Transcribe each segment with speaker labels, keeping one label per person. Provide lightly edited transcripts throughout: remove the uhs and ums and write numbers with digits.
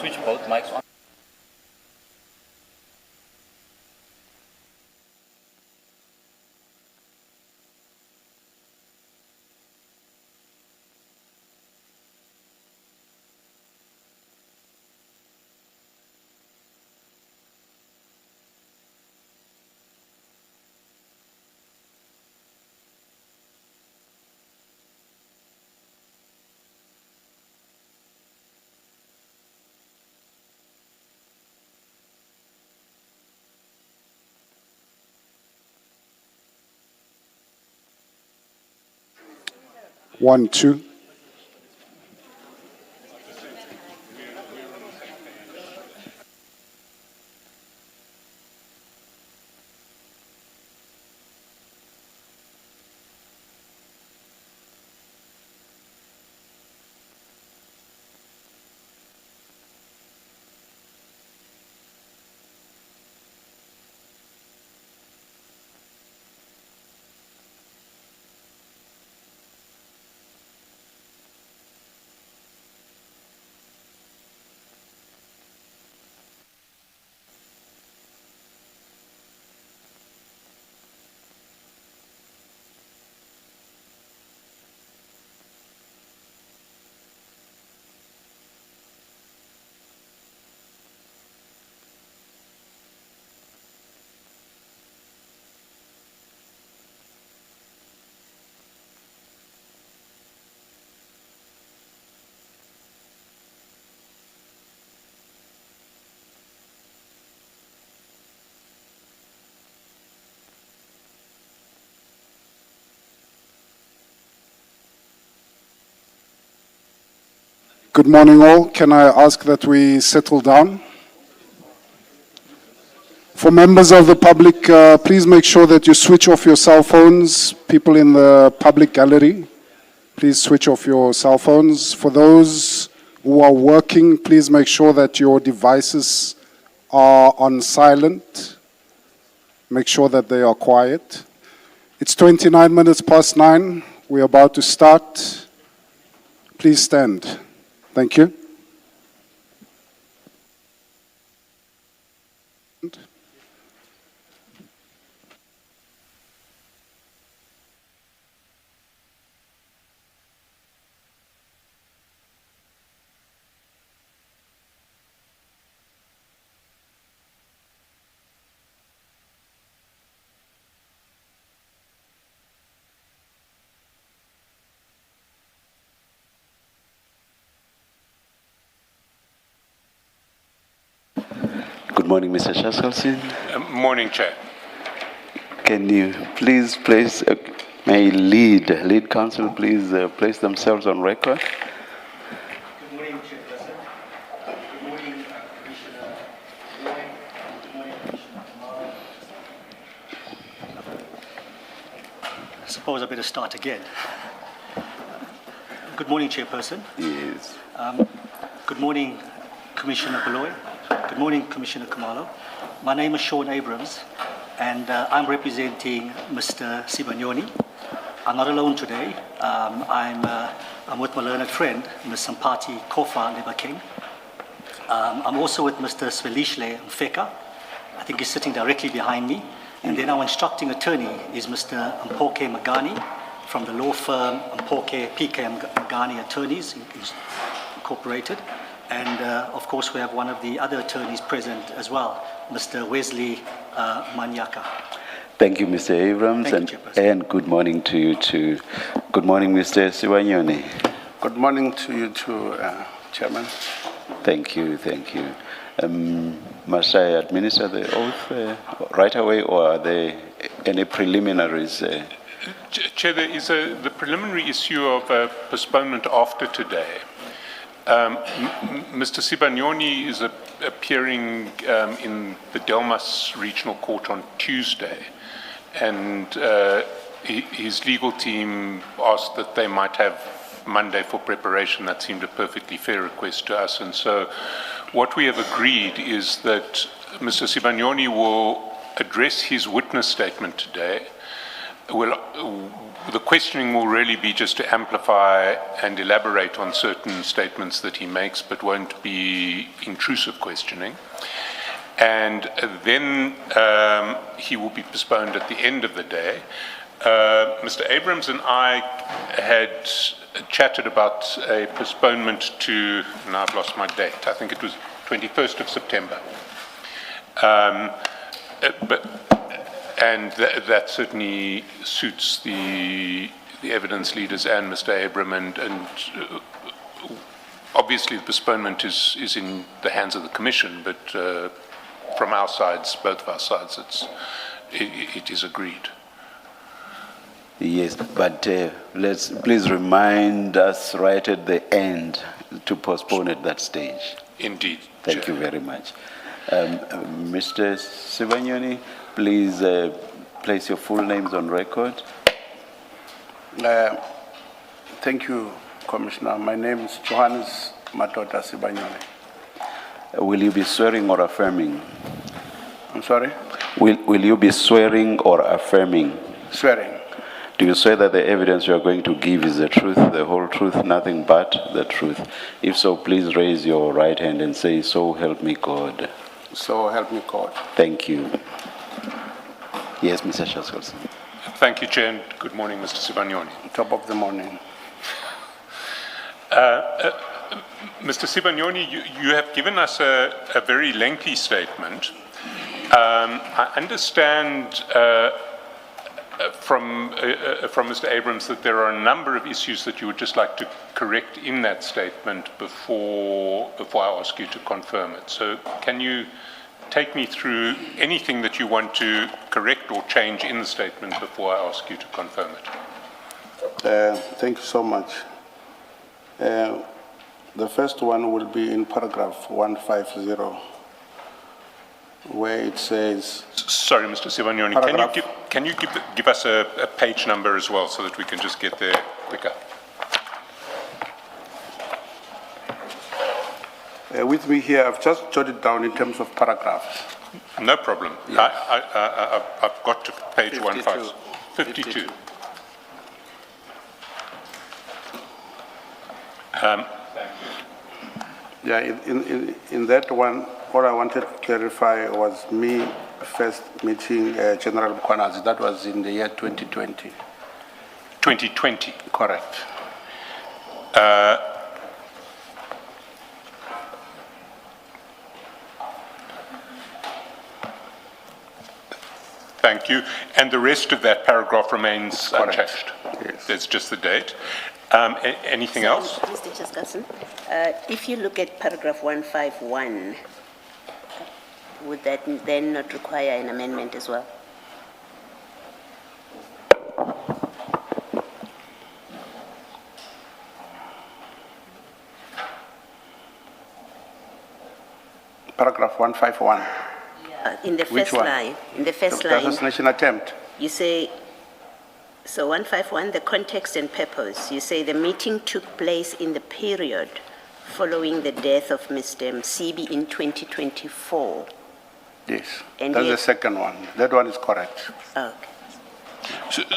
Speaker 1: switch both mics on?
Speaker 2: One, two. Good morning, all. Can I ask that we settle down? For members of the public, please make sure that you switch off your cell phones. People in the public gallery, please switch off your cell phones. For those who are working, please make sure that your devices are on silent. Make sure that they are quiet. It's 29 minutes past 9. We're about to start. Please stand. Thank you.
Speaker 3: Good morning, Mr. Shaskalsin.
Speaker 4: Morning, Chair.
Speaker 3: Can you please place, may lead council please place themselves on record?
Speaker 5: Good morning, Chairperson. Good morning, Commissioner Lloyd. Good morning, Commissioner Kamara. I suppose I better start again. Good morning, Chairperson.
Speaker 3: Yes.
Speaker 5: Good morning, Commissioner Beloy. Good morning, Commissioner Kamalo. My name is Sean Abrams, and I'm representing Mr. Sibanyoni. I'm not alone today. I'm with my learned friend, Ms. Sampati Kofa Lebaking. I'm also with Mr. Svelishle Mfeka. I think he's sitting directly behind me. And then our instructing attorney is Mr. Mpoke Magani from the law firm Mpoke PK Magani Attorneys Incorporated. And of course, we have one of the other attorneys present as well, Mr. Wesley Manyaka.
Speaker 3: Thank you, Mr. Abrams, and good morning to you too. Good morning, Mr. Sibanyoni.
Speaker 6: Good morning to you too, Chairman.
Speaker 3: Thank you, thank you. Must I administer the oath right away, or are there any preliminaries?
Speaker 4: Chair, there is the preliminary issue of postponement after today. Mr. Sibanyoni is appearing in the Delmas Regional Court on Tuesday, and his legal team asked that they might have Monday for preparation. That seemed a perfectly fair request to us, and so what we have agreed is that Mr. Sibanyoni will address his witness statement today, Well, the questioning will really be just to amplify and elaborate on certain statements that he makes, but won't be intrusive questioning. And then he will be postponed at the end of the day. Mr. Abrams and I had chatted about a postponement to, now I've lost my date, I think it was 21st of September. That certainly suits the evidence leaders and Mr. Abram, and obviously the postponement is in the hands of the Commission, but from our sides, both of our sides, it is agreed.
Speaker 3: Yes, but please remind us right at the end to postpone at that stage.
Speaker 4: Indeed.
Speaker 3: Thank you very much. Mr. Sibanyoni, please place your full names on record.
Speaker 6: Thank you, Commissioner. My name is Johannes Matota Sibanyoni.
Speaker 3: Will you be swearing or affirming?
Speaker 6: I'm sorry?
Speaker 3: Will you be swearing or affirming?
Speaker 6: Swearing.
Speaker 3: Do you swear that the evidence you are going to give is the truth, the whole truth, nothing but the truth? If so, please raise your right hand and say, "So help me God."
Speaker 6: So help me God.
Speaker 3: Thank you. Yes, Mr. Shaskolson.
Speaker 4: Thank you, Chair, and good morning, Mr. Sibanyoni.
Speaker 6: Top of the morning.
Speaker 4: Mr. Sibanyoni, you have given us a very lengthy statement. I understand from Mr. Abrams that there are a number of issues that you would just like to correct in that statement before I ask you to confirm it. So can you take me through anything that you want to correct or change in the statement before I ask you to confirm it?
Speaker 6: Thank you so much. The first one will be in paragraph 150, where it says...
Speaker 4: Sorry, Mr. Sibanyoni, can you give us a page number as well so that we can just get there quicker?
Speaker 6: With me here, I've just jotted down in terms of paragraphs.
Speaker 4: No problem.
Speaker 6: Yes.
Speaker 4: I've got to page
Speaker 6: 52.
Speaker 4: 52.
Speaker 6: Yeah, in that one, all I wanted to clarify was me first meeting General Mkhwanazi. That was in the year 2020.
Speaker 4: 2020.
Speaker 6: Correct.
Speaker 4: Thank you. And the rest of that paragraph remains
Speaker 6: Correct.
Speaker 4: unchanged?
Speaker 6: Yes.
Speaker 4: There's just the date. Anything else?
Speaker 1: Mr. Chaskasan, if you look at paragraph 151, would that then not require an amendment as well?
Speaker 6: Paragraph 151.
Speaker 1: In the
Speaker 6: Which
Speaker 1: first
Speaker 6: one?
Speaker 1: line, in the first
Speaker 6: The
Speaker 1: line,
Speaker 6: assassination attempt.
Speaker 1: you say, so 151, the context and purpose, you say the meeting took place in the period following the death of Mr. Msibi in 2024.
Speaker 6: Yes.
Speaker 1: And
Speaker 6: That's
Speaker 1: yet-
Speaker 6: the second one. That one is correct.
Speaker 1: Okay.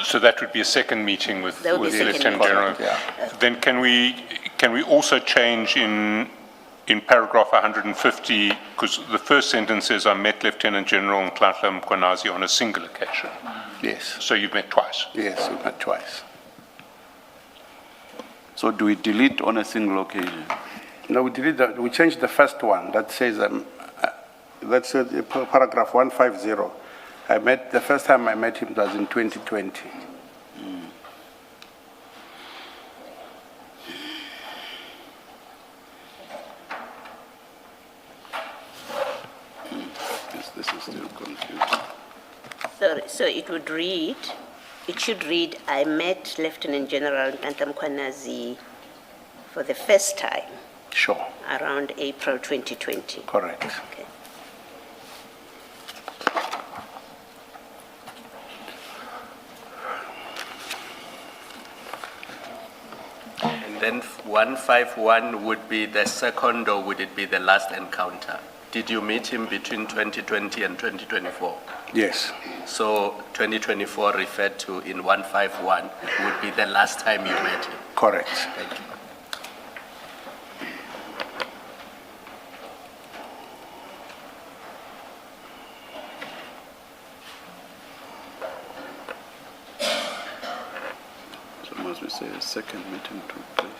Speaker 4: So that would be a second meeting with
Speaker 1: That would be
Speaker 4: the
Speaker 1: a second
Speaker 4: Lieutenant
Speaker 1: meeting.
Speaker 4: General.
Speaker 6: Yeah.
Speaker 4: Then can we also change in paragraph 150, because the first sentence says, I met Lieutenant General Nhlanhla Mkhwanazi on a single occasion.
Speaker 6: Yes.
Speaker 4: So you've met twice.
Speaker 6: Yes, we met twice.
Speaker 3: So do we delete on a single occasion?
Speaker 6: No, we changed the first one. That says, that's paragraph 150. The first time I met him was in 2020.
Speaker 3: This is still confusing.
Speaker 1: So it would read, it should read, I met Lieutenant General Nhlanhla Mkhwanazi for the first time
Speaker 6: Sure.
Speaker 1: around April 2020.
Speaker 6: Correct.
Speaker 1: Okay.
Speaker 7: And then 151 would be the second, or would it be the last encounter? did you meet him between 2020 and 2024?
Speaker 6: Yes.
Speaker 7: So 2024 referred to in 151 would be the last time you met him.
Speaker 6: Correct.
Speaker 7: Thank you.
Speaker 3: So must we say a second meeting took place?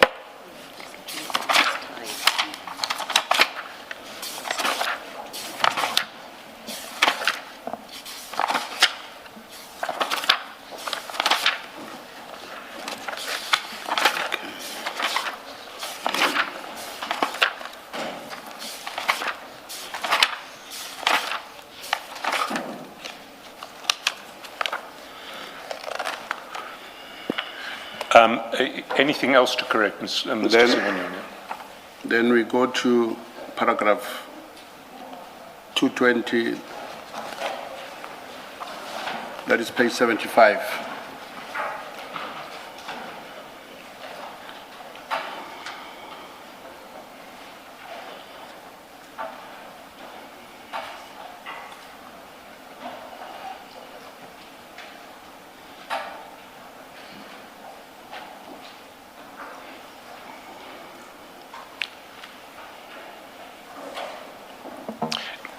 Speaker 4: Anything else to correct, Mr.
Speaker 6: Then-
Speaker 4: Simonyane?
Speaker 6: Then we go to paragraph 220, that is page 75.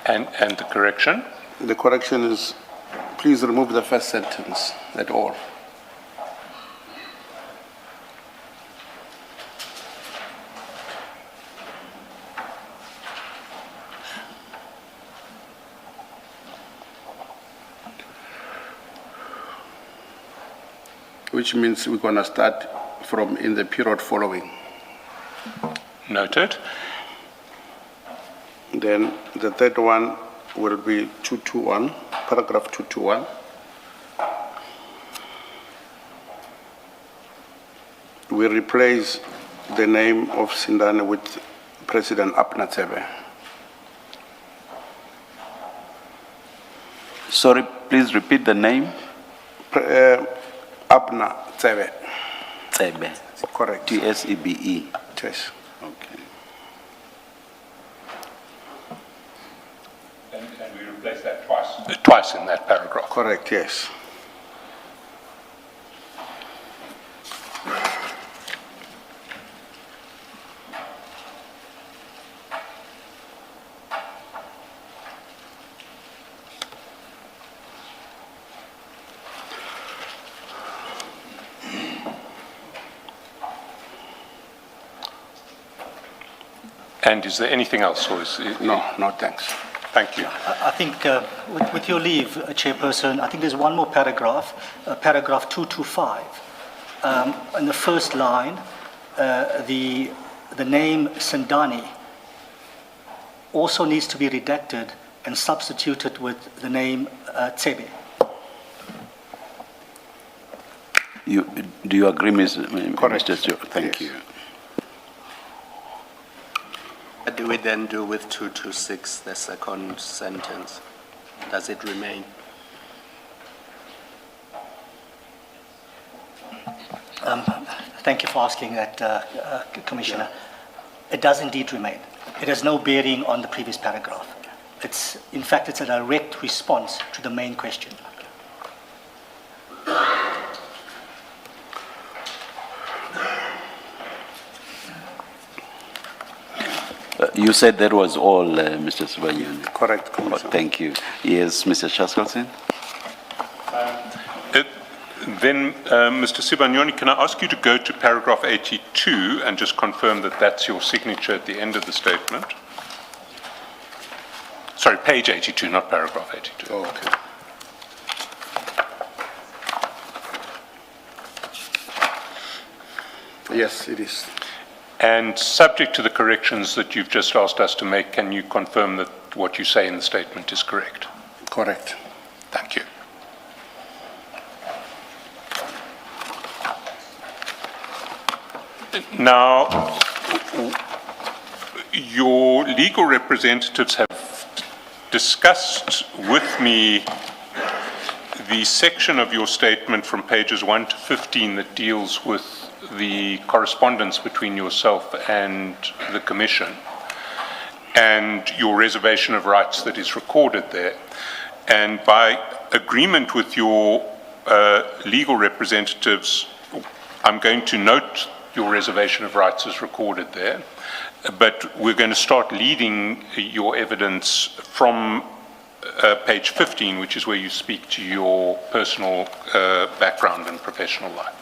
Speaker 4: And the correction?
Speaker 6: The correction is, please remove the first sentence at all. Which means we're going to start from in the period following.
Speaker 4: Noted.
Speaker 6: Then the third one will be 221, paragraph 221. We replace the name of Sindane with President Apna Tsebe.
Speaker 3: Sorry, please repeat the name.
Speaker 6: Apna Tsebe.
Speaker 3: Tsebe.
Speaker 6: Correct.
Speaker 3: Tsebe.
Speaker 6: Yes.
Speaker 3: Okay.
Speaker 4: And we replace that twice. Twice in that paragraph.
Speaker 6: Correct, yes.
Speaker 4: And is there anything else? Or is
Speaker 6: No, no, thanks.
Speaker 4: Thank you.
Speaker 5: I think, with your leave, Chairperson, I think there's one more paragraph, paragraph 225. In the first line, the name Sindani also needs to be redacted and substituted with the name Tsebe.
Speaker 3: Do you agree, Mr.
Speaker 6: Correct.
Speaker 3: Mr. Stewart? Thank
Speaker 6: Yes.
Speaker 3: you.
Speaker 7: What do we then do with 226, the second sentence? Does it remain?
Speaker 5: Thank you for asking that, Commissioner. It does indeed remain. It has no bearing on the previous paragraph. In fact, it's a direct response to the main question.
Speaker 3: You said that was all, Mr. Subanyoni.
Speaker 6: Correct,
Speaker 3: Oh,
Speaker 6: Commissioner.
Speaker 3: thank you. Yes, Mr. Chaskalson?
Speaker 4: Then, Mr. Sibanyoni, can I ask you to go to paragraph 82 and just confirm that that's your signature at the end of the statement? Sorry, page 82, not paragraph 82.
Speaker 6: Oh, okay. Yes, it is.
Speaker 4: And subject to the corrections that you've just asked us to make, can you confirm that what you say in the statement is correct?
Speaker 6: Correct.
Speaker 4: Thank you. Now, your legal representatives have discussed with me the section of your statement from pages 1 to 15 that deals with the correspondence between yourself and the Commission. and your reservation of rights that is recorded there. And by agreement with your legal representatives, I'm going to note your reservation of rights as recorded there, but we're going to start leading your evidence from page 15, which is where you speak to your personal background and professional life.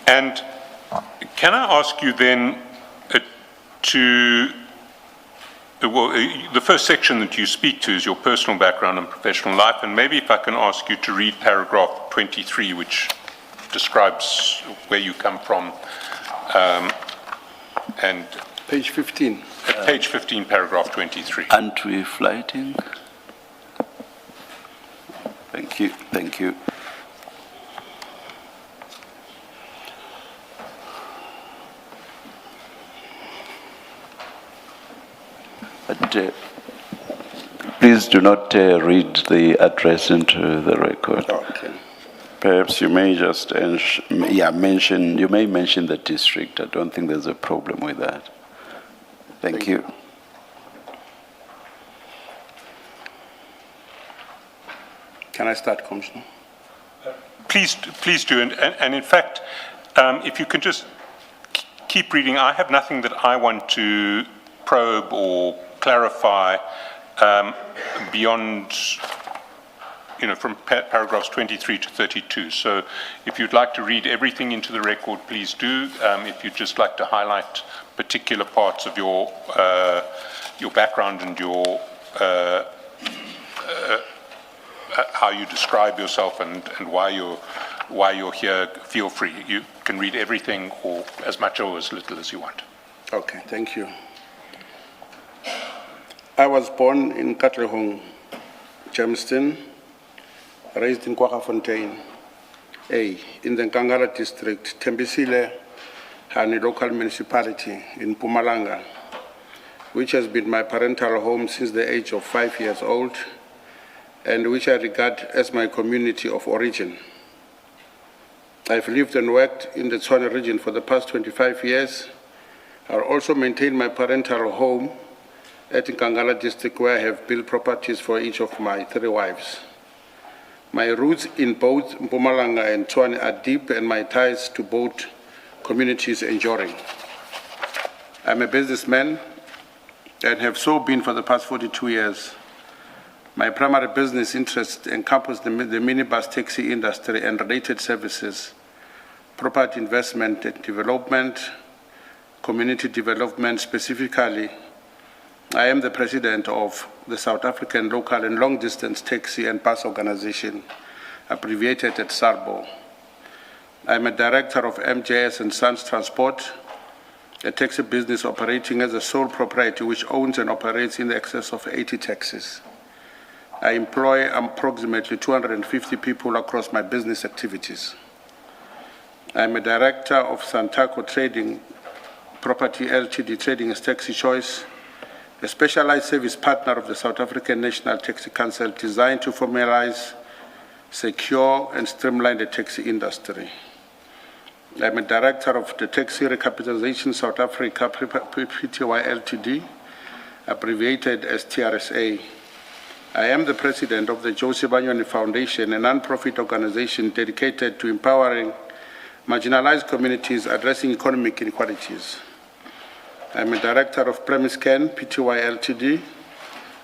Speaker 4: And can I ask you then the first section that you speak to is your personal background and professional life, and maybe if I can ask you to read paragraph 23, which describes where you come from, and
Speaker 6: Page 15.
Speaker 4: Page 15, paragraph 23.
Speaker 3: Aren't we flighting? Thank you, thank you. But please do not read the address into the record.
Speaker 6: Okay.
Speaker 3: Perhaps you may just mention the district. I don't think there's a problem with that. Thank you.
Speaker 6: Can I start, Commissioner?
Speaker 4: Please do, and in fact, if you can just keep reading. I have nothing that I want to probe or clarify beyond, from paragraphs 23 to 32. So if you'd like to read everything into the record, please do. If you'd just like to highlight particular parts of your background and your how you describe yourself and why you're here, feel free. You can read everything, or as much or as little as you want.
Speaker 6: Okay, thank you. I was born in Katlehong, Germiston, raised in Kwagafontein, in the Nkangala district, Tembisile, Hani local municipality in Mpumalanga, which has been my parental home since the age of 5 years old, and which I regard as my community of origin. I've lived and worked in the Tshwane region for the past 25 years. I also maintained my parental home at Nkangala district, where I have built properties for each of my 3 wives. My roots in both Mpumalanga and Tshwane are deep, and my ties to both communities enduring. I'm a businessman and have so been for the past 42 years. My primary business interests encompass the minibus taxi industry and related services, property investment and development, community development. Specifically, I am the president of the South African Local and Long Distance Taxi and Bus Organization, abbreviated at SARBO. I am a director of MJS and Sons Transport, a taxi business operating as a sole proprietor which owns and operates in excess of 80 taxis. I employ approximately 250 people across my business activities. I am a director of Santaco Trading Property Ltd, trading as Taxi Choice, a specialized service partner of the South African National Taxi Council designed to formalize, secure, and streamline the taxi industry. I am a director of the Taxi Recapitalization South Africa Pty Ltd, abbreviated as TRSA. I am the president of the Josie Banyoni Foundation, a non-profit organization dedicated to empowering marginalized communities addressing economic inequalities. I am a director of Premiscan Pty Ltd.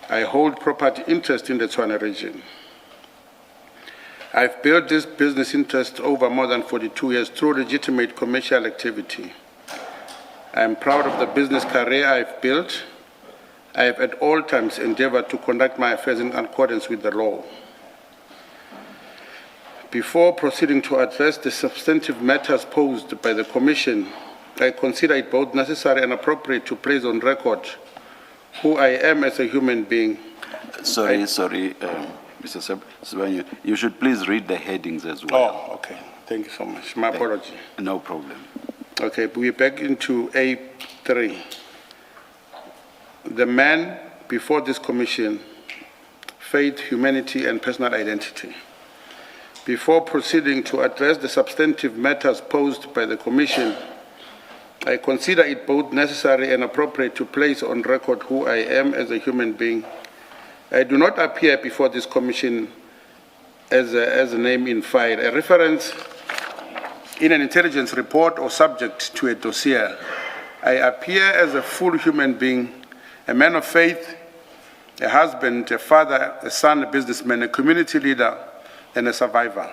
Speaker 6: I hold property interest in the Tshwane region. I've built this business interest over more than 42 years through legitimate commercial activity. I am proud of the business career I've built. I have at all times endeavored to conduct my affairs in accordance with the law. Before proceeding to address the substantive matters posed by the Commission, I consider it both necessary and appropriate to place on record who I am as a human being.
Speaker 3: Sorry, Mr. Sibanyo, you should please read the headings as well.
Speaker 6: Oh, okay. Thank you so much. My apology.
Speaker 3: No problem.
Speaker 6: Okay, we're back into A3. The man before this commission, faith, humanity, and personal identity. Before proceeding to address the substantive matters posed by the commission, I consider it both necessary and appropriate to place on record who I am as a human being. I do not appear before this commission as a name in file, a reference in an intelligence report or subject to a dossier. I appear as a full human being, a man of faith, a husband, a father, a son, a businessman, a community leader, and a survivor.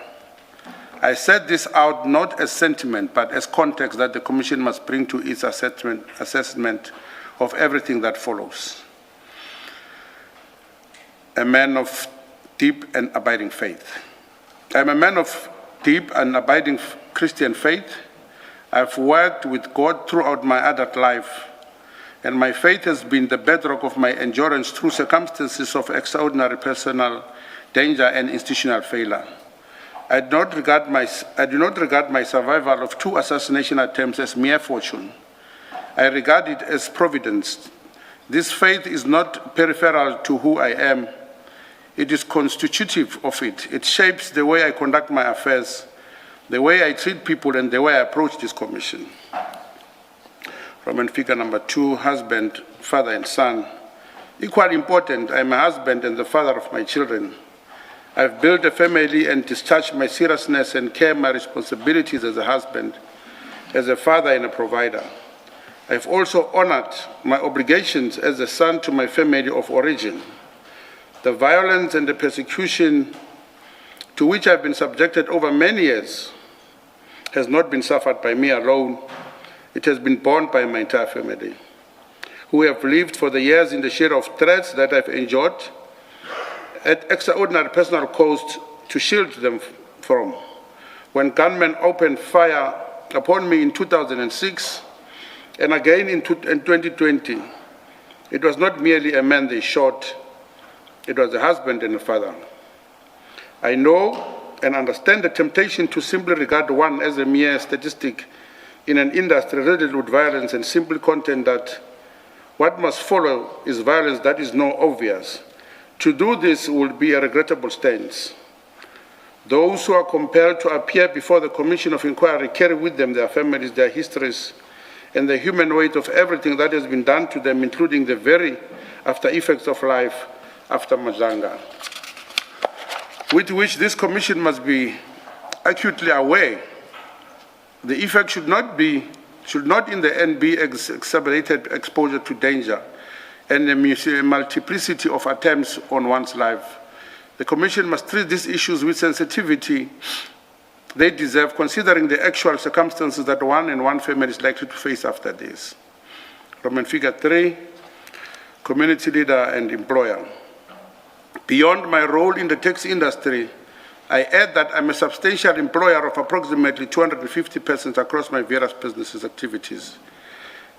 Speaker 6: I set this out not as sentiment, but as context that the Commission must bring to its assessment of everything that follows. A man of deep and abiding faith. I'm a man of deep and abiding Christian faith. I've worked with God throughout my adult life, and my faith has been the bedrock of my endurance through circumstances of extraordinary personal danger and institutional failure. I do not regard my survival of 2 assassination attempts as mere fortune. I regard it as providence. This faith is not peripheral to who I am. It is constitutive of it. It shapes the way I conduct my affairs, the way I treat people, and the way I approach this commission. Roman figure number 2, husband, father, and son. Equally important, I'm a husband and the father of my children. I've built a family and discharged my seriousness and care my responsibilities as a husband, as a father and a provider. I've also honored my obligations as a son to my family of origin. The violence and the persecution to which I've been subjected over many years has not been suffered by me alone. It has been borne by my entire family, who have lived for the years in the share of threats that I've endured at extraordinary personal cost to shield them from. When gunmen opened fire upon me in 2006 and again in 2020, it was not merely a man they shot, it was a husband and a father. I know and understand the temptation to simply regard one as a mere statistic in an industry riddled with violence and simply contend that what must follow is violence that is not obvious. To do this would be a regrettable stance. Those who are compelled to appear before the Commission of Inquiry carry with them their families, their histories, and the human weight of everything that has been done to them, including the very after effects of life after Madlanga, with which this Commission must be acutely aware. The effect should not in the end be exacerbated exposure to danger and a multiplicity of attempts on one's life. The Commission must treat these issues with sensitivity they deserve, considering the actual circumstances that one and one family is likely to face after this. Roman figure 3, community leader and employer. Beyond my role in the taxi industry, I add that I'm a substantial employer of approximately 250 persons across my various businesses activities.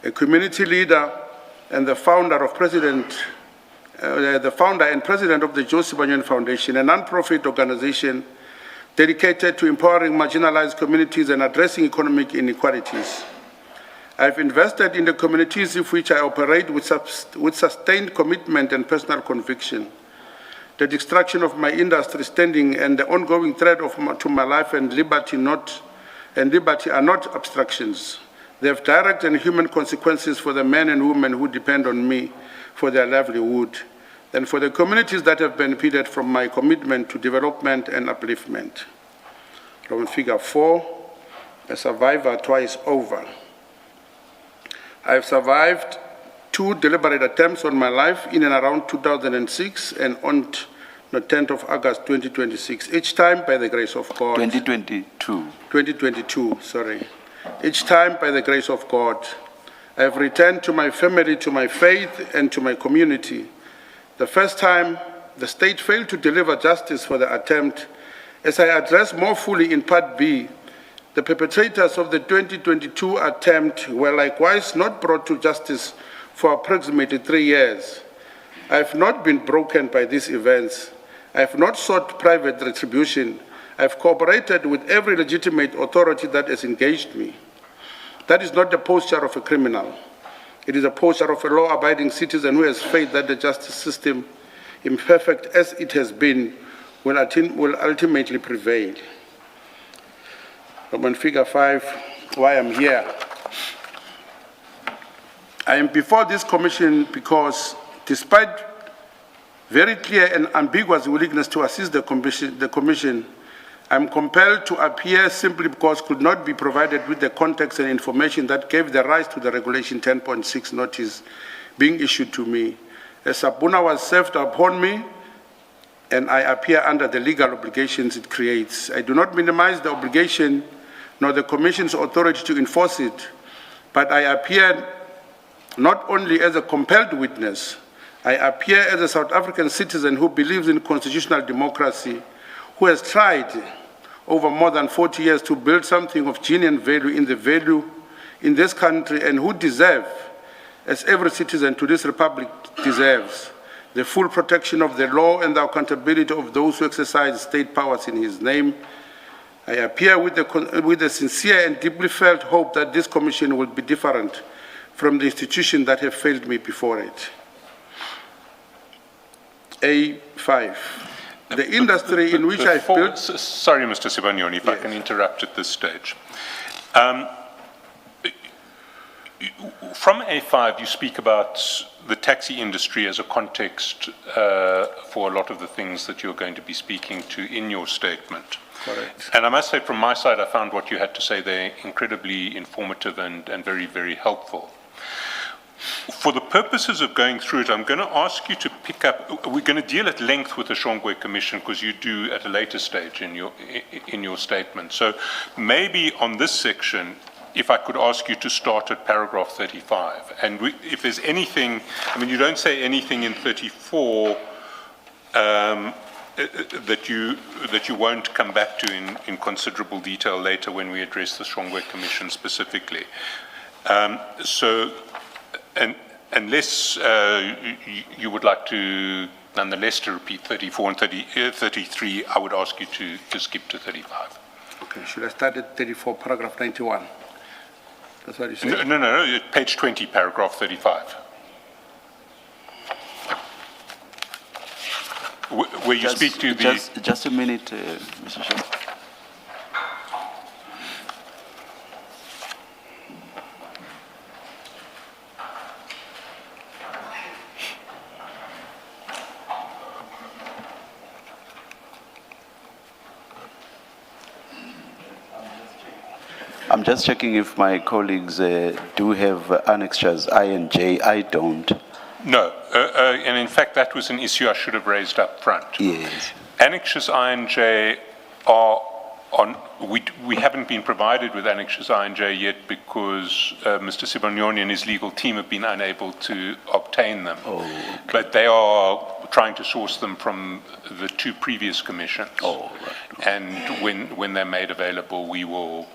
Speaker 6: A community leader and the founder and president of the Joe Sibanyoni Foundation, a non-profit organization dedicated to empowering marginalized communities and addressing economic inequalities. I've invested in the communities of which I operate with sustained commitment and personal conviction. The destruction of my industry standing and the ongoing threat to my life and liberty are not abstractions. They have direct and human consequences for the men and women who depend on me for their livelihood, and for the communities that have benefited from my commitment to development and upliftment. Roman figure 4, a survivor twice over. I have survived 2 deliberate attempts on my life in and around 2006 and on the 10th of August 2026, each time by the grace of God. 2022, sorry. Each time by the grace of God, I have returned to my family, to my faith, and to my community. The first time, the state failed to deliver justice for the attempt. As I address more fully in Part B, the perpetrators of the 2022 attempt were likewise not brought to justice for approximately 3 years. I have not been broken by these events. I have not sought private retribution. I've cooperated with every legitimate authority that has engaged me. That is not the posture of a criminal. It is a posture of a law-abiding citizen who has faith that the justice system, imperfect as it has been, will ultimately prevail. Roman figure 5, why I'm here. I am before this commission because, despite very clear and ambiguous willingness to assist the commission, I'm compelled to appear simply because could not be provided with the context and information that gave the rise to the Regulation 10.6 notice being issued to me. A subpoena was served upon me, and I appear under the legal obligations it creates. I do not minimize the obligation nor the Commission's authority to enforce it, but I appear not only as a compelled witness, I appear as a South African citizen who believes in constitutional democracy, who has tried over more than 40 years to build something of genuine value in this country, and who deserve, as every citizen to this republic deserves, the full protection of the law and the accountability of those who exercise state powers in his name. I appear with the sincere and deeply felt hope that this commission will be different from the institutions that have failed me before it. A5. The industry in which I've built...
Speaker 4: Sorry, Mr. Sibanyoni, if I can interrupt at this stage. From A5, you speak about the taxi industry as a context for a lot of the things that you're going to be speaking to in your statement.
Speaker 6: Correct.
Speaker 4: And I must say, from my side, I found what you had to say there incredibly informative and very, very helpful. For the purposes of going through it, I'm going to ask you to pick up, we're going to deal at length with the Shongwe Commission because you do at a later stage in your statement. So maybe on this section, if I could ask you to start at paragraph 35. And if there's anything, I mean, you don't say anything in 34 that you won't come back to in considerable detail later when we address the Shongwe Commission specifically. And unless you would like to, nonetheless, to repeat 34 and 33, I would ask you to skip to 35.
Speaker 6: Okay, should I start at 34, paragraph 91? That's what you said?
Speaker 4: No, page 20, paragraph 35. Where you speak to the...
Speaker 3: Just a minute, Mr. Chair. I'm just checking if my colleagues do have annexures I and J. I don't.
Speaker 4: No, and in fact, that was an issue I should have raised up front.
Speaker 3: Yes.
Speaker 4: Annexures I and J are on, we haven't been provided with annexures I and J yet because Mr. Sibanyoni and his legal team have been unable to obtain them.
Speaker 3: Oh, okay.
Speaker 4: But they are trying to source them from the two previous commissions.
Speaker 3: Oh, right.
Speaker 4: And when they're made available, we will,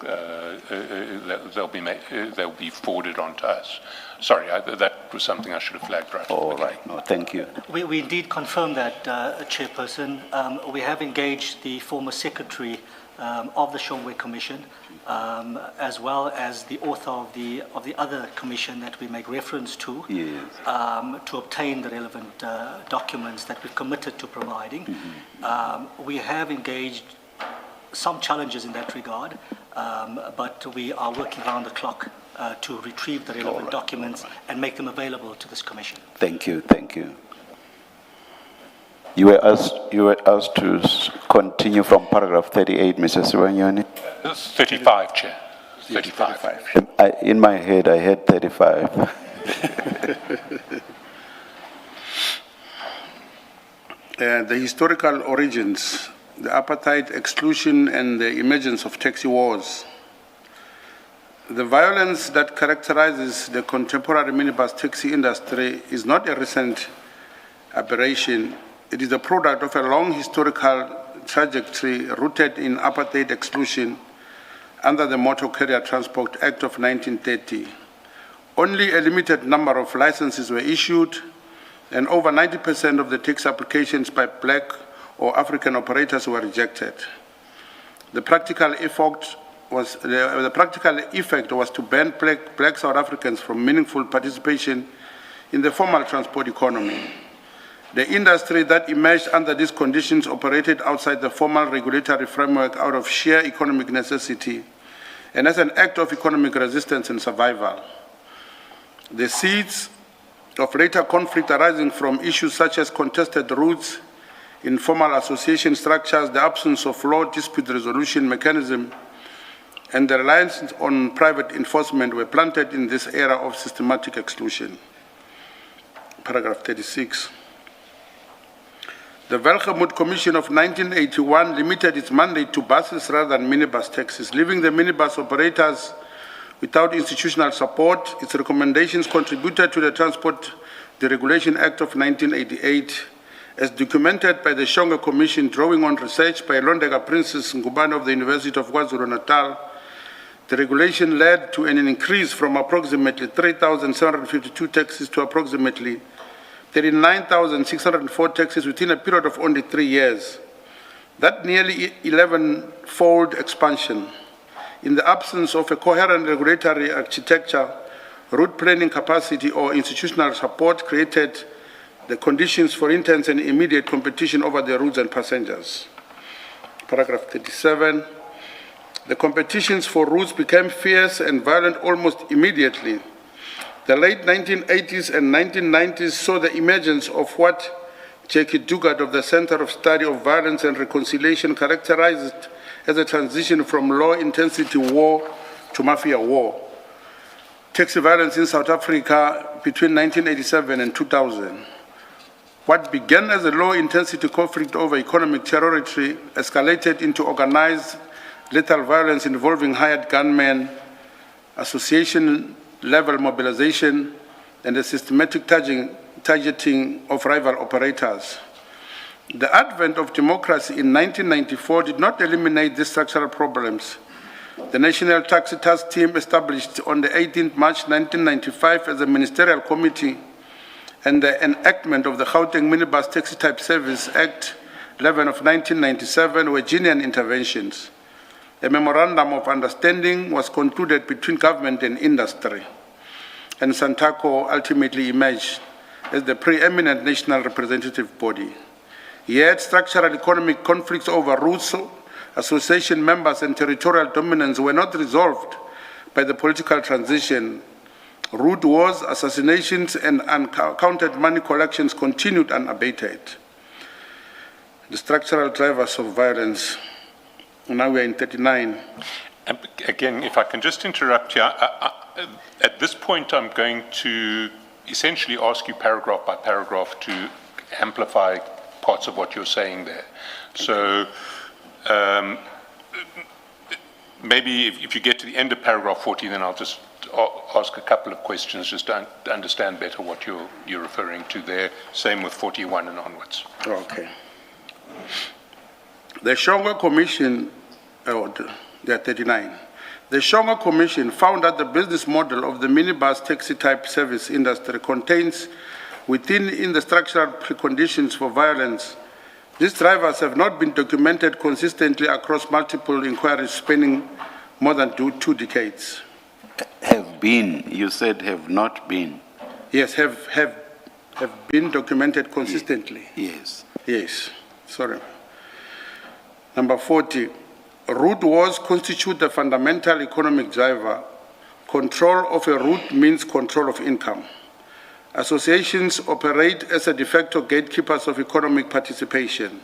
Speaker 4: they'll be forwarded on to us. Sorry, that was something I should have flagged right.
Speaker 3: All right. No, thank you.
Speaker 5: We indeed confirm that, Chairperson. We have engaged the former secretary of the Shongwe Commission, as well as the author of the other commission that we make reference to,
Speaker 3: yes.
Speaker 5: To obtain the relevant documents that we've committed to providing. Mm-hmm. We have engaged some challenges in that regard, but we are working around the clock to retrieve the relevant documents and make them available to this commission.
Speaker 3: Thank you. Thank you. You were asked to continue from paragraph 38, Mr. Sibanyoni.
Speaker 4: 35, Chair. 35.
Speaker 3: In my head, I had 35.
Speaker 6: The historical origins, the apartheid exclusion, and the emergence of taxi wars. The violence that characterizes the contemporary minibus taxi industry is not a recent aberration. It is a product of a long historical trajectory rooted in apartheid exclusion under the Motor Carrier Transport Act of 1930. Only a limited number of licenses were issued, and over 90% of the taxi applications by black or African operators were rejected. The practical effect was to ban black South Africans from meaningful participation in the formal transport economy. The industry that emerged under these conditions operated outside the formal regulatory framework out of sheer economic necessity and as an act of economic resistance and survival. The seeds of later conflict arising from issues such as contested routes, informal association structures, the absence of law dispute resolution mechanism, and the reliance on private enforcement were planted in this era of systematic exclusion. Paragraph 36. The Welgemoot Commission of 1981 limited its mandate to buses rather than minibus taxis, leaving the minibus operators without institutional support. Its recommendations contributed to the Transport Deregulation Act of 1988, as documented by the Shonga Commission, drawing on research by Londega Princess Ngubane of the University of KwaZulu-Natal. The regulation led to an increase from approximately 3,752 taxis to approximately 39,604 taxis within a period of only 3 years. That nearly 11-fold expansion, in the absence of a coherent regulatory architecture, route planning capacity, or institutional support, created the conditions for intense and immediate competition over the routes and passengers. Paragraph 37. The competitions for routes became fierce and violent almost immediately. The late 1980s and 1990s saw the emergence of what Jackie Dugard of the Center of Study of Violence and Reconciliation characterized as a transition from low-intensity war to mafia war. Taxi violence in South Africa between 1987 and 2000. What began as a low-intensity conflict over economic territory escalated into organized lethal violence involving hired gunmen, association-level mobilization, and the systematic targeting of rival operators. The advent of democracy in 1994 did not eliminate these structural problems. The National Taxi Task Team, established on the 18th March 1995 as a ministerial committee, and the enactment of the Gauteng Minibus Taxi Type Service Act 11 of 1997 were genuine interventions. A memorandum of understanding was concluded between government and industry, and Santaco ultimately emerged as the preeminent national representative body. Yet structural economic conflicts over routes, association members, and territorial dominance were not resolved by the political transition. Route wars, assassinations, and uncounted money collections continued unabated. The structural drivers of violence. Now we are in 39.
Speaker 4: Again, if I can just interrupt here, at this point I'm going to essentially ask you paragraph by paragraph to amplify parts of what you're saying there. So maybe if you get to the end of paragraph 40, then I'll just ask a couple of questions just to understand better what you're referring to there. Same with 41 and onwards.
Speaker 6: Okay. The Shonga Commission, there are 39. The Shonga Commission found that the business model of the minibus taxi type service industry contains within the structural preconditions for violence. These drivers have not been documented consistently across multiple inquiries spanning more than 2 decades.
Speaker 3: Have been, you said have not been.
Speaker 6: Yes, have been documented consistently.
Speaker 3: Yes.
Speaker 6: Yes, sorry. Number 40, route wars constitute the fundamental economic driver. Control of a route means control of income. Associations operate as a de facto gatekeepers of economic participation.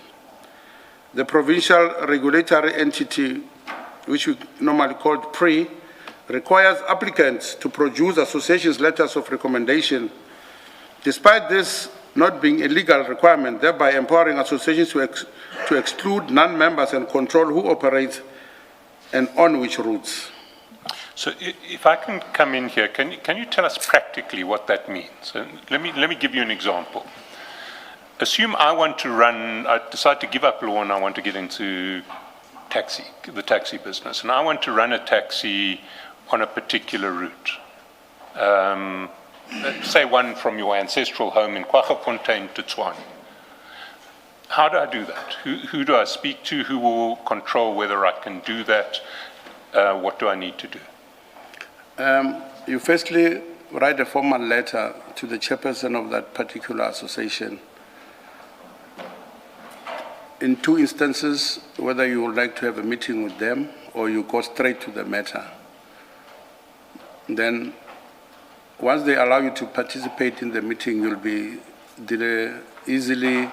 Speaker 6: The provincial regulatory entity, which we normally call PRE, requires applicants to produce associations' letters of recommendation. Despite this not being a legal requirement, thereby empowering associations to exclude non-members and control who operates and on which routes.
Speaker 4: So if I can come in here, can you tell us practically what that means? Let me give you an example. Assume I decide to give up law and I want to get into the taxi business, and I want to run a taxi on a particular route. Say one from your ancestral home in Kwaggafontein to Tshwane. How do I do that? Who do I speak to? Who will control whether I can do that? What do I need to do?
Speaker 6: You firstly write a formal letter to the chairperson of that particular association. In two instances, whether you would like to have a meeting with them or you go straight to the matter. Then, once they allow you to participate in the meeting, you'll be easily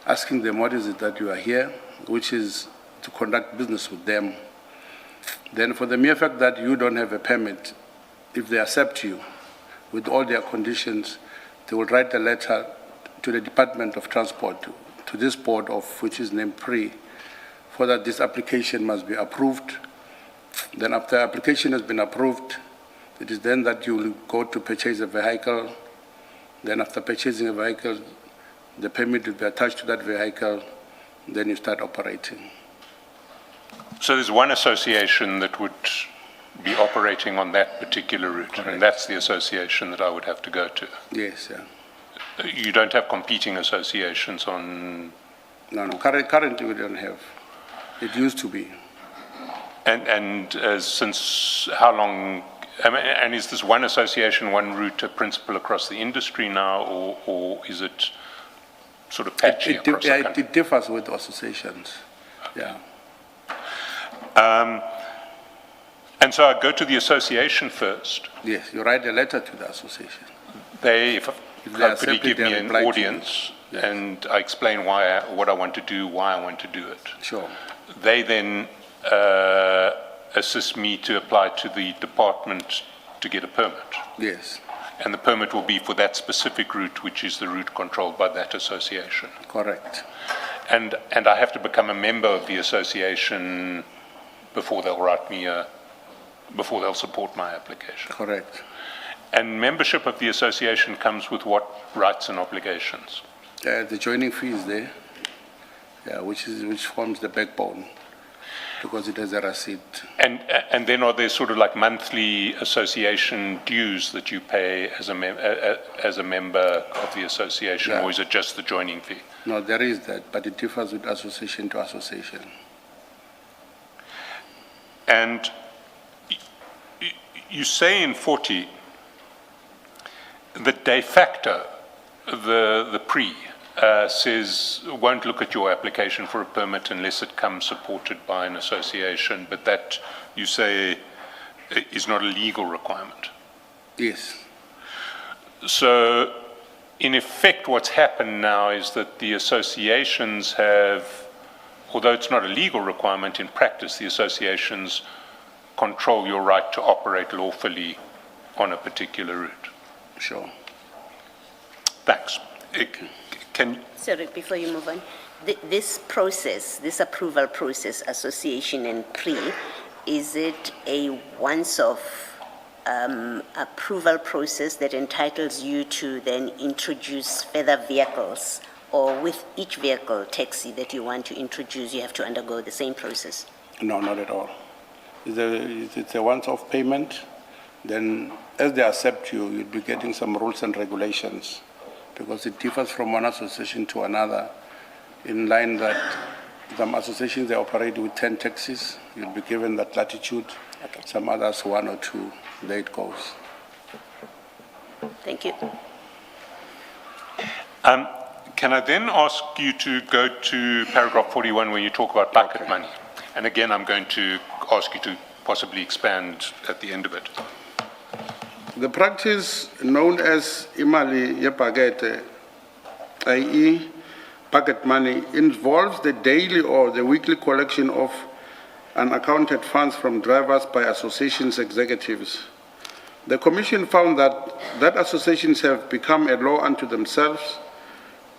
Speaker 6: asking them what is it that you are here, which is to conduct business with them. Then for the mere fact that you don't have a permit, if they accept you with all their conditions, they will write a letter to the Department of Transport, to this board of which is named PRE, for that this application must be approved. Then after application has been approved, it is then that you will go to purchase a vehicle. Then after purchasing a vehicle, the permit will be attached to that vehicle, then you start operating.
Speaker 4: So there's one association that would be operating on that particular route,
Speaker 6: Correct.
Speaker 4: and that's the association that I would have to go to.
Speaker 6: Yes, yeah.
Speaker 4: You don't have competing associations on...
Speaker 6: No, currently we don't have. It used to be.
Speaker 4: And since how long... I mean, and is this one association, one route, a principle across the industry now, or is it sort of patchy across the country?
Speaker 6: It differs with associations, yeah.
Speaker 4: And so I go to the association first.
Speaker 6: Yes, you write a letter to the association.
Speaker 4: They
Speaker 6: they
Speaker 4: hopefully
Speaker 6: accept
Speaker 4: give
Speaker 6: it,
Speaker 4: me
Speaker 6: they
Speaker 4: an
Speaker 6: reply to you.
Speaker 4: audience,
Speaker 6: Yes.
Speaker 4: and I explain what I want to do, why I want to do it.
Speaker 6: Sure.
Speaker 4: They then assist me to apply to the department to get a permit.
Speaker 6: Yes,
Speaker 4: And the permit will be for that specific route, which is the route controlled by that association.
Speaker 6: correct.
Speaker 4: And I have to become a member of the association before they'll write me before they'll support my application.
Speaker 6: Correct.
Speaker 4: And membership of the association comes with what rights and obligations?
Speaker 6: The joining fee is there, yeah, which forms the backbone, because it has a receipt.
Speaker 4: And then are there sort of like monthly association dues that you pay as a member of the association,
Speaker 6: Yeah.
Speaker 4: or is it just the joining fee?
Speaker 6: No, there is that, but it differs with association to association.
Speaker 4: And you say in 40 that de facto, the PRE says won't look at your application for a permit unless it comes supported by an association, but that you say is not a legal requirement.
Speaker 6: Yes,
Speaker 4: So in effect, what's happened now is that the associations have, although it's not a legal requirement, in practice, the associations control your right to operate lawfully on a particular route.
Speaker 6: sure.
Speaker 4: Thanks.
Speaker 1: Sorry, before you move on, this process, this approval process, association and PRE, is it a once-off approval process that entitles you to then introduce further vehicles, or with each vehicle, taxi that you want to introduce, you have to undergo the same process?
Speaker 6: No, not at all. It's a once-off payment. Then, as they accept you, you'll be getting some rules and regulations, because it differs from one association to another, in line that some associations, they operate with 10 taxis. You'll be given that latitude.
Speaker 1: Okay.
Speaker 6: Some others, 1 or 2. There it goes.
Speaker 1: Thank you.
Speaker 4: Can I then ask you to go to paragraph 41 where you talk about bucket
Speaker 6: Okay.
Speaker 4: money? And again, I'm going to ask you to possibly expand at the end of it.
Speaker 6: The practice known as imali yepakete, i.e. pocket money, involves the daily or the weekly collection of unaccounted funds from drivers by associations executives. The Commission found that associations have become a law unto themselves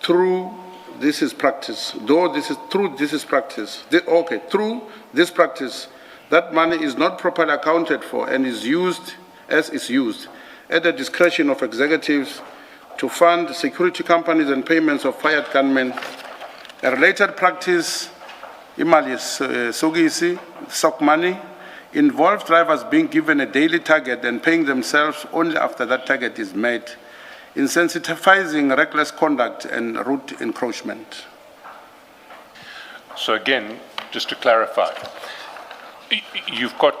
Speaker 6: through this practice, that money is not properly accounted for and is used at the discretion of executives to fund security companies and payments of fired gunmen. A related practice, imali sogisi, sock money, involves drivers being given a daily target and paying themselves only after that target is met, incentivizing reckless conduct and route encroachment.
Speaker 4: So again, just to clarify, you've got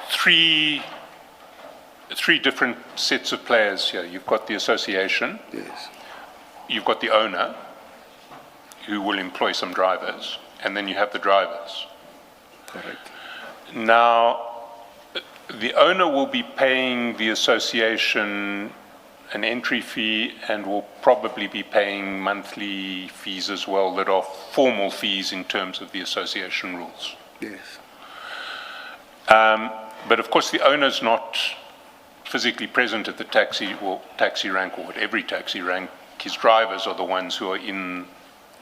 Speaker 4: three different sets of players here. You've got the association,
Speaker 6: Yes.
Speaker 4: you've got the owner, who will employ some drivers, and then you have the drivers.
Speaker 6: Correct.
Speaker 4: Now, the owner will be paying the association an entry fee and will probably be paying monthly fees as well that are formal fees in terms of the association rules.
Speaker 6: Yes.
Speaker 4: But of course, the owner's not physically present at the taxi rank or at every taxi rank. His drivers are the ones who are in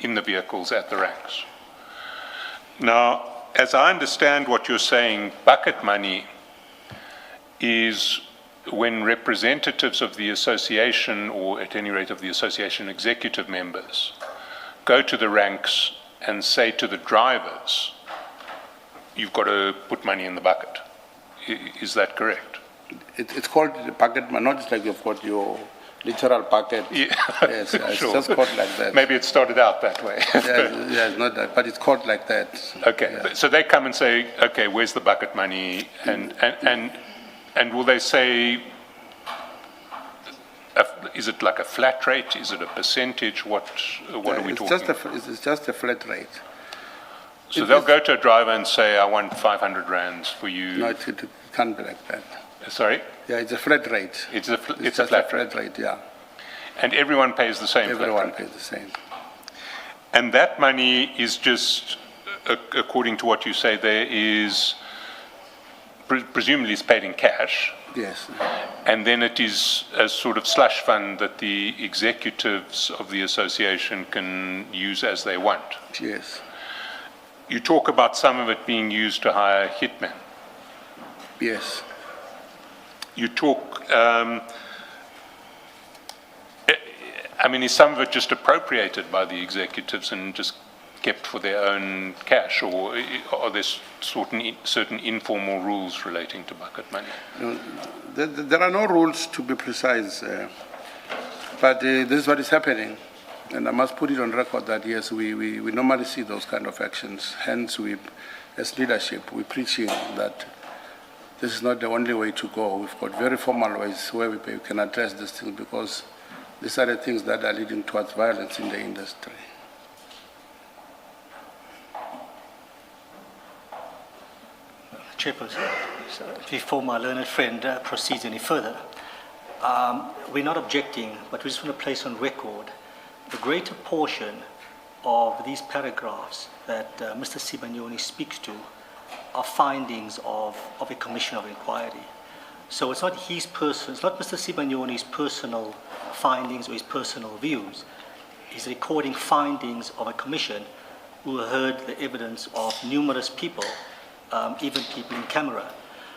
Speaker 4: the vehicles at the ranks. Now, as I understand what you're saying, bucket money is when representatives of the association, or at any rate of the association executive members, go to the ranks and say to the drivers, you've got to put money in the bucket. Is that correct?
Speaker 6: It's called the bucket money, not just like you've got your literal bucket.
Speaker 4: Yeah.
Speaker 6: Yes, it's
Speaker 4: Sure.
Speaker 6: just called like that.
Speaker 4: Maybe it started out that way.
Speaker 6: Yeah, it's not that, but it's called like that.
Speaker 4: Okay,
Speaker 6: Yeah.
Speaker 4: so they come and say, okay, where's the bucket money? And will they say, is it like a flat rate? Is it a percentage? What are we talking?
Speaker 6: It's just a flat rate.
Speaker 4: So they'll go to a driver and say, I want 500 rands for you.
Speaker 6: No, it can't be like that.
Speaker 4: Sorry?
Speaker 6: Yeah, it's a flat rate.
Speaker 4: It's a
Speaker 6: just
Speaker 4: flat rate.
Speaker 6: rate, yeah.
Speaker 4: And everyone pays the same
Speaker 6: Everyone
Speaker 4: flat rate.
Speaker 6: pays the same.
Speaker 4: And that money is just, according to what you say there, is presumably is paid in cash.
Speaker 6: Yes.
Speaker 4: And then it is a sort of slush fund that the executives of the association can use as they want.
Speaker 6: Yes.
Speaker 4: You talk about some of it being used to hire hitmen.
Speaker 6: Yes.
Speaker 4: You talk, I mean, is some of it just appropriated by the executives and just kept for their own cash, or are there certain informal rules relating to bucket money?
Speaker 6: No, there are no rules to be precise, but this is what is happening. And I must put it on record that, yes, we normally see those kind of actions. Hence, as leadership, we're preaching that this is not the only way to go. We've got very formal ways where we can address this thing, because these are the things that are leading towards violence in the industry.
Speaker 5: Chairperson, before my learned friend proceeds any further, we're not objecting, but we just want to place on record the greater portion of these paragraphs that Mr. Sibanyoni speaks to are findings of a commission of inquiry. So it's not it's not Mr. Sibanyoni's personal findings or his personal views. He's recording findings of a commission who heard the evidence of numerous people, even people in camera.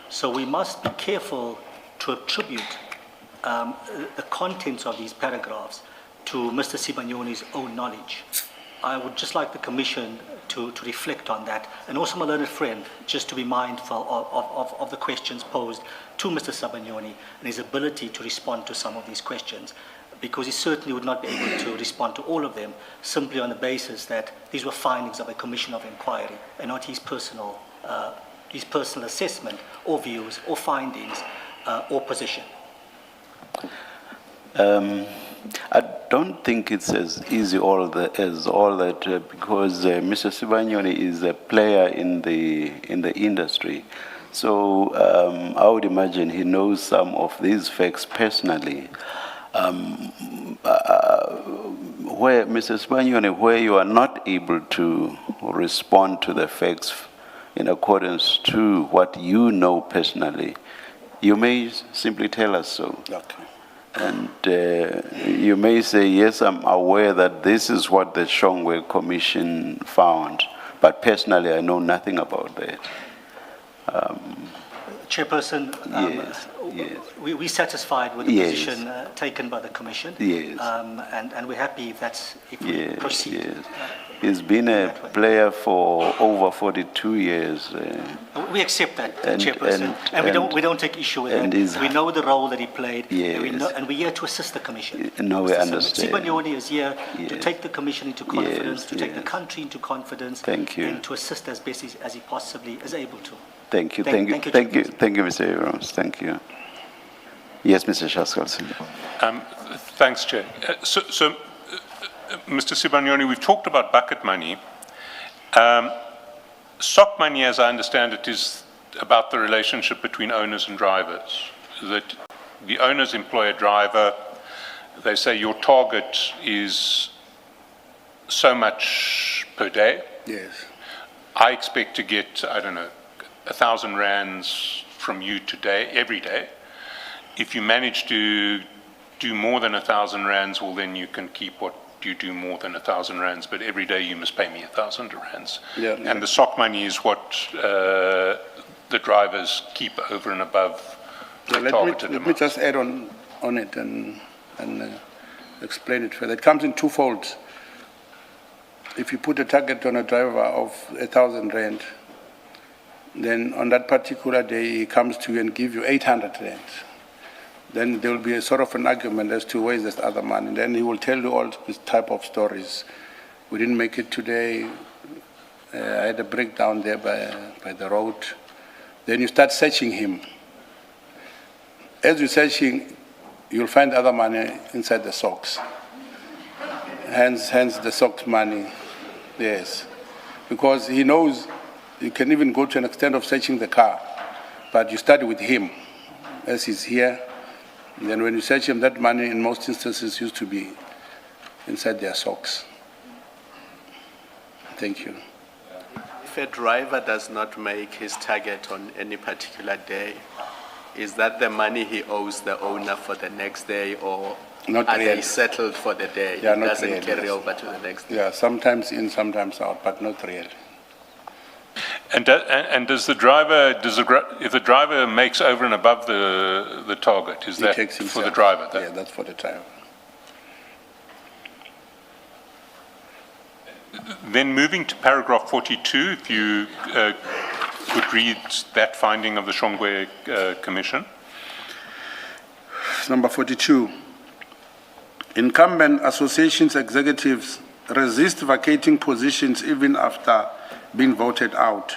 Speaker 5: So we must be careful to attribute the contents of these paragraphs to Mr. Sibanyoni's own knowledge. I would just like the Commission to reflect on that, and also my learned friend, just to be mindful of the questions posed to Mr. Sibanyoni and his ability to respond to some of these questions, because he certainly would not be able to respond to all of them simply on the basis that these were findings of a commission of inquiry and not his personal assessment or views or findings or position.
Speaker 3: I don't think it's as easy as all that, because Mr. Sibanyoni is a player in the industry. So I would imagine he knows some of these facts personally. Where Mr. Sibanyoni, where you are not able to respond to the facts in accordance to what you know personally, you may simply tell us so.
Speaker 6: Okay.
Speaker 3: And you may say, yes, I'm aware that this is what the Shongwe Commission found, but personally I know nothing about that.
Speaker 5: Chairperson,
Speaker 3: Yes.
Speaker 5: we're satisfied with the
Speaker 3: Yes.
Speaker 5: position taken by the Commission.
Speaker 3: Yes.
Speaker 5: And we're happy if we proceed.
Speaker 3: Yes. He's been a player for over 42 years.
Speaker 5: We accept that,
Speaker 3: and-
Speaker 5: Chairperson, and we don't take issue with
Speaker 3: and
Speaker 5: that.
Speaker 3: he's-
Speaker 5: We know the role that he played,
Speaker 3: Yes.
Speaker 5: and we're here to assist the Commission.
Speaker 3: No, we
Speaker 5: Mr.
Speaker 3: understand.
Speaker 5: Sibanyoni is here to
Speaker 3: Yes.
Speaker 5: take the Commission into confidence,
Speaker 3: Yes,
Speaker 5: to take the
Speaker 3: yes.
Speaker 5: country into confidence,
Speaker 3: Thank you.
Speaker 5: and to assist as best as he possibly is able to.
Speaker 3: Thank you,
Speaker 5: Thank you,
Speaker 3: thank you, Mr. Abrams. Thank you. Yes, Mr. Shaskalson.
Speaker 4: Thanks, Chair. Mr. Sibanyoni, we've talked about bucket money. SOC money, as I understand it, is about the relationship between owners and drivers. That the owners employ a driver. They say your target is so much per day.
Speaker 6: Yes.
Speaker 4: I expect to get, I don't know, 1,000 rands from you today, every day. If you manage to do more than 1,000 rands, well, then you can keep what you do more than 1,000 rands, but every day you must pay me 1,000 rands.
Speaker 6: Yeah,
Speaker 4: and
Speaker 6: yeah.
Speaker 4: the SOC money is what the drivers keep over and above the targeted
Speaker 6: Let me
Speaker 4: amount.
Speaker 6: just add on it and explain it further. It comes in twofold. If you put a target on a driver of 1,000 rand, then on that particular day he comes to you and give you 800 rand. Then there will be a sort of an argument as to where is this other money. And then he will tell you all this type of stories. We didn't make it today. I had a breakdown there by the road. Then you start searching him. As you're searching, you'll find other money inside the socks. Hence the socks money, yes. Because he knows you can even go to an extent of searching the car, but you start with him as he's here. And then when you search him, that money in most instances used to be inside their socks. Thank you.
Speaker 7: If a driver does not make his target on any particular day, is that the money he owes the owner for the next day, or
Speaker 6: Not
Speaker 7: are
Speaker 6: really.
Speaker 7: they settled for the day?
Speaker 6: Yeah,
Speaker 7: It
Speaker 6: not
Speaker 7: doesn't
Speaker 6: really,
Speaker 7: carry
Speaker 6: yes.
Speaker 7: over to the next day.
Speaker 6: Yeah, sometimes in, sometimes out, but not really.
Speaker 4: And does the driver, if the driver makes over and above the target, is
Speaker 6: He
Speaker 4: that
Speaker 6: takes
Speaker 4: for
Speaker 6: himself.
Speaker 4: the driver?
Speaker 6: Yeah, that's for the driver.
Speaker 4: Then moving to paragraph 42, if you could read that finding of the Shongwe Commission.
Speaker 6: Number 42. Incumbent associations executives resist vacating positions even after being voted out.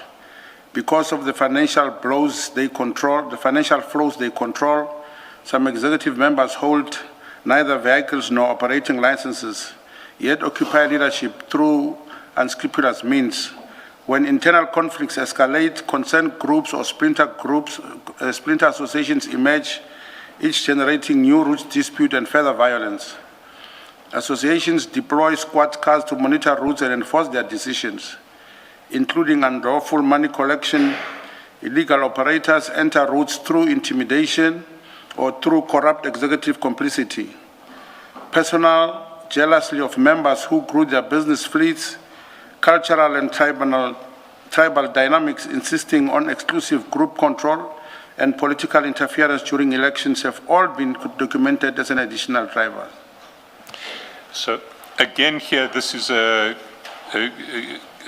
Speaker 6: Because of the financial flows they control, some executive members hold neither vehicles nor operating licenses, yet occupy leadership through unscrupulous means. When internal conflicts escalate, concerned groups or splinter associations emerge, each generating new route dispute and further violence. Associations deploy squad cars to monitor routes and enforce their decisions, including unlawful money collection. Illegal operators enter routes through intimidation or through corrupt executive complicity. Personal jealousy of members who grew their business fleets, cultural and tribal dynamics insisting on exclusive group control, and political interference during elections have all been documented as an additional driver.
Speaker 4: So again here, this is a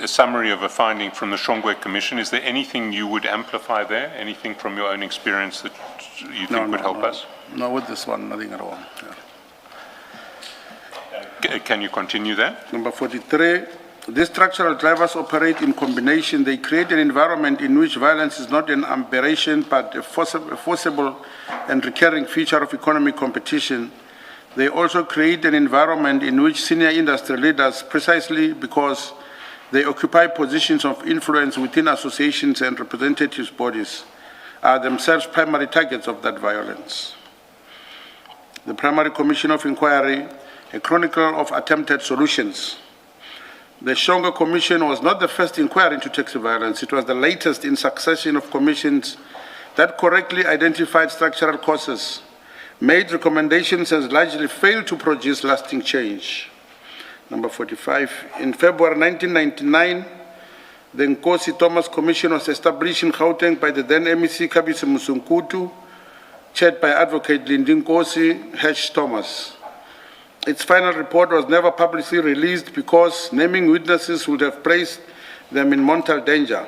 Speaker 4: summary of a finding from the Shongwe Commission. Is there anything you would amplify there? Anything from your own experience that you think would help us?
Speaker 6: No, with this one, nothing at all. Yeah.
Speaker 4: Can you continue there?
Speaker 6: Number 43, these structural drivers operate in combination. They create an environment in which violence is not an aberration, but a forcible and recurring feature of economic competition. They also create an environment in which senior industry leaders, precisely because they occupy positions of influence within associations and representatives bodies, are themselves primary targets of that violence. The Primary Commission of Inquiry, a chronicle of attempted solutions. The Shongwe Commission was not the first inquiry into taxi violence. It was the latest in succession of commissions that correctly identified structural causes, made recommendations, and largely failed to produce lasting change. Number 45, in February 1999, the Nkosi Thomas Commission was established in Gauteng by the then MEC Kabisi Musunkutu, chaired by Advocate Lindi Nkosi H. Thomas. its final report was never publicly released because naming witnesses would have placed them in mortal danger.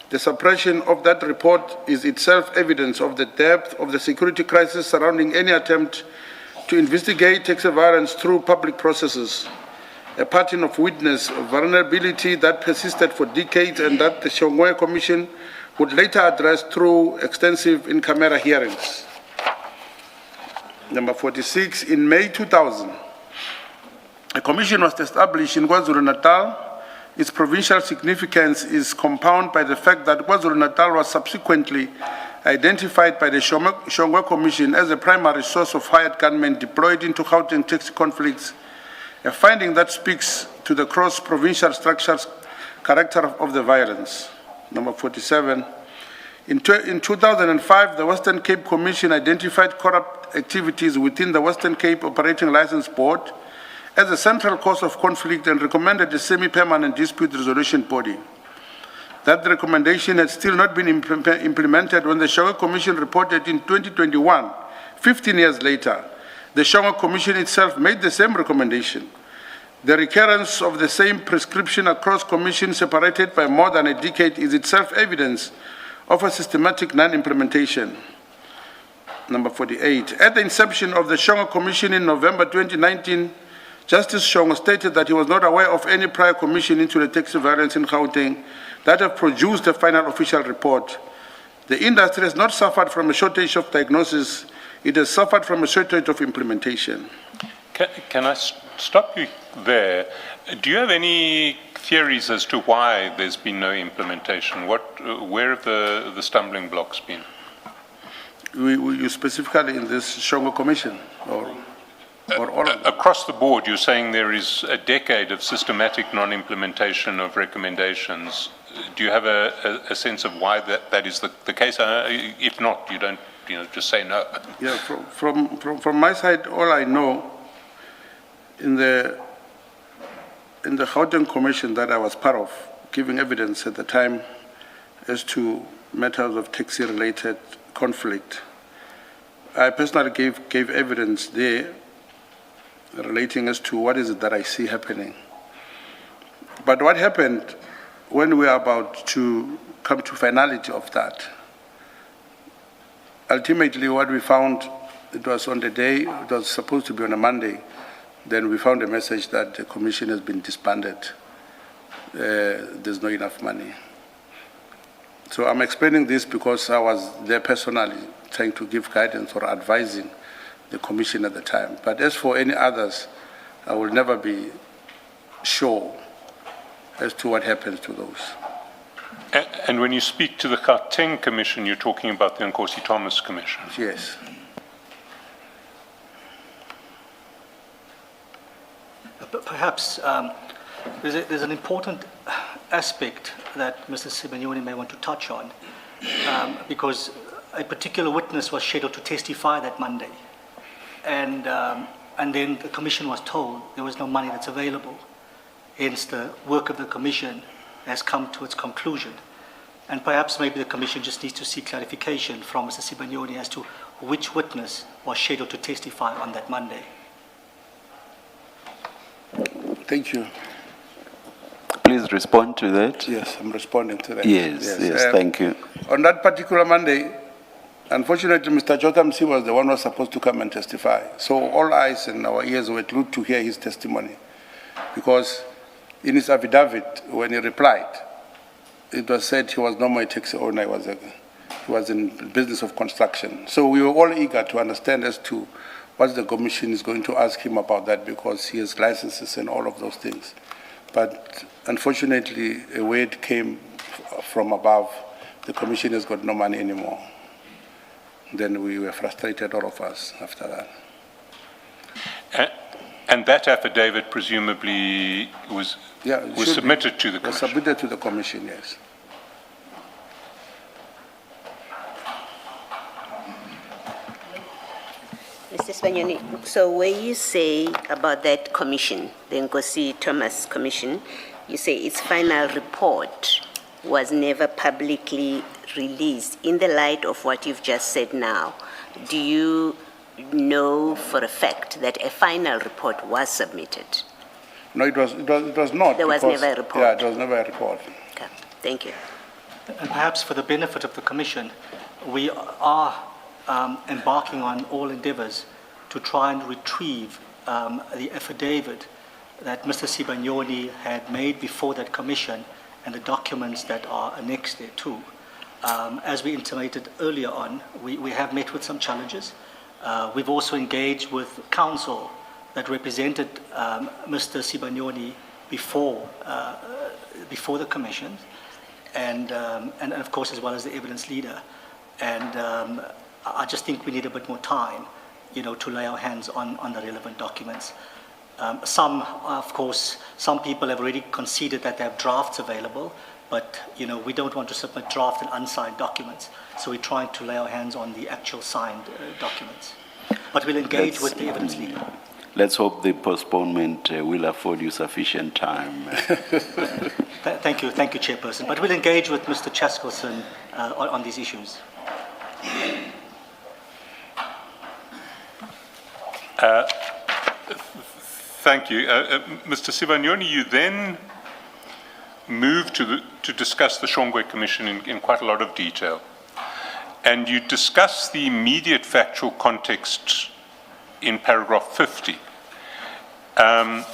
Speaker 6: The suppression of that report is itself evidence of the depth of the security crisis surrounding any attempt to investigate tax violence through public processes, a pattern of witness vulnerability that persisted for decades and that the Shongwe Commission would later address through extensive in-camera hearings. Number 46, in May 2000, a commission was established in KwaZulu-Natal. Its provincial significance is compounded by the fact that KwaZulu-Natal was subsequently identified by the Shongwe Commission as a primary source of hired gunmen deployed into Gauteng taxi conflicts, a finding that speaks to the cross-provincial structure's character of the violence. Number 47, in 2005, the Western Cape Commission identified corrupt activities within the Western Cape Operating License Board as a central cause of conflict and recommended a semi-permanent dispute resolution body. That recommendation had still not been implemented when the Shongwe Commission reported in 2021, 15 years later. The Shongwe Commission itself made the same recommendation. The recurrence of the same prescription across commissions separated by more than a decade is itself evidence of a systematic non-implementation. Number 48, at the inception of the Shongwe Commission in November 2019, Justice Shongwe stated that he was not aware of any prior commission into the taxi violence in Gauteng that have produced a final official report. The industry has not suffered from a shortage of diagnosis, it has suffered from a shortage of implementation.
Speaker 4: Can I stop you there? Do you have any theories as to why there's been no implementation? Where have the stumbling blocks been?
Speaker 6: You specifically in this Shongwe Commission, or all of them?
Speaker 4: Across the board, you're saying there is a decade of systematic non-implementation of recommendations. Do you have a sense of why that is the case? If not, you don't, just say no.
Speaker 6: Yeah, from my side, all I know, in the Gauteng Commission that I was part of, giving evidence at the time as to matters of taxi-related conflict, I personally gave evidence there relating as to what is it that I see happening. But what happened when we are about to come to finality of that, ultimately what we found, it was on the day, it was supposed to be on a Monday, then we found a message that the commission has been disbanded. There's not enough money. So I'm explaining this because I was there personally trying to give guidance or advising the commission at the time. But as for any others, I will never be sure as to what happens to those.
Speaker 4: And when you speak to the Gauteng Commission, you're talking about the Nkosi Thomas Commission?
Speaker 6: Yes.
Speaker 5: Perhaps there's an important aspect that Mr. Sibanyoni may want to touch on, because a particular witness was scheduled to testify that Monday, and then the commission was told there was no money that's available. Hence, the work of the commission has come to its conclusion. And perhaps maybe the commission just needs to seek clarification from Mr. Sibanyoni as to which witness was scheduled to testify on that Monday.
Speaker 6: Thank you.
Speaker 3: Please respond to that.
Speaker 6: Yes, I'm responding to that.
Speaker 3: Yes, thank you.
Speaker 6: On that particular Monday, unfortunately, Mr. Jotham Si was the one who was supposed to come and testify. So all eyes and our ears were glued to hear his testimony, because in his affidavit, when he replied, it was said he was no more a taxi owner, he was in the business of construction. So we were all eager to understand as to what the commission is going to ask him about that, because he has licenses and all of those things. But unfortunately, a word came from above, the commission has got no money anymore. Then we were frustrated, all of us, after that.
Speaker 4: And that affidavit presumably was submitted to the commission?
Speaker 6: Was submitted to the commission, yes.
Speaker 1: Mr. Sibanyoni, so where you say about that commission, the Nkosi Thomas Commission, you say its final report was never publicly released. In the light of what you've just said now, do you know for a fact that a final report was submitted?
Speaker 6: No, it was not.
Speaker 1: There was
Speaker 6: because-
Speaker 1: never a report.
Speaker 6: Yeah, it was never a report.
Speaker 1: Okay, thank you.
Speaker 5: And perhaps for the benefit of the Commission, we are embarking on all endeavours to try and retrieve the affidavit that Mr. Sibanyoni had made before that Commission and the documents that are annexed thereto. As we intimated earlier on, we have met with some challenges. We've also engaged with counsel that represented Mr. Sibanyoni before the Commission, and of course as well as the evidence leader. And I just think we need a bit more time, to lay our hands on the relevant documents. Some people have already conceded that they have drafts available, but we don't want to submit draft and unsigned documents, so we're trying to lay our hands on the actual signed documents. But we'll engage with the evidence leader.
Speaker 3: Let's hope the postponement will afford you sufficient time.
Speaker 5: Thank you, Chairperson. But we'll engage with Mr. Chaskelson on these issues.
Speaker 4: Thank you. Mr. Sibanyoni, you then moved to discuss the Shongwe Commission in quite a lot of detail. And you discuss the immediate factual context in paragraph 50. And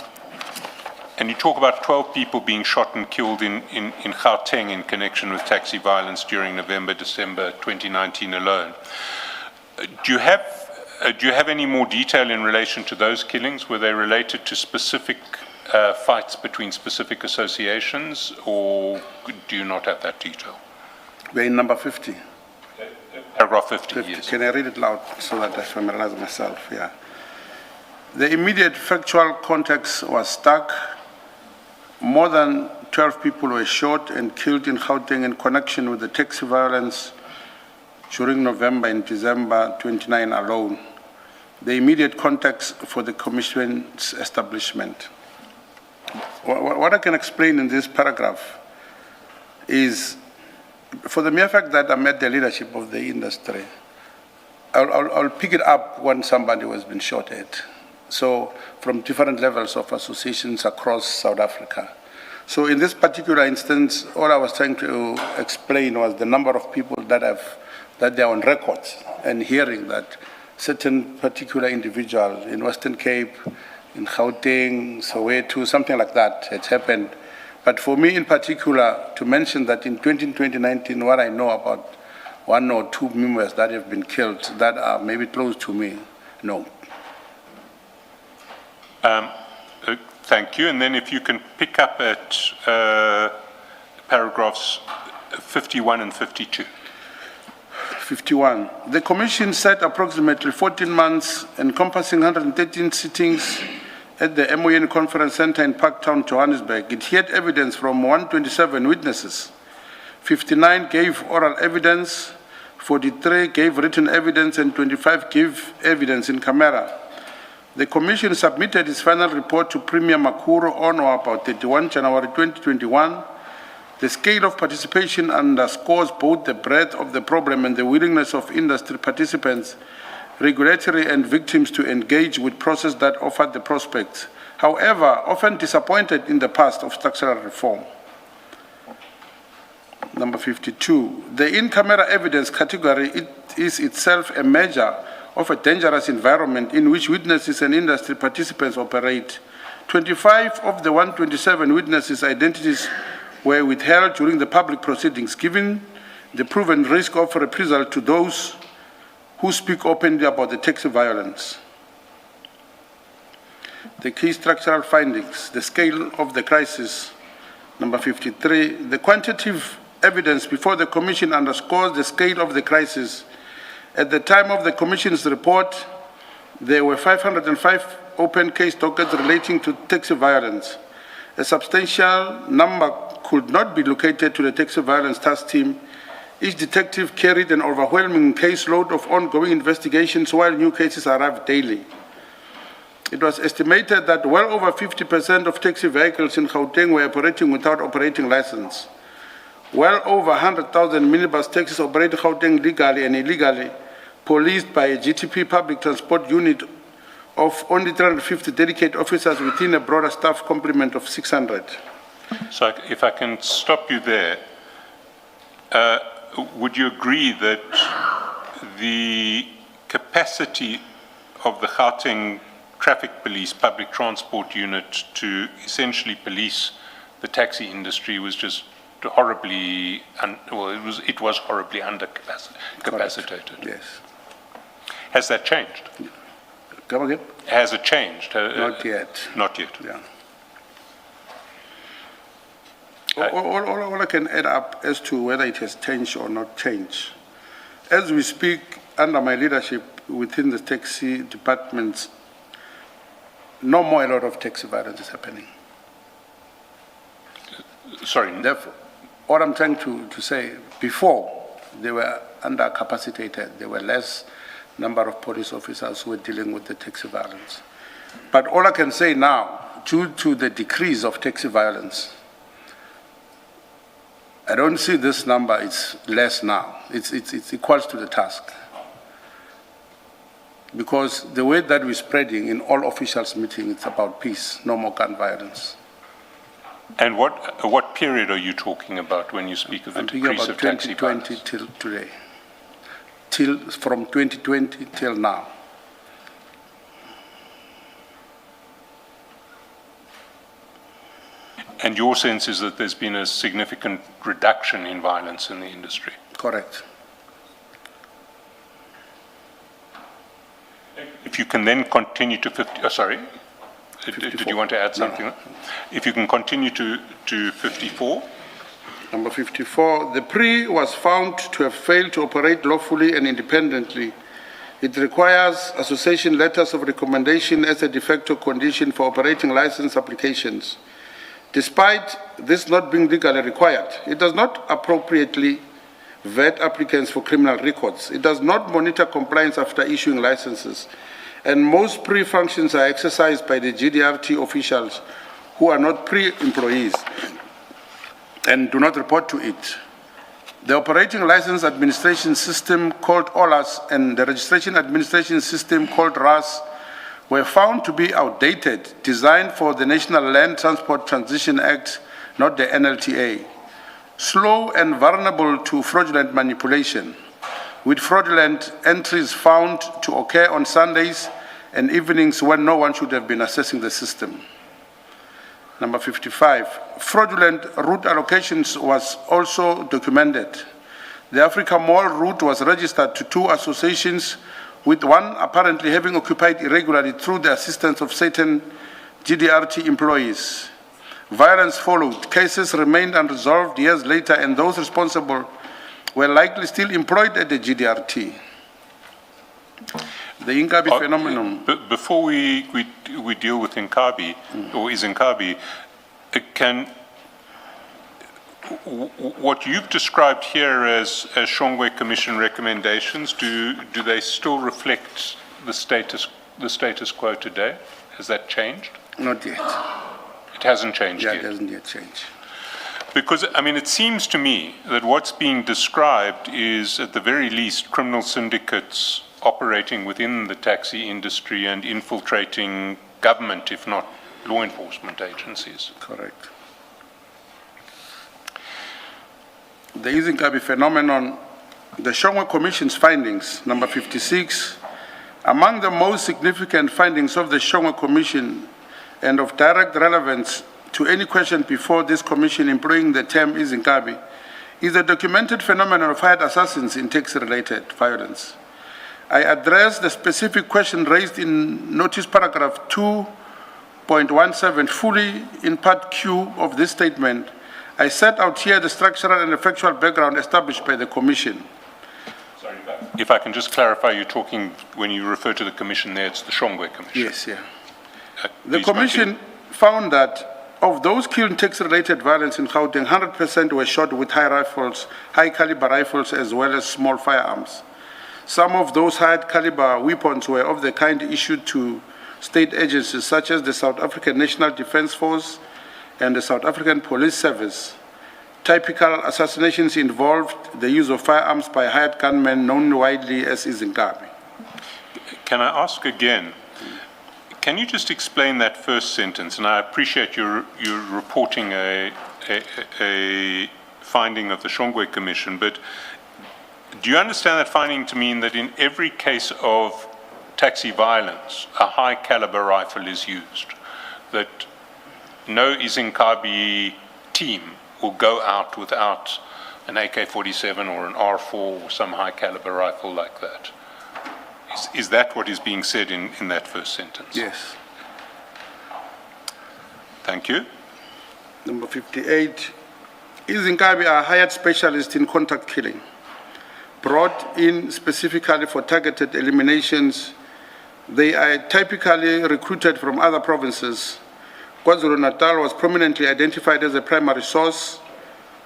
Speaker 4: you talk about 12 people being shot and killed in Gauteng in connection with taxi violence during November, December 2019 alone. Do you have any more detail in relation to those killings? Were they related to specific fights between specific associations, or do you not have that detail?
Speaker 6: We're in number 50.
Speaker 4: Paragraph 50,
Speaker 6: 50.
Speaker 4: yes.
Speaker 6: Can I read it loud so that I familiarize myself? Yeah. The immediate factual context was stark. More than 12 people were shot and killed in Gauteng in connection with the taxi violence during November and December 29 alone. The immediate context for the Commission's establishment. What I can explain in this paragraph is, for the mere fact that I met the leadership of the industry, I'll pick it up when somebody has been shot at. So from different levels of associations across South Africa. So in this particular instance, all I was trying to explain was the number of people that they are on record and hearing that certain particular individual in Western Cape, in Gauteng, Soweto, something like that had happened. But for me in particular, to mention that in 2019, what I know about one or two members that have been killed that are maybe close to me, no.
Speaker 4: Thank you. And then if you can pick up at paragraphs 51 and 52.
Speaker 6: 51. The Commission set approximately 14 months, encompassing 113 sittings at the MON Conference Center in Parktown, Johannesburg. It heard evidence from 127 witnesses. 59 gave oral evidence, 43 gave written evidence, and 25 gave evidence in camera. The Commission submitted its final report to Premier Makuro on or about 31 January 2021. The scale of participation underscores both the breadth of the problem and the willingness of industry participants, regulatory and victims to engage with processes that offered the prospects, however, often disappointed in the past of structural reform. Number 52, the in-camera evidence category is itself a measure of a dangerous environment in which witnesses and industry participants operate. 25 of the 127 witnesses' identities were withheld during the public proceedings, given the proven risk of reprisal to those who speak openly about the taxi violence. The key structural findings, the scale of the crisis. Number 53, the quantitative evidence before the Commission underscores the scale of the crisis. At the time of the Commission's report, there were 505 open case dockets relating to taxi violence. A substantial number could not be located to the taxi violence task team. Each detective carried an overwhelming caseload of ongoing investigations while new cases arrived daily. It was estimated that well over 50% of taxi vehicles in Gauteng were operating without operating license. Well over 100,000 minibus taxis operate Gauteng legally and illegally, policed by a GTP public transport unit of only 350 dedicated officers within a broader staff complement of 600.
Speaker 4: So if I can stop you there, would you agree that the capacity of the Gauteng Traffic Police Public Transport Unit to essentially police the taxi industry was just horribly, it was horribly capacitated?
Speaker 6: Yes.
Speaker 4: Has that changed?
Speaker 6: Come again?
Speaker 4: Has it changed?
Speaker 6: Not yet.
Speaker 4: Not yet.
Speaker 6: Yeah. All I can add up as to whether it has changed or not changed. As we speak, under my leadership within the taxi departments, no more a lot of taxi violence is happening.
Speaker 4: Sorry.
Speaker 6: Therefore, what I'm trying to say, before they were under-capacitated, there were less number of police officers who were dealing with the taxi violence. But all I can say now, due to the decrease of taxi violence, I don't see this number, it's less now. It's equals to the task. Because the way that we're spreading in all officials' meetings, it's about peace, no more gun violence.
Speaker 4: And what period are you talking about when you speak of the decrease of taxi violence?
Speaker 6: 2020 till today. From 2020 till now.
Speaker 4: And your sense is that there's been a significant reduction in violence in the industry?
Speaker 6: Correct.
Speaker 4: If you can then continue to 50, sorry, 54. Did you want to add something? No. If you can continue to 54.
Speaker 6: Number 54, the PRI was found to have failed to operate lawfully and independently. It requires association letters of recommendation as a de facto condition for operating license applications. Despite this not being legally required, it does not appropriately vet applicants for criminal records. It does not monitor compliance after issuing licenses. And most PRI functions are exercised by the GDRT officials who are not PRI employees and do not report to it. The operating license administration system called OLAS and the registration administration system called RAS were found to be outdated, designed for the National Land Transport Transition Act, not the NLTA. Slow and vulnerable to fraudulent manipulation, with fraudulent entries found to occur on Sundays and evenings when no one should have been accessing the system. Number 55, fraudulent route allocations was also documented. The Africa Mall route was registered to 2 associations, with one apparently having occupied irregularly through the assistance of certain GDRT employees. Violence followed. Cases remained unresolved years later, and those responsible were likely still employed at the GDRT. The Inkabi phenomenon.
Speaker 4: Before we deal with Inkabi, or is Inkabi, what you've described here as Shongwe Commission recommendations, do they still reflect the status quo today? Has that changed?
Speaker 6: Not yet.
Speaker 4: It hasn't changed yet?
Speaker 6: Yeah, it hasn't yet changed.
Speaker 4: Because, I mean, it seems to me that what's being described is, at the very least, criminal syndicates operating within the taxi industry and infiltrating government, if not law enforcement agencies.
Speaker 6: Correct. The Izinkabi phenomenon, the Shongwe Commission's findings, number 56, among the most significant findings of the Shongwe Commission and of direct relevance to any question before this commission employing the term Izinkabi, is a documented phenomenon of hired assassins in taxi-related violence. I address the specific question raised in notice paragraph 2.17 fully in part Q of this statement. I set out here the structural and factual background established by the Commission.
Speaker 4: Sorry, if I can just clarify, you're talking, when you refer to the Commission there, it's the Shongwe Commission?
Speaker 6: Yes, yeah. The Commission found that of those killed in taxi-related violence in Gauteng, 100% were shot with high-caliber rifles, as well as small firearms. Some of those high-caliber weapons were of the kind issued to state agencies such as the South African National Defence Force and the South African Police Service. typical assassinations involved the use of firearms by hired gunmen known widely as Izinkabi.
Speaker 4: Can I ask again? Can you just explain that first sentence? And I appreciate you reporting a finding of the Shongwe Commission, but do you understand that finding to mean that in every case of taxi violence, a high caliber rifle is used? That no Izinkabi team will go out without an AK-47 or an R4 or some high caliber rifle like that? Is that what is being said in that first sentence?
Speaker 6: Yes.
Speaker 4: Thank you.
Speaker 6: Number 58, Izinkabi are hired specialists in contact killing, brought in specifically for targeted eliminations. They are typically recruited from other provinces. KwaZulu-Natal was prominently identified as a primary source.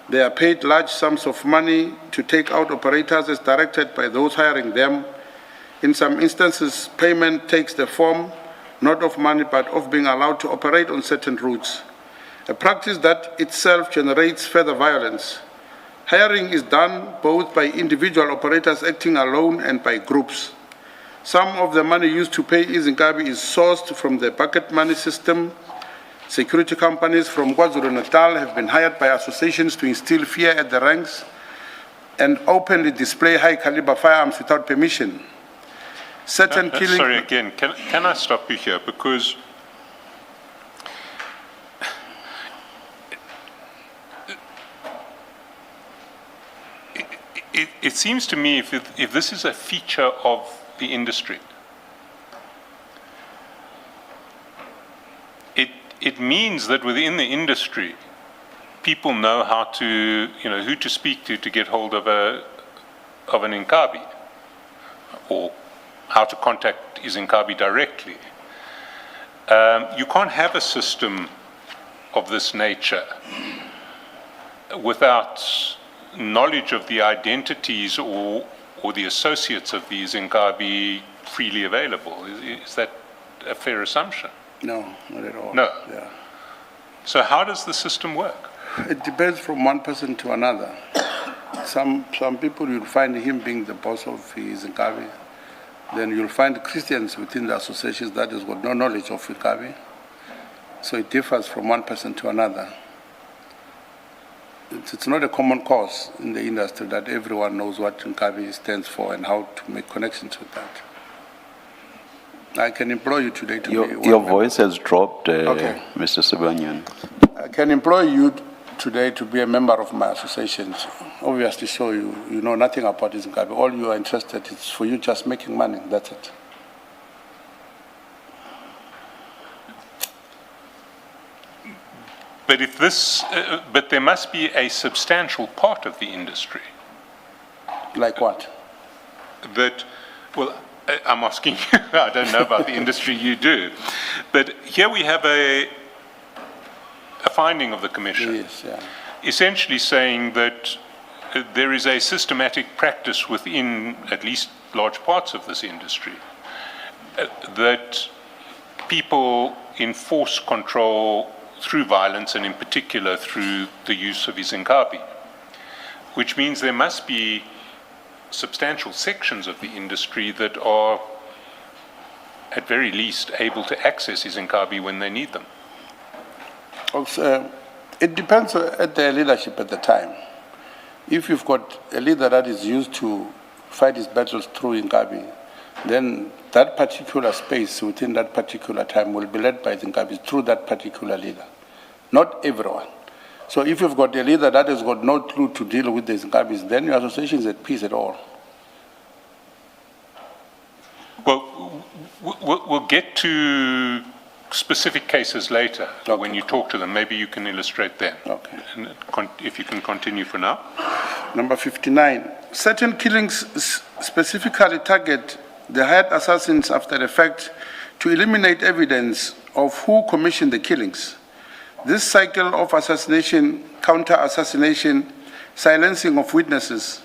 Speaker 6: They are paid large sums of money to take out operators as directed by those hiring them. In some instances, payment takes the form not of money but of being allowed to operate on certain routes, a practice that itself generates further violence. Hiring is done both by individual operators acting alone and by groups. Some of the money used to pay Izinkabi is sourced from the bucket money system. Security companies from KwaZulu-Natal have been hired by associations to instill fear at the ranks and openly display high-caliber firearms without permission. Certain killing...
Speaker 4: Sorry, again, can I stop you here? Because it seems to me if this is a feature of the industry, it means that within the industry, people know how to, who to speak to get hold of an Inkabi, or how to contact Izinkabi directly. You can't have a system of this nature without knowledge of the identities or the associates of the Izinkabi freely available. Is that a fair assumption?
Speaker 6: No, not at all.
Speaker 4: No?
Speaker 6: Yeah.
Speaker 4: So how does the system work?
Speaker 6: It depends from one person to another. Some people, you'll find him being the boss of Izinkabi. Then you'll find Christians within the associations that has got no knowledge of Inkabi. So it differs from one person to another. It's not a common cause in the industry that everyone knows what Inkabi stands for and how to make connections with that. I can employ you today to be
Speaker 3: Your voice has dropped,
Speaker 6: Okay.
Speaker 3: Mr. Sibanyon.
Speaker 6: I can employ you today to be a member of my association. Obviously, so you know nothing about Inkabi. All you are interested is for you just making money. That's it.
Speaker 4: But if this, but there must be a substantial part of the industry
Speaker 6: Like what?
Speaker 4: that, well, I'm asking you, I don't know about the industry, you do. But here we have a finding of the Commission,
Speaker 6: Yes, yeah.
Speaker 4: essentially saying that there is a systematic practice within at least large parts of this industry that people enforce control through violence and in particular through the use of Izinkabi, which means there must be substantial sections of the industry that are at very least able to access Izinkabi when they need them.
Speaker 6: Also, it depends at the leadership at the time. If you've got a leader that is used to fight his battles through Inkabi, then that particular space within that particular time will be led by Inkabi through that particular leader. Not everyone. So if you've got a leader that has got no clue to deal with the Inkabis, then your association is at peace at all.
Speaker 4: Well, we'll get to specific cases later.
Speaker 6: Okay.
Speaker 4: When you talk to them. Maybe you can illustrate them.
Speaker 6: Okay.
Speaker 4: And if you can continue for now.
Speaker 6: Number 59, certain killings specifically target the hired assassins after the fact to eliminate evidence of who commissioned the killings. This cycle of assassination, counter-assassination, silencing of witnesses,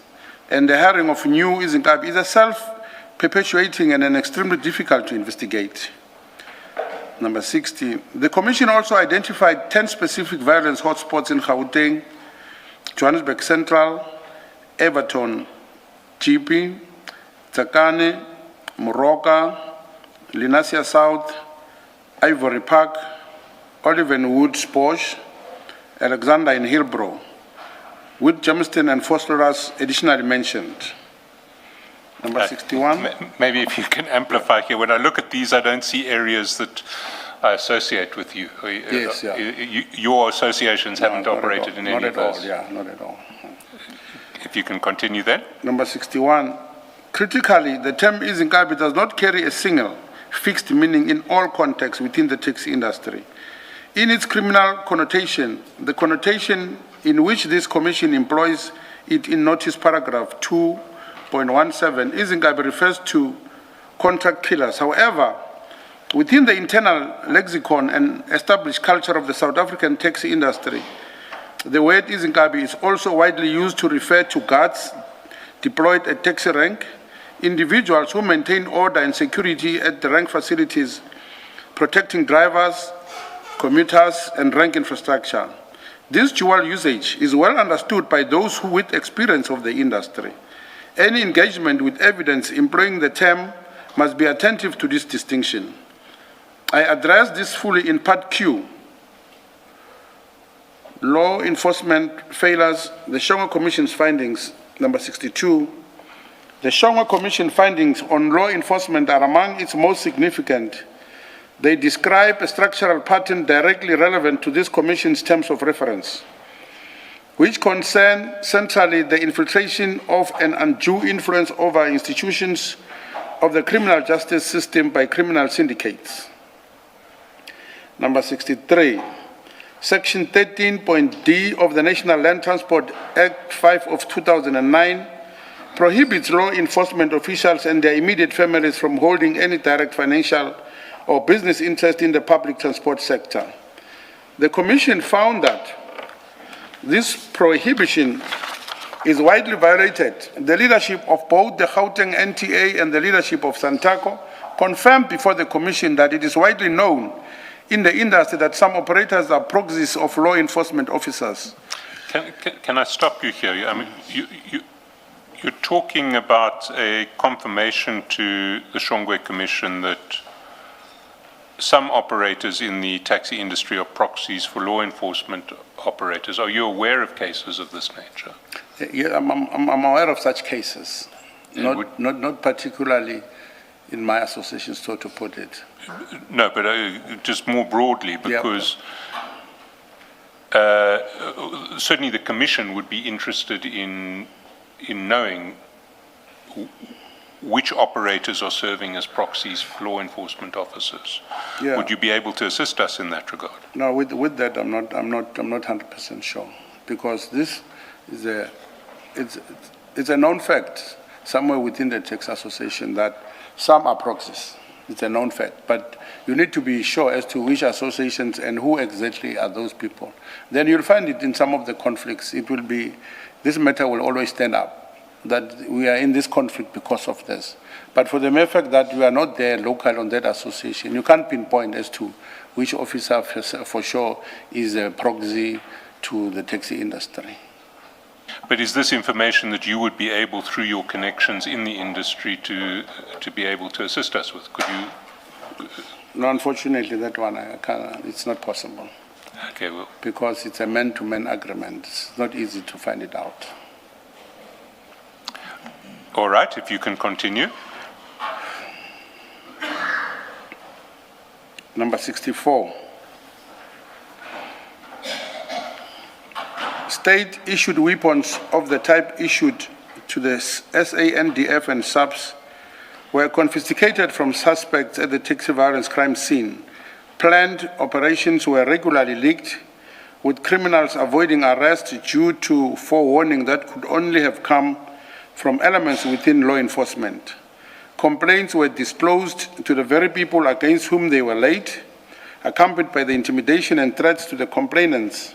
Speaker 6: and the hiring of new Izinkabi is a self-perpetuating and extremely difficult to investigate. Number 60, the Commission also identified 10 specific violence hotspots in Gauteng Johannesburg Central, Everton, GP, Tsakane, Moroka, Linasia South, Ivory Park, Oliven Woods, Posh, Alexander in Hillbrow, with Jamestown and Phosphorus additionally mentioned. Number 61.
Speaker 4: Maybe if you can amplify here. When I look at these, I don't see areas that I associate with you.
Speaker 6: Yes, yeah.
Speaker 4: Your associations haven't
Speaker 6: not
Speaker 4: operated in any of those.
Speaker 6: Not at all.
Speaker 4: If you can continue then.
Speaker 6: Number 61. Critically, the term Izinkabi does not carry a single fixed meaning in all contexts within the taxi industry. In its criminal connotation, the connotation in which this commission employs it in notice paragraph 2.17, Izinkabi refers to contract killers. However, within the internal lexicon and established culture of the South African taxi industry, the word Izinkabi is also widely used to refer to guards deployed at taxi rank, individuals who maintain order and security at the rank facilities, protecting drivers, commuters, and rank infrastructure. This dual usage is well understood by those who with experience of the industry. Any engagement with evidence employing the term must be attentive to this distinction. I address this fully in Part Q. Law enforcement failures, the Shongwe Commission's findings, number 62. The Shongwe Commission findings on law enforcement are among its most significant. They describe a structural pattern directly relevant to this Commission's terms of reference, which concern centrally the infiltration of an undue influence over institutions of the criminal justice system by criminal syndicates. Number 63. Section 13.d of the National Land Transport Act 5 of 2009 prohibits law enforcement officials and their immediate families from holding any direct financial or business interest in the public transport sector. The Commission found that this prohibition is widely violated. The leadership of both the Gauteng NTA and the leadership of Santaco confirmed before the Commission that it is widely known in the industry that some operators are proxies of law enforcement officers.
Speaker 4: Can I stop you here? I mean, you're talking about a confirmation to the Shongwe Commission that some operators in the taxi industry are proxies for law enforcement operators. Are you aware of cases of this nature?
Speaker 6: Yeah, I'm aware of such cases, not particularly in my association, so to put it.
Speaker 4: No, but just more broadly, because certainly the Commission would be interested in knowing which operators are serving as proxies for law enforcement officers.
Speaker 6: Yeah.
Speaker 4: Would you be able to assist us in that regard?
Speaker 6: No, with that, I'm not 100% sure, because this is it's a known fact somewhere within the tax association that some are proxies. It's a known fact, but you need to be sure as to which associations and who exactly are those people. Then you'll find it in some of the conflicts. It will be, this matter will always stand up, that we are in this conflict because of this. But for the mere fact that you are not there local on that association, you can't pinpoint as to which officer for sure is a proxy to the taxi industry.
Speaker 4: But is this information that you would be able, through your connections in the industry, to be able to assist us with? Could you?
Speaker 6: No, unfortunately, that one I can't, it's not possible.
Speaker 4: Okay, well.
Speaker 6: Because it's a man-to-man agreement. It's not easy to find it out.
Speaker 4: All right, if you can continue.
Speaker 6: Number 64. State-issued weapons of the type issued to the SANDF and SAPS were confiscated from suspects at the taxi violence crime scene. Planned operations were regularly leaked, with criminals avoiding arrest due to forewarning that could only have come from elements within law enforcement. Complaints were disclosed to the very people against whom they were laid, accompanied by the intimidation and threats to the complainants.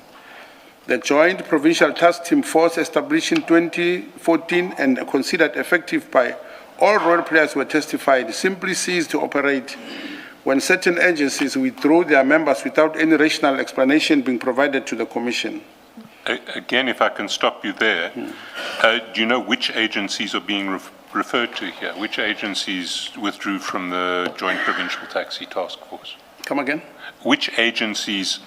Speaker 6: The Joint Provincial Task Team Force established in 2014 and considered effective by all role players were testified simply ceased to operate when certain agencies withdrew their members without any rational explanation being provided to the Commission.
Speaker 4: Again, if I can stop you there, do you know which agencies are being referred to here? Which agencies withdrew from the Joint Provincial Taxi Task Force?
Speaker 6: Come again?
Speaker 4: Which agencies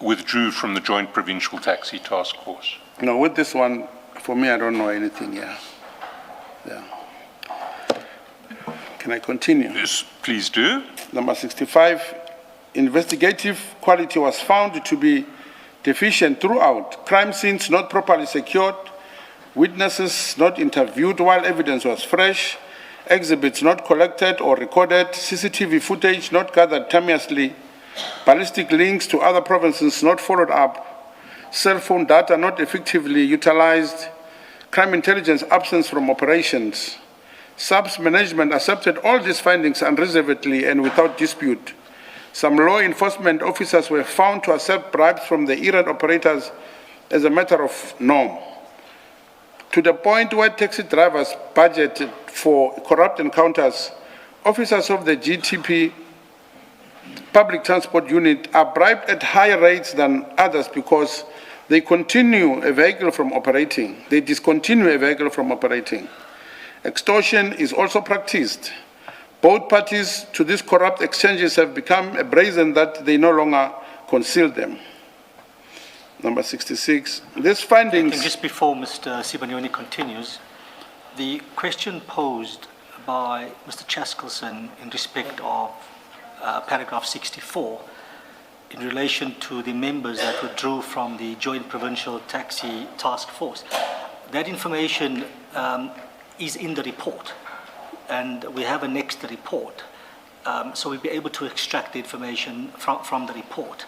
Speaker 4: withdrew from the Joint Provincial Taxi Task Force?
Speaker 6: No, with this one, for me, I don't know anything, yeah. Can I continue?
Speaker 4: Yes, please do.
Speaker 6: Number 65, investigative quality was found to be deficient throughout. Crime scenes not properly secured, witnesses not interviewed while evidence was fresh, exhibits not collected or recorded, CCTV footage not gathered timeously, ballistic links to other provinces not followed up, cell phone data not effectively utilized, crime intelligence absence from operations. SAPS management accepted all these findings unreservedly and without dispute. Some law enforcement officers were found to accept bribes from the errant operators as a matter of norm, to the point where taxi drivers budgeted for corrupt encounters. Officers of the GTP public transport unit are bribed at higher rates than others because they discontinue a vehicle from operating. Extortion is also practiced. Both parties to these corrupt exchanges have become brazen that they no longer conceal them. Number 66, these findings...
Speaker 5: And just before Mr. Sibanyoni continues, the question posed by Mr. Chaskelson in respect of paragraph 64 in relation to the members that withdrew from the Joint Provincial Taxi Task Force, that information is in the report, and we have annexed the report, so we'll be able to extract the information from the report.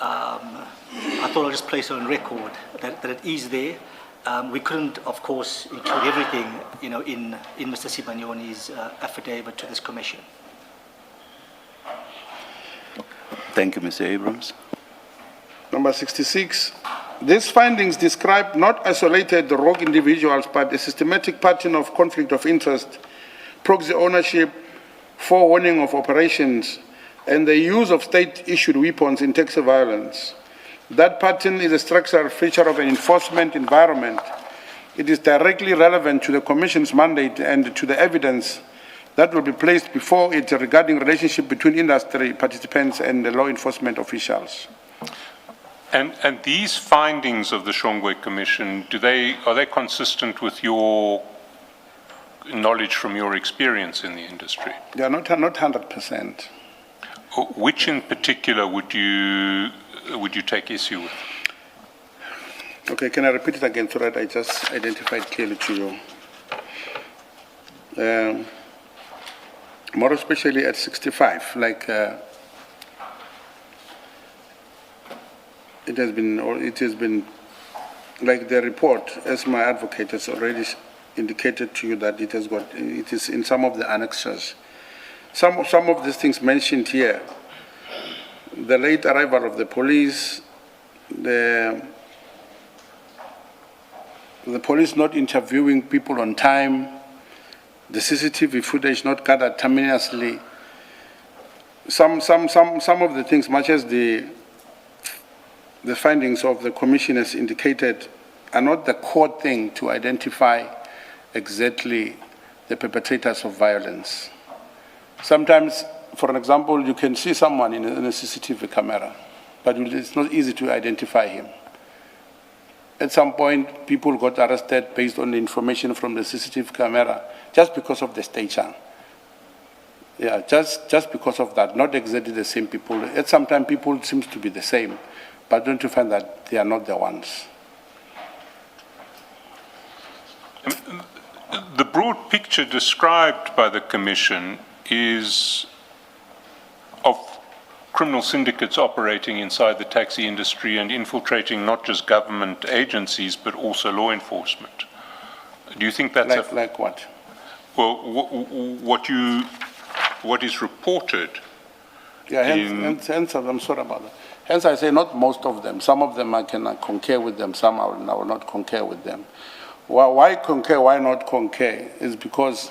Speaker 5: I thought I'll just place it on record that it is there. We couldn't, of course, include everything, in Mr. Sibanyoni's affidavit to this commission.
Speaker 3: Thank you, Mr. Abrams.
Speaker 6: Number 66, these findings describe not isolated rogue individuals, but a systematic pattern of conflict of interest, proxy ownership, forewarning of operations, and the use of state-issued weapons in taxi violence. That pattern is a structural feature of an enforcement environment. It is directly relevant to the Commission's mandate and to the evidence that will be placed before it regarding relationship between industry participants and the law enforcement officials.
Speaker 4: And these findings of the Shongwe Commission, are they consistent with your knowledge from your experience in the industry?
Speaker 6: They are not 100%.
Speaker 4: Which in particular would you take issue with?
Speaker 6: Okay, can I repeat it again so that I just identified clearly to you? More especially at 65, like it has been like the report, as my advocate has already indicated to you that it is in some of the annexures. Some of these things mentioned here, the late arrival of the police, the police not interviewing people on time, the CCTV footage not gathered terminously. Some of the things, much as the findings of the commission has indicated, are not the core thing to identify exactly the perpetrators of violence. Sometimes, for an example, you can see someone in a CCTV camera, but it's not easy to identify him. At some point, people got arrested based on the information from the CCTV camera just because of the stature. Yeah, just because of that, not exactly the same people. At some time, people seem to be the same, but don't you find that they are not the ones?
Speaker 4: The broad picture described by the Commission is of criminal syndicates operating inside the taxi industry and infiltrating not just government agencies, but also law enforcement. Do you think that's
Speaker 6: like what?
Speaker 4: Well, what is reported?
Speaker 6: Yeah, hence I'm sorry about that. Hence I say not most of them. Some of them I can concur with them, some I will not concur with them. Why concur, why not concur, is because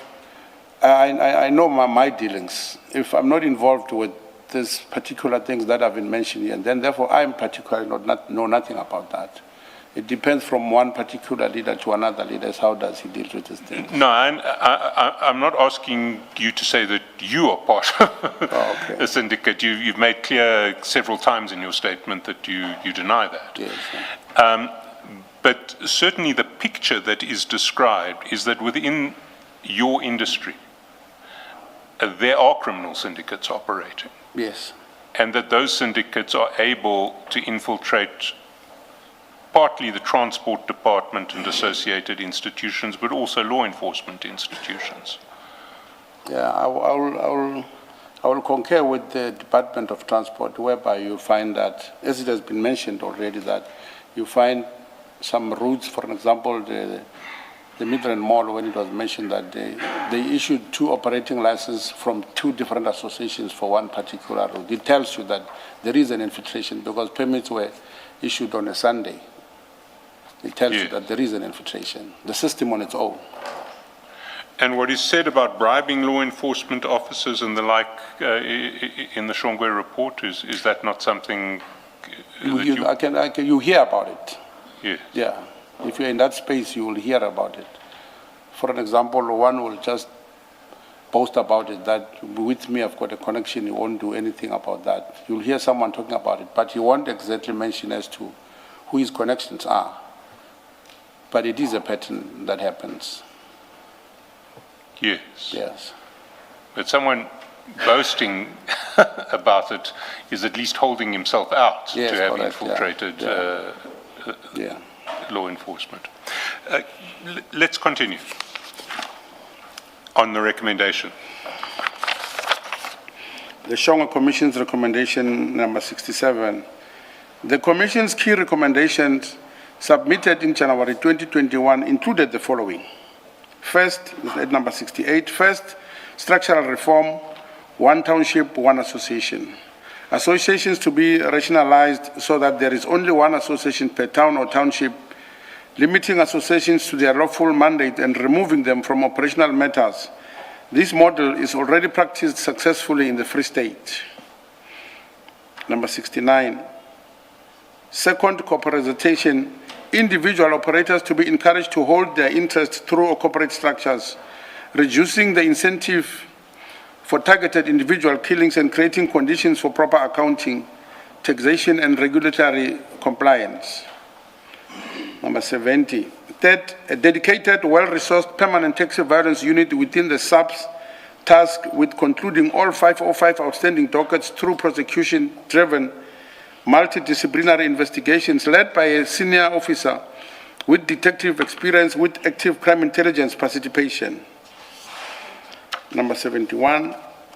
Speaker 6: I know my dealings. If I'm not involved with these particular things that have been mentioned here, then therefore I am particularly know nothing about that. It depends from one particular leader to another leader. How does he deal with this thing?
Speaker 4: No, I'm not asking you to say that you are part of
Speaker 6: okay.
Speaker 4: a syndicate. You've made clear several times in your statement that you deny that.
Speaker 6: Yes.
Speaker 4: But certainly the picture that is described is that within your industry, there are criminal syndicates operating.
Speaker 6: Yes.
Speaker 4: And that those syndicates are able to infiltrate partly the transport department and associated institutions, but also law enforcement institutions.
Speaker 6: Yeah, I will concur with the Department of Transport, whereby you find that, as it has been mentioned already, that you find some routes, for example, the Midrand Mall, when it was mentioned that they issued 2 operating licenses from 2 different associations for one particular route. It tells you that there is an infiltration because permits were issued on a Sunday. It tells you that there is an infiltration. The system on its own.
Speaker 4: And what is said about bribing law enforcement officers and the like in the Shongwe report, is that not something that
Speaker 6: you hear about it?
Speaker 4: Yes.
Speaker 6: Yeah. If you're in that space, you will hear about it. For an example, one will just post about it that with me I've got a connection, he won't do anything about that. You'll hear someone talking about it, but he won't exactly mention as to who his connections are. But it is a pattern that happens.
Speaker 4: Yes.
Speaker 6: Yes.
Speaker 4: But someone boasting about it is at least holding himself out
Speaker 6: Yes,
Speaker 4: to have
Speaker 6: correct,
Speaker 4: infiltrated
Speaker 6: yeah.
Speaker 4: law enforcement. Let's continue on the recommendation.
Speaker 6: The Shongwe Commission's recommendation number 67. The Commission's key recommendations submitted in January 2021 included the following. First, at number 68, first, structural reform, 1 township, 1 association. Associations to be rationalized so that there is only 1 association per town or township, limiting associations to their lawful mandate and removing them from operational matters. This model is already practiced successfully in the Free State. Number 69, second, corporatization, individual operators to be encouraged to hold their interests through corporate structures, reducing the incentive for targeted individual killings and creating conditions for proper accounting, taxation, and regulatory compliance. Number 70. Third, a dedicated, well-resourced permanent tax violence unit within the SAPS tasked with concluding all 505 outstanding dockets through prosecution-driven multidisciplinary investigations led by a senior officer with detective experience with active crime intelligence participation. Number 71.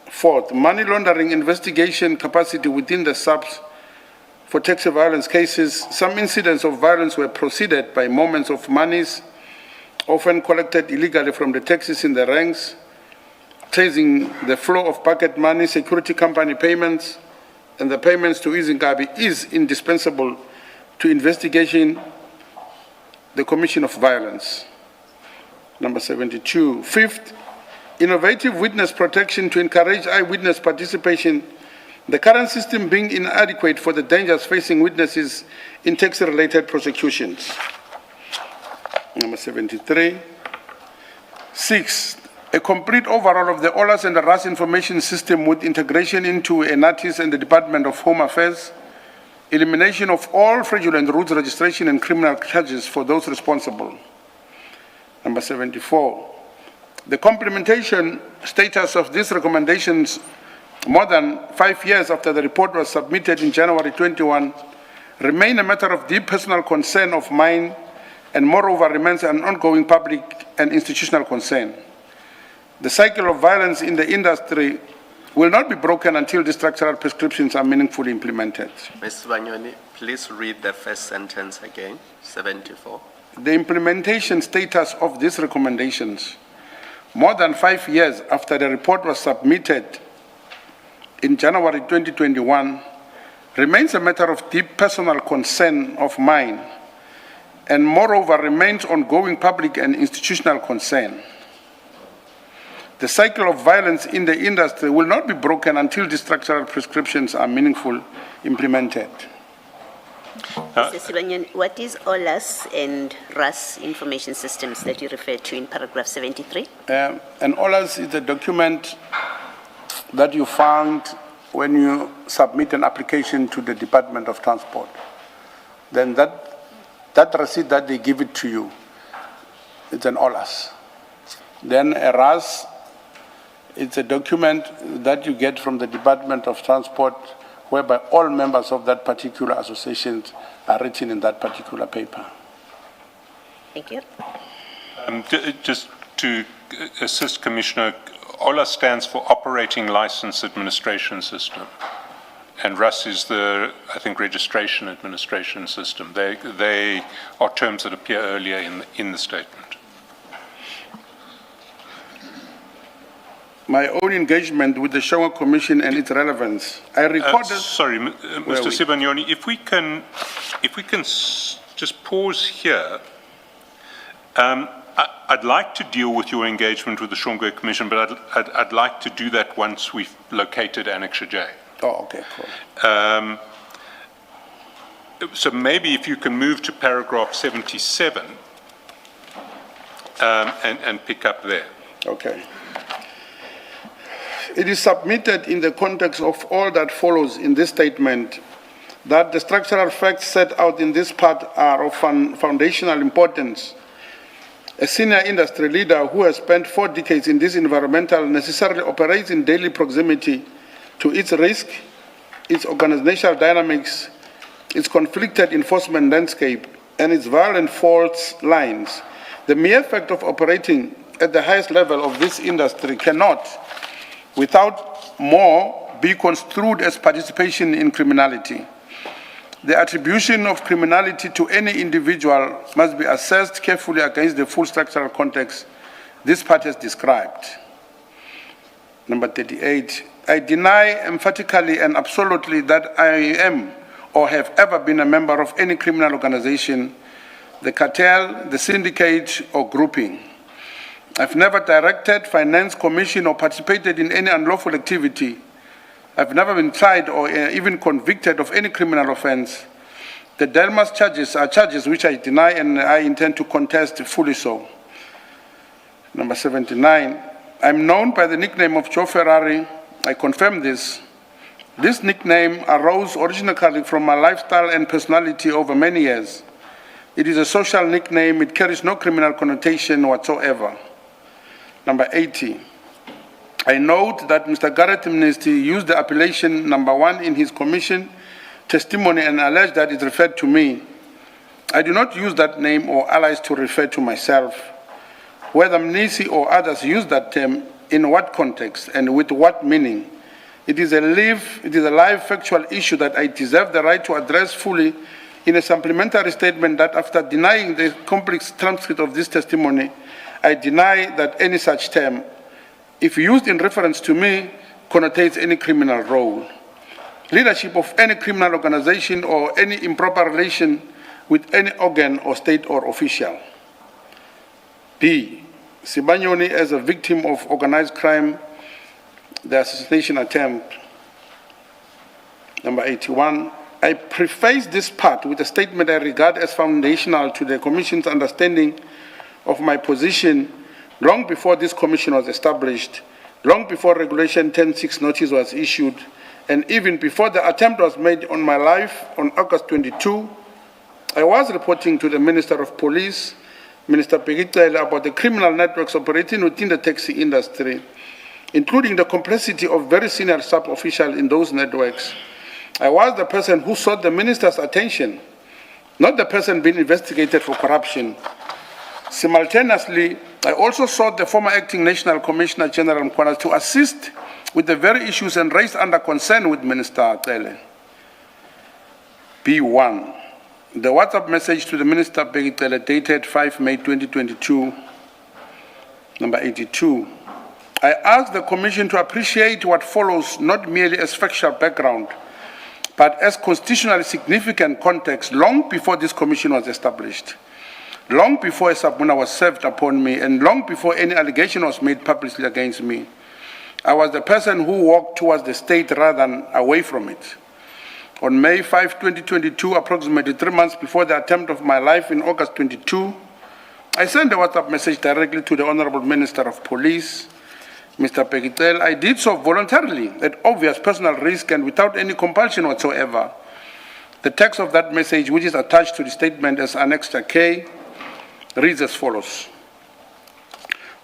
Speaker 6: Fourth, money laundering investigation capacity within the SAPS for tax violence cases. Some incidents of violence were preceded by moments of monies often collected illegally from the taxis in the ranks, tracing the flow of pocket money, security company payments, and the payments to Izingabi is indispensable to investigation the commission of violence. Number 72. Fifth, innovative witness protection to encourage eyewitness participation, the current system being inadequate for the dangers facing witnesses in tax-related prosecutions. Number 73. Sixth, a complete overhaul of the OLAS and the RAS information system with integration into ENATIS and the Department of Home Affairs, elimination of all fraudulent routes registration and criminal charges for those responsible. Number 74, the complementation status of these recommendations more than 5 years after the report was submitted in January 21 remain a matter of deep personal concern of mine and moreover remains an ongoing public and institutional concern. The cycle of violence in the industry will not be broken until the structural prescriptions are meaningfully implemented.
Speaker 7: Ms. Banyoni, please read the first sentence again, 74.
Speaker 6: The implementation status of these recommendations, more than 5 years after the report was submitted in January 2021, remains a matter of deep personal concern of mine and moreover remains ongoing public and institutional concern. The cycle of violence in the industry will not be broken until the structural prescriptions are meaningfully implemented.
Speaker 1: Mr. Sibanyoni, what is OLAS and RAS information systems that you refer to in paragraph 73?
Speaker 6: And OLAS is a document that you found when you submit an application to the Department of Transport. Then that receipt that they give it to you, it's an OLAS. Then a RAS, it's a document that you get from the Department of Transport, whereby all members of that particular association are written in that particular paper.
Speaker 1: Thank you.
Speaker 4: Just to assist Commissioner, OLA stands for Operating License Administration System, and RAS is the, I think, Registration Administration System. They are terms that appear earlier in the statement.
Speaker 6: My own engagement with the Shonga Commission and its relevance. I recorded.
Speaker 4: Sorry, Mr. Sibanyoni, if we can just pause here. I'd like to deal with your engagement with the Shonga Commission, but I'd like to do that once we've located Annexure J.
Speaker 6: Oh, okay, cool.
Speaker 4: So maybe if you can move to paragraph 77 and pick up there.
Speaker 6: Okay. It is submitted in the context of all that follows in this statement that the structural facts set out in this part are of foundational importance. A senior industry leader who has spent 4 decades in this environmental necessarily operates in daily proximity to its risk, its organizational dynamics, its conflicted enforcement landscape, and its violent fault lines. The mere fact of operating at the highest level of this industry cannot, without more, be construed as participation in criminality. The attribution of criminality to any individual must be assessed carefully against the full structural context this part has described. Number 38, I deny emphatically and absolutely that I am or have ever been a member of any criminal organization, the cartel, the syndicate, or grouping. I've never directed, financed, commissioned, or participated in any unlawful activity. I've never been tried or even convicted of any criminal offense. The Delmas charges are charges which I deny and I intend to contest fully so. Number 79, I'm known by the nickname of Joe Ferrari. I confirm this. This nickname arose originally from my lifestyle and personality over many years. It is a social nickname. It carries no criminal connotation whatsoever. Number 80, I note that Mr. Garrett Mnisty used the appellation number 1 in his commission testimony and alleged that it referred to me. I do not use that name or allies to refer to myself. Whether Mnisty or others use that term, in what context and with what meaning, it is a live factual issue that I deserve the right to address fully in a supplementary statement that after denying the complex transcript of this testimony, I deny that any such term, if used in reference to me, connotates any criminal role, leadership of any criminal organization, or any improper relation with any organ or state or official. B, Sibanyoni as a victim of organized crime, the assassination attempt. Number 81, I preface this part with a statement I regard as foundational to the Commission's understanding of my position long before this commission was established, long before Regulation 10.6 notice was issued, and even before the attempt was made on my life on August 22, I was reporting to the Minister of Police, Minister Pegitele, about the criminal networks operating within the taxi industry, including the complexity of very senior sub-officials in those networks. I was the person who sought the Minister's attention, not the person being investigated for corruption. Simultaneously, I also sought the former acting National Commissioner General Mkwana to assist with the very issues and raised under concern with Minister Atele. B1, the WhatsApp message to the Minister Pegitele dated 5 May 2022. Number 82, I ask the Commission to appreciate what follows not merely as factual background, but as constitutionally significant context long before this Commission was established, long before a subpoena was served upon me, and long before any allegation was made publicly against me. I was the person who walked towards the state rather than away from it. On May 5, 2022, approximately 3 months before the attempt of my life in August 22, I sent a WhatsApp message directly to the Honorable Minister of Police, Mr. Pekitel. I did so voluntarily, at obvious personal risk and without any compulsion whatsoever. The text of that message, which is attached to the statement as Annexure K, reads as follows.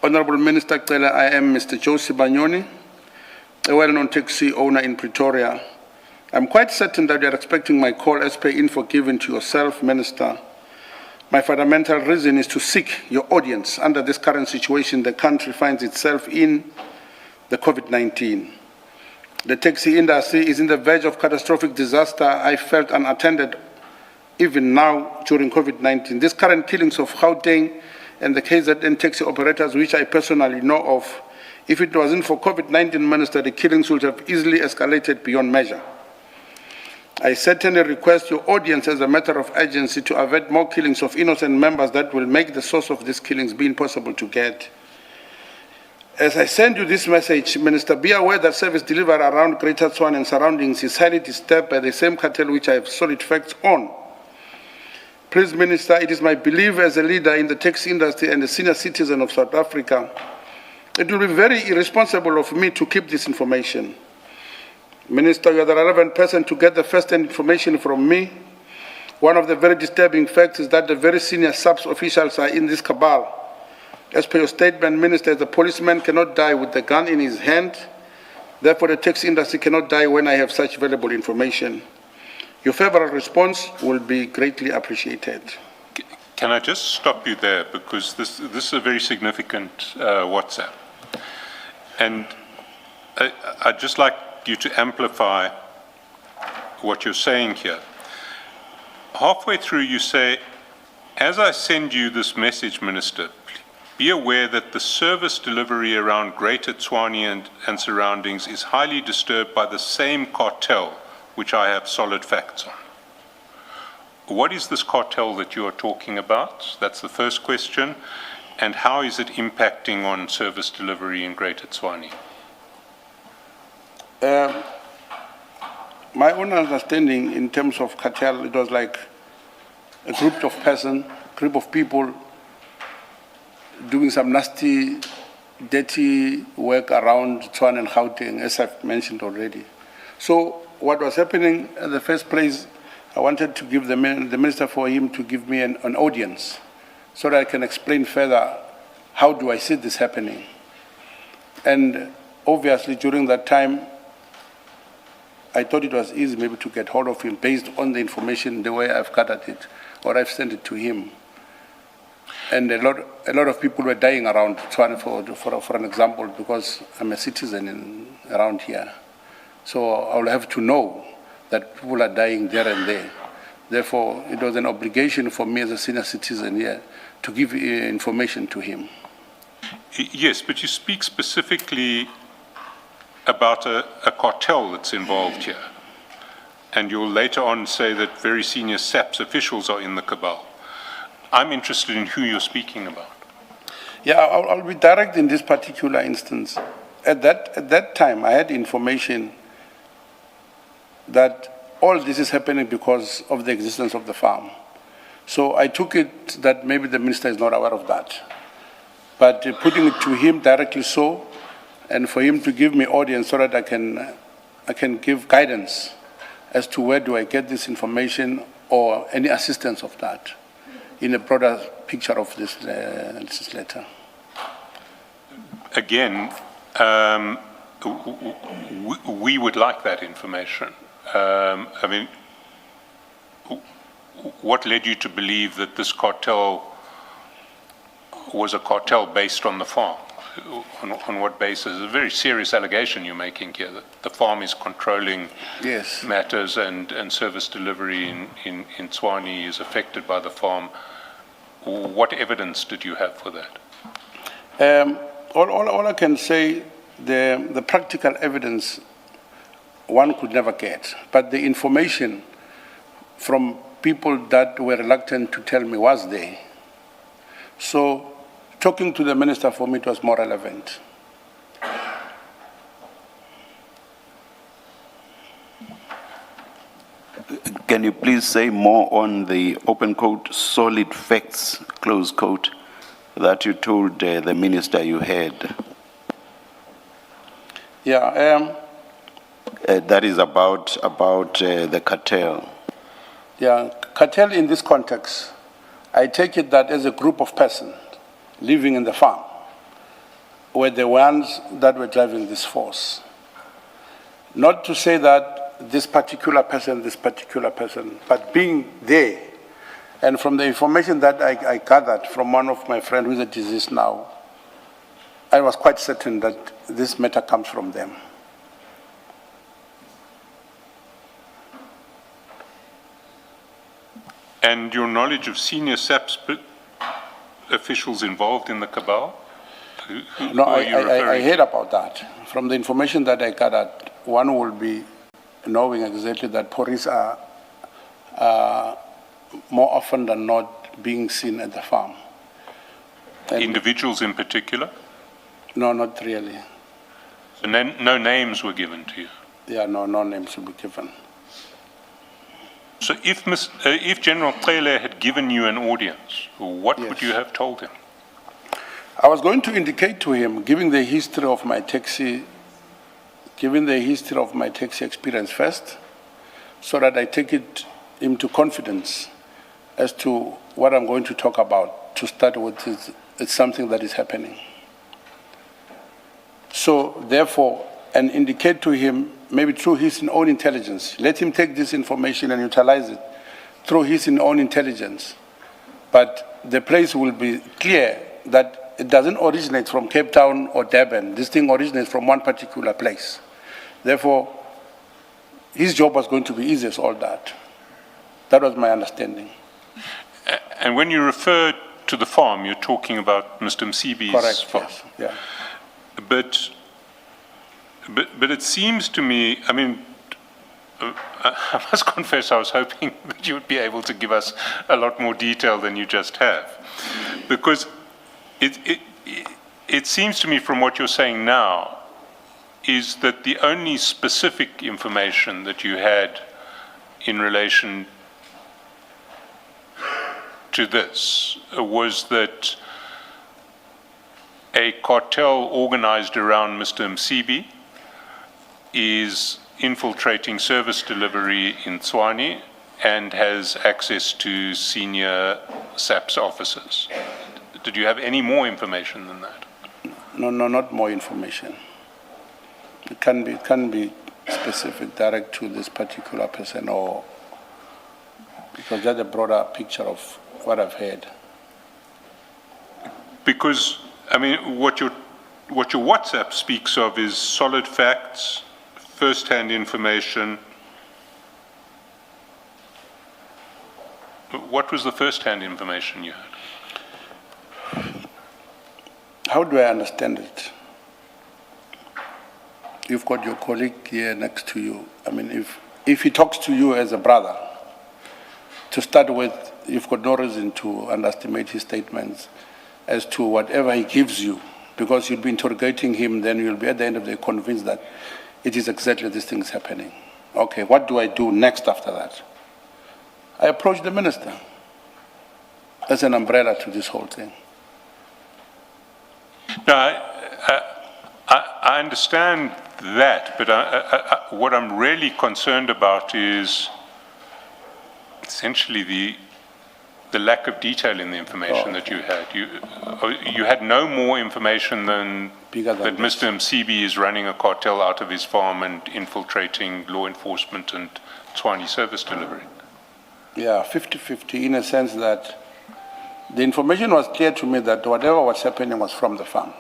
Speaker 6: Honorable Minister Cele, I am Mr. Joe Sibanyoni, a well-known taxi owner in Pretoria. I'm quite certain that you are expecting my call as per info given to yourself, Minister. My fundamental reason is to seek your audience under this current situation the country finds itself in, the COVID-19. The taxi industry is in the verge of catastrophic disaster. I felt unattended even now during COVID-19. These current killings of Gauteng and the KZN taxi operators, which I personally know of, if it wasn't for COVID-19, Minister, the killings would have easily escalated beyond measure. I certainly request your audience as a matter of urgency to avert more killings of innocent members that will make the source of these killings be impossible to get. As I send you this message, Minister, be aware that service delivery around Greater Tshwane and surroundings is highly disturbed by the same cartel which I have solid facts on. Please, Minister, it is my belief as a leader in the taxi industry and a senior citizen of South Africa, it will be very irresponsible of me to keep this information. Minister, you are the relevant person to get the first-hand information from me. One of the very disturbing facts is that the very senior SAPS officials are in this cabal. As per your statement, Minister, the policeman cannot die with the gun in his hand. Therefore, the taxi industry cannot die when I have such valuable information. Your favorable response will be greatly appreciated.
Speaker 4: Can I just stop you there, because this is a very significant WhatsApp. And I'd just like you to amplify what you're saying here. Halfway through you say, as I send you this message, Minister, be aware that the service delivery around Greater Tshwane and surroundings is highly disturbed by the same cartel, which I have solid facts on. What is this cartel that you are talking about? That's the first question. And how is it impacting on service delivery in Greater Tshwane?
Speaker 6: My own understanding in terms of cartel, it was like a group of people doing some nasty, dirty work around Tshwane and Gauteng, as I've mentioned already. So what was happening in the first place, I wanted to give the minister for him to give me an audience so that I can explain further how do I see this happening. And obviously during that time, I thought it was easy maybe to get hold of him based on the information, the way I've gathered it, or I've sent it to him. And a lot of people were dying around Tshwane, for an example, because I'm a citizen around here. So I'll have to know that people are dying there and there. Therefore, it was an obligation for me as a senior citizen here to give information to him.
Speaker 4: Yes, but you speak specifically about a cartel that's involved here. And you'll later on say that very senior SAPS officials are in the cabal. I'm interested in who you're speaking about.
Speaker 6: Yeah, I'll be direct in this particular instance. At that time, I had information that all this is happening because of the existence of the farm. So I took it that maybe the minister is not aware of that. But putting it to him directly so, and for him to give me audience so that I can give guidance as to where do I get this information or any assistance of that in a broader picture of this letter.
Speaker 4: Again, we would like that information. I mean, what led you to believe that this cartel was a cartel based on the farm? On what basis? It's a very serious allegation you're making here, that the farm is controlling matters and service delivery in Tshwane is affected by the farm. What evidence did you have for that?
Speaker 6: All I can say, the practical evidence one could never get, but the information from people that were reluctant to tell me was there. So talking to the minister for me, it was more relevant.
Speaker 3: can you please say more on the open quote, solid facts, close quote, that you told the minister you had?
Speaker 6: Yeah,
Speaker 3: That is about the cartel.
Speaker 6: yeah, cartel in this context, I take it that as a group of persons living in the farm were the ones that were driving this force. Not to say that this particular person, but being there, and from the information that I gathered from one of my friends who is a deceased now, I was quite certain that this matter comes from them.
Speaker 4: And your knowledge of senior SAPS officials involved in the cabal?
Speaker 6: No,
Speaker 4: are you
Speaker 6: I
Speaker 4: referring
Speaker 6: heard about that. From the information that I gathered, one will be knowing exactly that police are more often than not being seen at the farm.
Speaker 4: to individuals in particular?
Speaker 6: No, not really.
Speaker 4: So no names were given to you?
Speaker 6: Yeah, no names will be given.
Speaker 4: So if General Cele had given you an audience, what would you have told him?
Speaker 6: I was going to indicate to him, given the history of my taxi experience first, so that I take him to confidence as to what I'm going to talk about. To start with, it's something that is happening. So therefore, and indicate to him, maybe through his own intelligence, let him take this information and utilize it through his own intelligence. But the place will be clear that it doesn't originate from Cape Town or Durban. This thing originates from one particular place. Therefore, his job was going to be easy as all that. That was my understanding.
Speaker 4: And when you refer to the farm, you're talking about Mr. Msibi's farm?
Speaker 6: Correct, yes, yeah.
Speaker 4: But it seems to me, I mean, I must confess I was hoping that you would be able to give us a lot more detail than you just have. Because it seems to me from what you're saying now is that the only specific information that you had in relation to this was that a cartel organized around Mr. Msibi is infiltrating service delivery in Tshwane and has access to senior SAPS officers. Did you have any more information than that?
Speaker 6: No, not more information. It can be specific, direct to this particular person, or because that's a broader picture of what I've heard.
Speaker 4: Because, I mean, what your WhatsApp speaks of is solid facts, first-hand information. What was the first-hand information you had?
Speaker 6: How do I understand it? You've got your colleague here next to you. I mean, if he talks to you as a brother, to start with, you've got no reason to underestimate his statements as to whatever he gives you, because you'll be interrogating him, then you'll be at the end of the day convinced that it is exactly this thing is happening. Okay, what do I do next after that? I approach the minister as an umbrella to this whole thing.
Speaker 4: No, I understand that, but what I'm really concerned about is essentially the lack of detail in the information that you had. You had no more information than that Mr. Msibi is running a cartel out of his farm and infiltrating law enforcement and Tshwane service delivery.
Speaker 6: Yeah, 50-50 in a sense that the information was clear to me that whatever was happening was from the farm.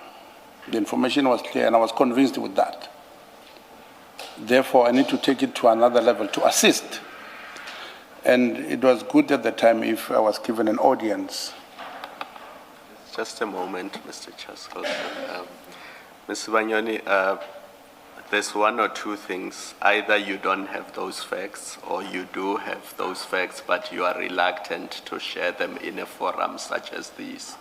Speaker 6: The information was clear and I was convinced with that. Therefore, I need to take it to another level to assist. And it was good at the time if I was given an audience.
Speaker 7: Just a moment, Mr. Chairperson. Ms. Banyoni, there's one or two things. Either you don't have those facts or you do have those facts, but you are reluctant to share them in a forum such as this.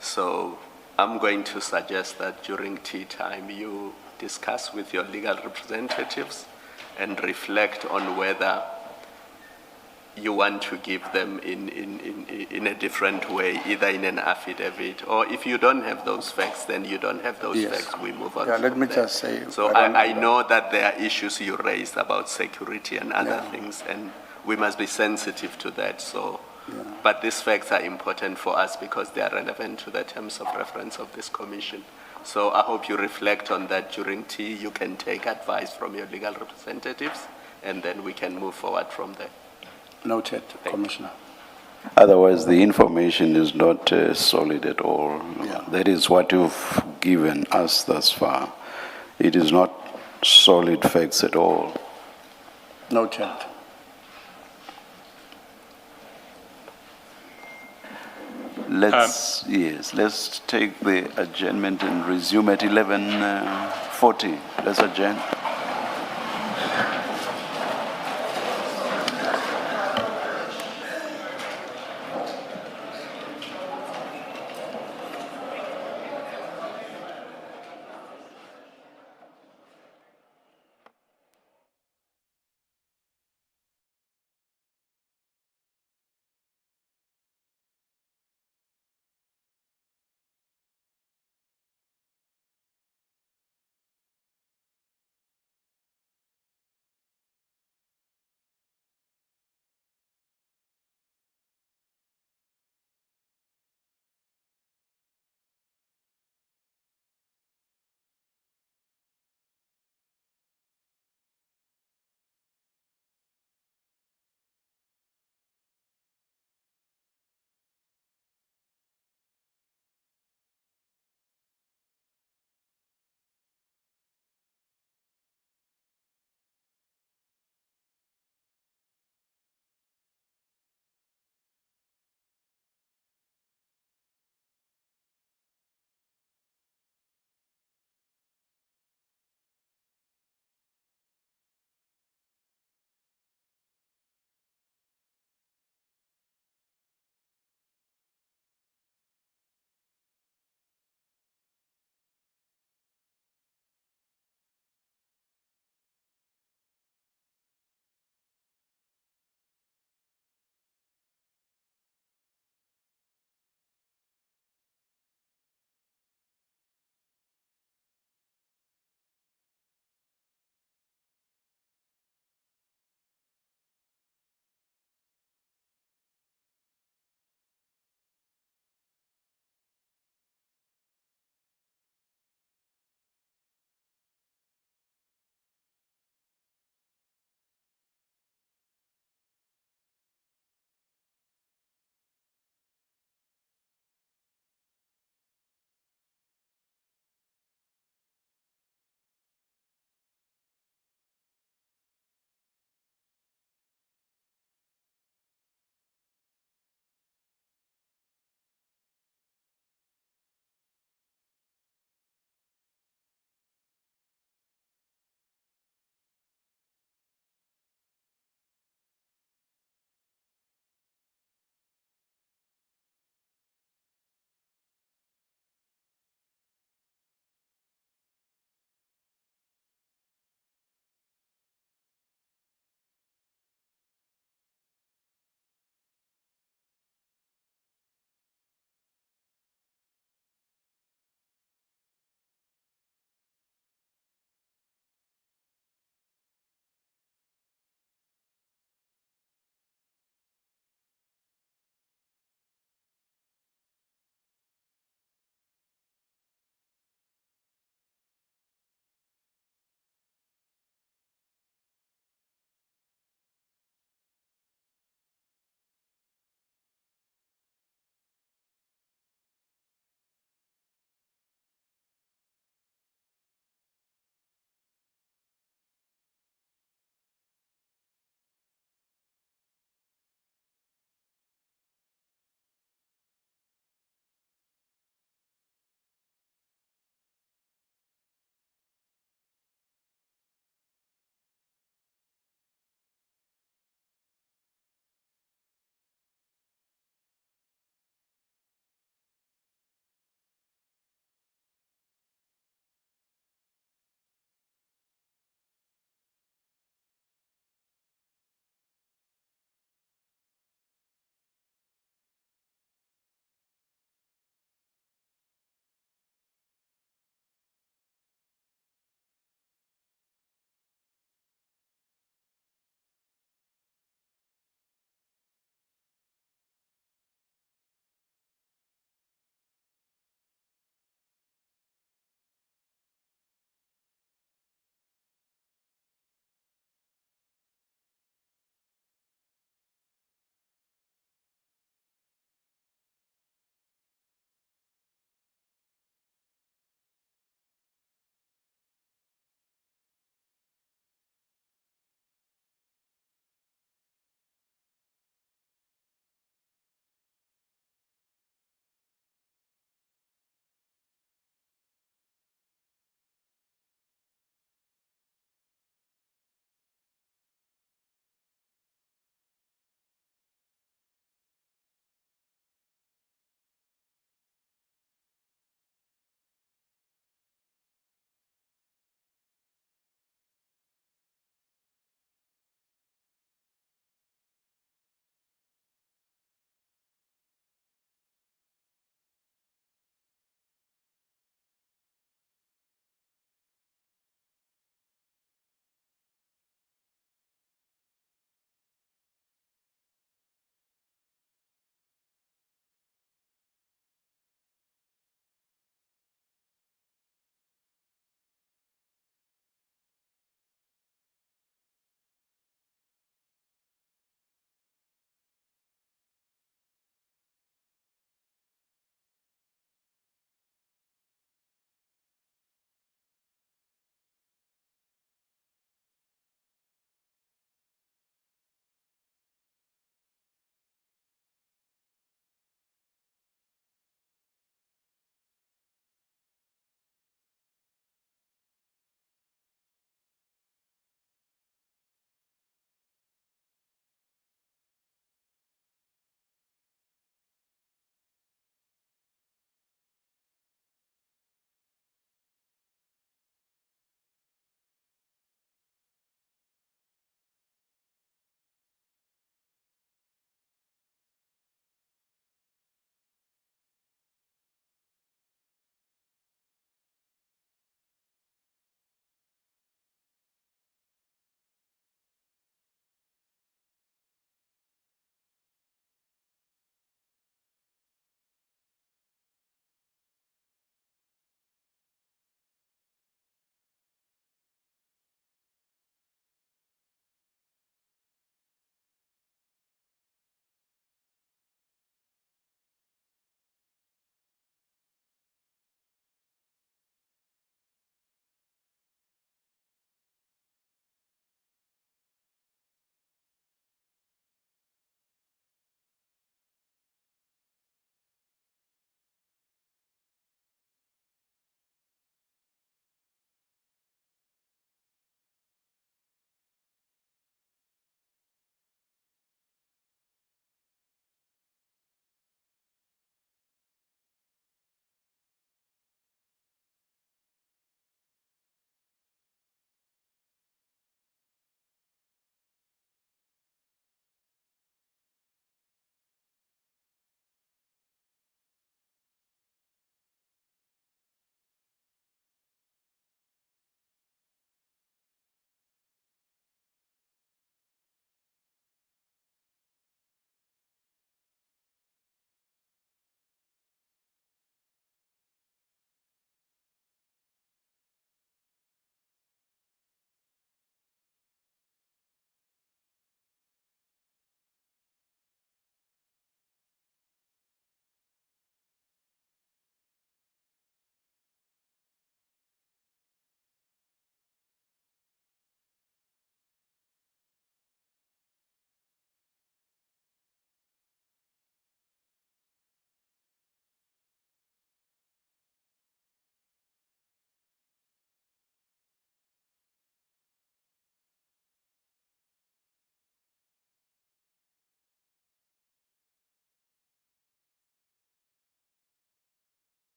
Speaker 7: So I'm going to suggest that during tea time you discuss with your legal representatives and reflect on whether you want to give them in a different way, either in an affidavit, or if you don't have those facts, then you don't have those
Speaker 6: Yes.
Speaker 7: facts, we move on.
Speaker 6: Yeah, let
Speaker 7: from
Speaker 6: me
Speaker 7: there.
Speaker 6: just say,
Speaker 7: So
Speaker 6: I don't
Speaker 7: I
Speaker 6: know
Speaker 7: know that there are issues you raised about security and other
Speaker 6: Yeah.
Speaker 7: things, and we must be sensitive to that. So,
Speaker 6: Yeah.
Speaker 7: but these facts are important for us because they are relevant to the terms of reference of this commission. So I hope you reflect on that during tea. You can take advice from your legal representatives, and then we can move forward from there.
Speaker 6: Noted,
Speaker 7: you.
Speaker 6: Commissioner.
Speaker 3: Otherwise, the information is not solid at all.
Speaker 6: Yeah.
Speaker 3: That is what you've given us thus far. It is not solid facts at all.
Speaker 6: Noted.
Speaker 3: Let's take the adjournment and resume at 11:40. Let's adjourn.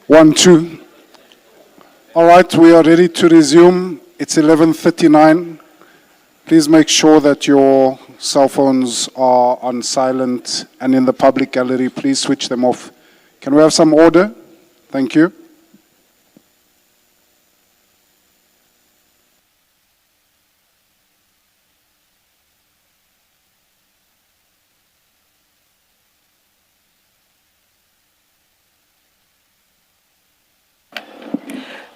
Speaker 2: 1, 2. All right, we are ready to resume. It's 11:39. Please make sure that your cell phones are on silent, and in the public gallery, please switch them off. Can we have some order? Thank you.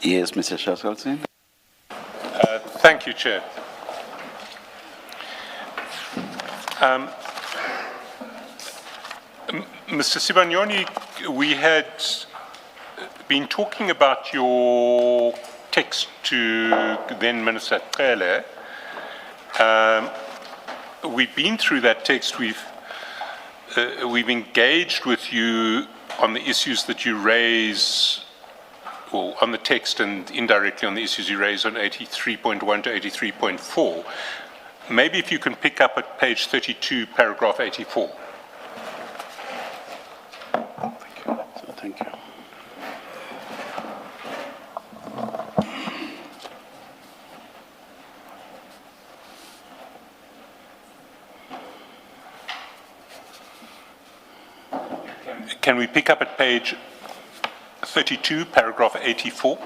Speaker 3: Yes, Mr. Shaskalson.
Speaker 4: Thank you, Chair. Mr. Sibanyoni, we had been talking about your text to then Minister Cele. We've been through that text. We've engaged with you on the issues that you raise, or on the text and indirectly on the issues you raise on 83.1 to 83.4. Maybe if you can pick up at page 32, paragraph 84.
Speaker 6: Thank you.
Speaker 4: Can we pick up at page 32, paragraph 84?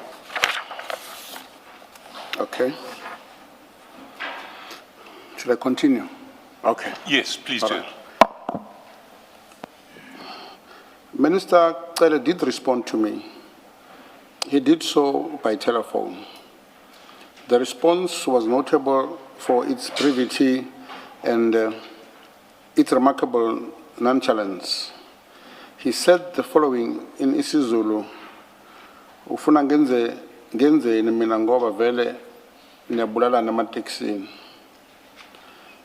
Speaker 6: Okay. Should I continue? Okay.
Speaker 4: Yes, please do.
Speaker 6: Minister Cele did respond to me. He did so by telephone. The response was notable for its brevity and its remarkable nonchalance. He said the following in isiZulu: ufuna ngenzeni mina ngoba vele niyabulala namateksini.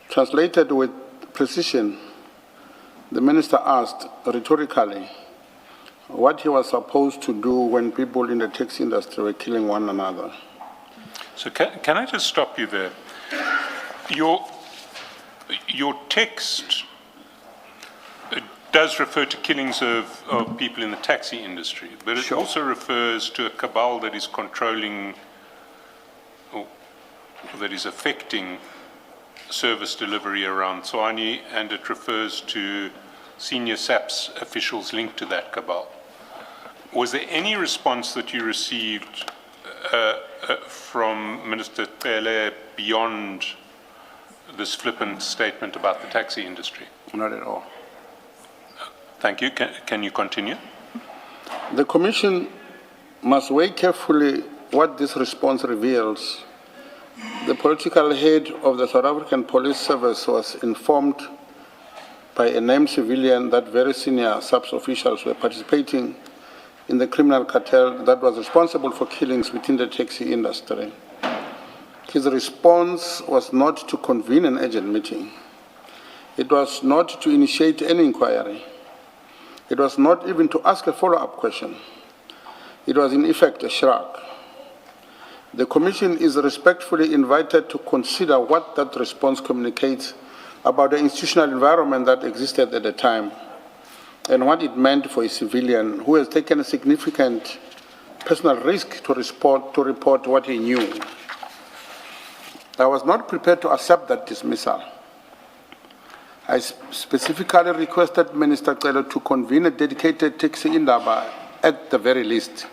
Speaker 6: Translated with precision, the minister asked rhetorically what he was supposed to do when people in the taxi industry were killing one another.
Speaker 4: So can I just stop you there? Your text does refer to killings of people in the taxi industry, but it also refers to a cabal that is controlling, or that is affecting service delivery around Tswane, and it refers to senior SAPS officials linked to that cabal. Was there any response that you received from Minister Cele beyond this flippant statement about the taxi industry?
Speaker 6: Not at all.
Speaker 4: Thank you. Can you continue?
Speaker 6: The Commission must weigh carefully what this response reveals. The political head of the South African Police Service was informed by a named civilian that very senior SAPS officials were participating in the criminal cartel that was responsible for killings within the taxi industry. His response was not to convene an urgent meeting. It was not to initiate any inquiry. It was not even to ask a follow-up question. It was in effect a shrug. The Commission is respectfully invited to consider what that response communicates about the institutional environment that existed at the time and what it meant for a civilian who has taken a significant personal risk to report what he knew. I was not prepared to accept that dismissal. I specifically requested Minister Cele to convene a dedicated taxi indaba at the very least,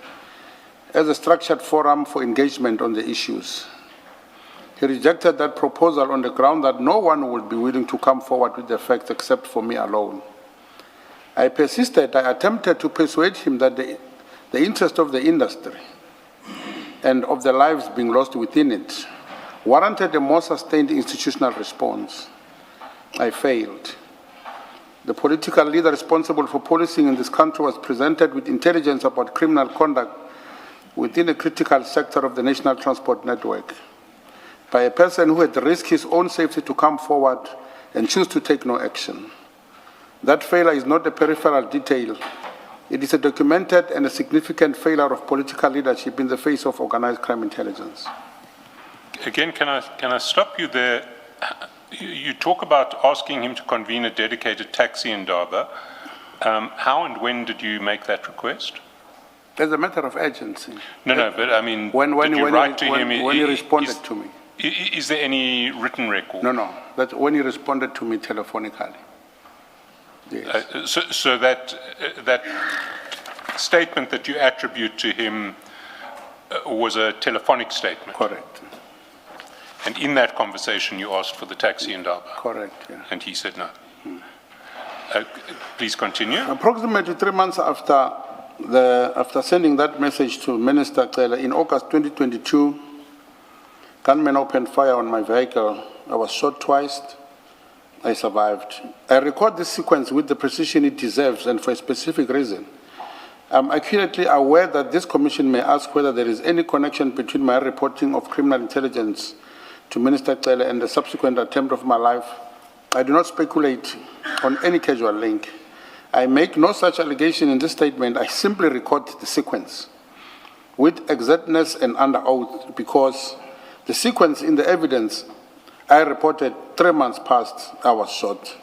Speaker 6: as a structured forum for engagement on the issues. He rejected that proposal on the ground that no one would be willing to come forward with the facts except for me alone. I persisted. I attempted to persuade him that the interest of the industry and of the lives being lost within it warranted a more sustained institutional response. I failed. The political leader responsible for policing in this country was presented with intelligence about criminal conduct within a critical sector of the national transport network by a person who had risked his own safety to come forward and choose to take no action. That failure is not a peripheral detail. It is a documented and a significant failure of political leadership in the face of organized crime intelligence.
Speaker 4: Again, can I stop you there? You talk about asking him to convene a dedicated taxi indaba. How and when did you make that request?
Speaker 6: As a matter of urgency.
Speaker 4: No, but I mean,
Speaker 6: When
Speaker 4: did you write to him?
Speaker 6: when he responded to me.
Speaker 4: Is there any written record?
Speaker 6: No, that's when he responded to me telephonically. Yes.
Speaker 4: So that statement that you attribute to him was a telephonic statement?
Speaker 6: Correct.
Speaker 4: And in that conversation, you asked for the taxi in Durban?
Speaker 6: Correct, yeah.
Speaker 4: And he said no? Please continue.
Speaker 6: Approximately 3 months after sending that message to Minister Cele, in August 2022, gunmen opened fire on my vehicle. I was shot twice. I survived. I record this sequence with the precision it deserves and for a specific reason. I'm accurately aware that this commission may ask whether there is any connection between my reporting of criminal intelligence to Minister Cele and the subsequent attempt of my life. I do not speculate on any casual link. I make no such allegation in this statement. I simply record the sequence with exactness and under oath because the sequence in the evidence I reported 3 months past I was shot.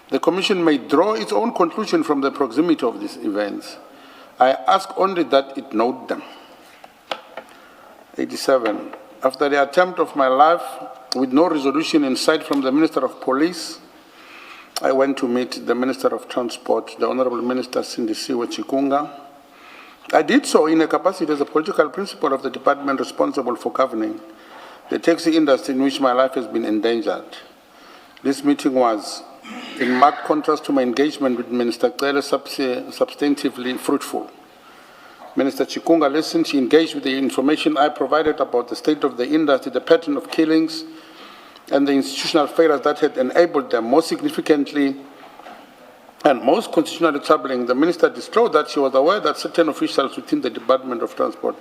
Speaker 6: The commission may draw its own conclusion from the proximity of these events. I ask only that it note them. 87. After the attempt of my life, with no resolution in sight from the Minister of Police, I went to meet the Minister of Transport, the Honorable Minister Sindisiwe Chikunga. I did so in a capacity as a political principal of the department responsible for governing the taxi industry in which my life has been endangered. This meeting was in marked contrast to my engagement with Minister Cele, substantively fruitful. Minister Chikunga listened, she engaged with the information I provided about the state of the industry, the pattern of killings, and the institutional failures that had enabled them. Most significantly, and most constitutionally troubling, the minister disclosed that she was aware that certain officials within the Department of Transport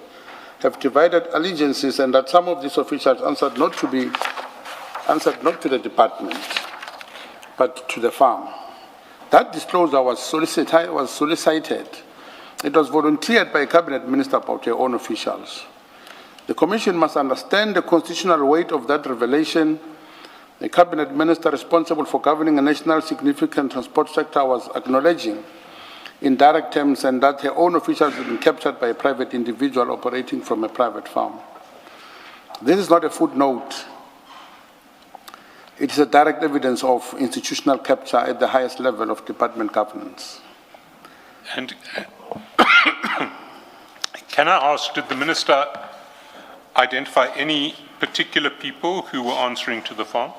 Speaker 6: have divided allegiances and that some of these officials answered not to the department, but to the farm. That disclosure was solicited. It was volunteered by a cabinet minister about her own officials. The commission must understand the constitutional weight of that revelation. The cabinet minister responsible for governing a national significant transport sector was acknowledging in direct terms and that her own officials had been captured by a private individual operating from a private farm. This is not a footnote. It is a direct evidence of institutional capture at the highest level of department governance.
Speaker 4: And can I ask, did the minister identify any particular people who were answering to the farm?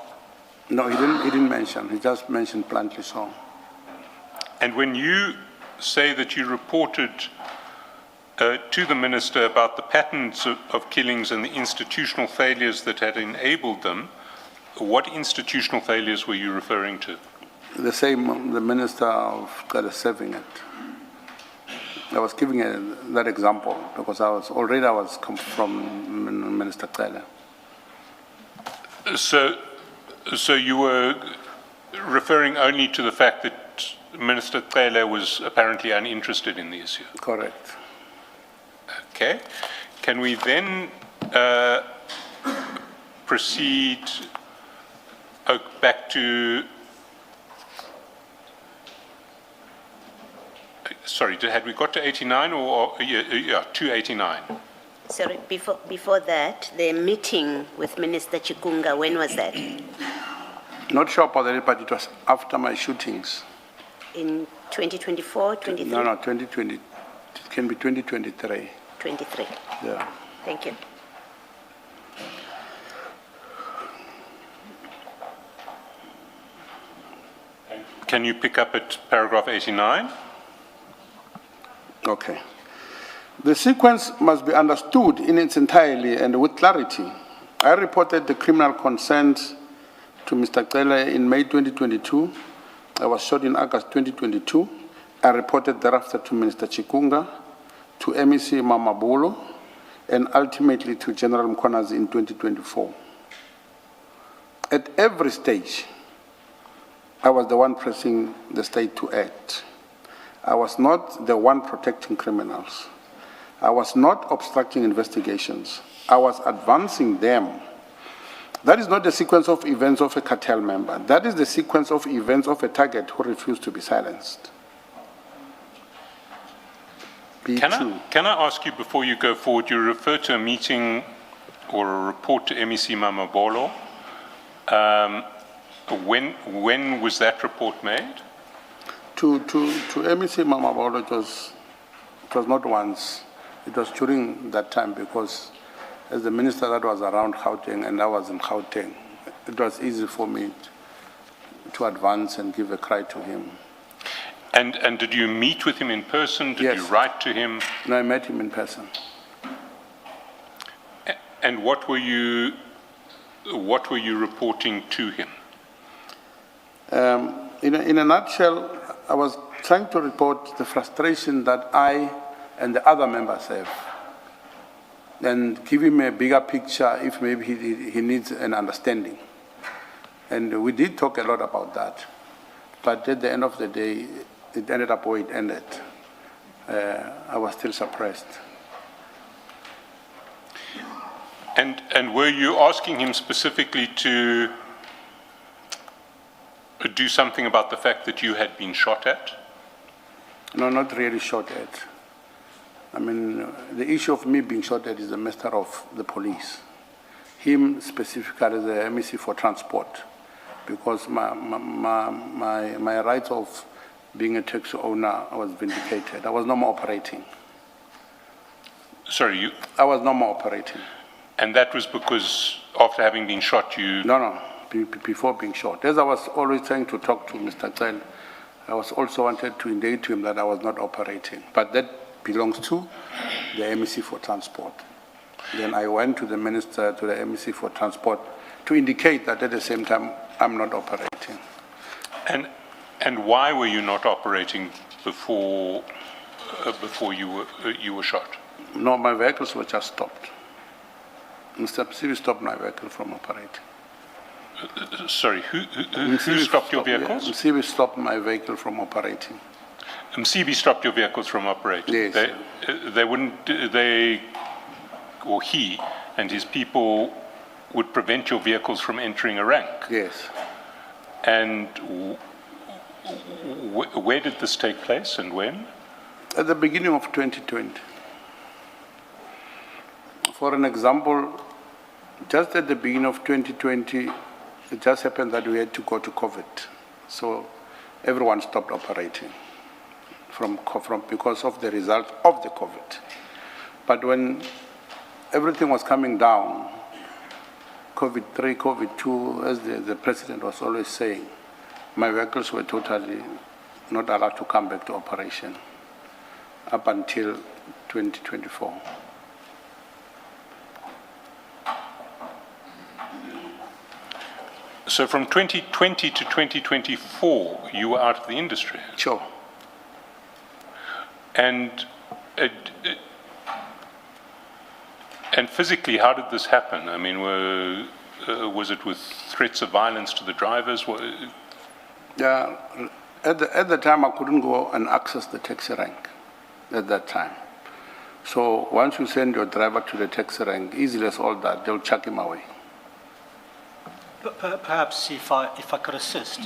Speaker 6: No, he didn't mention. He just mentioned bluntly so.
Speaker 4: And when you say that you reported to the minister about the patterns of killings and the institutional failures that had enabled them, what institutional failures were you referring to?
Speaker 6: The same, the minister of serving it. I was giving that example because I was from Minister Cele.
Speaker 4: So you were referring only to the fact that Minister Cele was apparently uninterested in the issue?
Speaker 6: Correct.
Speaker 4: Okay. Can we then proceed back to... Sorry, had we got to 89 or yeah, 289?
Speaker 1: Sorry, before that, the meeting with Minister Chikunga, when was that?
Speaker 6: Not sure about it, but it was after my shootings.
Speaker 1: In 2024, 23?
Speaker 6: No, 2020. It can be 2023.
Speaker 1: 23.
Speaker 6: Yeah.
Speaker 1: Thank you.
Speaker 4: Can you pick up at paragraph 89?
Speaker 6: Okay. The sequence must be understood in its entirety and with clarity. I reported the criminal consent to Mr. Cele in May 2022. I was shot in August 2022. I reported thereafter to Minister Chikunga, to MEC Mamabulo, and ultimately to General Mkhonazi in 2024. At every stage, I was the one pressing the state to act. I was not the one protecting criminals. I was not obstructing investigations. I was advancing them. That is not the sequence of events of a cartel member. That is the sequence of events of a target who refused to be silenced. B2.
Speaker 4: Can I ask you, before you go forward, you refer to a meeting or a report to MEC Mamabolo. When was that report made?
Speaker 6: To MEC Mamabolo, it was not once. It was during that time because as the minister that was around Gauteng and I was in Gauteng, it was easy for me to advance and give a cry to him.
Speaker 4: And did you meet with him in person? Did
Speaker 6: Yes.
Speaker 4: you write to him?
Speaker 6: No, I met him in person.
Speaker 4: And what were you reporting to him?
Speaker 6: In a nutshell, I was trying to report the frustration that I and the other members have and give him a bigger picture if maybe he needs an understanding. And we did talk a lot about that. But at the end of the day, it ended up where it ended. I was still suppressed.
Speaker 4: And were you asking him specifically to do something about the fact that you had been shot at?
Speaker 6: No, not really shot at. I mean, the issue of me being shot at is a matter of the police. Him specifically, the MEC for transport, because my rights of being a taxi owner was vindicated. I was no more operating.
Speaker 4: Sorry, you,
Speaker 6: I was no more operating.
Speaker 4: and that was because after having been shot, you...
Speaker 6: No, before being shot. As I was always trying to talk to Mr. Tel, I was also wanted to indicate to him that I was not operating. But that belongs to the MEC for transport. Then I went to the minister, to the MEC for transport, to indicate that at the same time, I'm not operating.
Speaker 4: And why were you not operating before you were shot?
Speaker 6: No, my vehicles were just stopped. Mr. Msibi stopped my vehicle from operating.
Speaker 4: Sorry, who stopped your vehicles?
Speaker 6: Yeah, Msibi stopped my vehicle from operating.
Speaker 4: MCB stopped your vehicles from operating?
Speaker 6: Yes.
Speaker 4: They wouldn't, or he and his people would prevent your vehicles from entering a rank?
Speaker 6: Yes.
Speaker 4: And where did this take place and when?
Speaker 6: At the beginning of 2020. For an example, just at the beginning of 2020, it just happened that we had to go to COVID. So everyone stopped operating because of the result of the COVID. But when everything was coming down, COVID-3, COVID-2, as the president was always saying, my vehicles were totally not allowed to come back to operation up until 2024.
Speaker 4: So from 2020 to 2024, you were out of the industry?
Speaker 6: Sure.
Speaker 4: And physically, how did this happen? I mean, was it with threats of violence to the drivers?
Speaker 6: Yeah, at the time I couldn't go and access the taxi rank at that time. So once you send your driver to the taxi rank, easily as all that, they'll chuck him away.
Speaker 5: Perhaps if I could assist.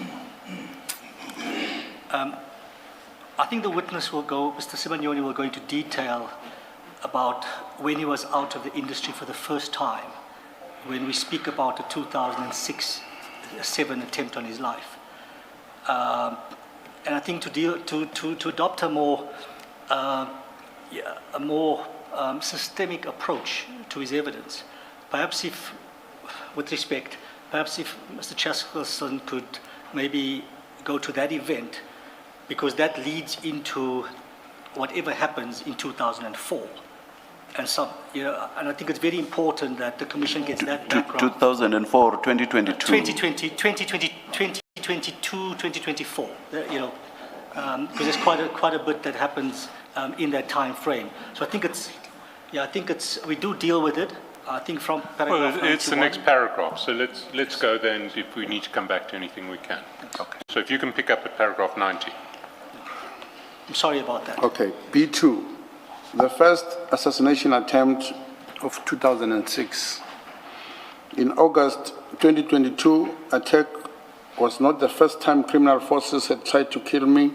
Speaker 5: I think the witness will go, Mr. Sibanyoni will go into detail about when he was out of the industry for the first time, when we speak about the 2006-7 attempt on his life. And I think to adopt a more systemic approach to his evidence, perhaps if, with respect, perhaps if Mr. Chaskelson could maybe go to that event, because that leads into whatever happens in 2004. And and I think it's very important that the Commission gets that background.
Speaker 3: 2004, 2022?
Speaker 5: 2020, 2022, 2024, because there's quite a bit that happens in that time frame. So I think we do deal with it. I think from paragraph 91.
Speaker 4: It's the next paragraph, so let's go there, and if we need to come back to anything, we can.
Speaker 6: Okay.
Speaker 4: So if you can pick up at paragraph 90.
Speaker 5: I'm sorry about that.
Speaker 6: Okay, B2. The first assassination attempt of 2006. In August 2022, attack was not the first time criminal forces had tried to kill me.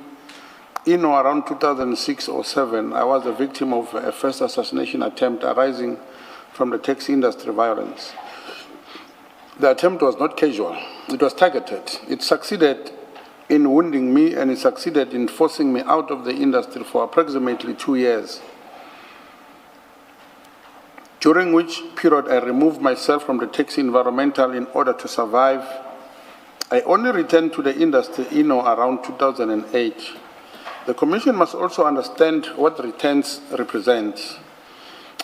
Speaker 6: around 2006 or 7, I was a victim of a first assassination attempt arising from the taxi industry violence. The attempt was not casual. It was targeted. It succeeded in wounding me, and it succeeded in forcing me out of the industry for approximately 2 years, during which period I removed myself from the taxi environmental in order to survive. I only returned to the industry around 2008. The Commission must also understand what returns represent.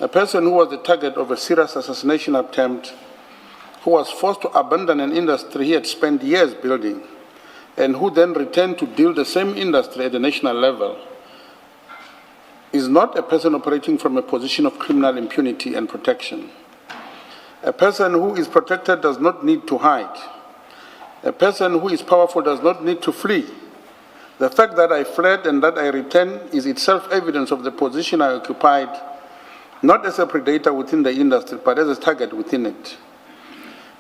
Speaker 6: A person who was the target of a serious assassination attempt, who was forced to abandon an industry he had spent years building, and who then returned to build the same industry at the national level, is not a person operating from a position of criminal impunity and protection. A person who is protected does not need to hide. A person who is powerful does not need to flee. The fact that I fled and that I returned is itself evidence of the position I occupied, not as a predator within the industry, but as a target within it.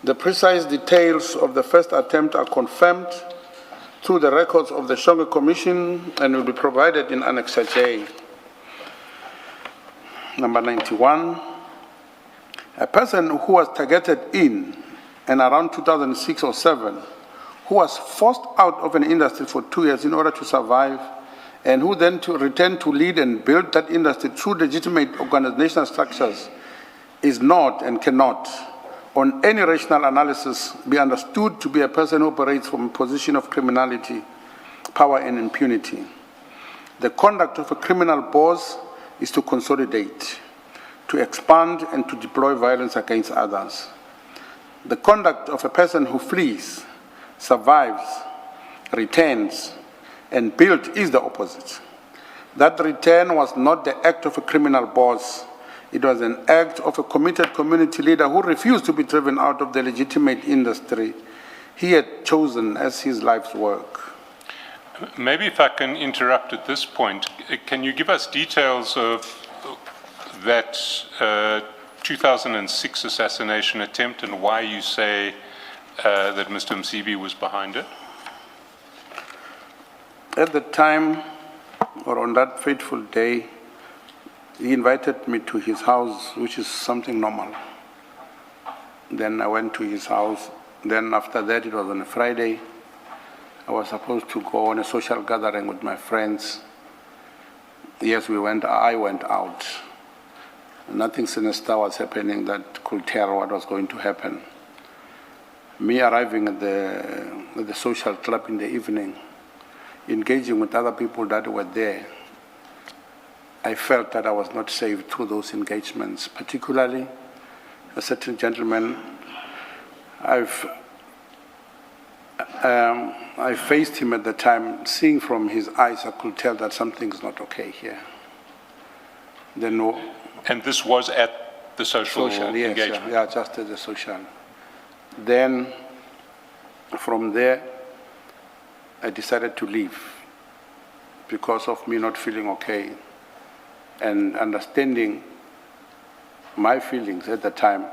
Speaker 6: The precise details of the first attempt are confirmed through the records of the Shonga Commission and will be provided in Annex J. Number 91, a person who was targeted in and around 2006 or 7, who was forced out of an industry for 2 years in order to survive, and who then returned to lead and build that industry through legitimate organizational structures, is not and cannot, on any rational analysis, be understood to be a person who operates from a position of criminality, power, and impunity. The conduct of a criminal boss is to consolidate, to expand, and to deploy violence against others. The conduct of a person who flees, survives, returns, and builds is the opposite. That return was not the act of a criminal boss. It was an act of a committed community leader who refused to be driven out of the legitimate industry he had chosen as his life's work.
Speaker 4: Maybe if I can interrupt at this point, can you give us details of that 2006 assassination attempt and why you say that Mr. Msibi was behind it?
Speaker 6: At the time, or on that fateful day, he invited me to his house, which is something normal. Then I went to his house. Then after that, it was on a Friday. I was supposed to go on a social gathering with my friends. Yes, I went out. Nothing sinister was happening that could tell what was going to happen. Me arriving at the social club in the evening, engaging with other people that were there, I felt that I was not safe through those engagements, particularly a certain gentleman. I faced him at the time. Seeing from his eyes, I could tell that something's not okay here.
Speaker 4: And this was at the social engagement?
Speaker 6: Yes, yeah, just at the social. Then, from there, I decided to leave because of me not feeling okay and understanding my feelings at the time.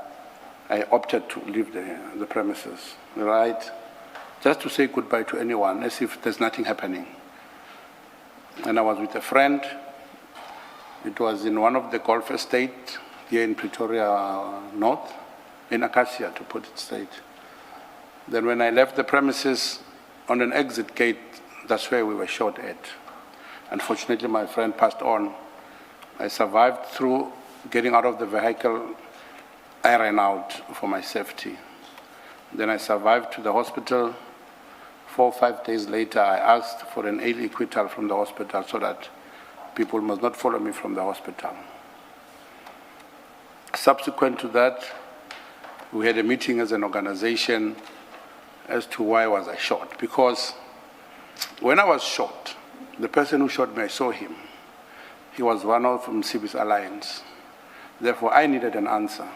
Speaker 6: I opted to leave the premises, right? Just to say goodbye to anyone, as if there's nothing happening. And I was with a friend. It was in one of the golf estates here in Pretoria North, in Acacia, to put it straight. Then when I left the premises, on an exit gate, that's where we were shot at. Unfortunately, my friend passed on. I survived through getting out of the vehicle. I ran out for my safety. Then I survived to the hospital. 4 or 5 days later, I asked for an aid equital from the hospital so that people must not follow me from the hospital. Subsequent to that, we had a meeting as an organization as to why was I shot. Because when I was shot, the person who shot me, I saw him. He was one of Msibi's alliance. Therefore, I needed an answer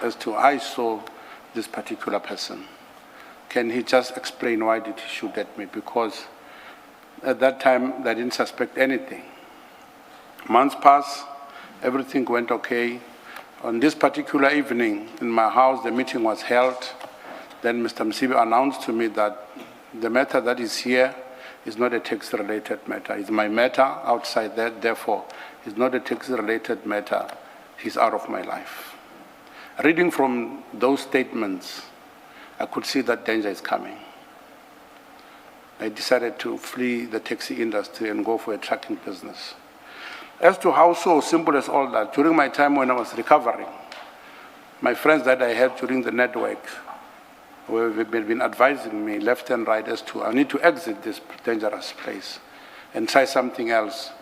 Speaker 6: as to I saw this particular person. Can he just explain why did he shoot at me? Because at that time, I didn't suspect anything. Months passed, everything went okay. On this particular evening, in my house, the meeting was held. Then Mr. Msibi announced to me that the matter that is here It's not a tax-related matter. It's my matter outside that, therefore, it's not a tax-related matter. He's out of my life. Reading from those statements, I could see that danger is coming. I decided to flee the taxi industry and go for a trucking business. As to how so simple as all that, during my time when I was recovering, my friends that I had during the network have been advising me left and right as to I need to exit this dangerous place and try something else.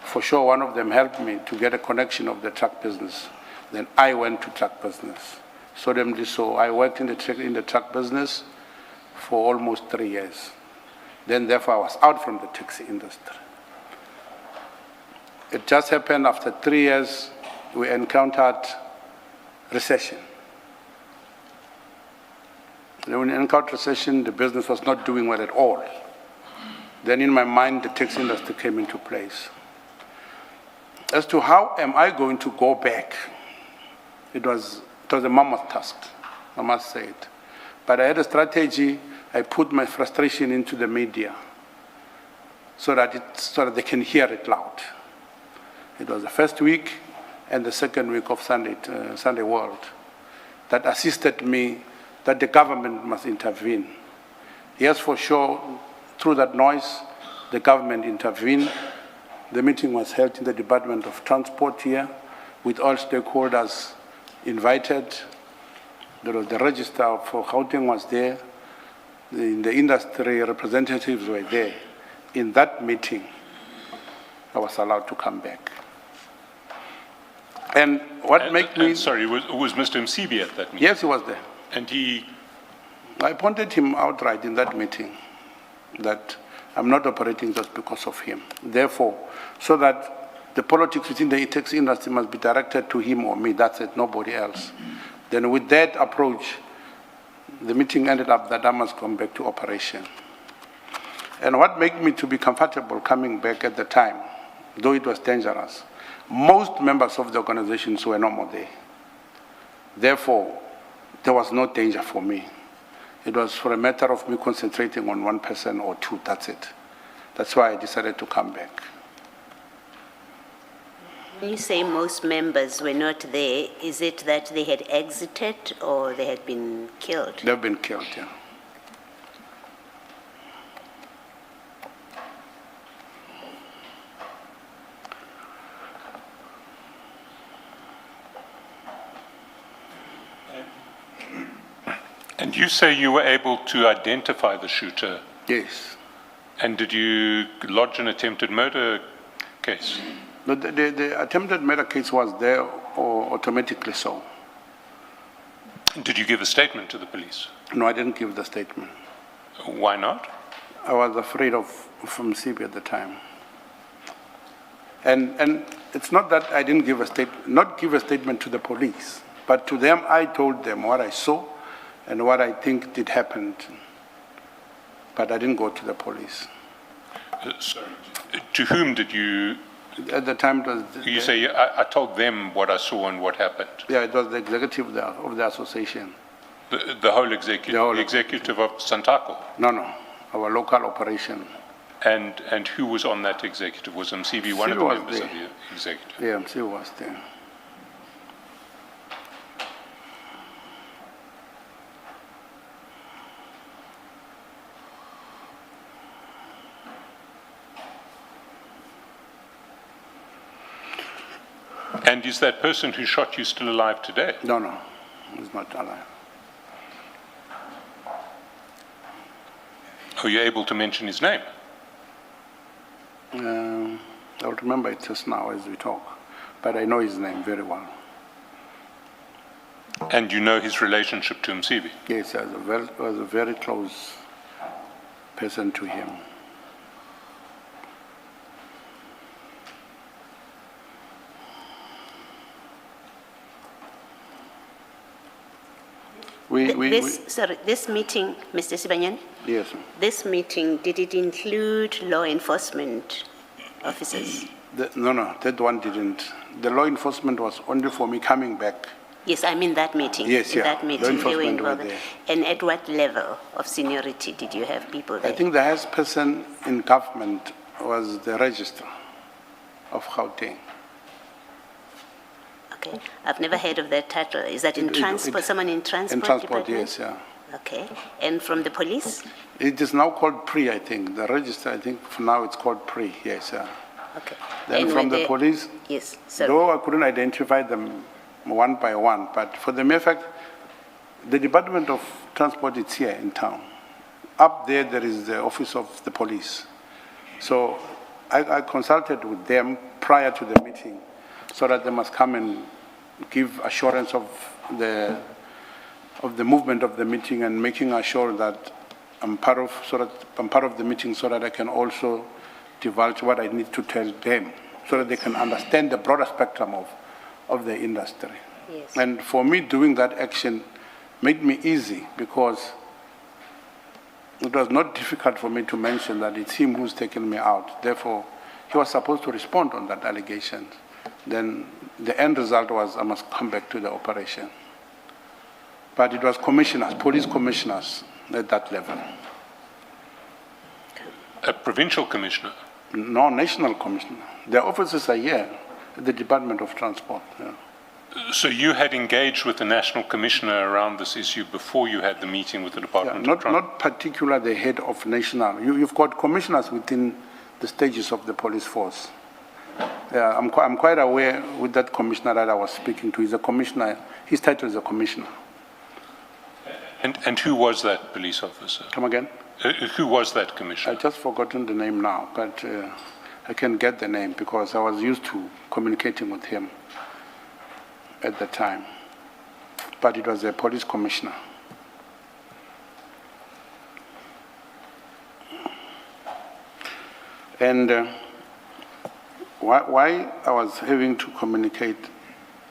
Speaker 6: For sure, one of them helped me to get a connection of the truck business. Then I went to truck business. Solemnly so, I worked in the truck business for almost 3 years. Then therefore I was out from the taxi industry. It just happened after 3 years, we encountered recession. When we encountered recession, the business was not doing well at all. Then in my mind, the taxi industry came into place. As to how am I going to go back, it was a mammoth task, I must say it. But I had a strategy. I put my frustration into the media so that they can hear it loud. It was the first week and the second week of Sunday World that assisted me that the government must intervene. Yes, for sure, through that noise, the government intervened. The meeting was held in the Department of Transport here with all stakeholders invited. There was the register for Gauteng was there. The industry representatives were there. In that meeting, I was allowed to come back. And what made me...
Speaker 4: Sorry, was Mr. Msibi at that meeting?
Speaker 6: Yes, he was there.
Speaker 4: And he...
Speaker 6: I pointed him outright in that meeting that I'm not operating just because of him. Therefore, so that the politics within the taxi industry must be directed to him or me, that's it, nobody else. Then with that approach, the meeting ended up that I must come back to operation. And what made me to be comfortable coming back at the time, though it was dangerous, most members of the organizations were no more there. Therefore, there was no danger for me. It was for a matter of me concentrating on one person or two, that's it. That's why I decided to come back.
Speaker 1: When you say most members were not there, is it that they had exited or they had been killed?
Speaker 6: They've been killed, yeah.
Speaker 4: And you say you were able to identify the shooter.
Speaker 6: Yes.
Speaker 4: And did you lodge an attempted murder case?
Speaker 6: No, the attempted murder case was there automatically so.
Speaker 4: Did you give a statement to the police?
Speaker 6: No, I didn't give the statement.
Speaker 4: Why not?
Speaker 6: I was afraid of Msibi at the time. And it's not that I didn't give a statement to the police, but to them I told them what I saw and what I think did happen. But I didn't go to the police.
Speaker 4: Sorry. To whom did you...
Speaker 6: At the time, it was
Speaker 4: You say, I told them what I saw and what happened.
Speaker 6: Yeah, it was the executive of the association.
Speaker 4: The whole executive, the executive of Santaco?
Speaker 6: No, our local operation.
Speaker 4: And who was on that executive? Was Msibi one of the members of the executive?
Speaker 6: Yeah, Msibi was there.
Speaker 4: And is that person who shot you still alive today?
Speaker 6: No, he's not alive.
Speaker 4: Are you able to mention his name?
Speaker 6: I'll remember it just now as we talk, but I know his name very well.
Speaker 4: And you know his relationship to Msibi?
Speaker 6: Yes, I was a very close person to him.
Speaker 1: This meeting, Mr. Sibanyoni?
Speaker 6: Yes.
Speaker 1: This meeting, did it include law enforcement officers?
Speaker 6: No, that one didn't. The law enforcement was only for me coming back
Speaker 1: Yes, I mean that meeting.
Speaker 6: Yes,
Speaker 1: In
Speaker 6: yeah.
Speaker 1: that
Speaker 6: Law
Speaker 1: meeting, they were
Speaker 6: enforcement were
Speaker 1: involved.
Speaker 6: there.
Speaker 1: And at what level of seniority did you have people there?
Speaker 6: I think the highest person in government was the registrar of Gauteng.
Speaker 1: Okay, I've never heard of that title. Is that in transport, someone in transport
Speaker 6: In transport,
Speaker 1: department?
Speaker 6: yes, yeah.
Speaker 1: Okay, and from the police?
Speaker 6: It is now called PRE, I think. The register, I think, for now it's called PRE, yes, yeah.
Speaker 1: Okay.
Speaker 6: Then
Speaker 1: And
Speaker 6: from
Speaker 1: were
Speaker 6: the
Speaker 1: they-
Speaker 6: police,
Speaker 1: Yes, sorry.
Speaker 6: though I couldn't identify them one by one, but for the mere fact, the Department of Transport is here in town. Up there, there is the office of the police. So I consulted with them prior to the meeting so that they must come and give assurance of the movement of the meeting and making sure that I'm part of the meeting so that I can also divulge what I need to tell them so that they can understand the broader spectrum of the industry.
Speaker 1: Yes.
Speaker 6: And for me, doing that action made me easy because it was not difficult for me to mention that it's him who's taken me out. Therefore, he was supposed to respond on that allegation. Then the end result was I must come back to the operation. But it was commissioners, police commissioners at that level.
Speaker 4: A provincial commissioner?
Speaker 6: No, national commissioner. Their offices are here at the Department of Transport. Yeah.
Speaker 4: So you had engaged with the national commissioner around this issue before you had the meeting with the
Speaker 6: Yeah,
Speaker 4: Department of Transport?
Speaker 6: not particular the head of national. You've got commissioners within the stages of the police force. Yeah, I'm quite aware with that commissioner that I was speaking to. He's a commissioner. His title is a commissioner.
Speaker 4: And who was that police officer?
Speaker 6: Come again?
Speaker 4: Who was that commissioner?
Speaker 6: I've just forgotten the name now, but I can get the name because I was used to communicating with him at the time. But it was a police commissioner. And why I was having to communicate,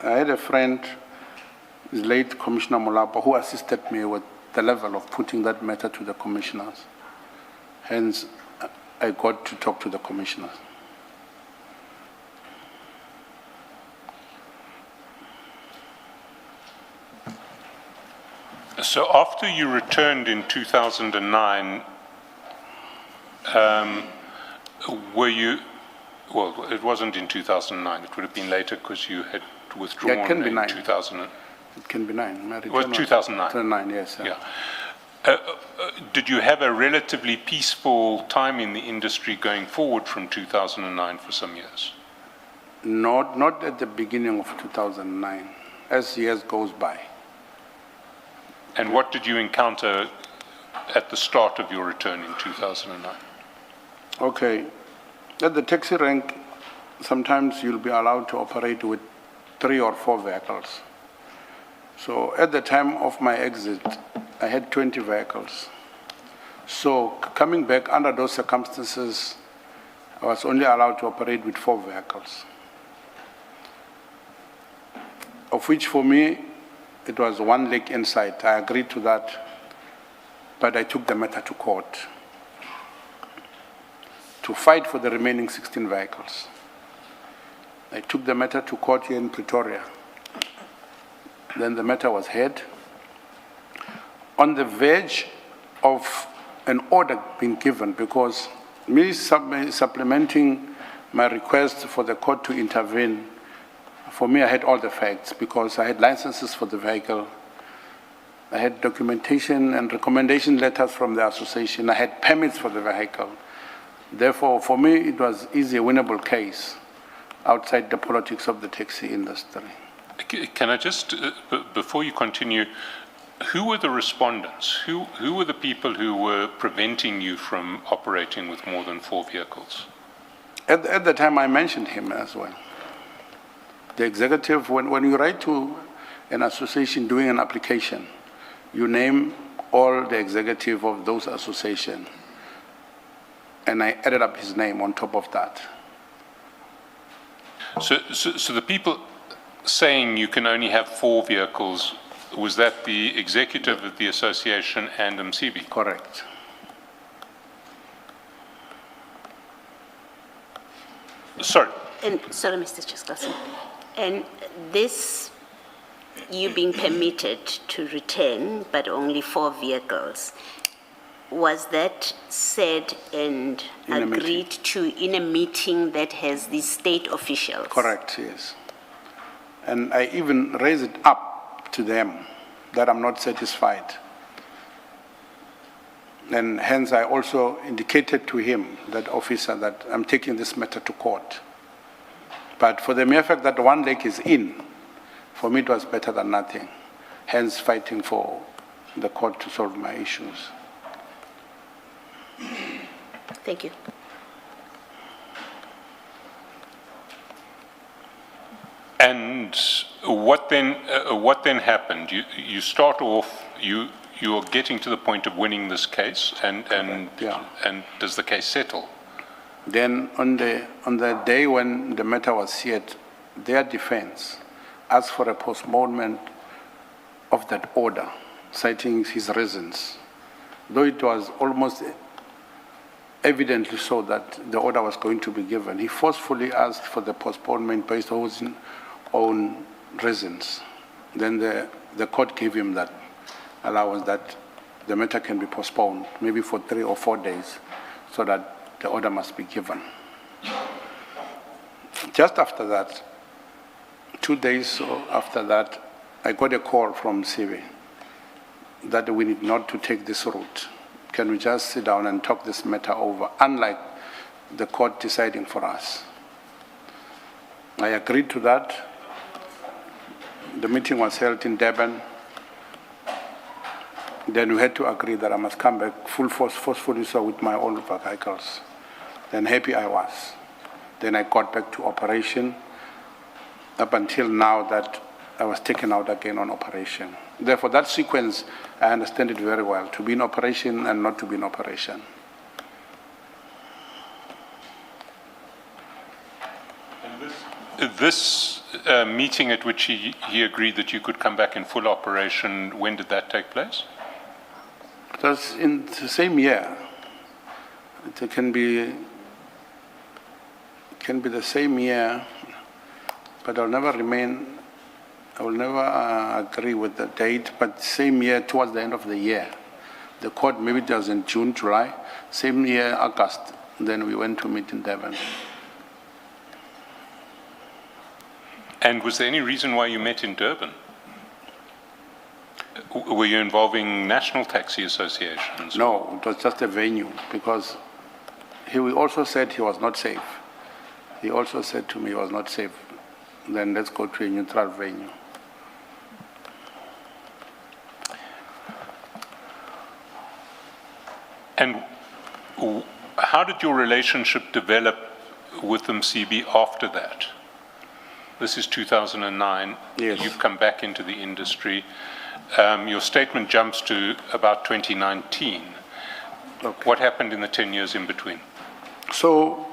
Speaker 6: I had a friend, the late Commissioner Molapa, who assisted me with the level of putting that matter to the commissioners. Hence, I got to talk to the commissioners.
Speaker 4: So after you returned in 2009, were you, well, it wasn't in 2009, it would have been later because you had withdrawn
Speaker 6: Yeah, it can be
Speaker 4: in
Speaker 6: 9.
Speaker 4: 2000.
Speaker 6: It can be 9.
Speaker 4: It was 2009?
Speaker 6: 2009, yes. Sir.
Speaker 4: Yeah. Did you have a relatively peaceful time in the industry going forward from 2009 for some years?
Speaker 6: Not at the beginning of 2009, as years goes by.
Speaker 4: And what did you encounter at the start of your return in 2009?
Speaker 6: Okay. At the taxi rank, sometimes you'll be allowed to operate with 3 or 4 vehicles. So at the time of my exit, I had 20 vehicles. So coming back under those circumstances, I was only allowed to operate with 4 vehicles. Of which for me, it was 1 leg inside. I agreed to that, but I took the matter to court to fight for the remaining 16 vehicles. I took the matter to court here in Pretoria. Then the matter was heard. On the verge of an order being given, because me supplementing my request for the court to intervene, for me, I had all the facts because I had licenses for the vehicle. I had documentation and recommendation letters from the association. I had permits for the vehicle. Therefore, for me, it was easy, a winnable case outside the politics of the taxi industry.
Speaker 4: Can I just, before you continue, who were the respondents? Who were the people who were preventing you from operating with more than 4 vehicles?
Speaker 6: At the time, I mentioned him as well. The executive, when you write to an association doing an application, you name all the executive of those associations. And I added up his name on top of that.
Speaker 4: So the people saying you can only have 4 vehicles, was that the executive of the association and MCB?
Speaker 6: Correct.
Speaker 4: Sorry.
Speaker 1: And sorry, Mr. Chaskalson. And this you being permitted to return, but only 4 vehicles. Was that said and
Speaker 6: In a meeting.
Speaker 1: agreed to in a meeting that has the state officials?
Speaker 6: Correct, yes. And I even raised it up to them that I'm not satisfied. And hence I also indicated to him, that officer, that I'm taking this matter to court. But for the mere fact that one leg is in, for me it was better than nothing. Hence fighting for the court to solve my issues.
Speaker 1: Thank you.
Speaker 4: And what then happened? You start off, you are getting to the point of winning this case, and
Speaker 6: yeah.
Speaker 4: and does the case settle?
Speaker 6: Then on the day when the matter was heard, their defense asked for a postponement of that order, citing his reasons, though it was almost evidently so that the order was going to be given. He forcefully asked for the postponement based on his own reasons. Then the court gave him that allowance that the matter can be postponed, maybe for 3 or 4 days, so that the order must be given. Just after that, 2 days after that, I got a call from CV that we need not to take this route. Can we just sit down and talk this matter over, unlike the court deciding for us? I agreed to that. The meeting was held in Durban. Then we had to agree that I must come back forcefully so with my own vehicles. Then happy I was. Then I got back to operation up until now that I was taken out again on operation. Therefore, that sequence, I understand it very well, to be in operation and not to be in operation.
Speaker 4: And this meeting at which he agreed that you could come back in full operation, when did that take place?
Speaker 6: It was in the same year. It can be the same year, but I will never agree with the date, but same year, towards the end of the year. The court, maybe it was in June, July, same year, August, then we went to meet in Durban.
Speaker 4: And was there any reason why you met in Durban? Were you involving national taxi associations?
Speaker 6: No, it was just a venue, because he also said he was not safe. He also said to me he was not safe. Then let's go to a neutral venue.
Speaker 4: And how did your relationship develop with MCB after that? This is 2009.
Speaker 6: Yes.
Speaker 4: You've come back into the industry. Your statement jumps to about 2019.
Speaker 6: Okay.
Speaker 4: What happened in the 10 years in between?
Speaker 6: So,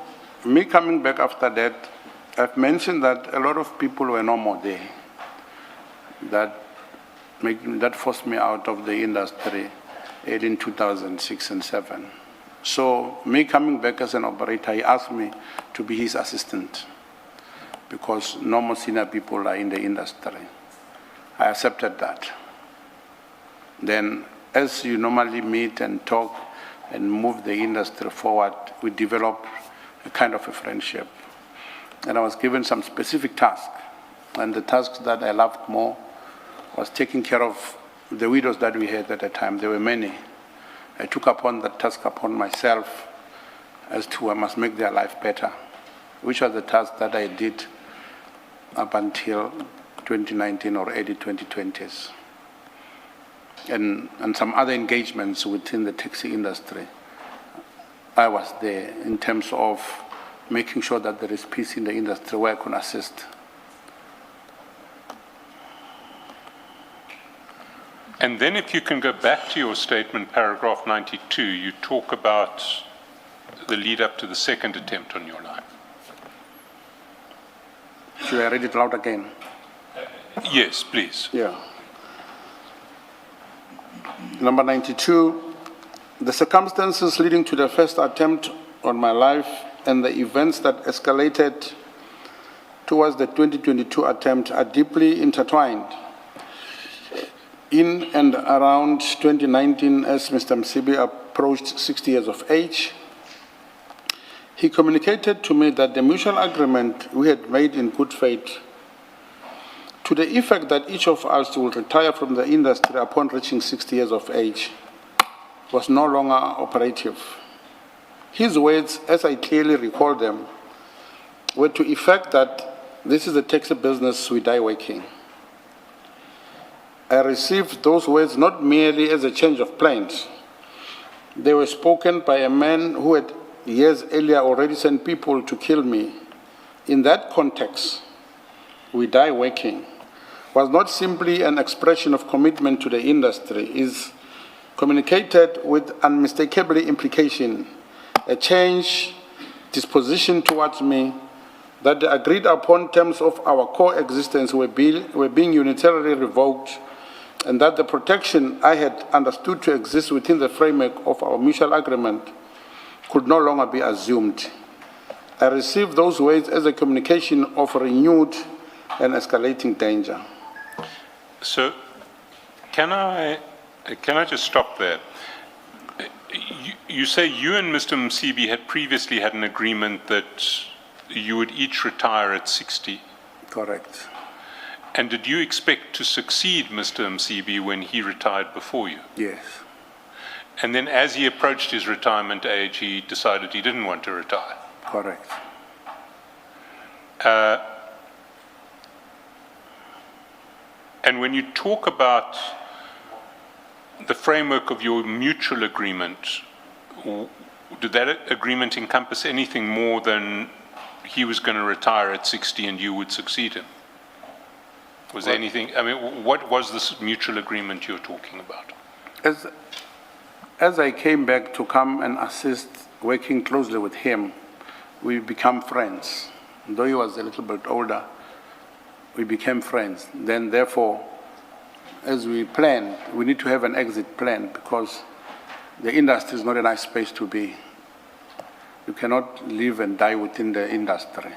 Speaker 6: me coming back after that, I've mentioned that a lot of people were no more there. That forced me out of the industry in 2006 and 2007. So, me coming back as an operator, he asked me to be his assistant because no more senior people are in the industry. I accepted that. Then, as you normally meet and talk and move the industry forward, we develop a kind of a friendship. And I was given some specific tasks. And the tasks that I loved more was taking care of the widows that we had at the time. There were many. I took upon that task upon myself as to I must make their life better, which was the task that I did up until 2019 or early 2020s. And some other engagements within the taxi industry. I was there in terms of making sure that there is peace in the industry where I can assist.
Speaker 4: And then if you can go back to your statement, paragraph 92, you talk about the lead up to the second attempt on your life.
Speaker 6: Should I read it loud again?
Speaker 4: Yes, please.
Speaker 6: Yeah. Number 92, the circumstances leading to the first attempt on my life and the events that escalated towards the 2022 attempt are deeply intertwined In and around 2019, as Mr. Msibi approached 60 years of age, he communicated to me that the mutual agreement we had made in good faith, to the effect that each of us will retire from the industry upon reaching 60 years of age, was no longer operative. His words, as I clearly recall them, were to effect that this is a taxi business, we die working. I received those words not merely as a change of plans. They were spoken by a man who had years earlier already sent people to kill me. In that context, we die working was not simply an expression of commitment to the industry, is communicated with unmistakably implication, a change disposition towards me, that the agreed upon terms of our coexistence were being unilaterally revoked, and that the protection I had understood to exist within the framework of our mutual agreement could no longer be assumed. I received those words as a communication of renewed and escalating danger.
Speaker 4: So, can I just stop there? You say you and Mr. Msibi had previously had an agreement that you would each retire at 60.
Speaker 6: Correct.
Speaker 4: And did you expect to succeed Mr. Msibi when he retired before you?
Speaker 6: Yes.
Speaker 4: And then as he approached his retirement age, he decided he didn't want to retire.
Speaker 6: Correct.
Speaker 4: And when you talk about the framework of your mutual agreement, did that agreement encompass anything more than he was going to retire at 60 and you would succeed him? Was there anything, I mean, what was this mutual agreement you're talking about?
Speaker 6: As I came back to come and assist, working closely with him, we become friends. Though he was a little bit older, we became friends. Then therefore, as we planned, we need to have an exit plan because the industry is not a nice space to be. You cannot live and die within the industry.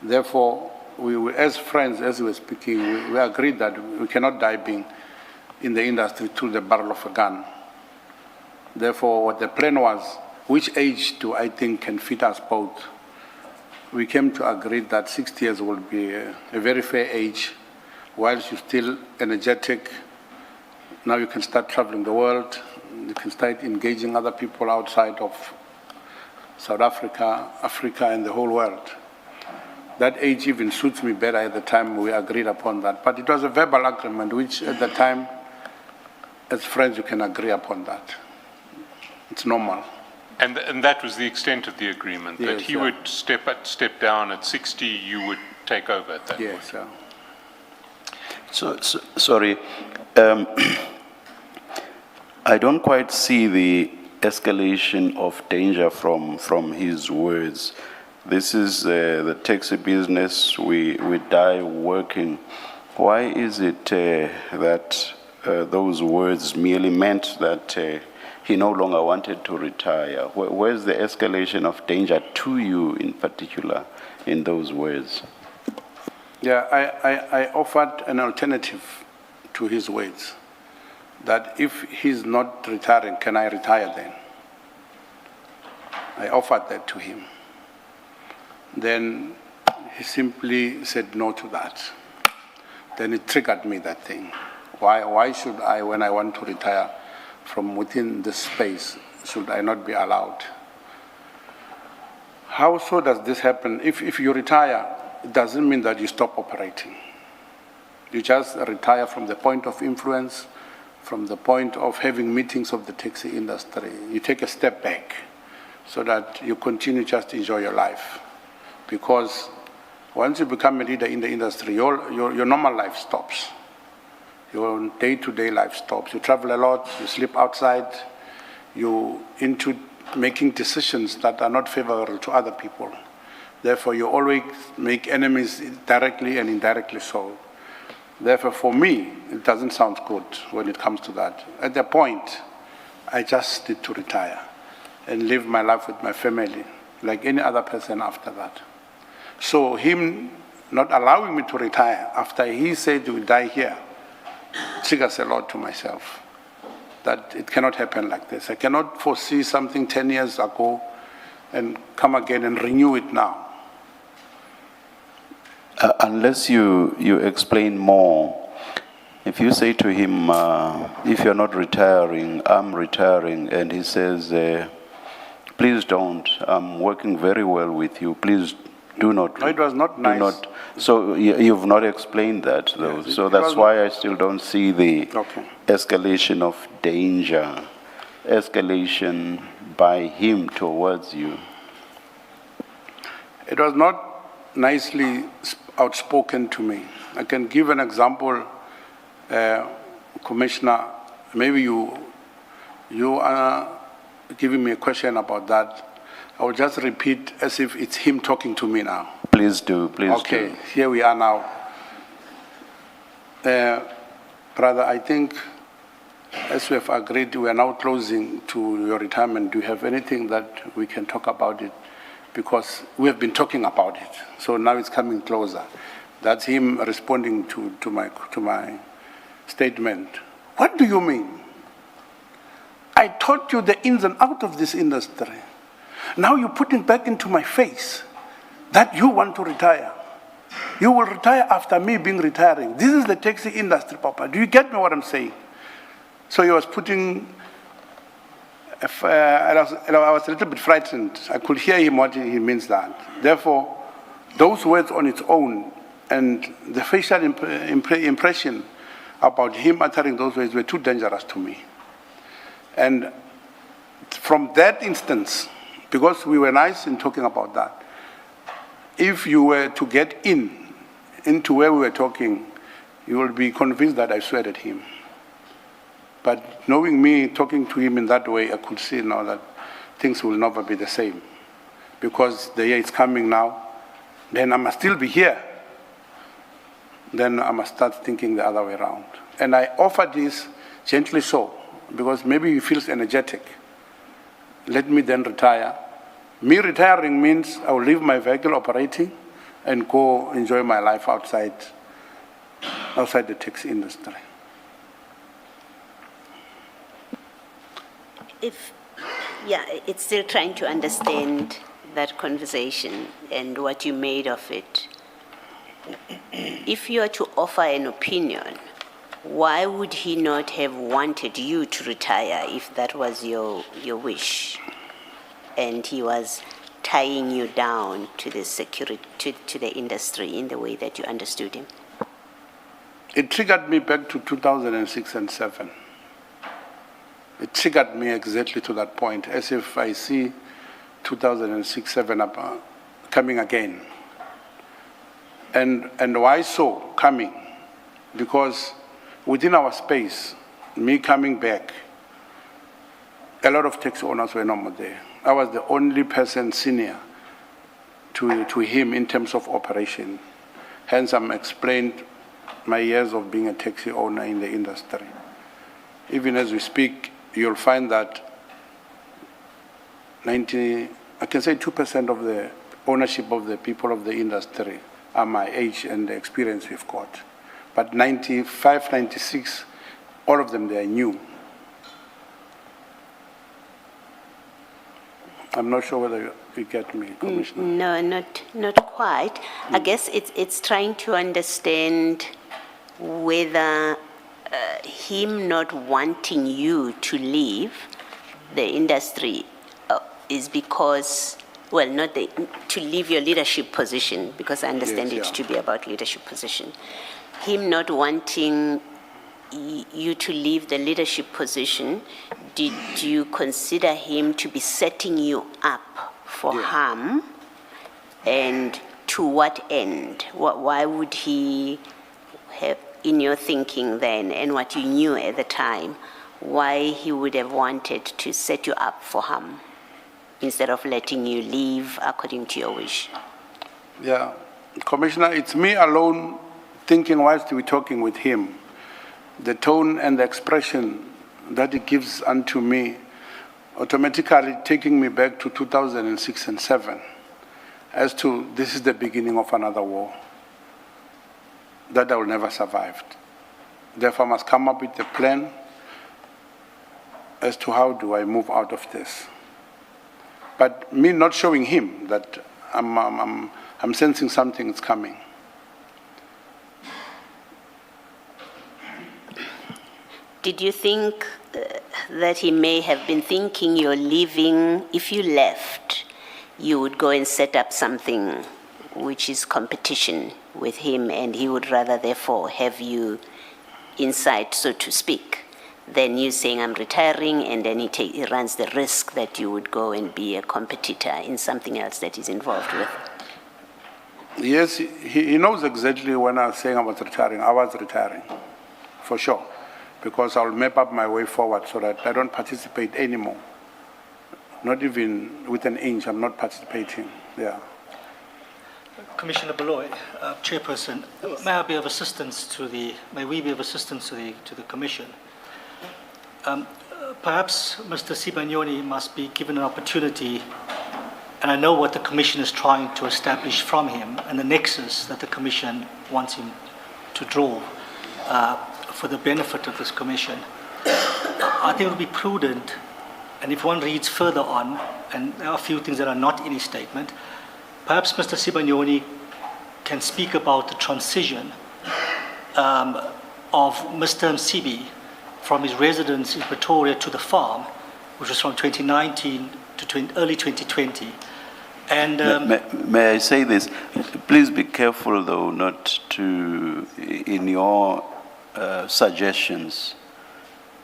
Speaker 6: Therefore, we were, as friends, as we were speaking, we agreed that we cannot die being in the industry through the barrel of a gun. Therefore, what the plan was, which age do I think can fit us both? We came to agree that 60 years will be a very fair age, whilst you're still energetic. Now you can start traveling the world, you can start engaging other people outside of South Africa, Africa, and the whole world. That age even suits me better at the time we agreed upon that. But it was a verbal agreement, which at the time, as friends, you can agree upon that. It's normal.
Speaker 4: And that was the extent of the agreement,
Speaker 6: yes,
Speaker 4: that he would step down at 60, you would take over at that point?
Speaker 6: Yes, sir.
Speaker 3: So, sorry, I don't quite see the escalation of danger from his words. This is the taxi business, we die working. Why is it that those words merely meant that he no longer wanted to retire? Where's the escalation of danger to you in particular in those words?
Speaker 6: Yeah, I offered an alternative to his words, that if he's not retiring, can I retire then? I offered that to him. Then he simply said no to that. Then it triggered me, that thing. Why should I, when I want to retire from within this space, should I not be allowed? How so does this happen? If you retire, it doesn't mean that you stop operating. You just retire from the point of influence, from the point of having meetings of the taxi industry. You take a step back so that you continue just to enjoy your life. Because once you become a leader in the industry, your normal life stops. Your day-to-day life stops. You travel a lot, you sleep outside, you're into making decisions that are not favorable to other people. Therefore, you always make enemies directly and indirectly so. Therefore, for me, it doesn't sound good when it comes to that. At that point, I just need to retire and live my life with my family, like any other person after that. So him not allowing me to retire after he said he would die here triggers a lot to myself, that it cannot happen like this. I cannot foresee something 10 years ago and come again and renew it now.
Speaker 3: Unless you explain more, if you say to him, if you're not retiring, I'm retiring, and he says, please don't, I'm working very well with you, please do not.
Speaker 6: No, it was not nice.
Speaker 3: So you've not explained that, though.
Speaker 6: Yes,
Speaker 3: so that's why I still don't see the escalation of danger, escalation by him towards you.
Speaker 6: It was not nicely outspoken to me. I can give an example, Commissioner. Maybe you are giving me a question about that. I will just repeat as if it's him talking to me now.
Speaker 3: Please do, please do.
Speaker 6: Okay, here we are now. Brother, I think as we have agreed, we are now closing to your retirement. Do you have anything that we can talk about it? Because we have been talking about it, so now it's coming closer. That's him responding to my statement. What do you mean? I taught you the ins and outs of this industry. Now you're putting back into my face that you want to retire. You will retire after me being retiring. This is the taxi industry, Papa. Do you get me what I'm saying? So he was putting, I was a little bit frightened. I could hear him what he means that. Therefore, those words on its own and the facial impression about him uttering those words were too dangerous to me. And from that instance, because we were nice in talking about that, if you were to get into where we were talking, you will be convinced that I swear at him. But knowing me, talking to him in that way, I could see now that things will never be the same. Because the year is coming now, then I must still be here. Then I must start thinking the other way around. And I offer this gently so, because maybe he feels energetic. Let me then retire. Me retiring means I will leave my vehicle operating and go enjoy my life outside the taxi industry.
Speaker 1: It's still trying to understand that conversation and what you made of it. If you are to offer an opinion, why would he not have wanted you to retire if that was your wish? And he was tying you down to the security, to the industry in the way that you understood him?
Speaker 6: It triggered me back to 2006 and 2007. It triggered me exactly to that point, as if I see 2006-07 coming again. And why so coming? Because within our space, me coming back, a lot of taxi owners were no more there. I was the only person senior to him in terms of operation. Hence, I'm explained my years of being a taxi owner in the industry. Even as we speak, you'll find that I can say 2% of the ownership of the people of the industry are my age and the experience we've got. But 95, 96, all of them, they are new. I'm not sure whether you get me, Commissioner.
Speaker 1: No, not quite. I guess it's trying to understand whether him not wanting you to leave the industry is because, well, not to leave your leadership position, because I understand to be about leadership position. Him not wanting you to leave the leadership position, did you consider him to be setting you up for harm? And to what end? Why would he have, in your thinking then, and what you knew at the time, why he would have wanted to set you up for harm instead of letting you leave according to your wish?
Speaker 6: Yeah, Commissioner, it's me alone thinking whilst we're talking with him. The tone and the expression that he gives unto me automatically taking me back to 2006 and 2007 as to this is the beginning of another war that I will never survive. Therefore, I must come up with a plan as to how do I move out of this. But me not showing him that I'm sensing something is coming.
Speaker 1: Did you think that he may have been thinking you're leaving? If you left, you would go and set up something which is competition with him, and he would rather therefore have you inside, so to speak, than you saying I'm retiring, and then he runs the risk that you would go and be a competitor in something else that he's involved with?
Speaker 6: Yes, he knows exactly when I was saying I was retiring, for sure, because I'll map up my way forward so that I don't participate anymore. Not even with an inch, I'm not participating, yeah.
Speaker 5: Commissioner Beloy, Chairperson, may we be of assistance to the Commission? Perhaps Mr. Sibanyoni must be given an opportunity, and I know what the Commission is trying to establish from him and the nexus that the Commission wants him to draw for the benefit of this Commission. I think it would be prudent, and if one reads further on, and there are a few things that are not in his statement, perhaps Mr. Sibanyoni can speak about the transition of Mr. Msibi from his residence in Pretoria to the farm, which was from 2019 to early 2020. And
Speaker 3: may I say this? Please be careful, though, not to, in your suggestions,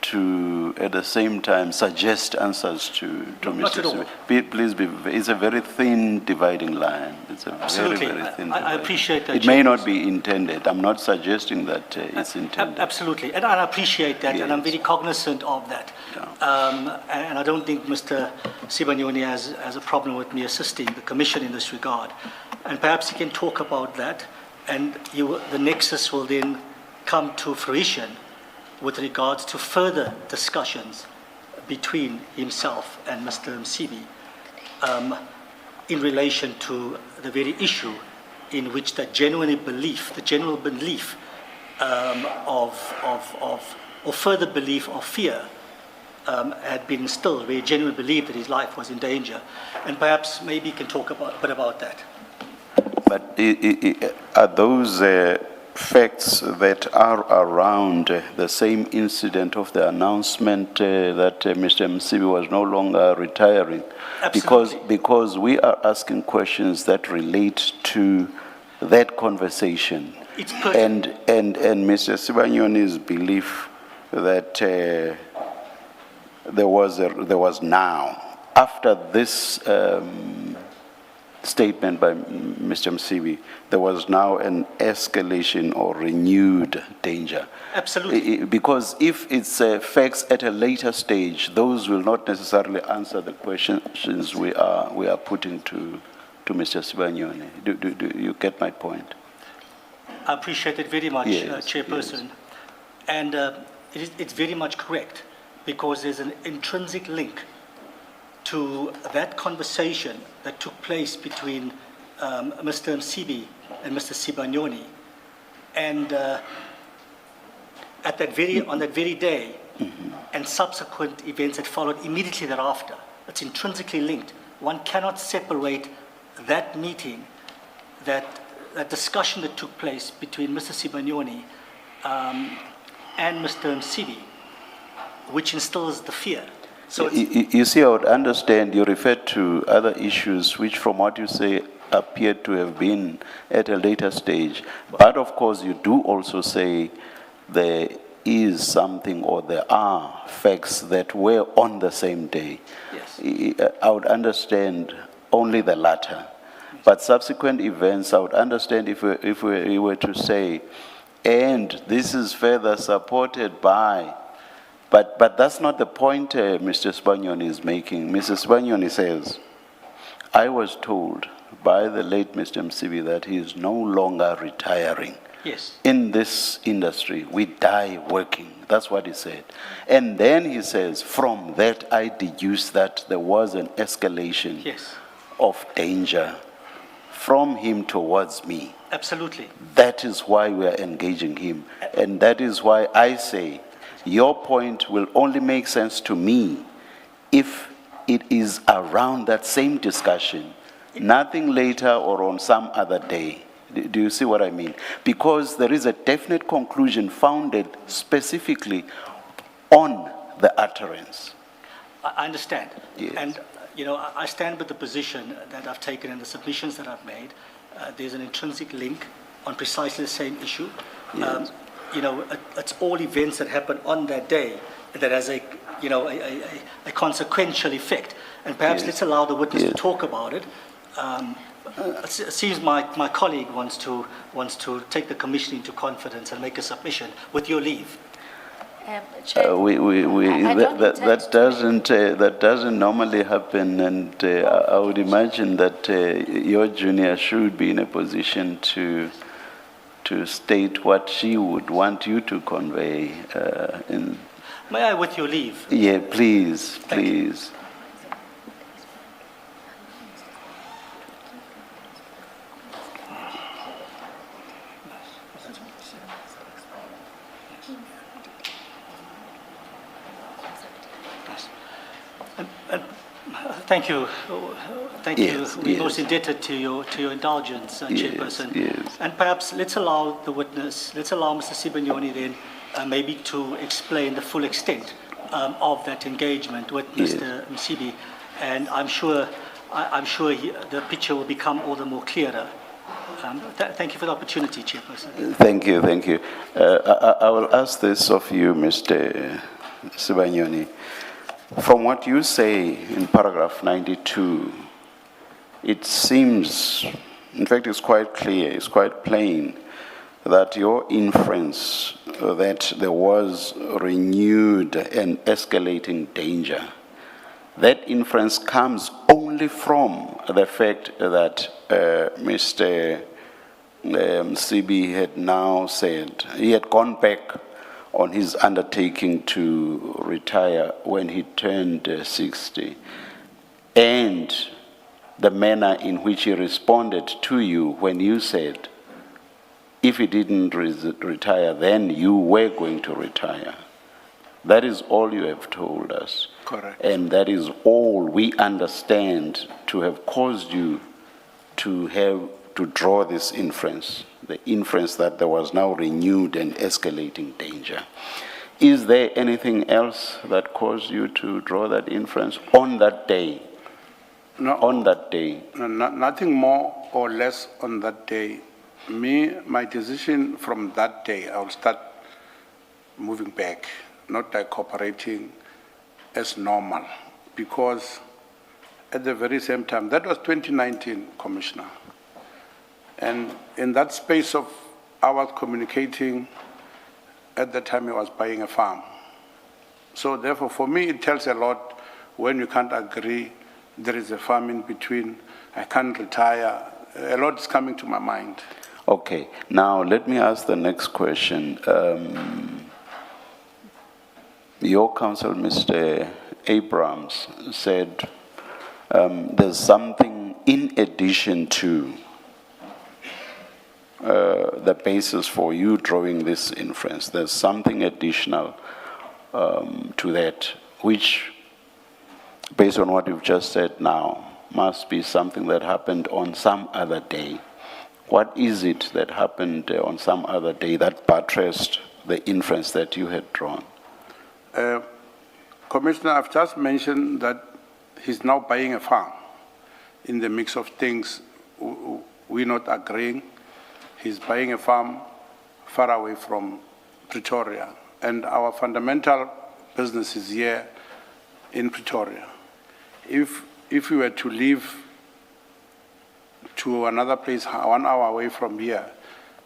Speaker 3: to at the same time suggest answers to
Speaker 5: not
Speaker 3: Mr.
Speaker 5: at all.
Speaker 3: Please be. It's a very thin dividing line. It's a
Speaker 5: Absolutely.
Speaker 3: very, very thin.
Speaker 5: I appreciate that.
Speaker 3: It may not be intended. I'm not suggesting that it's intended.
Speaker 5: Absolutely, and I appreciate that, and I'm very cognizant of that.
Speaker 3: Yeah.
Speaker 5: And I don't think Mr. Sibanyoni has a problem with me assisting the Commission in this regard. And perhaps he can talk about that, and the nexus will then come to fruition with regards to further discussions between himself and Mr. Msibi in relation to the very issue in which the general belief or further belief or fear had been instilled, where he genuinely believed that his life was in danger. And perhaps maybe he can talk a bit about that.
Speaker 3: But are those facts that are around the same incident of the announcement that Mr. Msibi was no longer retiring?
Speaker 5: Absolutely.
Speaker 3: Because we are asking questions that relate to that conversation.
Speaker 5: It's pertinent.
Speaker 3: And Mr. Sibanyoni's belief that there was now, after this statement by Mr. Msibi, there was now an escalation or renewed danger.
Speaker 5: Absolutely.
Speaker 3: Because if it's facts at a later stage, those will not necessarily answer the questions we are putting to Mr. Sibanyoni. Do you get my point?
Speaker 5: I appreciate it very much,
Speaker 3: Yes,
Speaker 5: Chairperson.
Speaker 3: yes.
Speaker 5: And it's very much correct, because there's an intrinsic link to that conversation that took place between Mr. Msibi and Mr. Sibanyoni. And on that very day, and subsequent events that followed immediately thereafter, it's intrinsically linked. One cannot separate that meeting, that discussion that took place between Mr. Sibanyoni and Mr. Msibi, which instills the fear. So
Speaker 3: you see, I would understand you referred to other issues which, from what you say, appear to have been at a later stage. But of course, you do also say there is something, or there are facts that were on the same day.
Speaker 5: Yes.
Speaker 3: I would understand only the latter. But subsequent events, I would understand if we were to say, and this is further supported by. But that's not the point Mr. Sibanyoni is making. Mr. Sibanyoni says, I was told by the late Mr. Msibi that he is no longer retiring.
Speaker 5: Yes.
Speaker 3: In this industry, we die working. That's what he said. And then he says, from that I deduce that there was an escalation
Speaker 5: Yes.
Speaker 3: of danger from him towards me.
Speaker 5: Absolutely.
Speaker 3: That is why we are engaging him. And that is why I say your point will only make sense to me if it is around that same discussion, nothing later or on some other day. Do you see what I mean? Because there is a definite conclusion founded specifically on the utterance.
Speaker 5: I understand.
Speaker 3: Yes.
Speaker 5: And, you know, I stand with the position that I've taken and the submissions that I've made. There's an intrinsic link on precisely the same issue.
Speaker 3: Yes.
Speaker 5: You know, it's all events that happen on that day that has a, you know, a consequential effect. And perhaps
Speaker 3: Yes.
Speaker 5: let's allow the witness
Speaker 3: Yes.
Speaker 5: to talk about it. It seems my colleague wants to take the commission into confidence and make a submission, with your leave.
Speaker 8: Chair, I don't
Speaker 3: That doesn't normally happen, and I would imagine that your junior should be in a position to state what she would want you to convey.
Speaker 5: May I, with your leave?
Speaker 3: Yeah, please,
Speaker 5: Thank you.
Speaker 3: please.
Speaker 5: Thank you. Thank
Speaker 3: Yes,
Speaker 5: you. We're
Speaker 3: yes.
Speaker 5: most indebted to your indulgence, Chairperson.
Speaker 3: yes.
Speaker 5: And perhaps let's allow the witness, let's allow Mr. Sibanyoni then maybe to explain the full extent of that engagement with
Speaker 3: Yes.
Speaker 5: Mr. Msibi. And I'm sure the picture will become all the more clearer. Thank you for the opportunity, Chairperson.
Speaker 3: Thank you, thank you. I will ask this of you, Mr. Sibanyoni. From what you say in paragraph 92, it seems, in fact, it's quite clear, it's quite plain, that your inference that there was renewed and escalating danger, that inference comes only from the fact that Mr. CB had now said, he had gone back on his undertaking to retire when he turned 60, and the manner in which he responded to you when you said, if he didn't retire, then you were going to retire. That is all you have told us.
Speaker 6: Correct.
Speaker 3: And that is all we understand to have caused you to draw this inference, the inference that there was now renewed and escalating danger. Is there anything else that caused you to draw that inference on that day?
Speaker 6: No,
Speaker 3: On that day?
Speaker 6: nothing more or less on that day. My decision from that day, I will start moving back, not like cooperating as normal, because at the very same time, that was 2019, Commissioner. And in that space of hours communicating, at the time I was buying a farm. So therefore, for me, it tells a lot when you can't agree, there is a farm in between, I can't retire. A lot is coming to my mind.
Speaker 3: Okay, now let me ask the next question. Your counsel, Mr. Abrams, said there's something in addition to the basis for you drawing this inference. There's something additional to that, which, based on what you've just said now, must be something that happened on some other day. What is it that happened on some other day that buttressed the inference that you had drawn?
Speaker 6: Commissioner, I've just mentioned that he's now buying a farm. In the mix of things, we're not agreeing. He's buying a farm far away from Pretoria, and our fundamental business is here in Pretoria. If we were to leave to another place 1 hour away from here,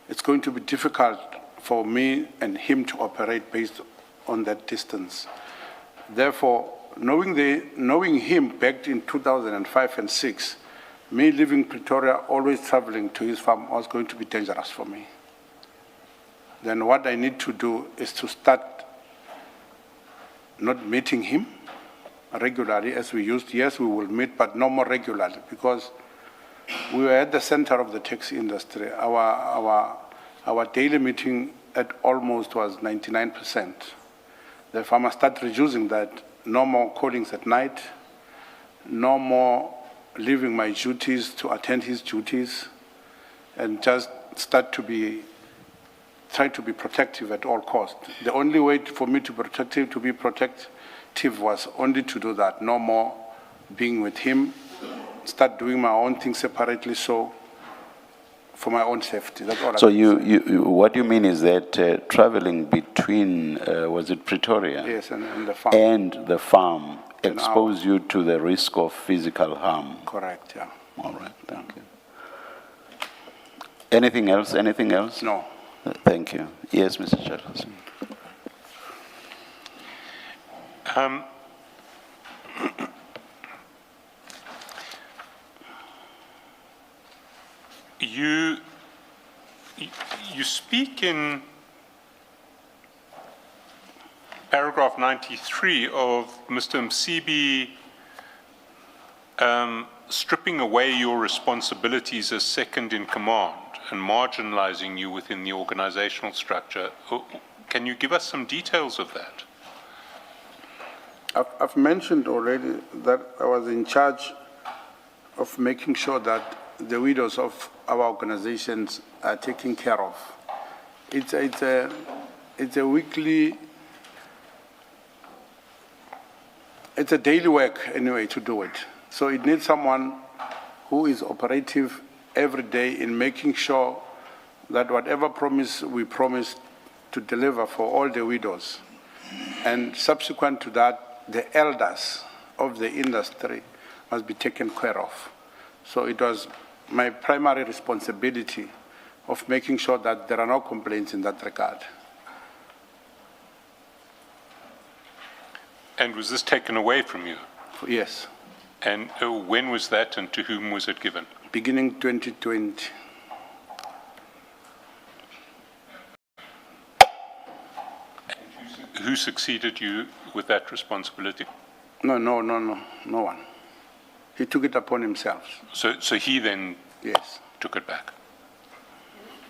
Speaker 6: it's going to be difficult for me and him to operate based on that distance. Therefore, knowing him back in 2005 and 6, me leaving Pretoria, always traveling to his farm, was going to be dangerous for me. Then what I need to do is to start not meeting him regularly as we used. Yes, we will meet, but no more regularly, because we were at the center of the taxi industry. Our daily meeting at almost was 99%. The farmer started reducing that. No more callings at night, no more leaving my duties to attend his duties, and just try to be protective at all costs. The only way for me to be protective was only to do that. No more being with him, start doing my own thing separately, so for my own safety. That's all.
Speaker 3: So what you mean is that traveling between, was it Pretoria?
Speaker 6: Yes, and the farm.
Speaker 3: And the farm expose you to the risk of physical harm?
Speaker 6: Correct, yeah.
Speaker 3: All right, thank you. Anything else? Anything else?
Speaker 6: No.
Speaker 3: Thank you. Yes, Mr. Charles.
Speaker 4: You speak in paragraph 93 of Mr. Msibi stripping away your responsibilities as second in command and marginalizing you within the organizational structure. Can you give us some details of that?
Speaker 6: I've mentioned already that I was in charge of making sure that the widows of our organizations are taken care of. It's a weekly, it's a daily work anyway to do it. So it needs someone who is operative every day in making sure that whatever promise we promised to deliver for all the widows, and subsequent to that, the elders of the industry must be taken care of. So it was my primary responsibility of making sure that there are no complaints in that regard.
Speaker 4: And was this taken away from you?
Speaker 6: Yes.
Speaker 4: And when was that, and to whom was it given?
Speaker 6: Beginning 2020.
Speaker 4: Who succeeded you with that responsibility?
Speaker 6: No one. He took it upon himself.
Speaker 4: So he then
Speaker 6: Yes.
Speaker 4: took it back?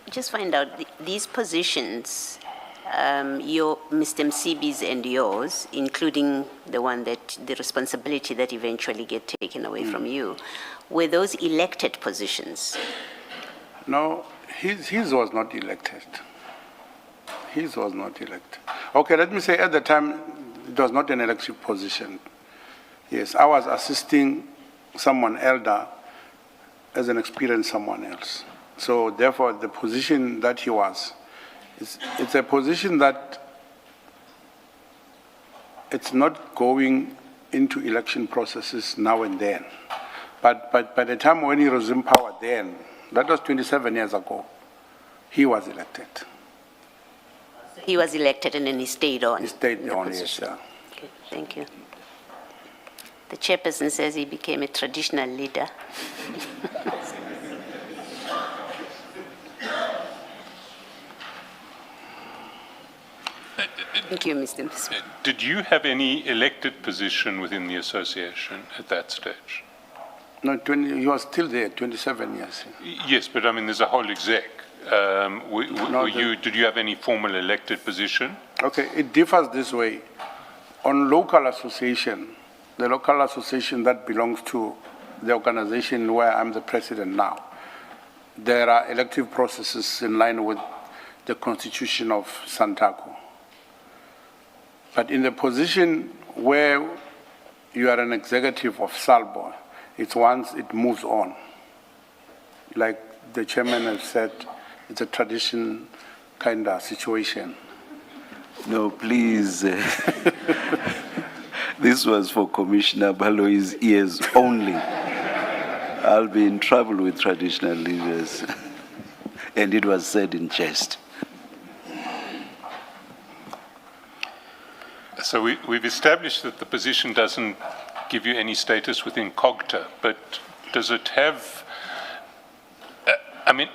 Speaker 1: Just find out, these positions, your, Mr. Msibi's and yours, including the one that, the responsibility that eventually get taken away from you, were those elected positions?
Speaker 6: No, his was not elected. His was not elected. Okay, let me say at the time, it was not an elective position. Yes, I was assisting someone elder as an experienced someone else. So therefore, the position that he was, it's a position that it's not going into election processes now and then. But by the time when he was in power then, that was 27 years ago, he was elected.
Speaker 1: He was elected and then he stayed on.
Speaker 6: He stayed
Speaker 1: in the
Speaker 6: on, yes,
Speaker 1: position.
Speaker 6: yeah.
Speaker 1: Okay, thank you. The chairperson says he became a traditional leader. Thank you, Mr. Msibi.
Speaker 4: Did you have any elected position within the association at that stage?
Speaker 6: No, he was still there, 27 years.
Speaker 4: Yes, but I mean, there's a whole exec. Did you have any formal elected position?
Speaker 6: Okay, it differs this way. On local association, the local association that belongs to the organization where I'm the president now, there are elective processes in line with the constitution of Santaco. But in the position where you are an executive of Salbo, it's once it moves on. Like the chairman has said, it's a tradition kind of situation.
Speaker 3: No, please. This was for Commissioner Baloi's ears only. I'll be in trouble with traditional leaders. And it was said in jest.
Speaker 4: So we've established that the position doesn't give you any status within COGTA, but does it have, I'm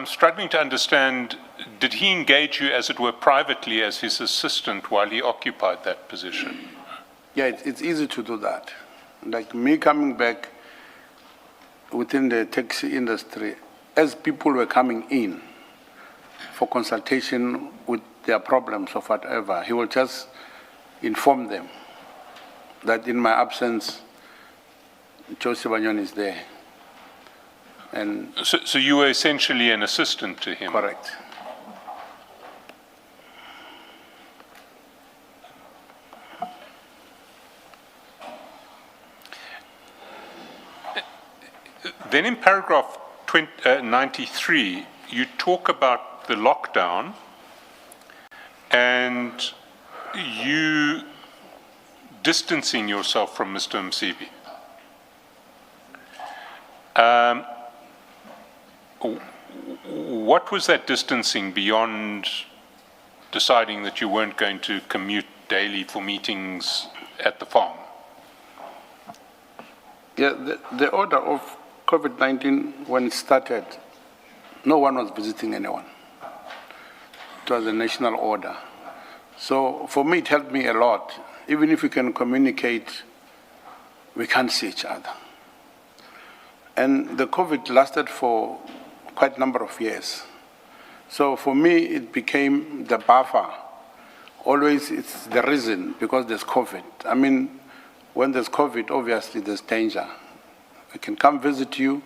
Speaker 4: struggling to understand, did he engage you, as it were, privately as his assistant while he occupied that position?
Speaker 6: Yeah, it's easy to do that. Like me coming back within the taxi industry, as people were coming in for consultation with their problems or whatever, he will just inform them that in my absence, Joseph Banyon is there. And
Speaker 4: So you were essentially an assistant to him?
Speaker 6: correct.
Speaker 4: Then in paragraph 93, you talk about the lockdown and you distancing yourself from Mr. Msibi. What was that distancing beyond deciding that you weren't going to commute daily for meetings at the farm?
Speaker 6: Yeah, the order of COVID-19, when it started, no one was visiting anyone. It was a national order. So for me, it helped me a lot. Even if we can communicate, we can't see each other. And the COVID lasted for quite a number of years. So for me, it became the buffer. Always it's the reason, because there's COVID. I mean, when there's COVID, obviously there's danger. I can come visit you,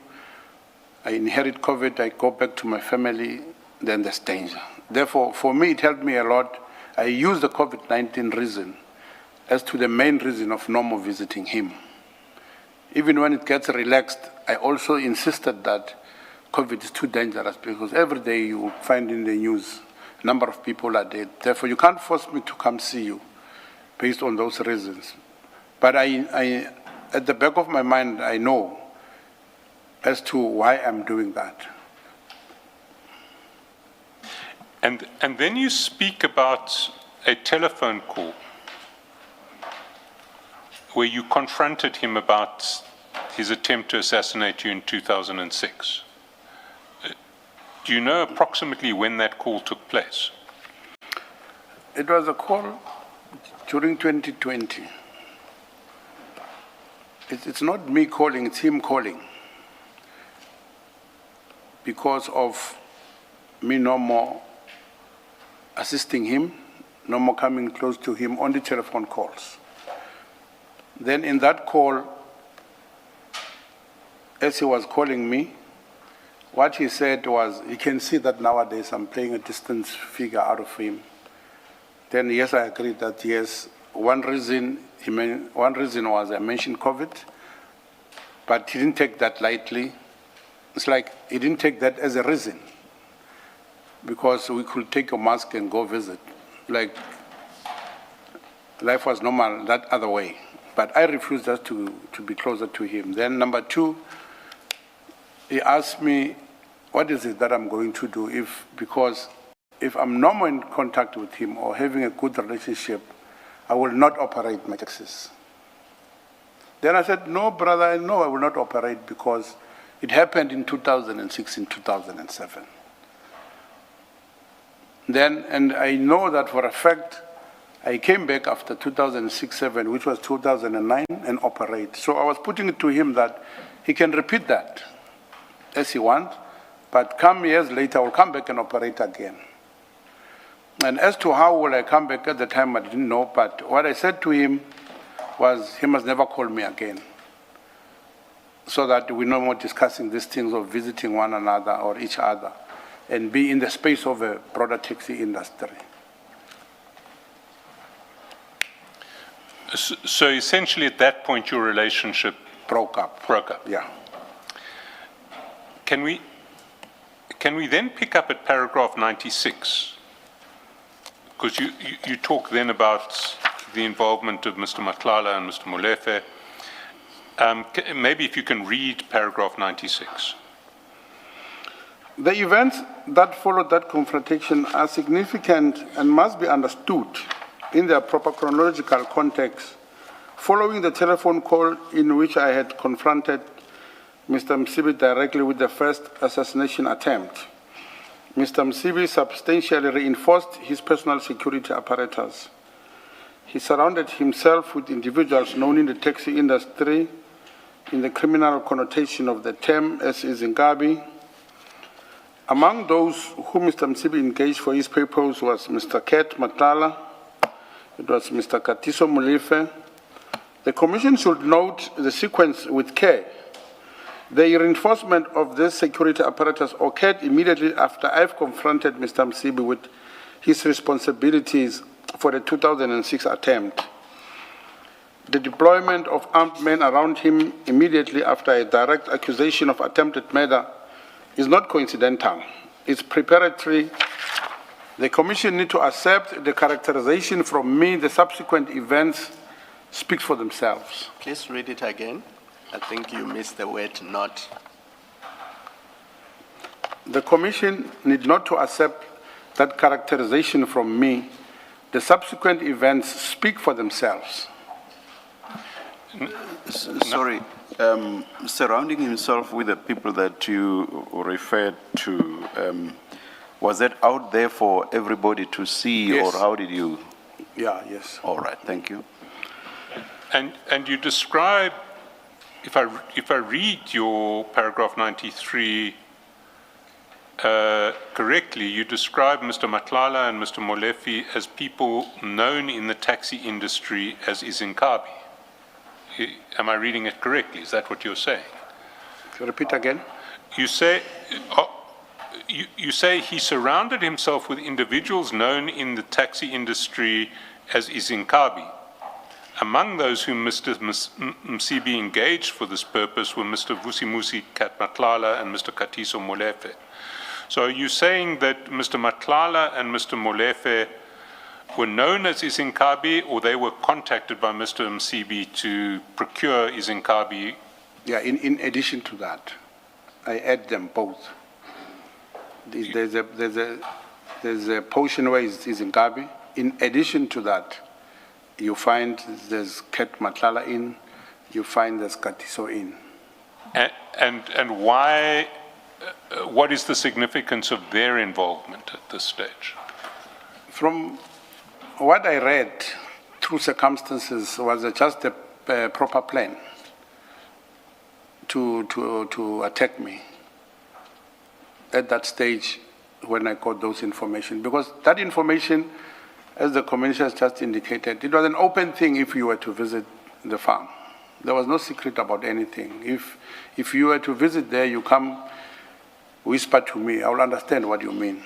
Speaker 6: I inherit COVID, I go back to my family, then there's danger. Therefore, for me, it helped me a lot. I use the COVID-19 reason as to the main reason of no more visiting him. Even when it gets relaxed, I also insisted that COVID is too dangerous, because every day you will find in the news a number of people are dead. Therefore, you can't force me to come see you based on those reasons. But at the back of my mind, I know as to why I'm doing that.
Speaker 4: And then you speak about a telephone call where you confronted him about his attempt to assassinate you in 2006. Do you know approximately when that call took place?
Speaker 6: It was a call during 2020. It's not me calling, it's him calling. Because of me no more assisting him, no more coming close to him, only telephone calls. Then in that call, as he was calling me, what he said was, you can see that nowadays I'm playing a distance figure out of him. Then yes, I agreed that yes, one reason was I mentioned COVID, but he didn't take that lightly. It's like he didn't take that as a reason, because we could take a mask and go visit. Like, life was normal that other way. But I refused just to be closer to him. Then number two, he asked me, what is it that I'm going to do because if I'm no more in contact with him or having a good relationship, I will not operate my taxes. Then I said, no, brother, no, I will not operate, because it happened in 2006, in 2007. Then, and I know that for a fact, I came back after 2006-07, which was 2009, and operate. So I was putting it to him that he can repeat that as he wants, but come years later, I will come back and operate again. And as to how will I come back at the time, I didn't know, but what I said to him was he must never call me again, so that we're no more discussing these things of visiting one another or each other, and be in the space of a broader taxi industry.
Speaker 4: So essentially at that point your relationship
Speaker 6: Broke up. Yeah.
Speaker 4: Can we then pick up at paragraph 96? Because you talk then about the involvement of Mr. Matlala and Mr. Molefe. Maybe if you can read paragraph 96.
Speaker 6: The events that followed that confrontation are significant and must be understood in their proper chronological context. Following the telephone call in which I had confronted Mr. Msibi directly with the first assassination attempt, Mr. Msibi substantially reinforced his personal security apparatus. He surrounded himself with individuals known in the taxi industry in the criminal connotation of the term as is Inkabi. Among those who Mr. Msibi engaged for his purpose was Mr. Ket Matala, it was Mr. Katiso Mulife. The Commission should note the sequence with care. The reinforcement of this security apparatus occurred immediately after I've confronted Mr. Msibi with his responsibilities for the 2006 attempt. The deployment of armed men around him immediately after a direct accusation of attempted murder is not coincidental. It's preparatory. The Commission need to accept the characterization from me. The subsequent events speak for themselves.
Speaker 7: Please read it again. I think you missed the word not.
Speaker 6: The Commission need not to accept that characterization from me. The subsequent events speak for themselves.
Speaker 3: Sorry, surrounding himself with the people that you referred to, was that out there for everybody to see,
Speaker 6: Yes.
Speaker 3: or how did you?
Speaker 6: Yeah, yes.
Speaker 3: All right, thank you.
Speaker 4: And you describe, if I read your paragraph 93 correctly, you describe Mr. Matlala and Mr. Molefe as people known in the taxi industry as Izinkabi. Am I reading it correctly? Is that what you're saying?
Speaker 6: Can you repeat again?
Speaker 4: You say, you say he surrounded himself with individuals known in the taxi industry as Izinkabi. Among those whom Mr. Msibi engaged for this purpose were Mr. Vusimusi Matlala and Mr. Katiso Molefe. So are you saying that Mr. Matlala and Mr. Molefe were known as Izinkabi, or they were contacted by Mr. Msibi to procure Izinkabi?
Speaker 6: Yeah, in addition to that, I add them both. There's a portion where it's Izinkabi. In addition to that, you find there's Ket Matlala in, you find there's Katiso in.
Speaker 4: And why, what is the significance of their involvement at this stage?
Speaker 6: From what I read through circumstances was just a proper plan to attack me at that stage when I got those information. Because that information, as the Commissioner has just indicated, it was an open thing if you were to visit the farm. There was no secret about anything. If you were to visit there, you come whisper to me, I will understand what you mean.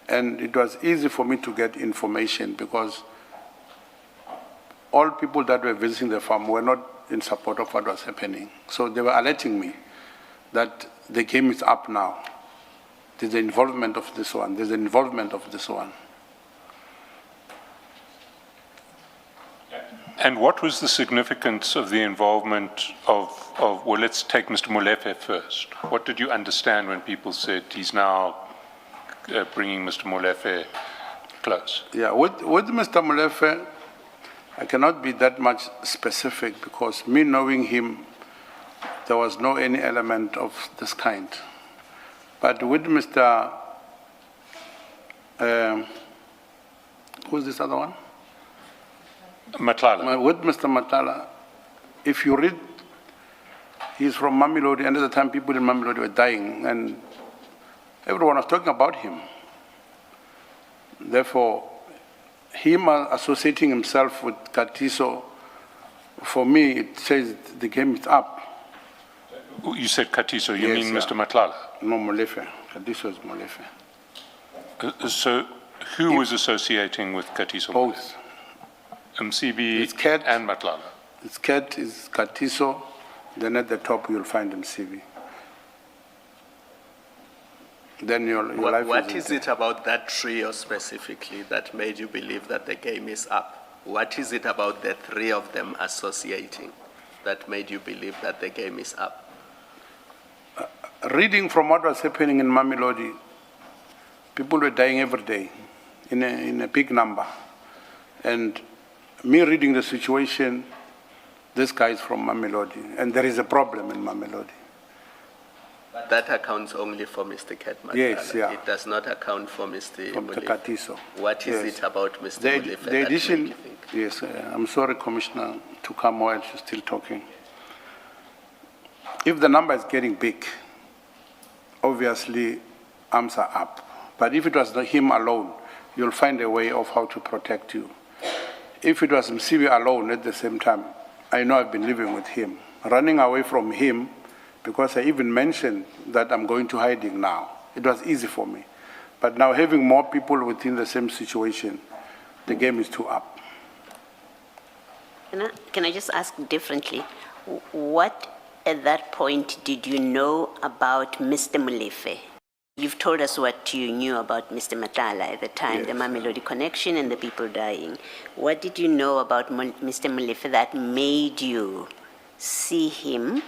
Speaker 6: And it was easy for me to get information because all people that were visiting the farm were not in support of what was happening. So they were alerting me that the game is up now. There's the involvement of this one. There's the involvement of this one.
Speaker 4: And what was the significance of the involvement of well, let's take Mr. Molefe first. What did you understand when people said he's now bringing Mr. Molefe close?
Speaker 6: Yeah, with Mr. Molefe, I cannot be that much specific because me knowing him, there was no any element of this kind. But with Mr. Who's this other one?
Speaker 4: Matlala.
Speaker 6: With Mr. Matlala, if you read, he's from Mamelodi, and at the time people in Mamelodi were dying, and everyone was talking about him. Therefore, him associating himself with Katiso, for me, it says the game is up.
Speaker 4: You said Katiso, you
Speaker 6: Yes,
Speaker 4: mean
Speaker 6: yeah.
Speaker 4: Mr. Matlala?
Speaker 6: No, Molefe. Katiso is Molefe.
Speaker 4: So who was associating with Katiso?
Speaker 6: Both.
Speaker 4: Msibi
Speaker 6: It's Ket.
Speaker 4: and Matlala.
Speaker 6: It's Ket, it's Katiso, then at the top you'll find MCV. Then your life
Speaker 7: What is it about that trio specifically that made you believe that the game is up? What is it about the three of them associating that made you believe that the game is up?
Speaker 6: Reading from what was happening in Mamelodi, people were dying every day in a big number. And me reading the situation, this guy is from Mamelodi, and there is a problem in Mamelodi.
Speaker 7: But that accounts only for Mr. Madlanga.
Speaker 6: Yes, yeah.
Speaker 7: It does not account for Mr.
Speaker 6: From
Speaker 7: Molefe.
Speaker 6: Takatiso.
Speaker 7: What is
Speaker 6: Yes.
Speaker 7: it about Mr.
Speaker 6: The
Speaker 7: Molefe that make
Speaker 6: addition,
Speaker 7: you think?
Speaker 6: yes, I'm sorry, Commissioner, to come while she's still talking. If the number is getting big, obviously arms are up. But if it was not him alone, you'll find a way of how to protect you. If it was Msibi alone at the same time, I know I've been living with him. Running away from him, because I even mentioned that I'm going to hiding now. It was easy for me. But now having more people within the same situation, the game is too up.
Speaker 1: Can I just ask differently? What at that point did you know about Mr. Molefe? You've told us what you knew about Mr. Matala at the time,
Speaker 6: Yes.
Speaker 1: the Mamelodi connection and the people dying. What did you know about Mr. Molefe that made you see him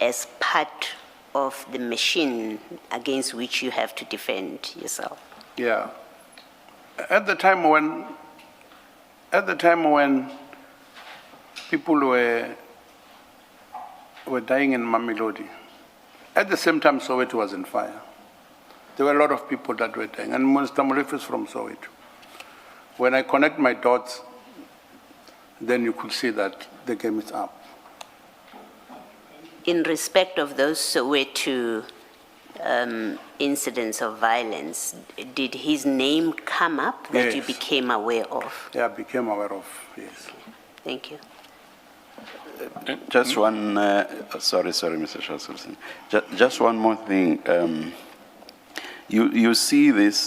Speaker 1: as part of the machine against which you have to defend yourself?
Speaker 6: Yeah. At the time when people were dying in Mamelodi, at the same time Soweto was on fire. There were a lot of people that were dying, and Mr. Molefe is from Soweto. When I connect my dots, then you could see that the game is up.
Speaker 1: In respect of those Soweto incidents of violence, did his name come up that you
Speaker 6: Yes.
Speaker 1: became aware of?
Speaker 6: Yeah, I became aware of, yes.
Speaker 1: Thank you.
Speaker 3: Just one, sorry, Mr. Chancellor. Just one more thing. You see this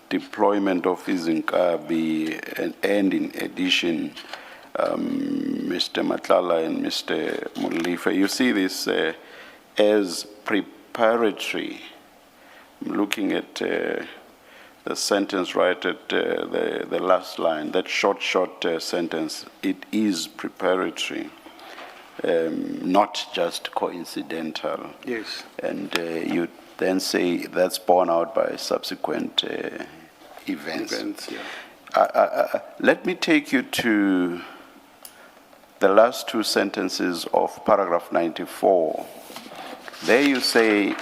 Speaker 3: deployment of Izinkabi and in addition, Mr. Matlala and Mr. Molefe, you see this as preparatory. I'm looking at the sentence right at the last line, that short sentence. It is preparatory, not just coincidental.
Speaker 6: Yes.
Speaker 3: And you then say that's borne out by subsequent events.
Speaker 6: Yeah.
Speaker 3: Let me take you to the last two sentences of paragraph 94. There you say,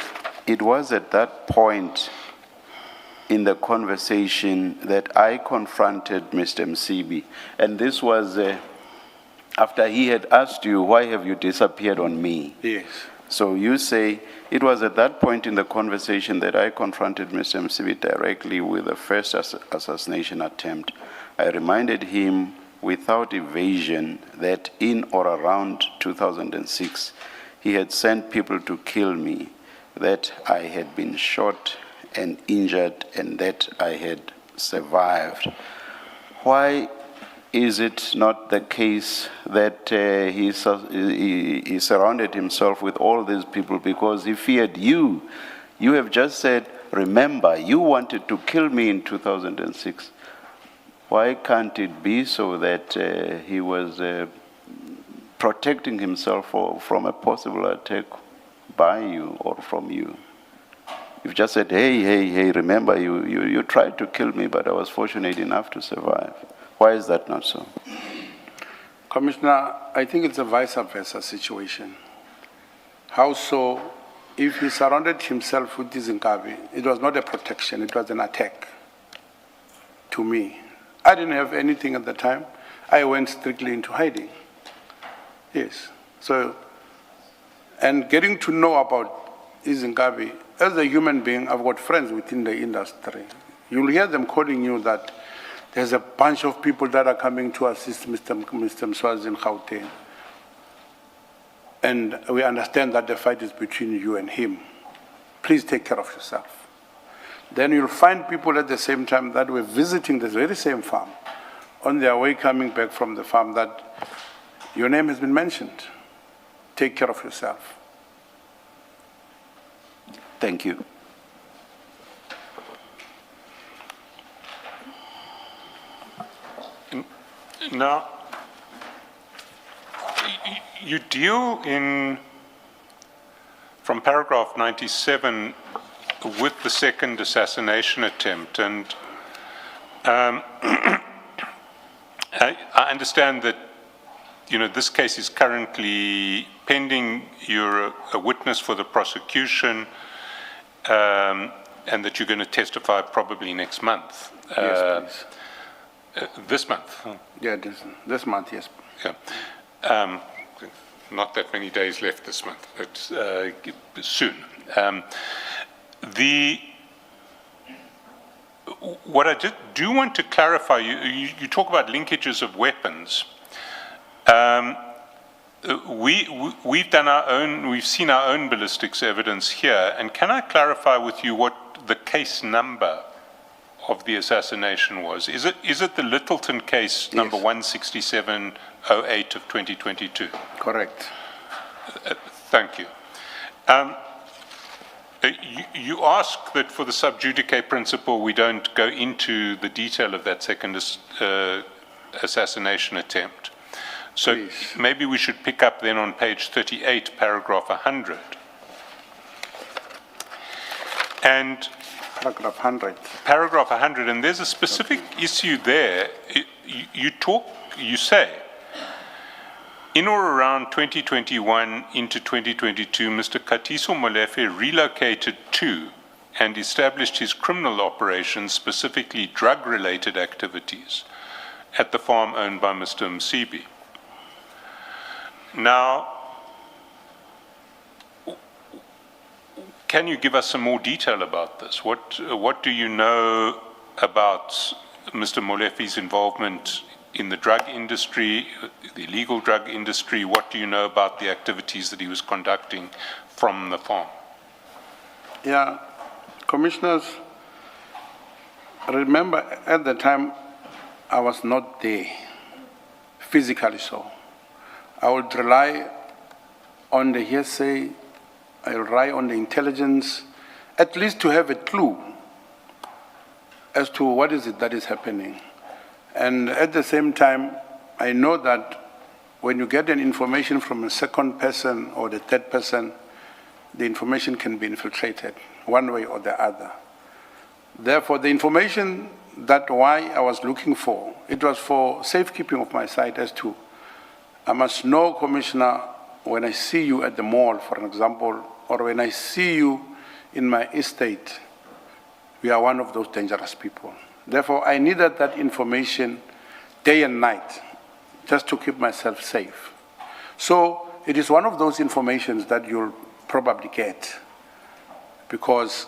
Speaker 3: it was at that point in the conversation that I confronted Mr. Msibi. And this was after he had asked you, why have you disappeared on me?
Speaker 6: Yes.
Speaker 3: So you say, it was at that point in the conversation that I confronted Mr. Msibi directly with the first assassination attempt. I reminded him without evasion that in or around 2006, he had sent people to kill me, that I had been shot and injured, and that I had survived. Why is it not the case that he surrounded himself with all these people because he feared you? You have just said, remember, you wanted to kill me in 2006. Why can't it be so that he was protecting himself from a possible attack by you or from you? You've just said, hey, remember, you tried to kill me, but I was fortunate enough to survive. Why is that not so?
Speaker 6: Commissioner, I think it's a vice versa situation. How so? If he surrounded himself with Izinkabi, it was not a protection, it was an attack to me. I didn't have anything at the time. I went strictly into hiding. Yes. So, and getting to know about Izinkabi, as a human being, I've got friends within the industry. You'll hear them calling you that there's a bunch of people that are coming to assist Mr. Mswazi in Gauteng. And we understand that the fight is between you and him. Please take care of yourself. Then you'll find people at the same time that were visiting this very same farm, on their way coming back from the farm, that your name has been mentioned. Take care of yourself.
Speaker 3: Thank you.
Speaker 4: Now, you deal from paragraph 97 with the second assassination attempt, and I understand that this case is currently pending. You're a witness for the prosecution, and that you're going to testify probably next month.
Speaker 6: Yes, please.
Speaker 4: This month.
Speaker 6: Yeah, this month, yes.
Speaker 4: Yeah. Not that many days left this month, but soon. What I just do want to clarify, you talk about linkages of weapons. We've done our own, we've seen our own ballistics evidence here, and can I clarify with you what the case number of the assassination was? Is it the Littleton case, number 16708 of 2022?
Speaker 6: Correct.
Speaker 4: Thank you. You ask that for the sub judice principle we don't go into the detail of that second assassination attempt. So
Speaker 6: Please.
Speaker 4: Maybe we should pick up then on page 38, paragraph 100. And
Speaker 6: Paragraph 100.
Speaker 4: paragraph 100, and there's a specific issue there. You say, in or around 2021 into 2022, Mr. Katiso Molefe relocated to and established his criminal operations, specifically drug-related activities, at the farm owned by Mr. Msibi. Now, can you give us some more detail about this? What do you know about Mr. Molefe's involvement in the drug industry, the illegal drug industry? What do you know about the activities that he was conducting from the farm?
Speaker 6: Yeah, commissioners, remember at the time I was not there, physically so. I would rely on the hearsay, I rely on the intelligence, at least to have a clue as to what is it that is happening. And at the same time, I know that when you get an information from a second person or the third person, the information can be infiltrated one way or the other. Therefore, the information that why I was looking for, it was for safekeeping of my site as to, I must know, Commissioner, when I see you at the mall, for example, or when I see you in my estate, we are one of those dangerous people. Therefore, I needed that information day and night just to keep myself safe. So it is one of those informations that you'll probably get because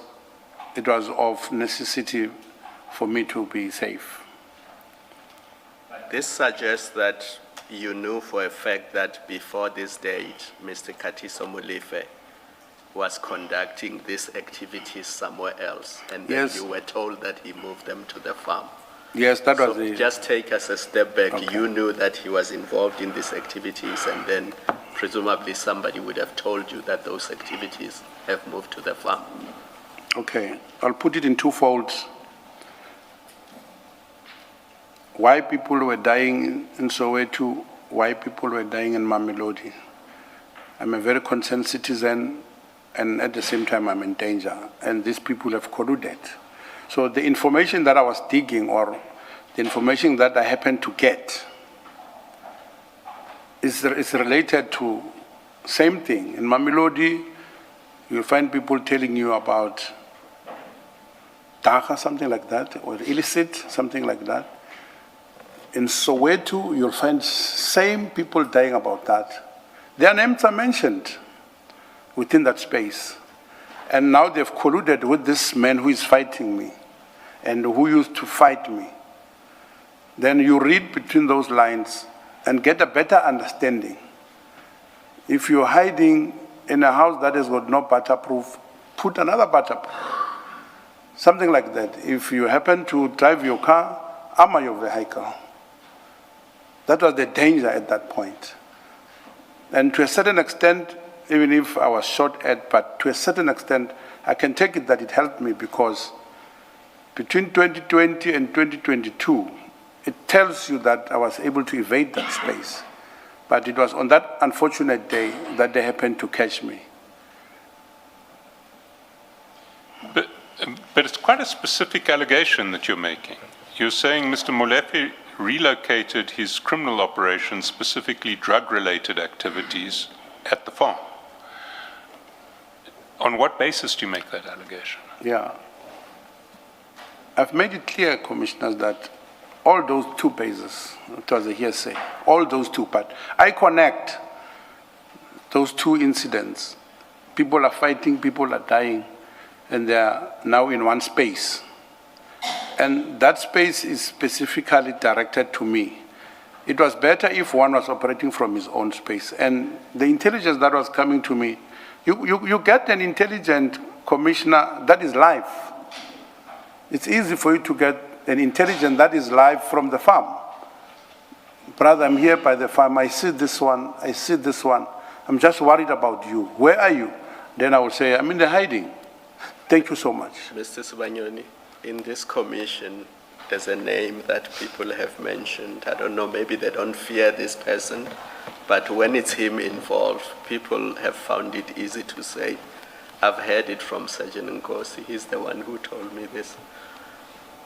Speaker 6: it was of necessity for me to be safe.
Speaker 7: This suggests that you knew for a fact that before this date, Mr. Katiso Molefe was conducting these activities somewhere else, and then
Speaker 6: Yes.
Speaker 7: you were told that he moved them to the farm.
Speaker 6: Yes, that was
Speaker 7: So
Speaker 6: the...
Speaker 7: just take us a step back.
Speaker 6: Okay.
Speaker 7: You knew that he was involved in these activities, and then presumably somebody would have told you that those activities have moved to the farm.
Speaker 6: Okay, I'll put it in two folds. Why people were dying in Soweto, why people were dying in Mamelodi. I'm a very concerned citizen, and at the same time I'm in danger, and these people have colluded. So the information that I was digging, or the information that I happened to get, is related to same thing. In Mamelodi, you'll find people telling you about Daga, something like that, or illicit, something like that. In Soweto, you'll find same people dying about that. Their names are mentioned within that space. And now they've colluded with this man who is fighting me and who used to fight me. Then you read between those lines and get a better understanding. If you're hiding in a house that has got no butterproof, put another butterproof. Something like that. If you happen to drive your car, armor your vehicle. That was the danger at that point. And to a certain extent, even if I was shot at, but to a certain extent, I can take it that it helped me because between 2020 and 2022, it tells you that I was able to evade that space. But it was on that unfortunate day that they happened to catch me.
Speaker 4: But it's quite a specific allegation that you're making. You're saying Mr. Molefe relocated his criminal operations, specifically drug-related activities, at the farm. On what basis do you make that allegation?
Speaker 6: Yeah. I've made it clear, Commissioners, that all those two bases, it was a hearsay, all those two, but I connect those two incidents. People are fighting, people are dying, and they are now in one space. And that space is specifically directed to me. It was better if one was operating from his own space. And the intelligence that was coming to me, you get an intelligent commissioner that is live. It's easy for you to get an intelligence that is live from the farm. Brother, I'm here by the farm. I see this one. I see this one. I'm just worried about you. Where are you? Then I will say, I'm in the hiding. Thank you so much.
Speaker 7: Mr. Sibanyoni, in this commission, there's a name that people have mentioned. I don't know, maybe they don't fear this person, but when it's him involved, people have found it easy to say, I've heard it from Sergeant Nkosi. He's the one who told me this.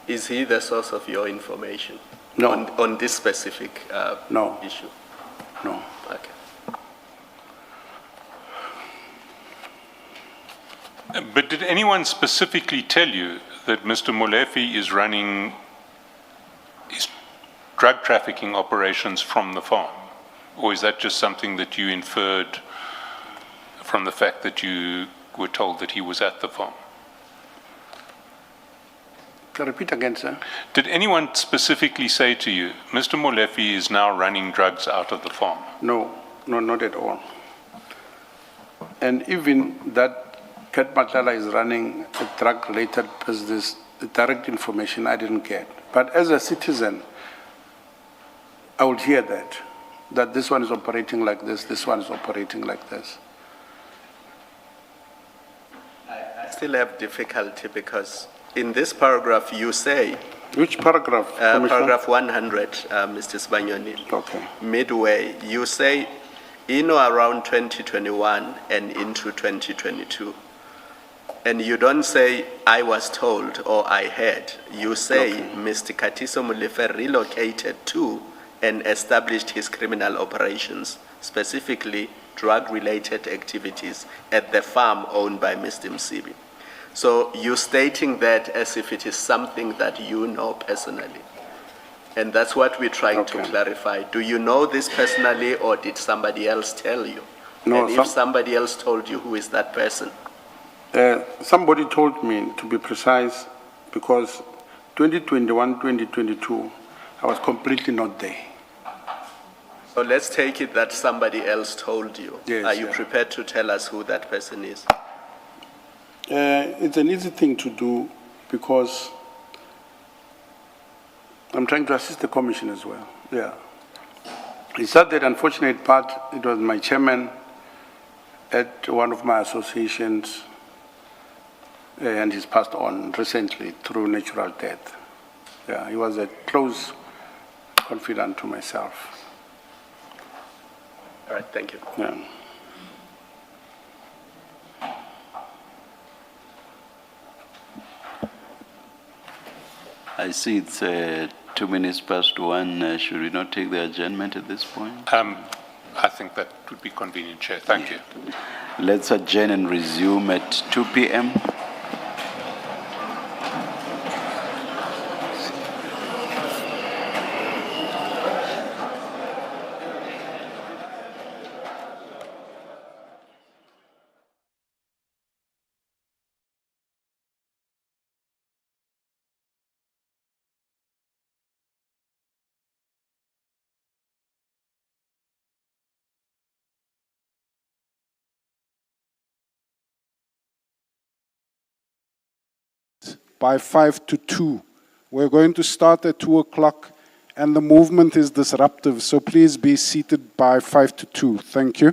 Speaker 7: Is he the source of your information?
Speaker 6: No.
Speaker 7: On this specific
Speaker 6: No.
Speaker 7: issue?
Speaker 6: No.
Speaker 7: Okay.
Speaker 4: But did anyone specifically tell you that Mr. Molefe is running his drug trafficking operations from the farm? Or is that just something that you inferred from the fact that you were told that he was at the farm?
Speaker 6: Can you repeat again, sir?
Speaker 4: Did anyone specifically say to you, Mr. Molefe is now running drugs out of the farm?
Speaker 6: No, not at all. And even that Kat Matala is running a drug-related business, the direct information I didn't get. But as a citizen, I would hear that this one is operating like this one is operating like this.
Speaker 7: I still have difficulty because in this paragraph you say,
Speaker 6: Which paragraph, Commissioner?
Speaker 7: paragraph 100, Mr. Sibanyoni,
Speaker 6: Okay.
Speaker 7: midway, you say in or around 2021 and into 2022. And you don't say, I was told or I heard. You say,
Speaker 6: Okay.
Speaker 7: Mr. Katiso Molefe relocated to and established his criminal operations, specifically drug-related activities at the farm owned by Mr. Msibi. So you're stating that as if it is something that you know personally. And that's what we're trying to
Speaker 6: Okay.
Speaker 7: clarify. Do you know this personally or did somebody else tell you?
Speaker 6: No,
Speaker 7: and if somebody else told you, who is that person?
Speaker 6: Somebody told me, to be precise, because 2021, 2022, I was completely not there.
Speaker 7: So let's take it that somebody else told you.
Speaker 6: Yes,
Speaker 7: Are you
Speaker 6: yeah.
Speaker 7: prepared to tell us who that person is?
Speaker 6: It's an easy thing to do because I'm trying to assist the commission as well. Yeah. It's not that unfortunate part. It was my chairman at one of my associations, and he's passed on recently through natural death. Yeah, he was a close confidant to myself.
Speaker 7: All right, thank you.
Speaker 6: Yeah.
Speaker 3: I see it's 2 minutes past 1. Should we not take the adjournment at this point?
Speaker 4: I think that would be convenient, Chair. Thank you.
Speaker 3: Let's adjourn and resume at 2 p.m.
Speaker 2: by 5 to 2. We're going to start at 2 o'clock, and the movement is disruptive, so please be seated by 5 to 2. Thank you.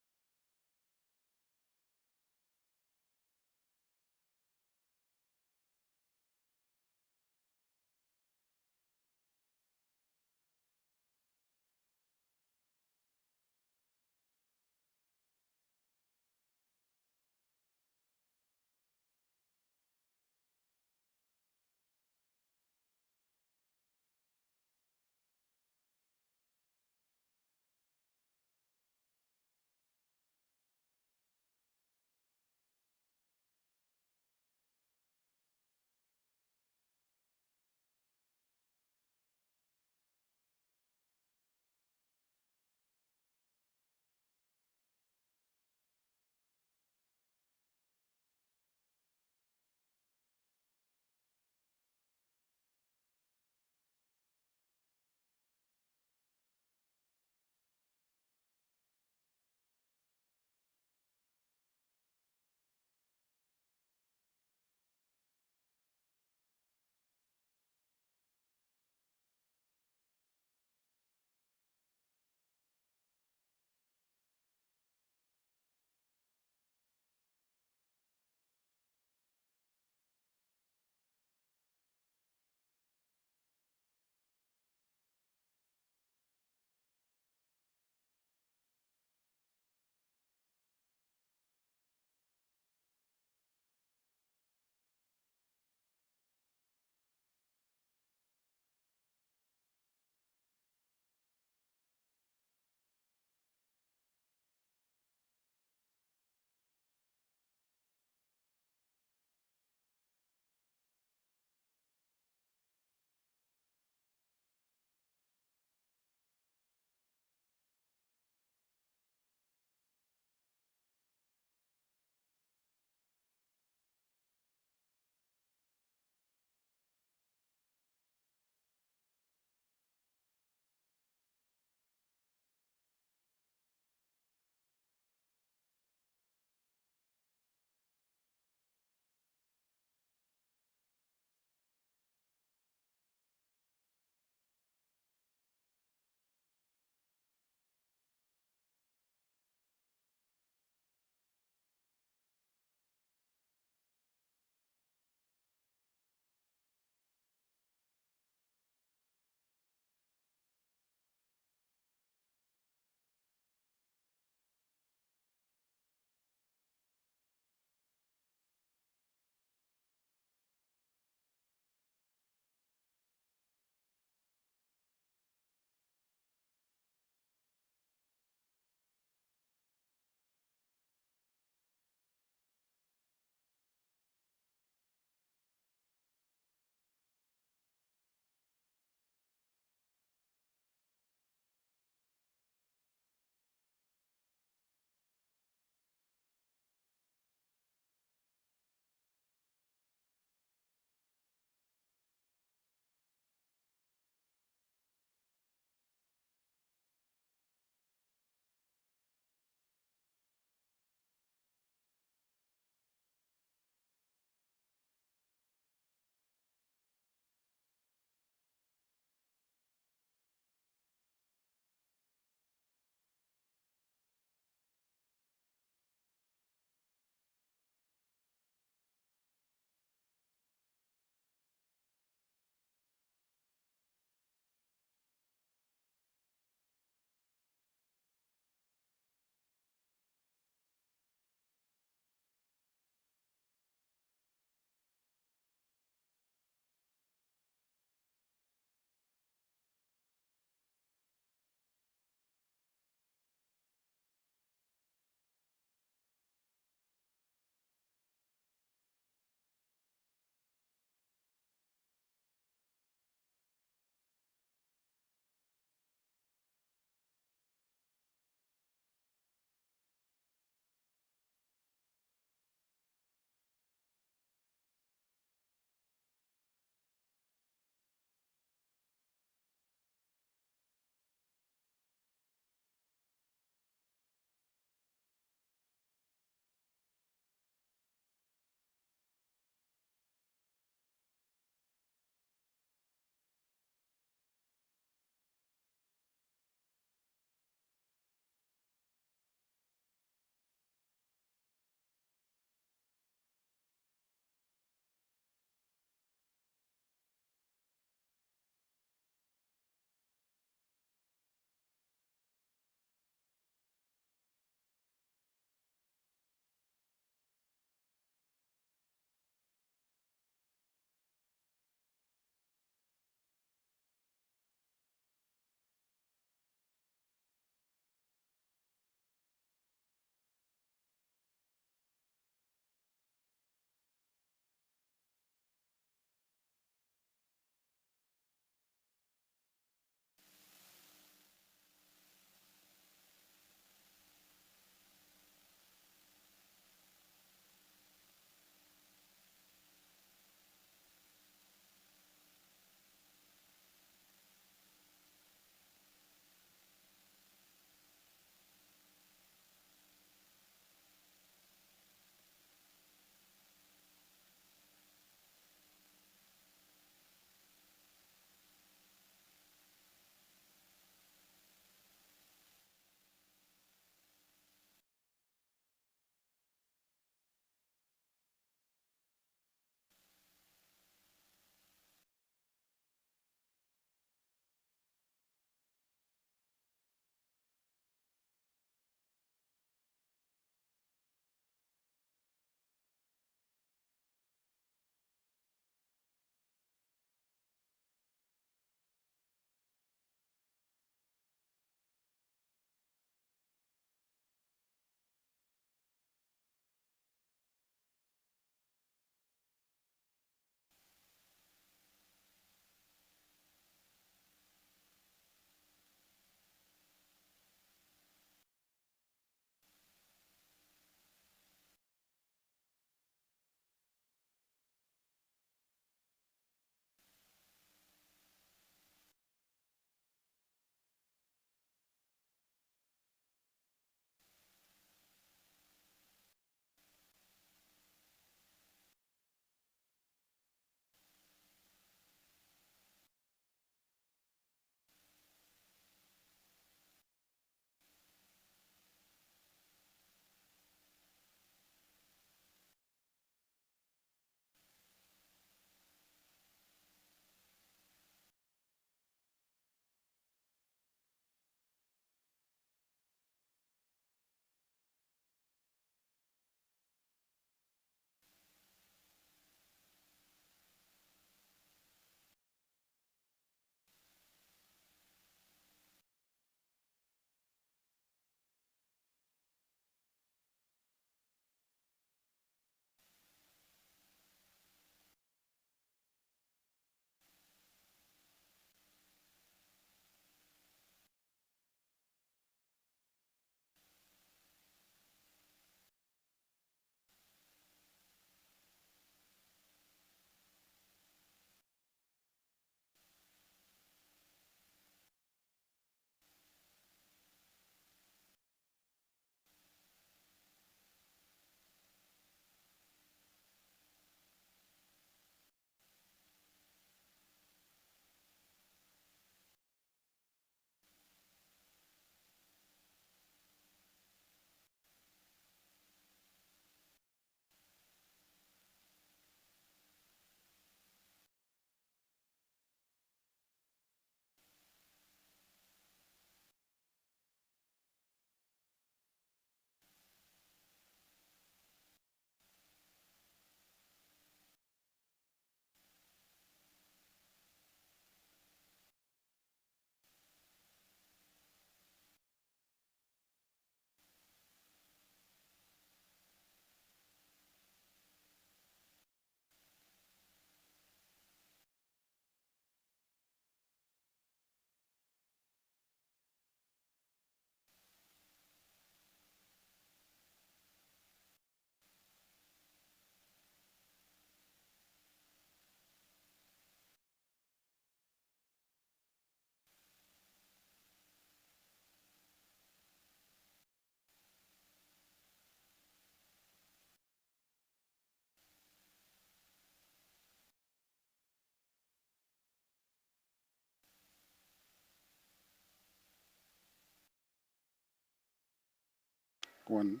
Speaker 2: One.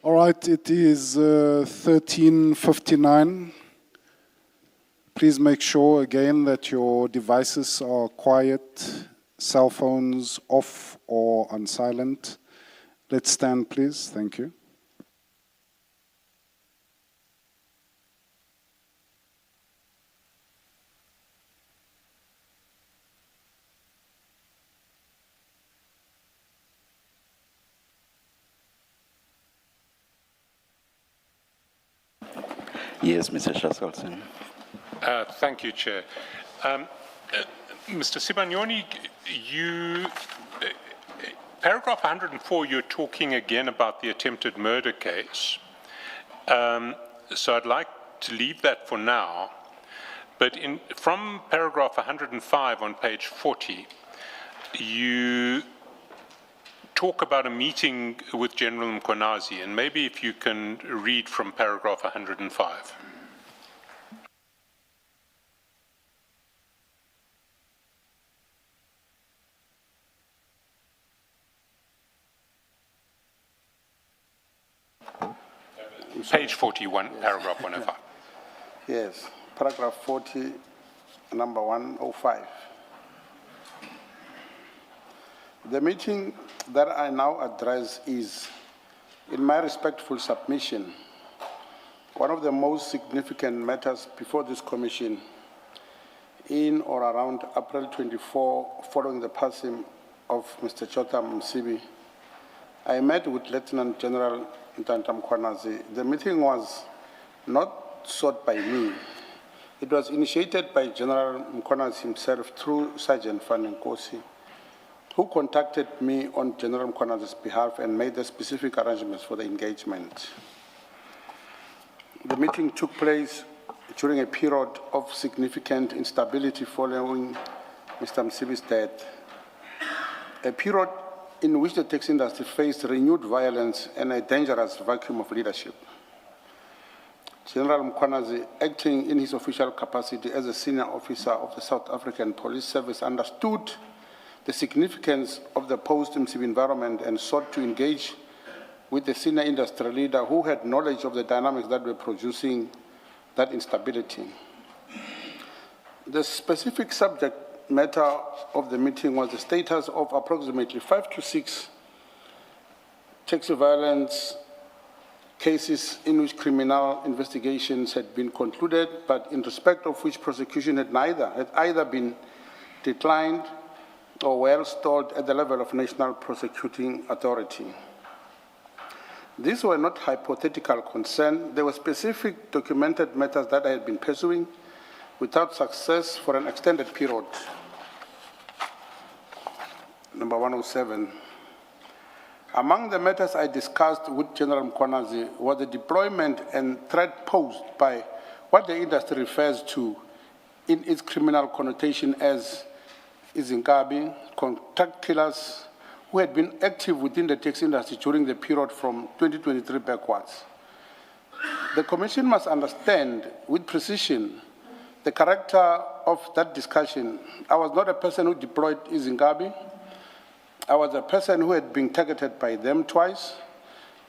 Speaker 2: All right, it is 13:59. Please make sure again that your devices are quiet, cell phones off or on silent. Let's stand, please. Thank you.
Speaker 3: Yes, Mr. Shaskalson.
Speaker 4: Thank you, Chair. Mr. Sibanyoni, paragraph 104, you're talking again about the attempted murder case. So I'd like to leave that for now. But from paragraph 105 on page 40, you talk about a meeting with General Mkhwanazi, and maybe if you can read from paragraph 105. Page 41, yes. Paragraph 105.
Speaker 6: Yes, paragraph 40, number 105. The meeting that I now address is, in my respectful submission, one of the most significant matters before this commission in or around April 24, following the passing of Mr. Chota Msibi. I met with Lieutenant General Ntanta Mkhwanazi. The meeting was not sought by me. It was initiated by General Mkhwanazi himself through Sergeant Van Nkosi, who contacted me on General Mkhwanazi's behalf and made the specific arrangements for the engagement. The meeting took place during a period of significant instability following Mr. Msibi's death, a period in which the taxi industry faced renewed violence and a dangerous vacuum of leadership. General Mkhwanazi, acting in his official capacity as a senior officer of the South African Police Service, understood the significance of the post-Msibi environment and sought to engage with the senior industry leader who had knowledge of the dynamics that were producing that instability. The specific subject matter of the meeting was the status of approximately 5 to 6 taxi violence cases in which criminal investigations had been concluded, but in respect of which prosecution had either been declined or well stalled at the level of National Prosecuting Authority. These were not hypothetical concerns. They were specific documented matters that I had been pursuing without success for an extended period. Number 107. Among the matters I discussed with General Mkhwanazi was the deployment and threat posed by what the industry refers to in its criminal connotation as izinkabi, contract killers who had been active within the taxi industry during the period from 2023 backwards. The Commission must understand with precision the character of that discussion. I was not a person who deployed izinkabi. I was a person who had been targeted by them twice.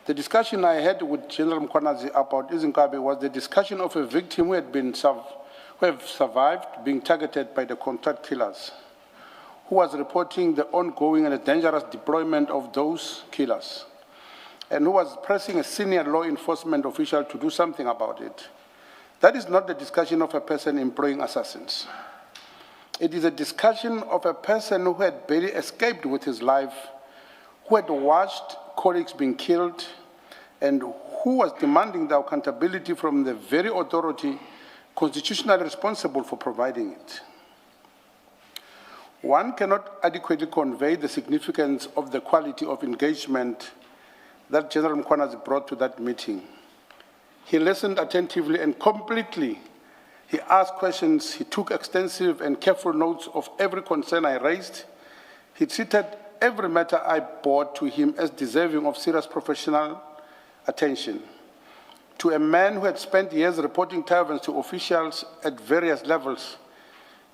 Speaker 6: The discussion I had with General Mkhwanazi about izinkabi was the discussion of a victim who have survived being targeted by the contract killers, who was reporting the ongoing and dangerous deployment of those killers, and who was pressing a senior law enforcement official to do something about it. That is not the discussion of a person employing assassins. It is a discussion of a person who had barely escaped with his life, who had watched colleagues being killed, and who was demanding the accountability from the very authority constitutionally responsible for providing it. One cannot adequately convey the significance of the quality of engagement that General Mkhwanazi brought to that meeting. He listened attentively and completely. He asked questions. He took extensive and careful notes of every concern I raised. He treated every matter I brought to him as deserving of serious professional attention. To a man who had spent years reporting trials to officials at various levels,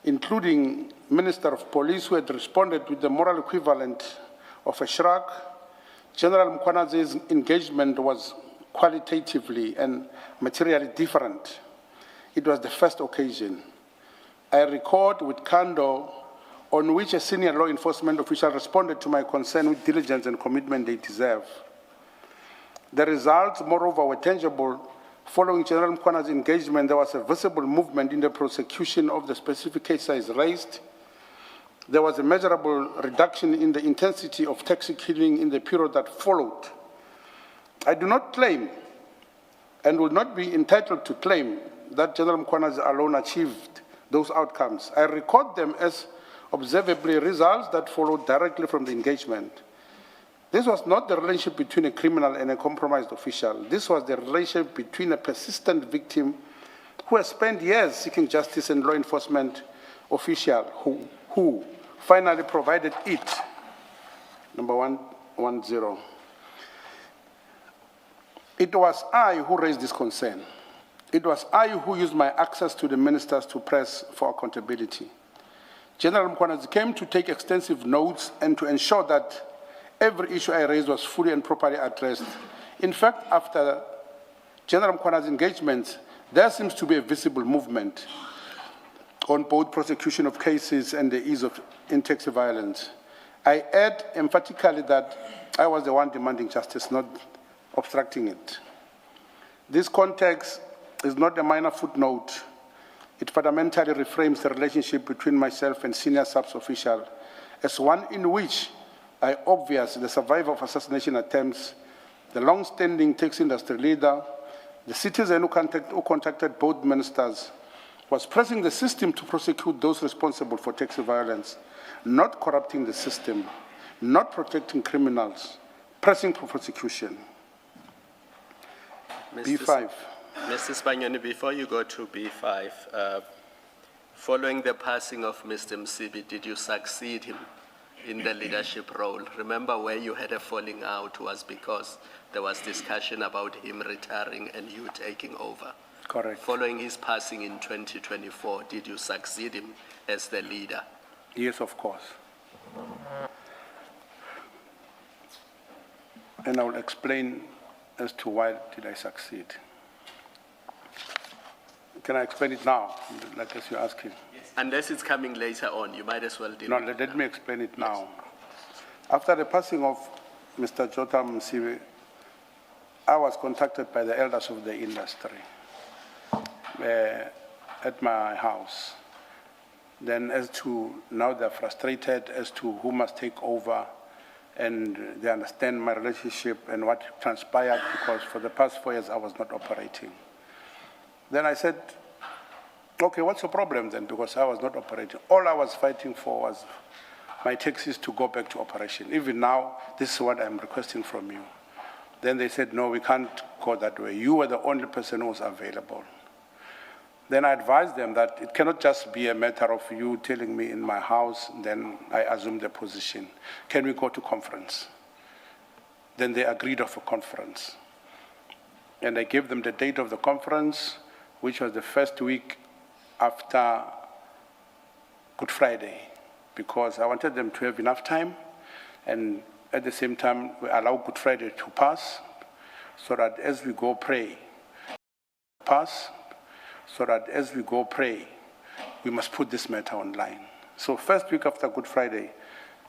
Speaker 6: including Minister of Police, who had responded with the moral equivalent of a shrug, General Mkwanaze's engagement was qualitatively and materially different. It was the first occasion. I record with candor on which a senior law enforcement official responded to my concern with diligence and commitment they deserve. The results, moreover, were tangible. Following General Mkwana's engagement, there was a visible movement in the prosecution of the specific case I raised. There was a measurable reduction in the intensity of taxi killing in the period that followed. I do not claim and will not be entitled to claim that General Mkwanaze alone achieved those outcomes. I record them as observably results that followed directly from the engagement. This was not the relationship between a criminal and a compromised official. This was the relationship between a persistent victim who has spent years seeking justice and law enforcement official who finally provided it. Number 110. It was I who raised this concern. It was I who used my access to the ministers to press for accountability. General Mkwanaze came to take extensive notes and to ensure that every issue I raised was fully and properly addressed. In fact, after General Mkwanaze's engagement, there seems to be a visible movement on both prosecution of cases and the ease of taxi violence. I add emphatically that I was the one demanding justice, not obstructing it. This context is not a minor footnote. It fundamentally reframes the relationship between myself and senior SAPS official as one in which I obvious the survivor of assassination attempts, the long-standing taxi industry leader, the citizen who contacted both ministers, was pressing the system to prosecute those responsible for taxi violence, not corrupting the system, not protecting criminals, pressing for prosecution. B5.
Speaker 7: Mr. Sibanyoni, before you go to B5, following the passing of Mr. Msibi, did you succeed him in the leadership role? Remember where you had a falling out was because there was discussion about him retiring and you taking over.
Speaker 6: Correct.
Speaker 7: Following his passing in 2024, did you succeed him as the leader?
Speaker 6: Yes, of course. And I will explain as to why did I succeed. Can I explain it now, like as you're asking?
Speaker 7: Yes. Unless it's coming later on, you might as well do it.
Speaker 6: No, let me explain it now. After the passing of Mr. Jota Msibi, I was contacted by the elders of the industry at my house. Then as to, now they're frustrated as to who must take over, and they understand my relationship and what transpired, because for the past 4 years I was not operating. Then I said, okay, what's the problem then? Because I was not operating. All I was fighting for was my taxis to go back to operation. Even now, this is what I'm requesting from you. Then they said, no, we can't go that way. You were the only person who was available. Then I advised them that it cannot just be a matter of you telling me in my house, then I assume the position. Can we go to conference? Then they agreed of a conference. And I gave them the date of the conference, which was the first week after Good Friday, because I wanted them to have enough time, and at the same time, we allow Good Friday to pass, so that as we go pray, we must put this matter online. So first week after Good Friday,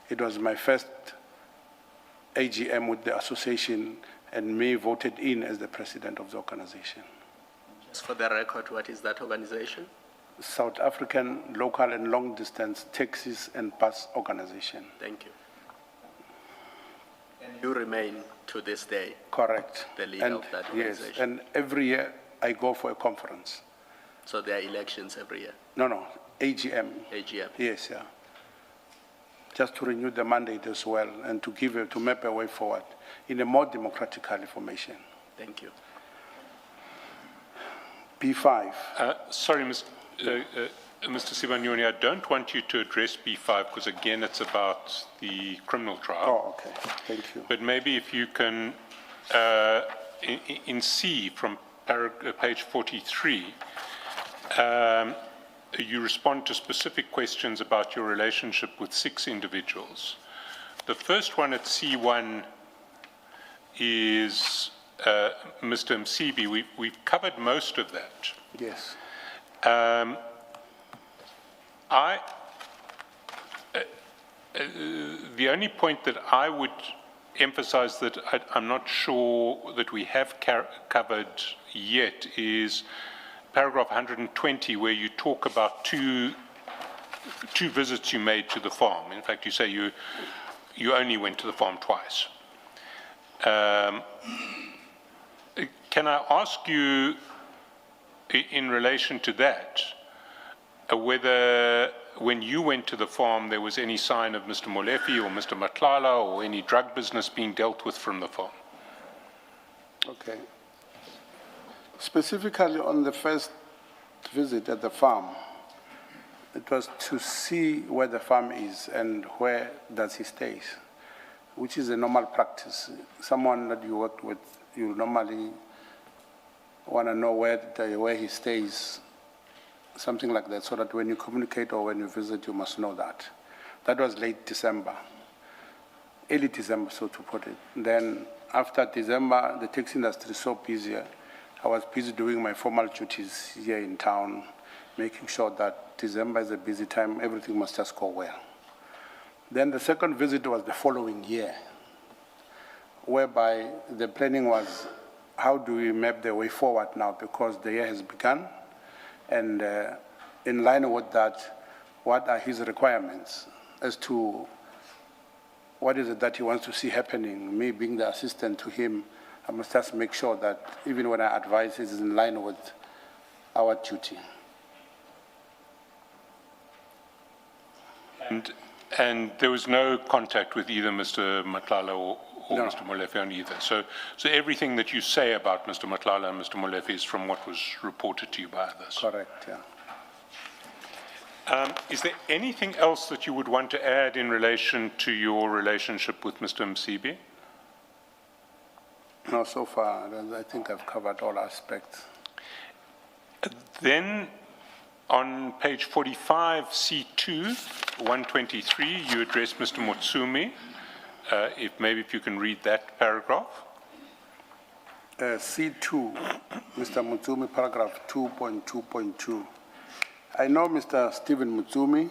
Speaker 6: it was my first AGM with the association, and me voted in as the president of the organization.
Speaker 7: Just for the record, what is that organization?
Speaker 6: South African Local and Long Distance Taxis and Bus Organization.
Speaker 7: Thank you. And you remain to this day?
Speaker 6: Correct.
Speaker 7: The leader of that organization?
Speaker 6: Yes, and every year I go for a conference.
Speaker 7: So there are elections every year?
Speaker 6: No, AGM.
Speaker 7: AGM?
Speaker 6: Yes, yeah. Just to renew the mandate as well and to map a way forward in a more democratic formation.
Speaker 7: Thank you.
Speaker 6: B5.
Speaker 4: Sorry, Mr. Sibanyoni, I don't want you to address B5 because, again, it's about the criminal trial.
Speaker 6: Oh, okay. Thank you.
Speaker 4: But maybe if you can, in C from page 43, you respond to specific questions about your relationship with 6 individuals. The first one at C1 is Mr. Msibi. We've covered most of that.
Speaker 6: Yes.
Speaker 4: The only point that I would emphasize that I'm not sure that we have covered yet is paragraph 120, where you talk about two visits you made to the farm. In fact, you say you only went to the farm twice. Can I ask you, in relation to that, whether when you went to the farm there was any sign of Mr. Molefe or Mr. Matlala or any drug business being dealt with from the farm?
Speaker 6: Okay. Specifically on the first visit at the farm, it was to see where the farm is and where does he stay, which is a normal practice. Someone that you work with, you normally want to know where he stays, something like that, so that when you communicate or when you visit, you must know that. That was late December, early December, so to put it. Then after December, the taxi industry is so busy. I was busy doing my formal duties here in town, making sure that December is a busy time, everything must just go well. Then the second visit was the following year, whereby the planning was, how do we map the way forward now, because the year has begun, and in line with that, what are his requirements as to what is it that he wants to see happening. Me being the assistant to him, I must just make sure that even when I advise, it is in line with our duty.
Speaker 4: And there was no contact with either Mr. Matlala or
Speaker 6: No.
Speaker 4: Mr. Molefe on either. So everything that you say about Mr. Matlala and Mr. Molefe is from what was reported to you by others.
Speaker 6: Correct, yeah.
Speaker 4: Is there anything else that you would want to add in relation to your relationship with Mr. Msibi?
Speaker 6: No, so far, I think I've covered all aspects.
Speaker 4: Then on page 45, C2, 123, you address Mr. Motsumi. If you can read that paragraph.
Speaker 6: C2, Mr. Mutsumi, paragraph 2.2.2. I know Mr. Stephen Mutsumi.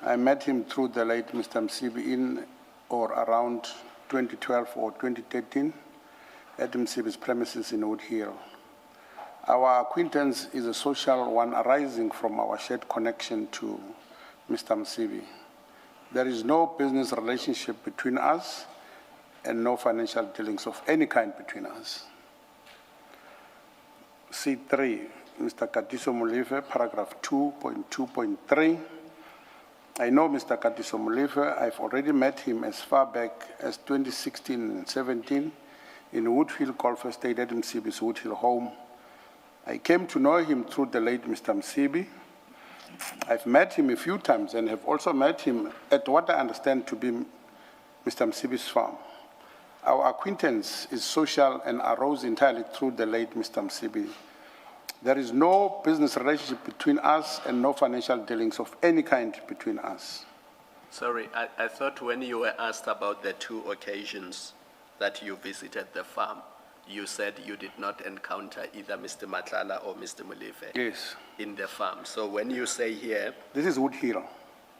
Speaker 6: I met him through the late Mr. Msibi in or around 2012 or 2013 at Msibi's premises in Wood Hill. Our acquaintance is a social one arising from our shared connection to Mr. Msibi. There is no business relationship between us and no financial dealings of any kind between us. C3, Mr. Katiso Molefe, paragraph 2.2.3. I know Mr. Katiso Molefe. I've already met him as far back as 2016 and 17 in Woodhill Golf Estate at Msibi's Woodhill home. I came to know him through the late Mr. Msibi. I've met him a few times and have also met him at what I understand to be Mr. Msibi's farm. Our acquaintance is social and arose entirely through the late Mr. Msibi. There is no business relationship between us and no financial dealings of any kind between us.
Speaker 7: Sorry, I thought when you were asked about the two occasions that you visited the farm, you said you did not encounter either Mr. Matlala or Mr. Molefe
Speaker 6: Yes.
Speaker 7: in the farm. So when you say here,
Speaker 6: This is Wood Hill.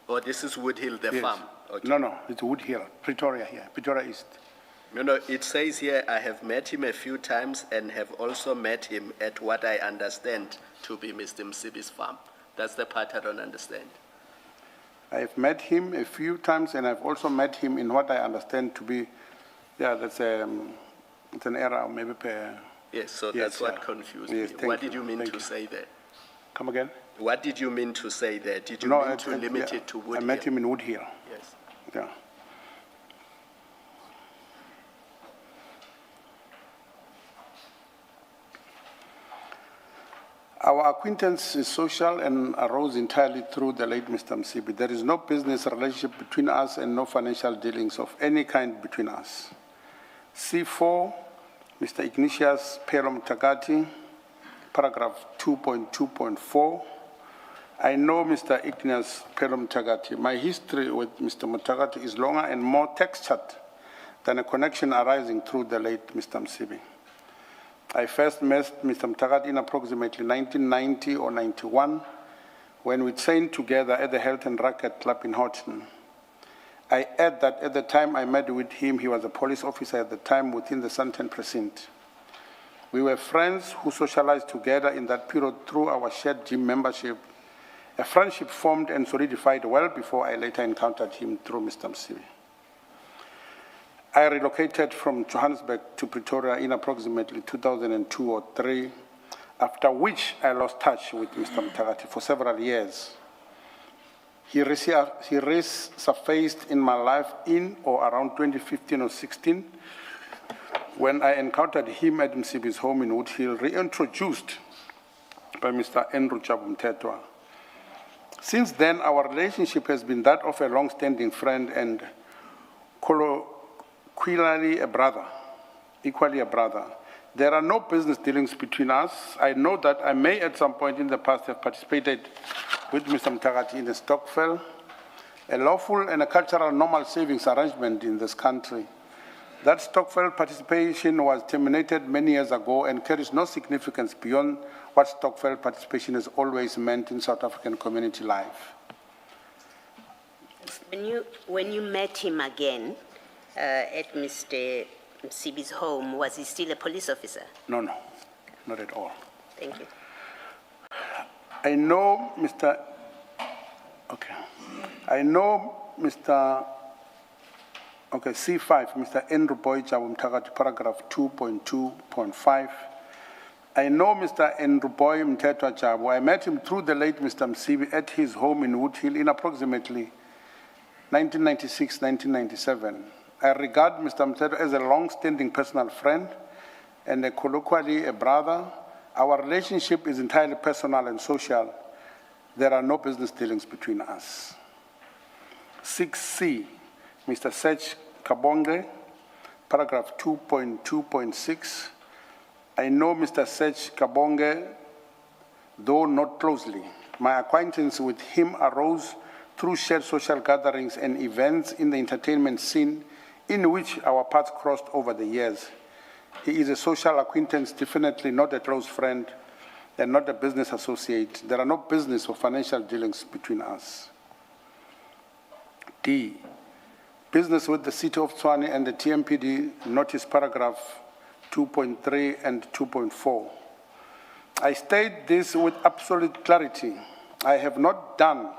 Speaker 7: oh, this is Wood Hill, the
Speaker 6: Yes.
Speaker 7: farm. Okay.
Speaker 6: No, it's Wood Hill, Pretoria here, Pretoria East.
Speaker 7: No, it says here, I have met him a few times and have also met him at what I understand to be Mr. Msibi's farm. That's the part I don't understand.
Speaker 6: I've met him a few times and I've also met him in what I understand to be, it's an error, maybe per.
Speaker 7: Yes, so
Speaker 6: Yes,
Speaker 7: that's what
Speaker 6: yeah.
Speaker 7: confused
Speaker 6: Yes,
Speaker 7: me.
Speaker 6: thank
Speaker 7: What
Speaker 6: you,
Speaker 7: did you mean
Speaker 6: thank
Speaker 7: to
Speaker 6: you.
Speaker 7: say there?
Speaker 6: Come again?
Speaker 7: What did you mean to say there? Did you
Speaker 6: No,
Speaker 7: mean to limit it to Wood
Speaker 6: I met
Speaker 7: Hill?
Speaker 6: him in Wood Hill,
Speaker 7: Yes.
Speaker 6: yeah. Our acquaintance is social and arose entirely through the late Mr. Msibi. There is no business relationship between us and no financial dealings of any kind between us. C4, Mr. Ignatius Pelom Tagati, paragraph 2.2.4. I know Mr. Ignatius Pelom Tagati. My history with Mr. Mutagati is longer and more textured than a connection arising through the late Mr. Msibi. I first met Mr. Mtakati in approximately 1990 or 91 when we trained together at the Health and Racquet Club in Horton. I add that at the time I met with him, he was a police officer at the time within the Sunten precinct. We were friends who socialized together in that period through our shared gym membership. A friendship formed and solidified well before I later encountered him through Mr. Msibi. I relocated from Johannesburg to Pretoria in approximately 2002 or 3, after which I lost touch with Mr. Mtakati for several years. He resurfaced in my life in or around 2015 or 16, when I encountered him at Msibi's home in Woodhill, reintroduced by Mr. Andrew Chabumtetwa. Since then, our relationship has been that of a long-standing friend and equally a brother. There are no business dealings between us. I know that I may at some point in the past have participated with Mr. Mtakati in the Stokvel, a lawful and a cultural normal savings arrangement in this country. That Stokvel participation was terminated many years ago and carries no significance beyond what Stokvel participation has always meant in South African community life.
Speaker 1: When you met him again at Mr. Msibi's home, was he still a police officer?
Speaker 6: No, not at all.
Speaker 1: Thank you.
Speaker 6: I know Mr. C5, Mr. Andrew Boy Mtakati, paragraph 2.2.5. I know Mr. Andrew Boy Mtetwa Jabu. I met him through the late Mr. Msibi at his home in Woodhill in approximately 1996, 1997. I regard Mr. Mtetwa as a long-standing personal friend and colloquially a brother. Our relationship is entirely personal and social. There are no business dealings between us. 6C, Mr. Sech Kabonge, paragraph 2.2.6. I know Mr. Sech Kabonge, though not closely. My acquaintance with him arose through shared social gatherings and events in the entertainment scene in which our paths crossed over the years. He is a social acquaintance, definitely not a close friend, and not a business associate. There are no business or financial dealings between us. D, business with the City of Tshwane and the TMPD, notice paragraph 2.3 and 2.4. I state this with absolute clarity. I have not done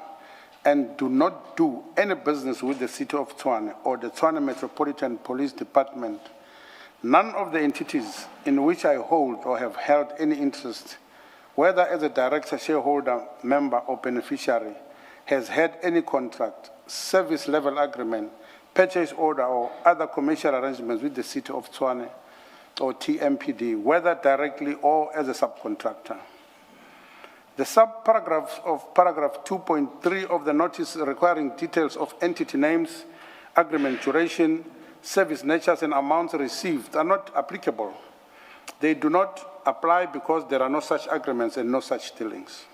Speaker 6: and do not do any business with the City of Tshwane or the Tshwane Metropolitan Police Department. None of the entities in which I hold or have held any interest, whether as a director, shareholder, member, or beneficiary, has had any contract, service level agreement, purchase order, or other commercial arrangements with the City of Tshwane or TMPD, whether directly or as a subcontractor. The sub-paragraphs of paragraph 2.3 of the notice requiring details of entity names, agreement duration, service natures, and amounts received are not applicable. They do not apply because there are no such agreements and no such dealings.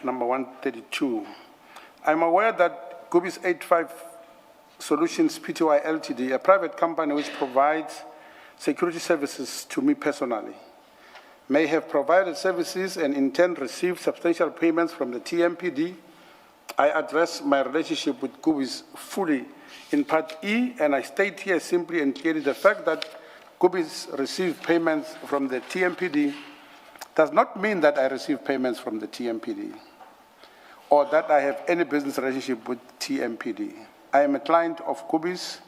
Speaker 6: Number 132. I'm aware that Gubis 85 Solutions Pty Ltd, a private company which provides security services to me personally, may have provided services and in turn received substantial payments from the TMPD. I address my relationship with Gubis fully in Part E, and I state here simply and clearly the fact that Gubis received payments from the TMPD does not mean that I receive payments from the TMPD or that I have any business relationship with TMPD. I am a client of Gubis.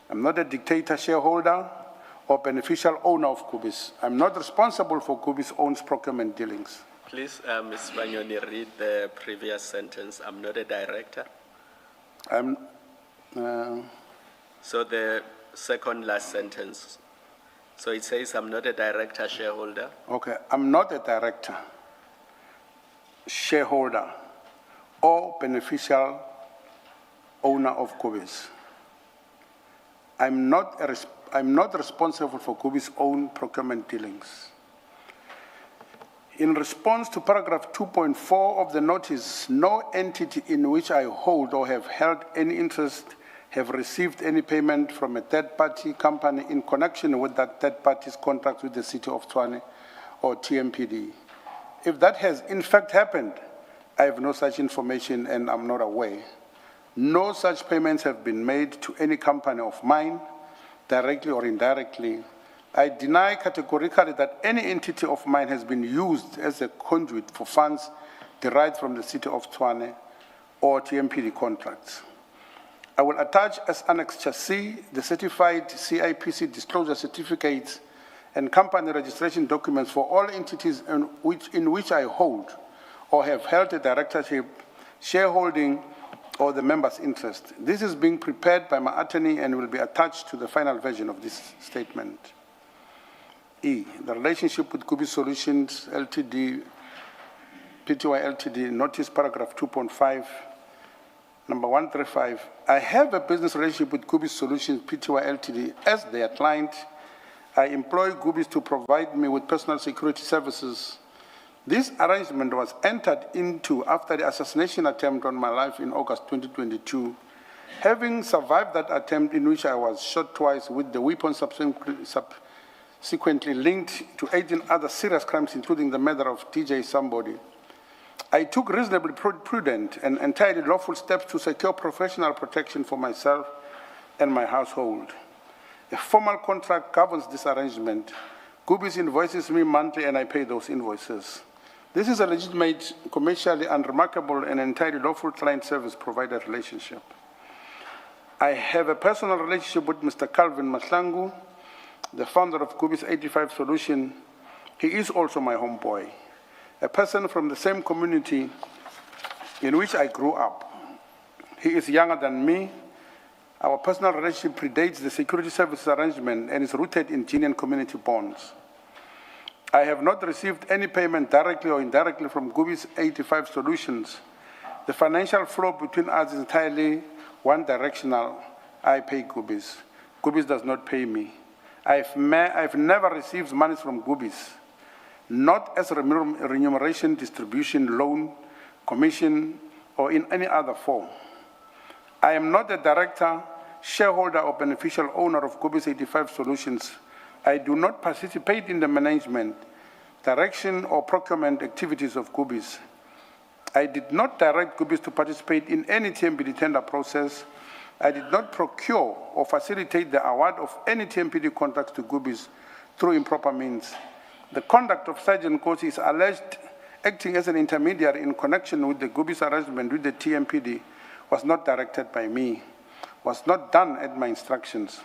Speaker 6: I'm not a dictator shareholder or beneficial owner of Gubis. I'm not responsible for Gubis' own procurement dealings.
Speaker 7: Please, Ms. Banyoni, read the previous sentence. I'm not a director. So the second last sentence. So it says, I'm not a director, shareholder.
Speaker 6: Okay, I'm not a director, shareholder, or beneficial owner of Gubis. I'm not responsible for Gubis' own procurement dealings. In response to paragraph 2.4 of the notice, no entity in which I hold or have held any interest have received any payment from a third-party company in connection with that third party's contract with the City of Tshwane or TMPD. If that has in fact happened, I have no such information and I'm not aware. No such payments have been made to any company of mine, directly or indirectly. I deny categorically that any entity of mine has been used as a conduit for funds derived from the City of Tshwane or TMPD contracts. I will attach as Annexure C the certified CIPC disclosure certificates and company registration documents for all entities in which I hold or have held a directorship, shareholding, or the member's interest. This is being prepared by my attorney and will be attached to the final version of this statement. E, the relationship with Gubi Solutions Ltd, Pty Ltd, notice paragraph 2.5, number 135. I have a business relationship with Gubi Solutions Pty Ltd as their client. I employ Gubis to provide me with personal security services. This arrangement was entered into after the assassination attempt on my life in August 2022. Having survived that attempt in which I was shot twice with the weapon subsequently linked to 18 other serious crimes, including the murder of DJ Somebody, I took reasonably prudent and entirely lawful steps to secure professional protection for myself and my household. A formal contract governs this arrangement. Gubis invoices me monthly and I pay those invoices. This is a legitimate, commercially unremarkable and entirely lawful client service provider relationship. I have a personal relationship with Mr. Calvin Madlanga, the founder of Gubis 85 Solution. He is also my homeboy, a person from the same community in which I grew up. He is younger than me. Our personal relationship predates the security services arrangement and is rooted in genuine community bonds. I have not received any payment directly or indirectly from Gubis 85 Solutions. The financial flow between us is entirely one-directional. I pay Gubis. Gubis does not pay me. I've never received money from Gubis, not as a remuneration, distribution, loan, commission, or in any other form. I am not a director, shareholder, or beneficial owner of Gubis 85 Solutions. I do not participate in the management, direction, or procurement activities of Gubis. I did not direct Gubis to participate in any TMPD tender process. I did not procure or facilitate the award of any TMPD contracts to Gubis through improper means. The conduct of Sergeant Kosi is alleged acting as an intermediary in connection with the Gubis arrangement with the TMPD was not directed by me, was not done at my instructions,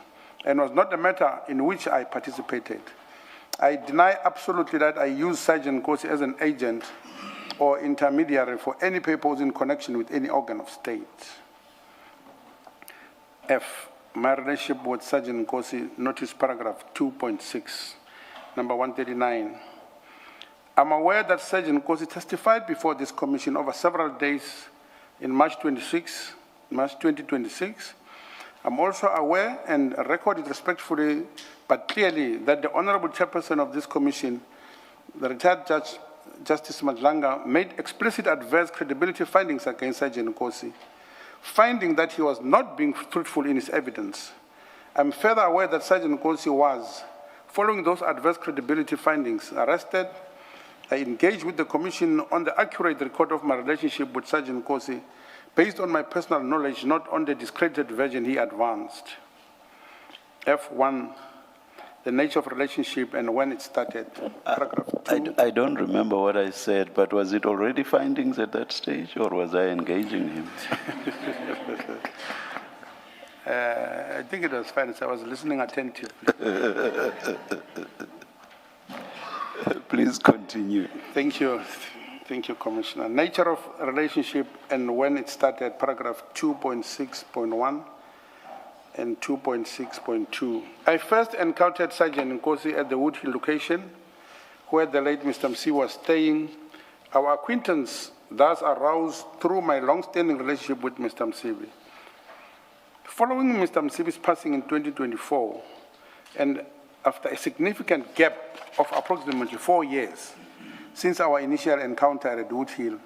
Speaker 6: and was not a matter in which I participated. I deny absolutely that I used Sergeant Kosi as an agent or intermediary for any purpose in connection with any organ of state. F, my relationship with Sergeant Kosi, notice paragraph 2.6, number 139. I'm aware that Sergeant Kosi testified before this commission over several days in March 2026. I'm also aware and record it respectfully but clearly that the Honorable Chairperson of this commission, the retired Justice Madlanga, made explicit adverse credibility findings against Sergeant Kosi, finding that he was not being truthful in his evidence. I'm further aware that Sergeant Kosi was, following those adverse credibility findings, arrested. I engaged with the Commission on the accurate record of my relationship with Sergeant Kosi based on my personal knowledge, not on the discredited version he advanced. F1, the nature of relationship and when it started. Paragraph 2.
Speaker 3: I don't remember what I said, but was it already findings at that stage, or was I engaging him?
Speaker 6: I think it was findings. I was listening attentively.
Speaker 3: Please continue.
Speaker 6: Thank you. Thank you, Commissioner. Nature of relationship and when it started, paragraph 2.6.1 and 2.6.2. I first encountered Sergeant Nkosi at the Woodhill location where the late Mr. Msi was staying. Our acquaintance thus arose through my long-standing relationship with Mr. Msibi. Following Mr. Msibi's passing in 2024, and after a significant gap of approximately 4 years since our initial encounter at Woodhill,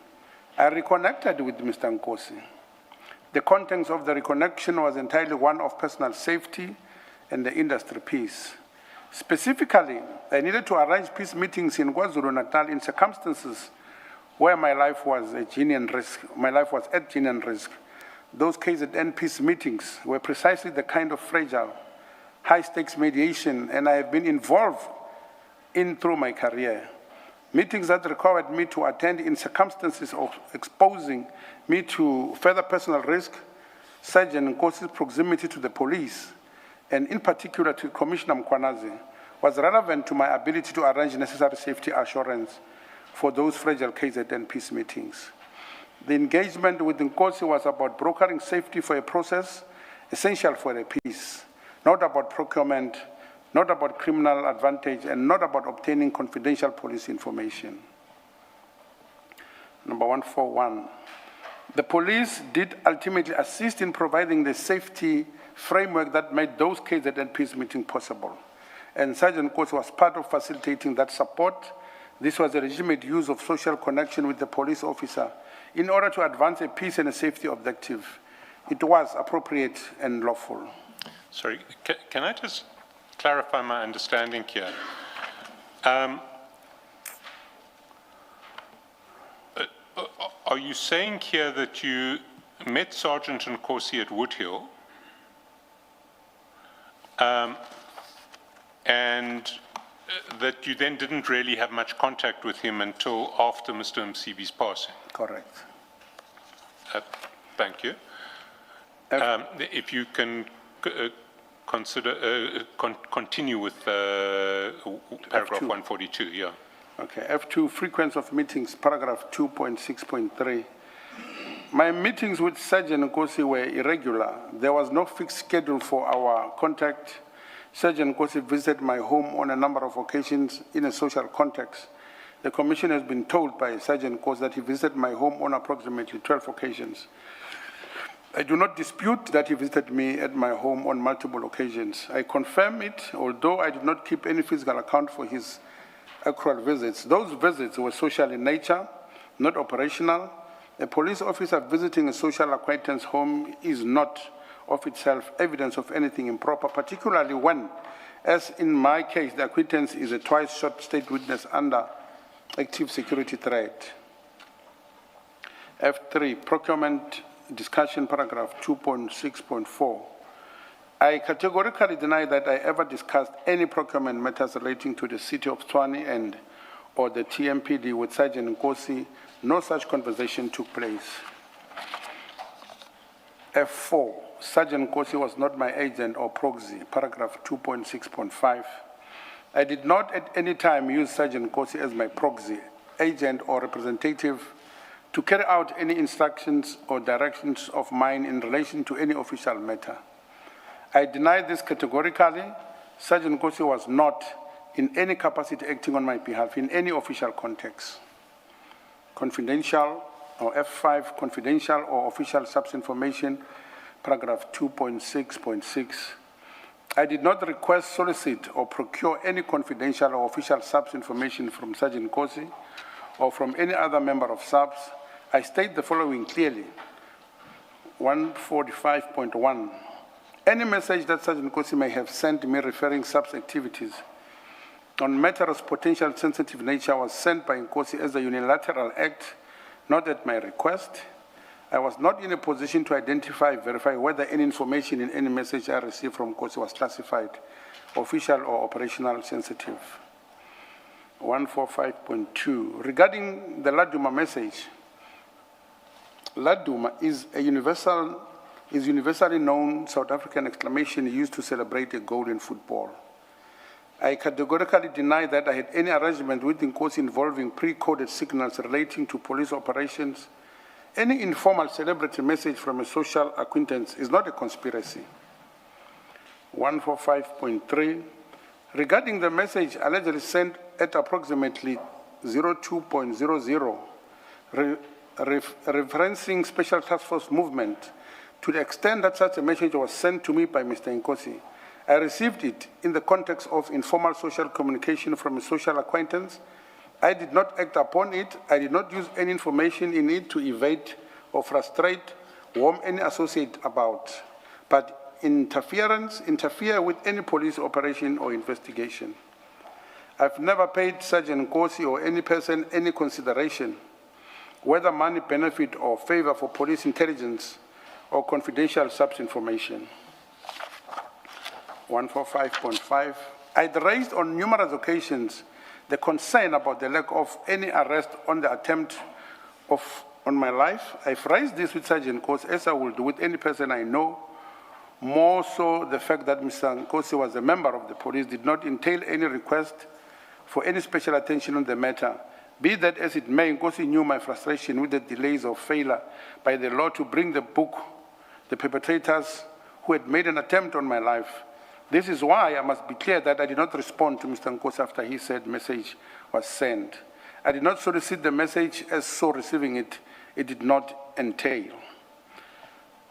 Speaker 6: I reconnected with Mr. Nkosi. The contents of the reconnection was entirely one of personal safety and the industry peace. Specifically, I needed to arrange peace meetings in KwaZulu-Natal in circumstances where my life was at genuine risk. Those KZN peace meetings were precisely the kind of fragile, high-stakes mediation, and I have been involved in through my career. Meetings that required me to attend in circumstances of exposing me to further personal risk, Sergeant Nkosi's proximity to the police, and in particular to Commissioner Mkwanazi, was relevant to my ability to arrange necessary safety assurance for those fragile KZN peace meetings. The engagement with Nkosi was about brokering safety for a process essential for a peace, not about procurement, not about criminal advantage, and not about obtaining confidential police information. Number 141. The police did ultimately assist in providing the safety framework that made those KZN peace meetings possible. And Sergeant Nkosi was part of facilitating that support. This was a legitimate use of social connection with the police officer in order to advance a peace and a safety objective. It was appropriate and lawful.
Speaker 4: Sorry, can I just clarify my understanding here? Are you saying here that you met Sergeant Nkosi at Woodhill and that you then didn't really have much contact with him until after Mr. Msibi's passing?
Speaker 6: Correct.
Speaker 4: Thank you. If you can continue with paragraph 142, yeah.
Speaker 6: Okay, F2, frequency of meetings, paragraph 2.6.3. My meetings with Sergeant Nkosi were irregular. There was no fixed schedule for our contact. Sergeant Nkosi visited my home on a number of occasions in a social context. The Commission has been told by Sergeant Nkosi that he visited my home on approximately 12 occasions. I do not dispute that he visited me at my home on multiple occasions. I confirm it, although I did not keep any physical account for his actual visits. Those visits were social in nature, not operational. A police officer visiting a social acquaintance home is not of itself evidence of anything improper, particularly when, as in my case, the acquaintance is a twice shot state witness under active security threat. F3, procurement discussion, paragraph 2.6.4. I categorically deny that I ever discussed any procurement matters relating to the city of Tshwane and or the TMPD with Sergeant Nkosi. No such conversation took place. F4, Sergeant Nkosi was not my agent or proxy, paragraph 2.6.5. I did not at any time use Sergeant Nkosi as my proxy, agent or representative to carry out any instructions or directions of mine in relation to any official matter. I deny this categorically. Sergeant Nkosi was not in any capacity acting on my behalf in any official context. Confidential, or F5, confidential or official subs information, paragraph 2.6.6. I did not request, solicit, or procure any confidential or official subs information from Sergeant Nkosi or from any other member of subs. I state the following clearly. 145.1. Any message that Sergeant Nkosi may have sent me referring subs activities on matters of potential sensitive nature was sent by Nkosi as a unilateral act, not at my request. I was not in a position to identify, verify whether any information in any message I received from Nkosi was classified, official or operational sensitive. 145.2. Regarding the Laduma message, Laduma is a universally known South African exclamation used to celebrate a goal in football. I categorically deny that I had any arrangement with Nkosi involving pre-coded signals relating to police operations. Any informal celebrity message from a social acquaintance is not a conspiracy. 145.3. Regarding the message allegedly sent at approximately 02.00, referencing Special Task Force movement, to the extent that such a message was sent to me by Mr. Nkosi, I received it in the context of informal social communication from a social acquaintance. I did not act upon it. I did not use any information in it to evade or frustrate warn any associate about, but interfere with any police operation or investigation. I've never paid Sergeant Nkosi or any person any consideration, whether money, benefit, or favor for police intelligence or confidential subs information. 145.5. I'd raised on numerous occasions the concern about the lack of any arrest on the attempt on my life. I've raised this with Sergeant Nkosi, as I will do with any person I know. More so, the fact that Mr. Nkosi was a member of the police did not entail any request for any special attention on the matter. Be that as it may, Nkosi knew my frustration with the delays or failure by the law to bring the perpetrators who had made an attempt on my life. This is why I must be clear that I did not respond to Mr. Nkosi after he said message was sent. I did not solicit the message as so receiving it did not entail.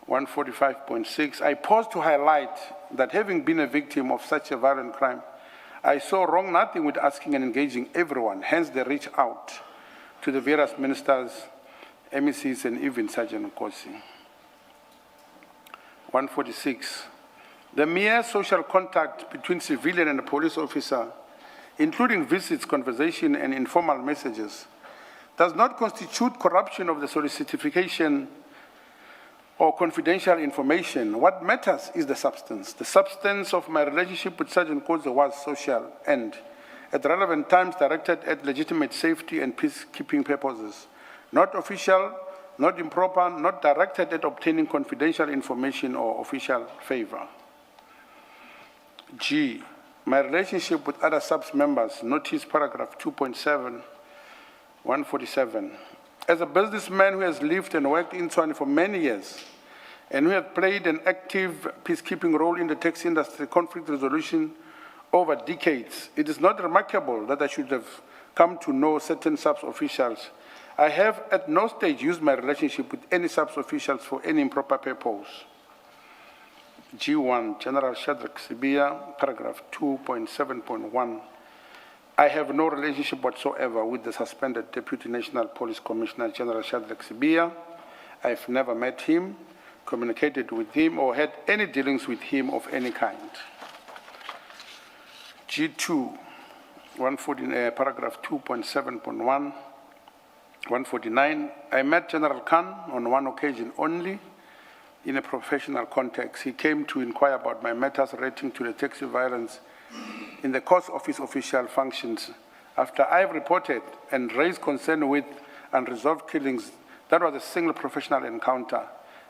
Speaker 6: 145.6, I pause to highlight that having been a victim of such a violent crime, I saw wrong nothing with asking and engaging everyone, hence they reach out to the various ministers, MECs, and even Sergeant Nkosi. 146, the mere social contact between civilian and a police officer, including visits, conversation, and informal messages, does not constitute corruption of the solicitation or confidential information. What matters is the substance. The substance of my relationship with Sergeant Nkosi was social and, at relevant times, directed at legitimate safety and peacekeeping purposes, not official, not improper, not directed at obtaining confidential information or official favor. G, my relationship with other subs members, notice paragraph 2.7, 147. As a businessman who has lived and worked in Tswane for many years, and who has played an active peacekeeping role in the taxi industry conflict resolution over decades, it is not remarkable that I should have come to know certain subs officials. I have at no stage used my relationship with any subs officials for any improper purpose. G1, General Shadrach Sibia, paragraph 2.7.1. I have no relationship whatsoever with the suspended Deputy National Police Commissioner, General Shadrach Sibia. I've never met him, communicated with him, or had any dealings with him of any kind. G2, paragraph 2.7.1, 149. I met General Khan on one occasion only in a professional context. He came to inquire about my matters relating to the taxi violence in the course of his official functions. After I've reported and raised concern with unresolved killings, that was a single professional encounter.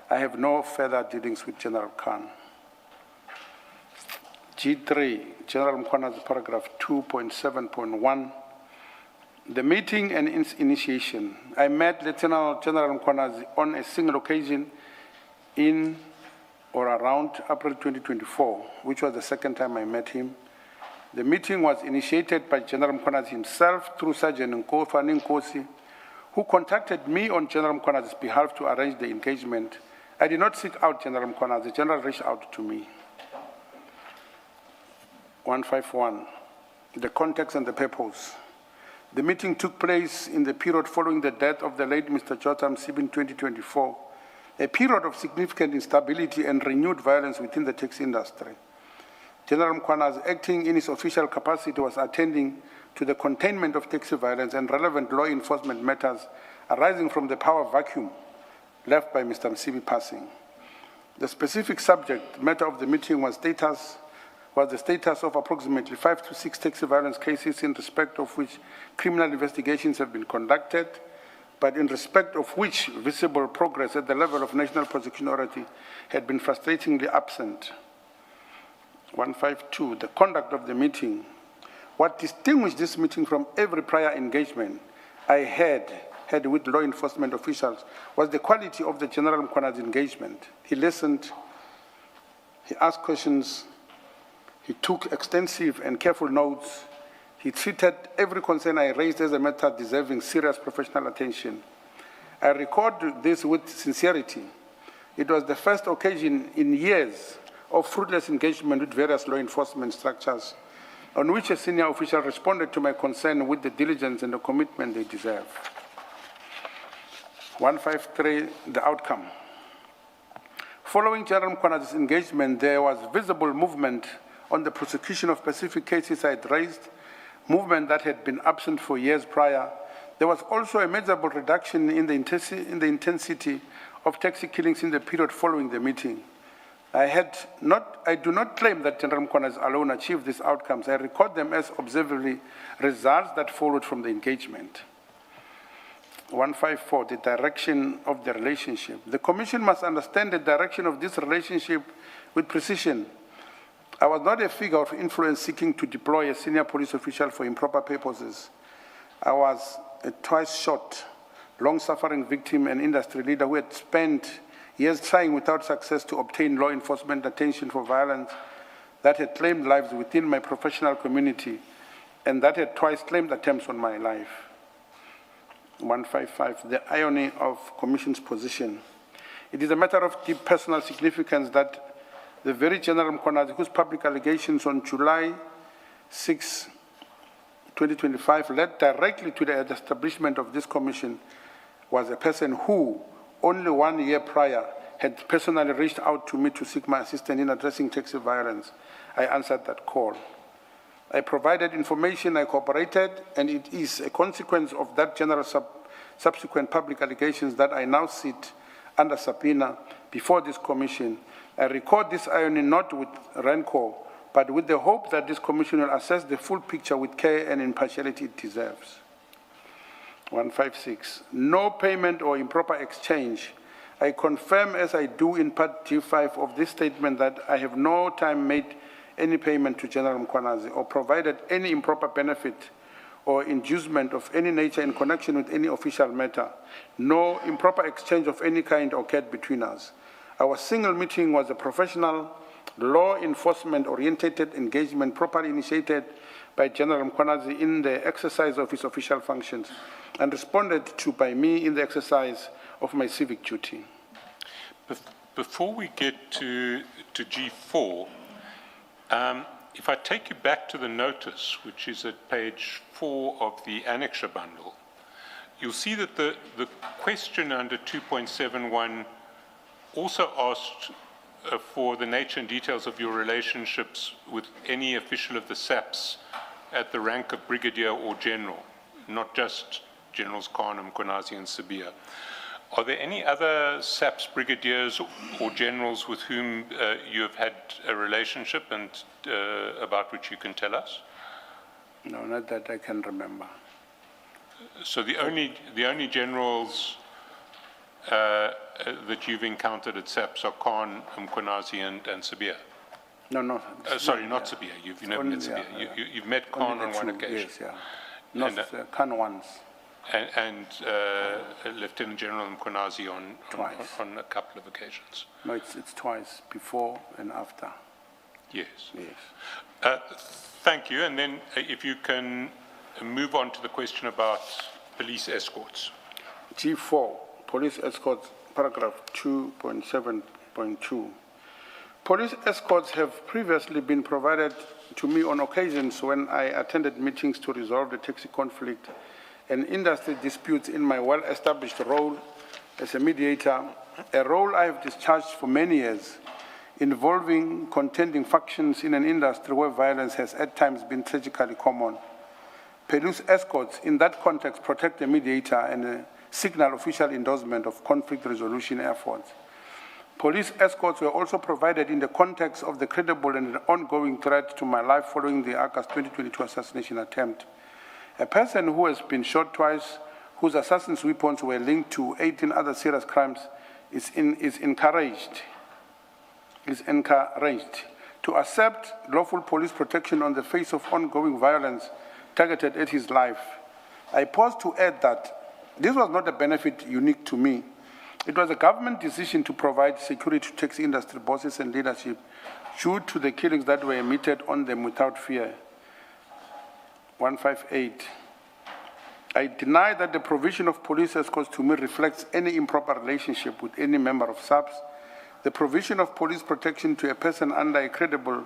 Speaker 6: I have no further dealings with General Khan. G3, General Mkhona's paragraph 2.7.1. The meeting and its initiation. I met Lieutenant General Mkhona's on a single occasion in or around April 2024, which was the second time I met him. The meeting was initiated by General Mkhona's himself through Sergeant Nkosi, who contacted me on General Mkhona's behalf to arrange the engagement. I did not seek out General Mkhona. The General reached out to me. 151, the context and the purpose. The meeting took place in the period following the death of the late Mr. Jotam Sib in 2024, a period of significant instability and renewed violence within the taxi industry. General Mkhona, acting in his official capacity, was attending to the containment of taxi violence and relevant law enforcement matters arising from the power vacuum left by Mr. Msibi passing. The specific subject matter of the meeting was the status of approximately 5 to 6 taxi violence cases in respect of which criminal investigations have been conducted, but in respect of which visible progress at the level of National Prosecution Authority had been frustratingly absent. 152, the conduct of the meeting. What distinguished this meeting from every prior engagement I had with law enforcement officials was the quality of the General Mkhona's engagement. He listened, he asked questions, he took extensive and careful notes. He treated every concern I raised as a matter deserving serious professional attention. I record this with sincerity. It was the first occasion in years of fruitless engagement with various law enforcement structures on which a senior official responded to my concern with the diligence and the commitment they deserve. 153, the outcome. following General Mkwanazi's engagement, there was visible movement on the prosecution of specific cases I had raised, movement that had been absent for years prior. There was also a measurable reduction in the intensity of taxi killings in the period following the meeting. I do not claim that General Mkwanazi alone achieved these outcomes. I record them as observably results that followed from the engagement. 154, the direction of the relationship. The Commission must understand the direction of this relationship with precision. I was not a figure of influence seeking to deploy a senior police official for improper purposes. I was a twice shot, long-suffering victim and industry leader who had spent years trying without success to obtain law enforcement attention for violence that had claimed lives within my professional community and that had twice claimed attempts on my life. 155, the irony of Commission's position. It is a matter of deep personal significance that the very General Mkwanazi, whose public allegations on July 6, 2025 led directly to the establishment of this commission, was a person who, only 1 year prior, had personally reached out to me to seek my assistance in addressing taxi violence. I answered that call. I provided information, I cooperated, and it is a consequence of that general subsequent public allegations that I now sit under subpoena before this commission. I record this irony not with rancor, but with the hope that this commission will assess the full picture with care and impartiality it deserves. 156, no payment or improper exchange. I confirm, as I do in part G5 of this statement, that I have no time made any payment to General Mkwanazi or provided any improper benefit or inducement of any nature in connection with any official matter. No improper exchange of any kind occurred between us. Our single meeting was a professional, law enforcement-oriented engagement properly initiated by General Mkwanazi in the exercise of his official functions and responded to by me in the exercise of my civic duty.
Speaker 4: Before we get to G4, if I take you back to the notice, which is at page 4 of the annexure bundle, you'll see that the question under 2.71 also asked for the nature and details of your relationships with any official of the SAPS at the rank of brigadier or general, not just Generals Khan, Mkwanazi, and Sabia. Are there any other SAPS brigadiers or generals with whom you have had a relationship and about which you can tell us?
Speaker 6: No, not that I can remember.
Speaker 4: So the only generals that you've encountered at SAPS are Khan, Mkwanazi, and Sabia?
Speaker 6: No.
Speaker 4: Sorry, not Sabia. You've never met Sabia. You've met Khan on one occasion.
Speaker 6: Yes, yeah. Not Khan once.
Speaker 4: And Lieutenant General Mkwanazi on a couple of occasions.
Speaker 6: No, it's twice, before and after.
Speaker 4: Yes.
Speaker 6: Yes.
Speaker 4: Thank you. And then if you can move on to the question about police escorts.
Speaker 6: G4, police escorts, paragraph 2.7.2. Police escorts have previously been provided to me on occasions when I attended meetings to resolve the taxi conflict and industry disputes in my well-established role as a mediator, a role I have discharged for many years, involving contending factions in an industry where violence has at times been tragically common. Police escorts in that context protect the mediator and signal official endorsement of conflict resolution efforts. Police escorts were also provided in the context of the credible and ongoing threat to my life following the August 2022 assassination attempt. A person who has been shot twice, whose assassin's weapons were linked to 18 other serious crimes, is encouraged to accept lawful police protection on the face of ongoing violence targeted at his life. I pause to add that this was not a benefit unique to me. It was a government decision to provide security to taxi industry bosses and leadership due to the killings that were emitted on them without fear. 158. I deny that the provision of police escorts to me reflects any improper relationship with any member of SAPS. The provision of police protection to a person under a credible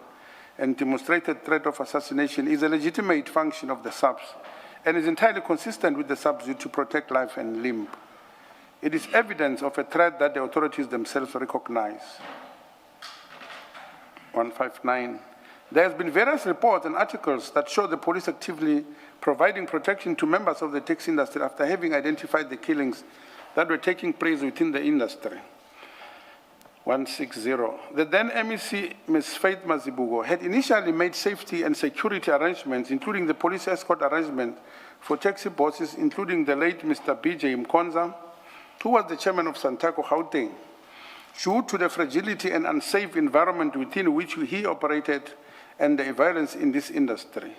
Speaker 6: and demonstrated threat of assassination is a legitimate function of the SAPS and is entirely consistent with the SAPS duty to protect life and limb. It is evidence of a threat that the authorities themselves recognize. 159. There has been various reports and articles that show the police actively providing protection to members of the taxi industry after having identified the killings that were taking place within the industry. 160. The then MEC, Ms. Faith Mazibugo, had initially made safety and security arrangements, including the police escort arrangement for taxi bosses, including the late Mr. B.J. Mkonza, who was the chairman of Santaco Gauteng, due to the fragility and unsafe environment within which he operated and the violence in this industry.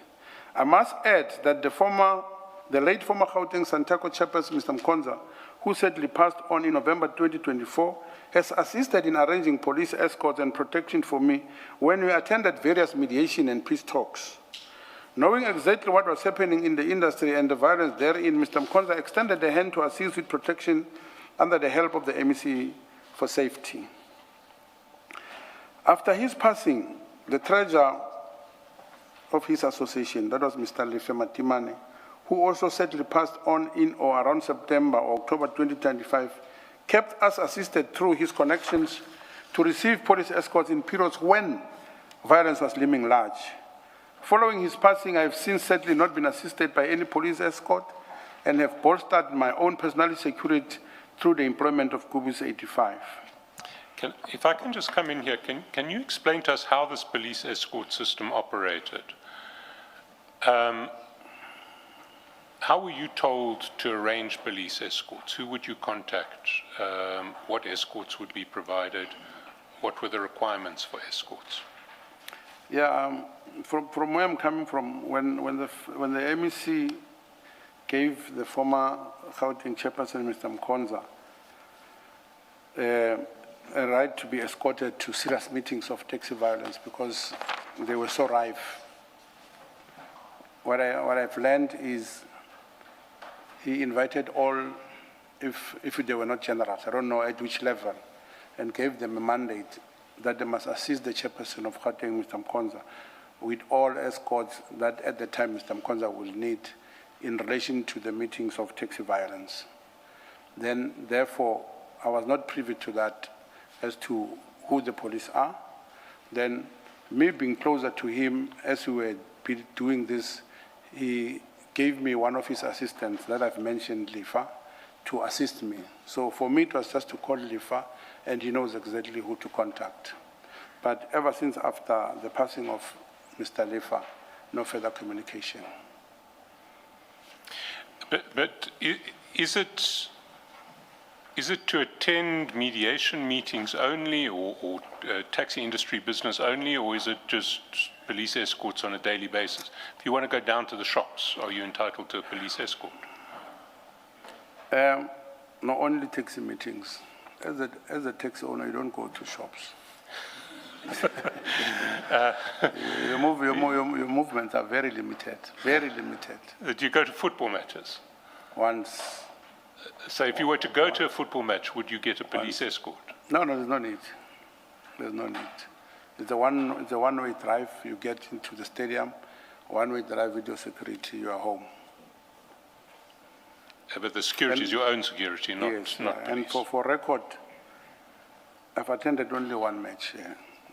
Speaker 6: I must add that the late former Gauteng Santaco chairperson, Mr. Mkonza, who sadly passed on in November 2024, has assisted in arranging police escorts and protection for me when we attended various mediation and peace talks. Knowing exactly what was happening in the industry and the violence therein, Mr. Mkonza extended a hand to assist with protection under the help of the MEC for safety. After his passing, the treasurer of his association, that was Mr. Lefe Matimane, who also sadly passed on in or around September or October 2025, kept us assisted through his connections to receive police escorts in periods when violence was looming large. Following his passing, I have since sadly not been assisted by any police escort and have bolstered my own personal security through the employment of Kubus 85.
Speaker 4: If I can just come in here, can you explain to us how this police escort system operated? How were you told to arrange police escorts? Who would you contact? What escorts would be provided? What were the requirements for escorts?
Speaker 6: Yeah, from where I'm coming from, when the MEC gave the former Gauteng chairperson, Mr. Mkonza, a right to be escorted to serious meetings of taxi violence because they were so rife. What I've learned is he invited all, if they were not generals, I don't know at which level, and gave them a mandate that they must assist the chairperson of Gauteng, Mr. Mkonza, with all escorts that at the time Mr. Mkonza will need in relation to the meetings of taxi violence. Then, therefore, I was not privy to that as to who the police are. Then, me being closer to him as we were doing this, he gave me one of his assistants that I've mentioned, Lifa, to assist me. So for me, it was just to call Lifa, and he knows exactly who to contact. But ever since after the passing of Mr. Lifa, no further communication.
Speaker 4: But is it to attend mediation meetings only or taxi industry business only, or is it just police escorts on a daily basis? If you want to go down to the shops, are you entitled to a police escort?
Speaker 6: No, only taxi meetings. As a taxi owner, you don't go to shops. Your movements are very limited, very limited.
Speaker 4: Do you go to football matches?
Speaker 6: Once.
Speaker 4: So if you were to go to a football match, would you get a police escort?
Speaker 6: No, there's no need. There's no need. It's a one-way drive. You get into the stadium, one-way drive with your security, you are home.
Speaker 4: But the security is your own security, not,
Speaker 6: yes,
Speaker 4: not police.
Speaker 6: And for record, I've attended only one match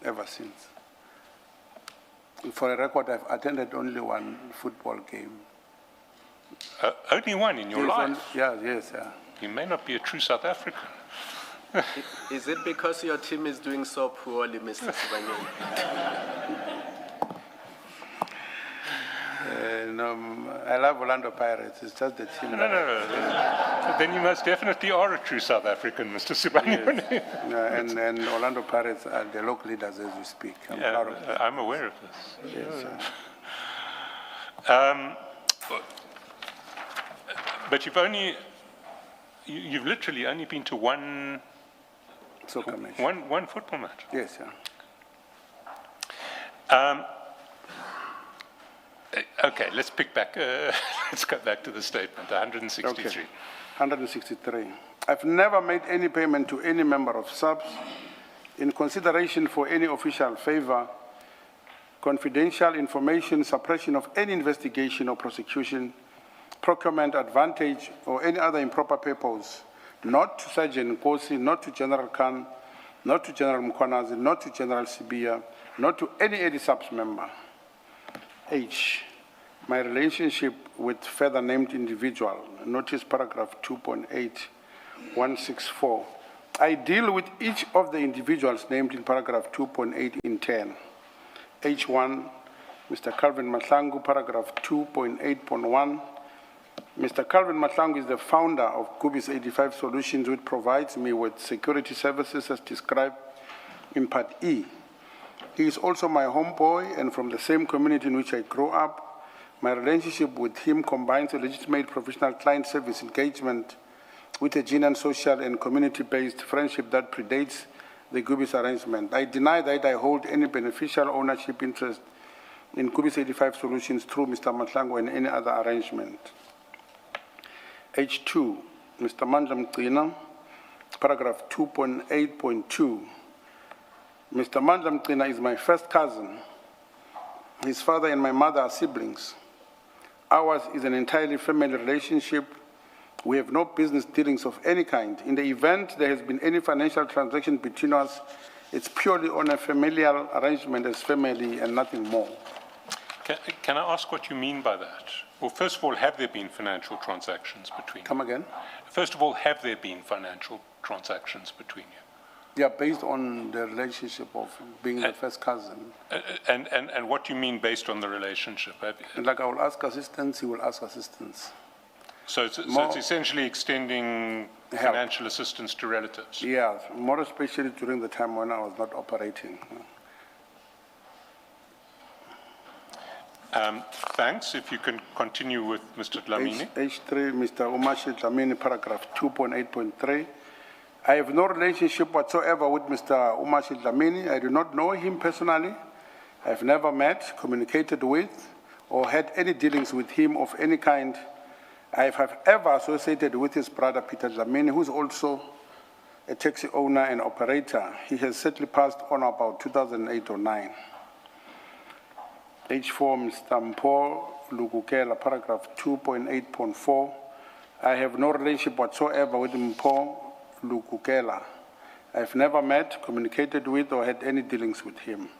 Speaker 6: ever since. For a record, I've attended only one football game.
Speaker 4: Only one in your life?
Speaker 6: Yes.
Speaker 4: You may not be a true South African.
Speaker 7: Is it because your team is doing so poorly, Mr. Sibanyoni?
Speaker 6: No, I love Orlando Pirates. It's just the team.
Speaker 4: No. Then you most definitely are a true South African, Mr. Sibanyoni.
Speaker 6: Yes. And Orlando Pirates are the local leaders as we speak. I'm proud of that.
Speaker 4: I'm aware of this.
Speaker 6: Yes,
Speaker 4: but you've literally only been to one
Speaker 6: soccer match.
Speaker 4: One football match.
Speaker 6: Yes,
Speaker 4: Okay, let's pick back. Let's go back to the statement. 163.
Speaker 6: Okay. 163. I've never made any payment to any member of SAPS in consideration for any official favor, confidential information, suppression of any investigation or prosecution, procurement advantage, or any other improper purpose not to Sergeant Nkosi, not to General Khan, not to General Mkwanazi, not to General Sibia, not to any subs member. H, my relationship with further named individual, notice paragraph 2.8164. I deal with each of the individuals named in paragraph 2.8 in 10. H1, Mr. Calvin Madlanga, paragraph 2.8.1. Mr. Calvin Madlanga is the founder of Kubis 85 Solutions, which provides me with security services as described in Part E. He is also my homeboy and from the same community in which I grew up. My relationship with him combines a legitimate professional client service engagement with a genuine social and community-based friendship that predates the Kubis arrangement. I deny that I hold any beneficial ownership interest in Kubis 85 Solutions through Mr. Madlanga and any other arrangement. H2, Mr. Mandla Mqina, paragraph 2.8.2. Mr. Mandla Mqina is my first cousin. His father and my mother are siblings. Ours is an entirely family relationship. We have no business dealings of any kind. In the event there has been any financial transaction between us, it's purely on a familial arrangement as family and nothing more.
Speaker 4: Can I ask what you mean by that? Well, first of all, have there been financial transactions between you?
Speaker 6: Come again?
Speaker 4: First of all, have there been financial transactions between you?
Speaker 6: Yeah, based on the relationship of being the first cousin.
Speaker 4: And what do you mean based on the relationship?
Speaker 6: And like I will ask assistance, he will ask assistance.
Speaker 4: So it's essentially extending financial assistance to relatives?
Speaker 6: Yeah, more especially during the time when I was not operating.
Speaker 4: Thanks. If you can continue with Mr. Dlamini.
Speaker 6: H3, Mr. Umashi Dlamini, paragraph 2.8.3. I have no relationship whatsoever with Mr. Umashi Dlamini. I do not know him personally. I have never met, communicated with, or had any dealings with him of any kind. I have ever associated with his brother, Peter Dlamini, who is also a taxi owner and operator. He has sadly passed on about 2008 or 9. H4, Mr. Mpo Lugukela, paragraph 2.8.4. I have no relationship whatsoever with Mpo Lugukela. I have never met, communicated with, or had any dealings with him.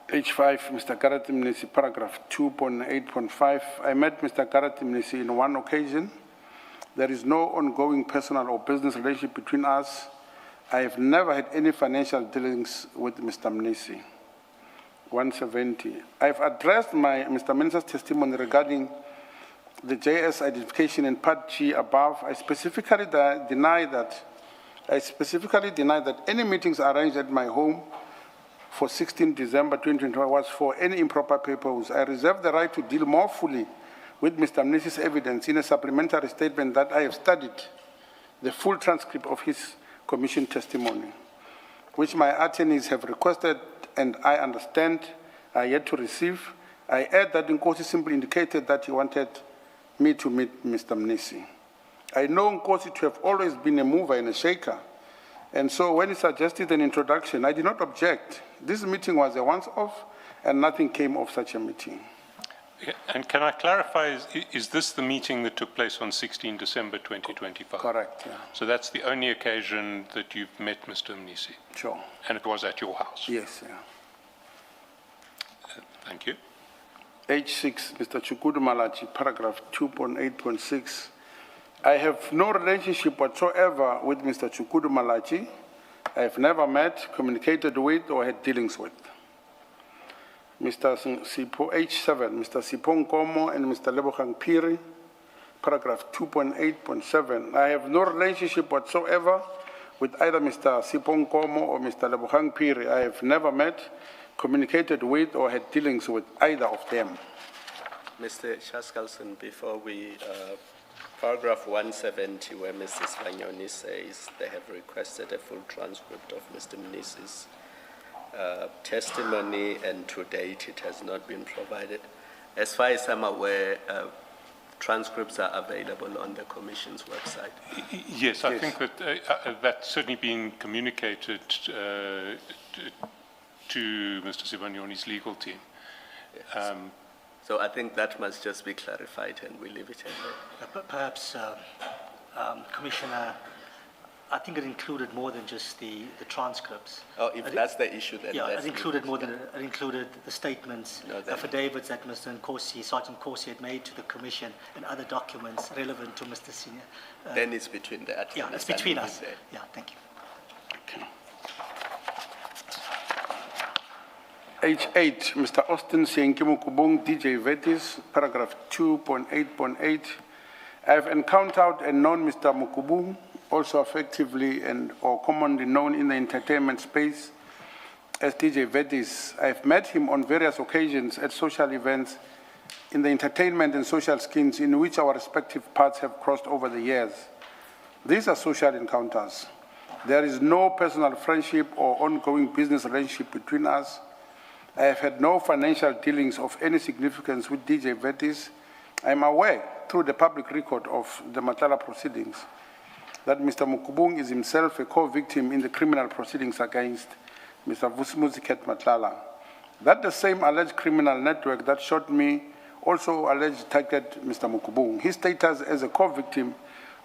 Speaker 6: H5, Mr. Karati Mnisi, paragraph 2.8.5. I met Mr. Karati Mnisi in one occasion. There is no ongoing personal or business relationship between us. I have never had any financial dealings with Mr. Mnisi. 170. I've addressed Mr. Minister's testimony regarding the JS identification in Part G above. I specifically deny that any meetings arranged at my home for 16 December 2021 was for any improper purpose. I reserve the right to deal more fully with Mr. Mnisi's evidence in a supplementary statement that I have studied the full transcript of his commission testimony, which my attorneys have requested and I understand are yet to receive. I add that Nkosi simply indicated that he wanted me to meet Mr. Mnisi. I know Nkosi to have always been a mover and a shaker, and so when he suggested an introduction, I did not object. This meeting was a once-off, and nothing came of such a meeting.
Speaker 4: And can I clarify, is this the meeting that took place on 16 December 2025?
Speaker 6: Correct, yeah.
Speaker 4: So that's the only occasion that you've met Mr. Mnisi?
Speaker 6: Sure.
Speaker 4: And it was at your house?
Speaker 6: Yes, yeah.
Speaker 4: Thank you.
Speaker 6: H6, Mr. Chukudu Malachi, paragraph 2.8.6. I have no relationship whatsoever with Mr. Chukudu Malachi. I have never met, communicated with, or had dealings with. Mr. Sipo, H7, Mr. Sipo Nkomo and Mr. Lebogang Piri, paragraph 2.8.7. I have no relationship whatsoever with either Mr. Sipo Nkomo or Mr. Lebogang Piri. I have never met, communicated with, or had dealings with either of them.
Speaker 7: Mr. Chaskalson, before we, paragraph 170, where Mrs. Vanyoni says they have requested a full transcript of Mr. Mnisi's testimony, and to date it has not been provided. As far as I'm aware, transcripts are available on the Commission's website.
Speaker 4: Yes, I think that that's certainly been communicated to Mr. Sibanyoni's legal team.
Speaker 7: Yes. So I think that must just be clarified, and we leave it at that.
Speaker 5: Perhaps Commissioner, I think it included more than just the transcripts.
Speaker 7: Oh, if that's the issue, then
Speaker 5: Yeah,
Speaker 7: that's
Speaker 5: it included more than, it included the statements,
Speaker 7: No, then-
Speaker 5: affidavits that Mr. Nkosi, Sergeant Nkosi had made to the Commission and other documents relevant to Mr. Senior.
Speaker 7: then it's between the attorneys.
Speaker 5: Yeah, it's
Speaker 7: and
Speaker 5: between
Speaker 7: the-
Speaker 5: us. Yeah, thank you.
Speaker 6: H8, Mr. Austin Sienkimu DJ Vetis, paragraph 2.8.8. I have encountered and known Mr. Mukubung, also effectively and or commonly known in the entertainment space as DJ Vetis. I have met him on various occasions at social events in the entertainment and social schemes in which our respective paths have crossed over the years. These are social encounters. There is no personal friendship or ongoing business relationship between us. I have had no financial dealings of any significance with DJ Vetis. I am aware, through the public record of the Matala proceedings, that Mr. Mukubung is himself a co-victim in the criminal proceedings against Mr. Vusmuziket Matlala. That the same alleged criminal network that shot me also alleged targeted Mr. Mukubung. His status as a co-victim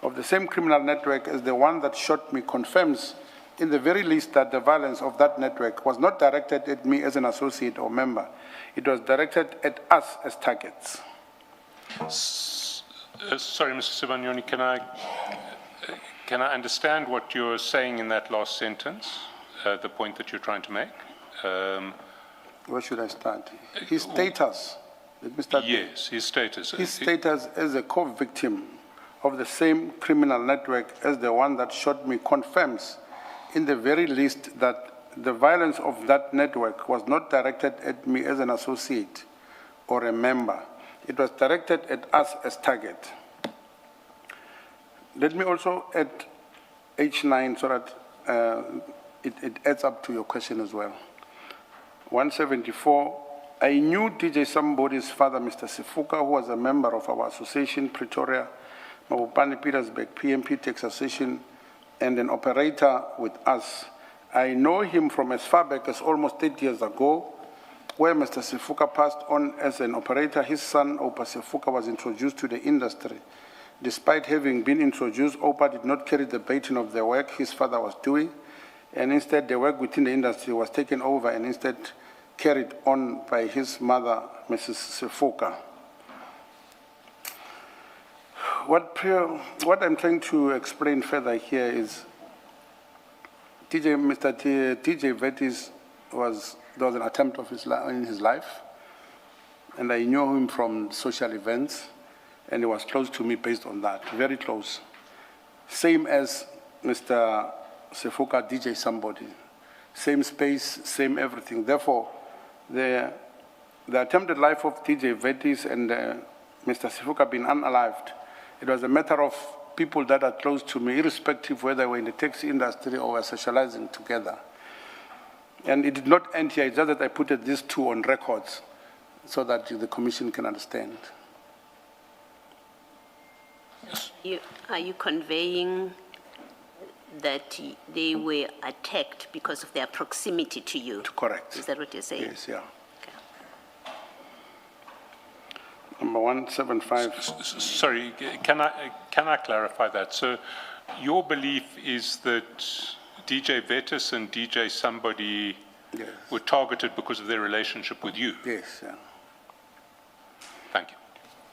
Speaker 6: of the same criminal network as the one that shot me confirms in the very least that the violence of that network was not directed at me as an associate or member. It was directed at us as targets.
Speaker 4: Sorry, Mr. Sibanyoni, can I understand what you're saying in that last sentence, the point that you're trying to make?
Speaker 6: Where should I start? His status. Let me start.
Speaker 4: Yes, his status.
Speaker 6: His status as a co-victim of the same criminal network as the one that shot me confirms in the very least that the violence of that network was not directed at me as an associate or a member. It was directed at us as target. Let me also add H9 so that it adds up to your question as well. 174, I knew DJ Somebody's father, Mr. Sifuka, who was a member of our association, Pretoria, Mabopane, Petersburg, PMP Taxation, and an operator with us. I know him from as far back as almost 8 years ago, where Mr. Sifuka passed on as an operator. His son, Opa Sifuka, was introduced to the industry. Despite having been introduced, Opa did not carry the baton of the work his father was doing, and instead the work within the industry was taken over and instead carried on by his mother, Mrs. Sifuka. What I'm trying to explain further here is Mr. DJ Vetis there was an attempt of in his life, and I knew him from social events, and he was close to me based on that, very close. Same as Mr. Sifuka, DJ Somebody. Same space, same everything. Therefore, the attempted life of DJ Vetis and Mr. Sifuka being unalived, it was a matter of people that are close to me, irrespective whether they were in the taxi industry or were socializing together. And it did not end here, it's just that I put these two on records so that the Commission can understand.
Speaker 1: Are you conveying that they were attacked because of their proximity to you?
Speaker 6: Correct.
Speaker 1: Is that what you're saying?
Speaker 6: Yes, yeah.
Speaker 1: Okay.
Speaker 6: Number 175.
Speaker 4: Sorry, can I clarify that? So your belief is that DJ Vetis and DJ Somebody
Speaker 6: Yes.
Speaker 4: were targeted because of their relationship with you?
Speaker 6: Yes, yeah.
Speaker 4: Thank you.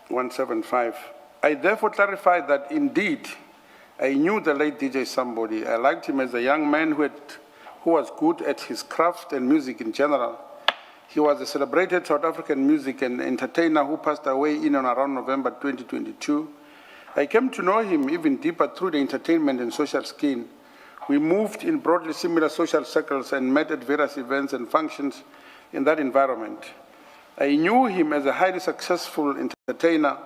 Speaker 6: 175. I therefore clarify that indeed I knew the late DJ Somebody. I liked him as a young man who was good at his craft and music in general. He was a celebrated South African music and entertainer who passed away in and around November 2022. I came to know him even deeper through the entertainment and social scene. We moved in broadly similar social circles and met at various events and functions in that environment. I knew him as a highly successful entertainer.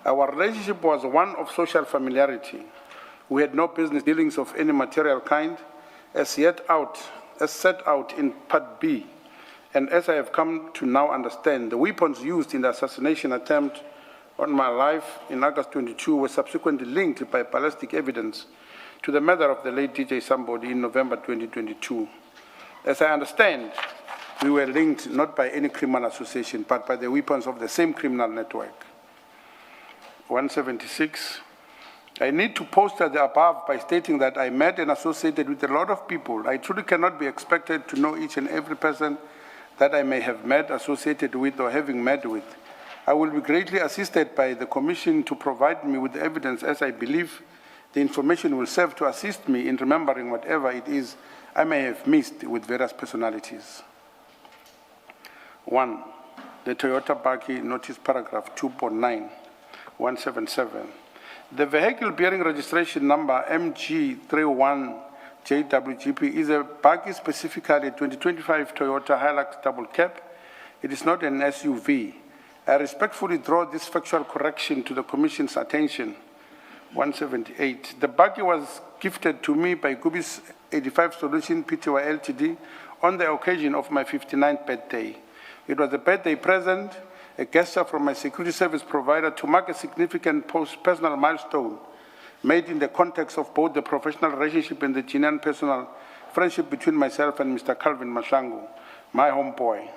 Speaker 6: Our relationship was one of social familiarity. We had no business dealings of any material kind, as set out in Part B. And as I have come to now understand, the weapons used in the assassination attempt on my life in August 22 were subsequently linked by ballistic evidence to the murder of the late DJ Somebody in November 2022. As I understand, we were linked not by any criminal association, but by the weapons of the same criminal network. 176. I need to poster the above by stating that I met and associated with a lot of people. I truly cannot be expected to know each and every person that I may have met, associated with, or having met with. I will be greatly assisted by the Commission to provide me with evidence, as I believe the information will serve to assist me in remembering whatever it is I may have missed with various personalities. 1. The Toyota Baki Notice Paragraph 2.9.177. The vehicle bearing registration number MG31JWGP is a Baki, specifically a 2025 Toyota Hilux double cab. It is not an SUV. I respectfully draw this factual correction to the Commission's attention. 178. The Baki was gifted to me by Gubis 85 Solution Pty Ltd on the occasion of my 59th birthday. It was a birthday present, a gesture from my security service provider to mark a significant personal milestone made in the context of both the professional relationship and the genuine personal friendship between myself and Mr. Calvin Mashangu, my homeboy.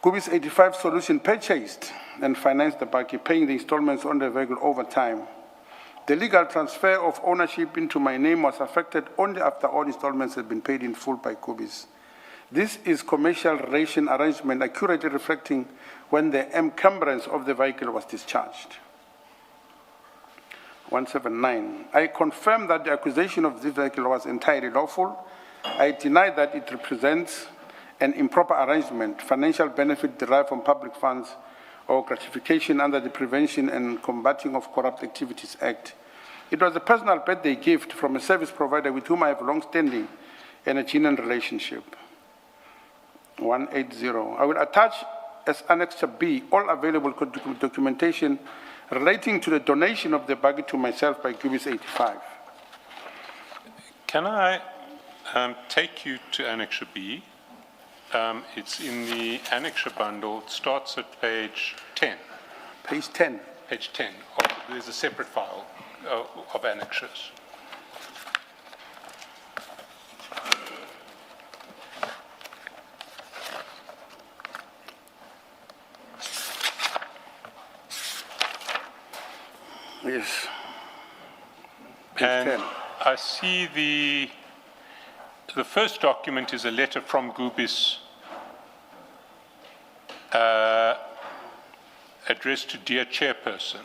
Speaker 6: Gubis 85 Solution purchased and financed the Baki, paying the installments on the vehicle over time. The legal transfer of ownership into my name was affected only after all installments had been paid in full by Gubis. This is commercial relation arrangement accurately reflecting when the encumbrance of the vehicle was discharged. 179. I confirm that the acquisition of this vehicle was entirely lawful. I deny that it represents an improper arrangement, financial benefit derived from public funds, or gratification under the Prevention and Combating of Corrupt Activities Act. It was a personal birthday gift from a service provider with whom I have long-standing and a genuine relationship. 180. I will attach as Annex B all available documentation relating to the donation of the Baki to myself by Gubis 85.
Speaker 4: Can I take you to Annex B? It's in the Annex bundle. It starts at page 10.
Speaker 6: Page 10.
Speaker 4: Page 10. There's a separate file of annexes.
Speaker 6: Yes. Page
Speaker 4: And
Speaker 6: 10.
Speaker 4: I see the first document is a letter from Gubis addressed to Dear Chairperson.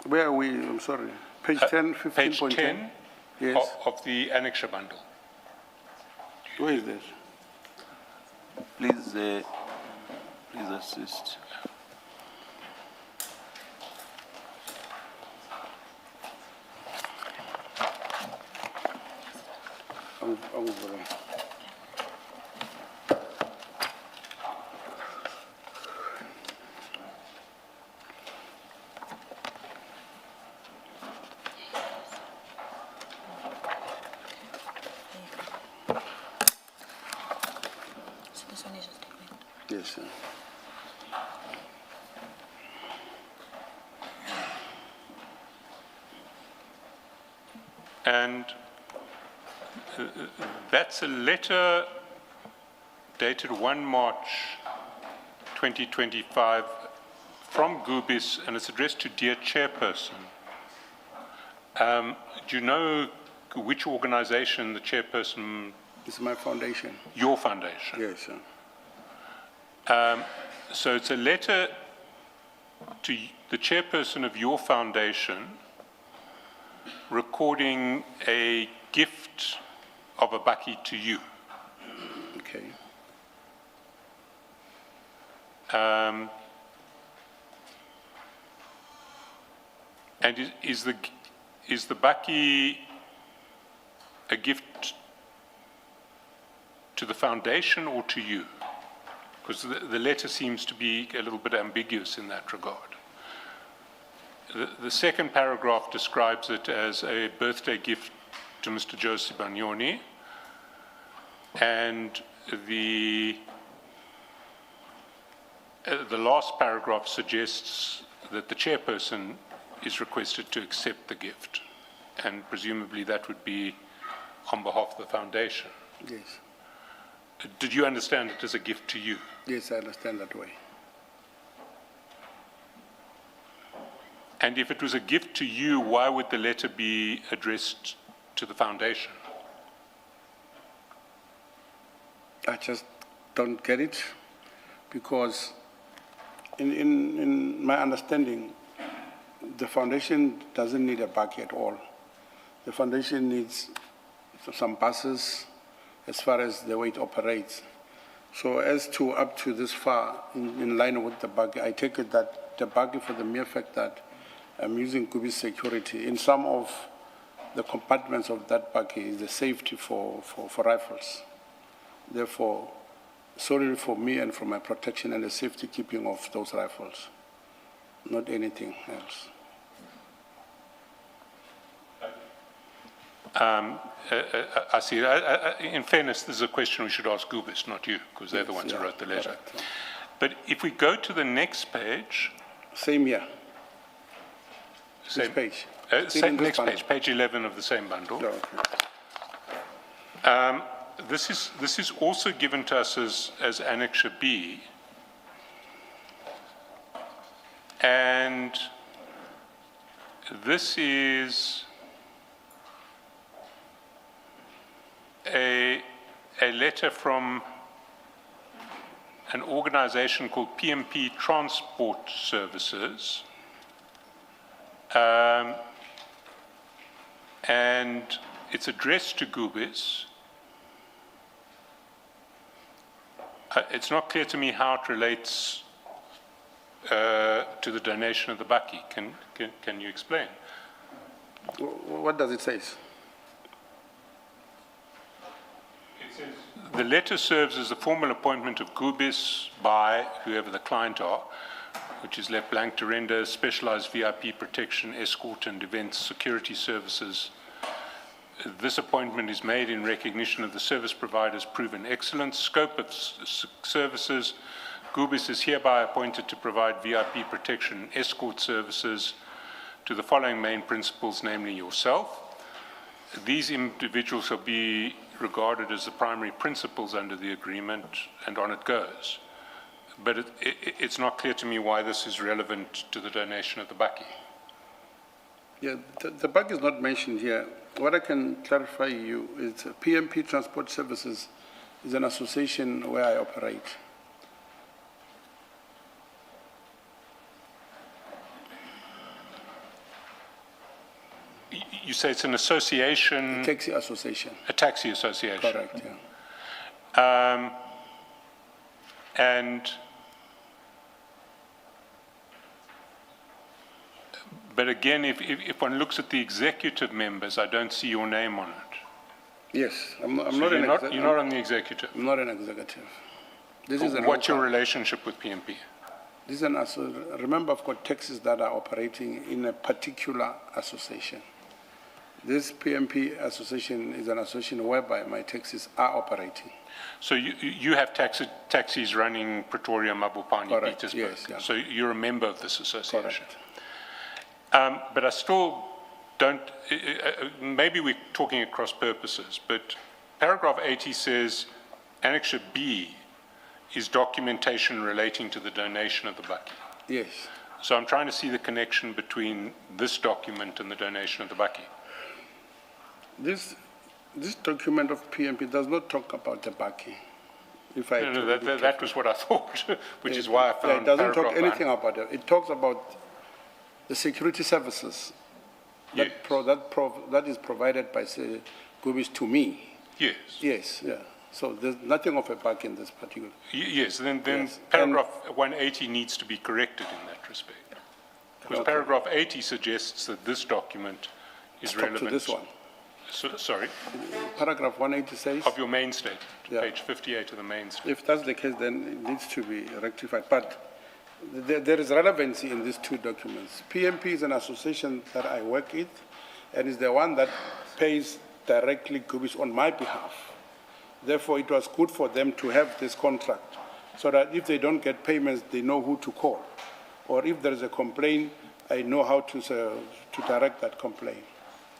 Speaker 6: Where are we? I'm sorry. Page 10, 15.10.
Speaker 4: Page 10
Speaker 6: Yes.
Speaker 4: of the Annex bundle.
Speaker 6: Where is this?
Speaker 3: Please assist.
Speaker 8: So this one is a statement.
Speaker 6: Yes, sir.
Speaker 4: And that's a letter dated 1 March 2025 from Gubis, and it's addressed to Dear Chairperson. Do you know which organization the chairperson?
Speaker 6: It's my foundation.
Speaker 4: Your foundation.
Speaker 6: Yes, sir.
Speaker 4: So it's a letter to the chairperson of your foundation recording a gift of a Baki to you.
Speaker 6: Okay.
Speaker 4: And is the Baki a gift to the foundation or to you? Because the letter seems to be a little bit ambiguous in that regard. The second paragraph describes it as a birthday gift to Mr. Joe Sibagnoni, and the last paragraph suggests that the chairperson is requested to accept the gift, and presumably that would be on behalf of the foundation.
Speaker 6: Yes.
Speaker 4: Did you understand it as a gift to you?
Speaker 6: Yes, I understand that way.
Speaker 4: And if it was a gift to you, why would the letter be addressed to the foundation?
Speaker 6: I just don't get it, because in my understanding, the foundation doesn't need a bucket at all. The foundation needs some buses as far as the way it operates. So as to up to this far, in line with the buggy, I take it that the buggy, for the mere fact that I'm using Kubi's security, in some of the compartments of that buggy is the safety for rifles. Therefore, solely for me and for my protection and the safety keeping of those rifles, not anything else.
Speaker 4: I see. In fairness, this is a question we should ask Gubis, not you, because they're the ones who wrote the letter.
Speaker 6: Correct.
Speaker 4: But if we go to the next page.
Speaker 6: Same year.
Speaker 4: Same
Speaker 6: page.
Speaker 4: Next page, page 11 of the same bundle.
Speaker 6: Yeah, okay.
Speaker 4: This is also given to us as Annexure B. And this is a letter from an organization called PMP Transport Services. And it's addressed to Gubis. It's not clear to me how it relates to the donation of the Baki. Can you explain?
Speaker 6: What does it say?
Speaker 4: It says, the letter serves as the formal appointment of Gubis by whoever the client are, which is left blank to render specialized VIP protection, escort and events security services. This appointment is made in recognition of the service provider's proven excellence. Scope of services. Gubis is hereby appointed to provide VIP protection and escort services to the following main principals, namely yourself. These individuals shall be regarded as the primary principals under the agreement, and on it goes. But it's not clear to me why this is relevant to the donation of the Baki.
Speaker 6: Yeah, the bug is not mentioned here. What I can clarify you is PMP Transport Services is an association where I operate.
Speaker 4: You say it's an association?
Speaker 6: A taxi association.
Speaker 4: A taxi association.
Speaker 6: Correct, yeah.
Speaker 4: But again, if one looks at the executive members, I don't see your name on it.
Speaker 6: Yes, I'm
Speaker 4: So
Speaker 6: not
Speaker 4: you're
Speaker 6: an
Speaker 4: not, you're not on the executive.
Speaker 6: I'm not an executive. This is
Speaker 4: What's your relationship with PMP?
Speaker 6: This is remember, I've got taxis that are operating in a particular association. This PMP association is an association whereby my taxis are operating.
Speaker 4: So you have taxis running Pretoria, Mabopane,
Speaker 6: Correct,
Speaker 4: Petersburg.
Speaker 6: yes, yeah.
Speaker 4: So you're a member of this association.
Speaker 6: Correct.
Speaker 4: But I still don't, maybe we're talking at cross purposes, but paragraph 80 says Annexure B is documentation relating to the donation of the Baki.
Speaker 6: Yes.
Speaker 4: So I'm trying to see the connection between this document and the donation of the Baki.
Speaker 6: This document of PMP does not talk about the Baki. If I
Speaker 4: No, that was what I thought, which is why I found
Speaker 6: it doesn't talk
Speaker 4: paragraph
Speaker 6: anything about it. It talks about the security services that,
Speaker 4: Yes.
Speaker 6: that is provided by Gubis to me.
Speaker 4: Yes.
Speaker 6: Yes, yeah. So there's nothing of a Baki in this particular.
Speaker 4: Yes, then
Speaker 6: Yes.
Speaker 4: paragraph 180 needs to be corrected in that respect. Because
Speaker 6: Okay.
Speaker 4: paragraph 80 suggests that this document is
Speaker 6: Talk
Speaker 4: relevant.
Speaker 6: to this one.
Speaker 4: Sorry,
Speaker 6: Paragraph 180 says,
Speaker 4: of your main statement,
Speaker 6: Yeah.
Speaker 4: page 58 of the main statement.
Speaker 6: if that's the case, then it needs to be rectified. But there is relevancy in these two documents. PMP is an association that I work with, and is the one that pays directly Gubis on my behalf. Therefore, it was good for them to have this contract, so that if they don't get payments, they know who to call. Or if there is a complaint, I know how to direct that complaint.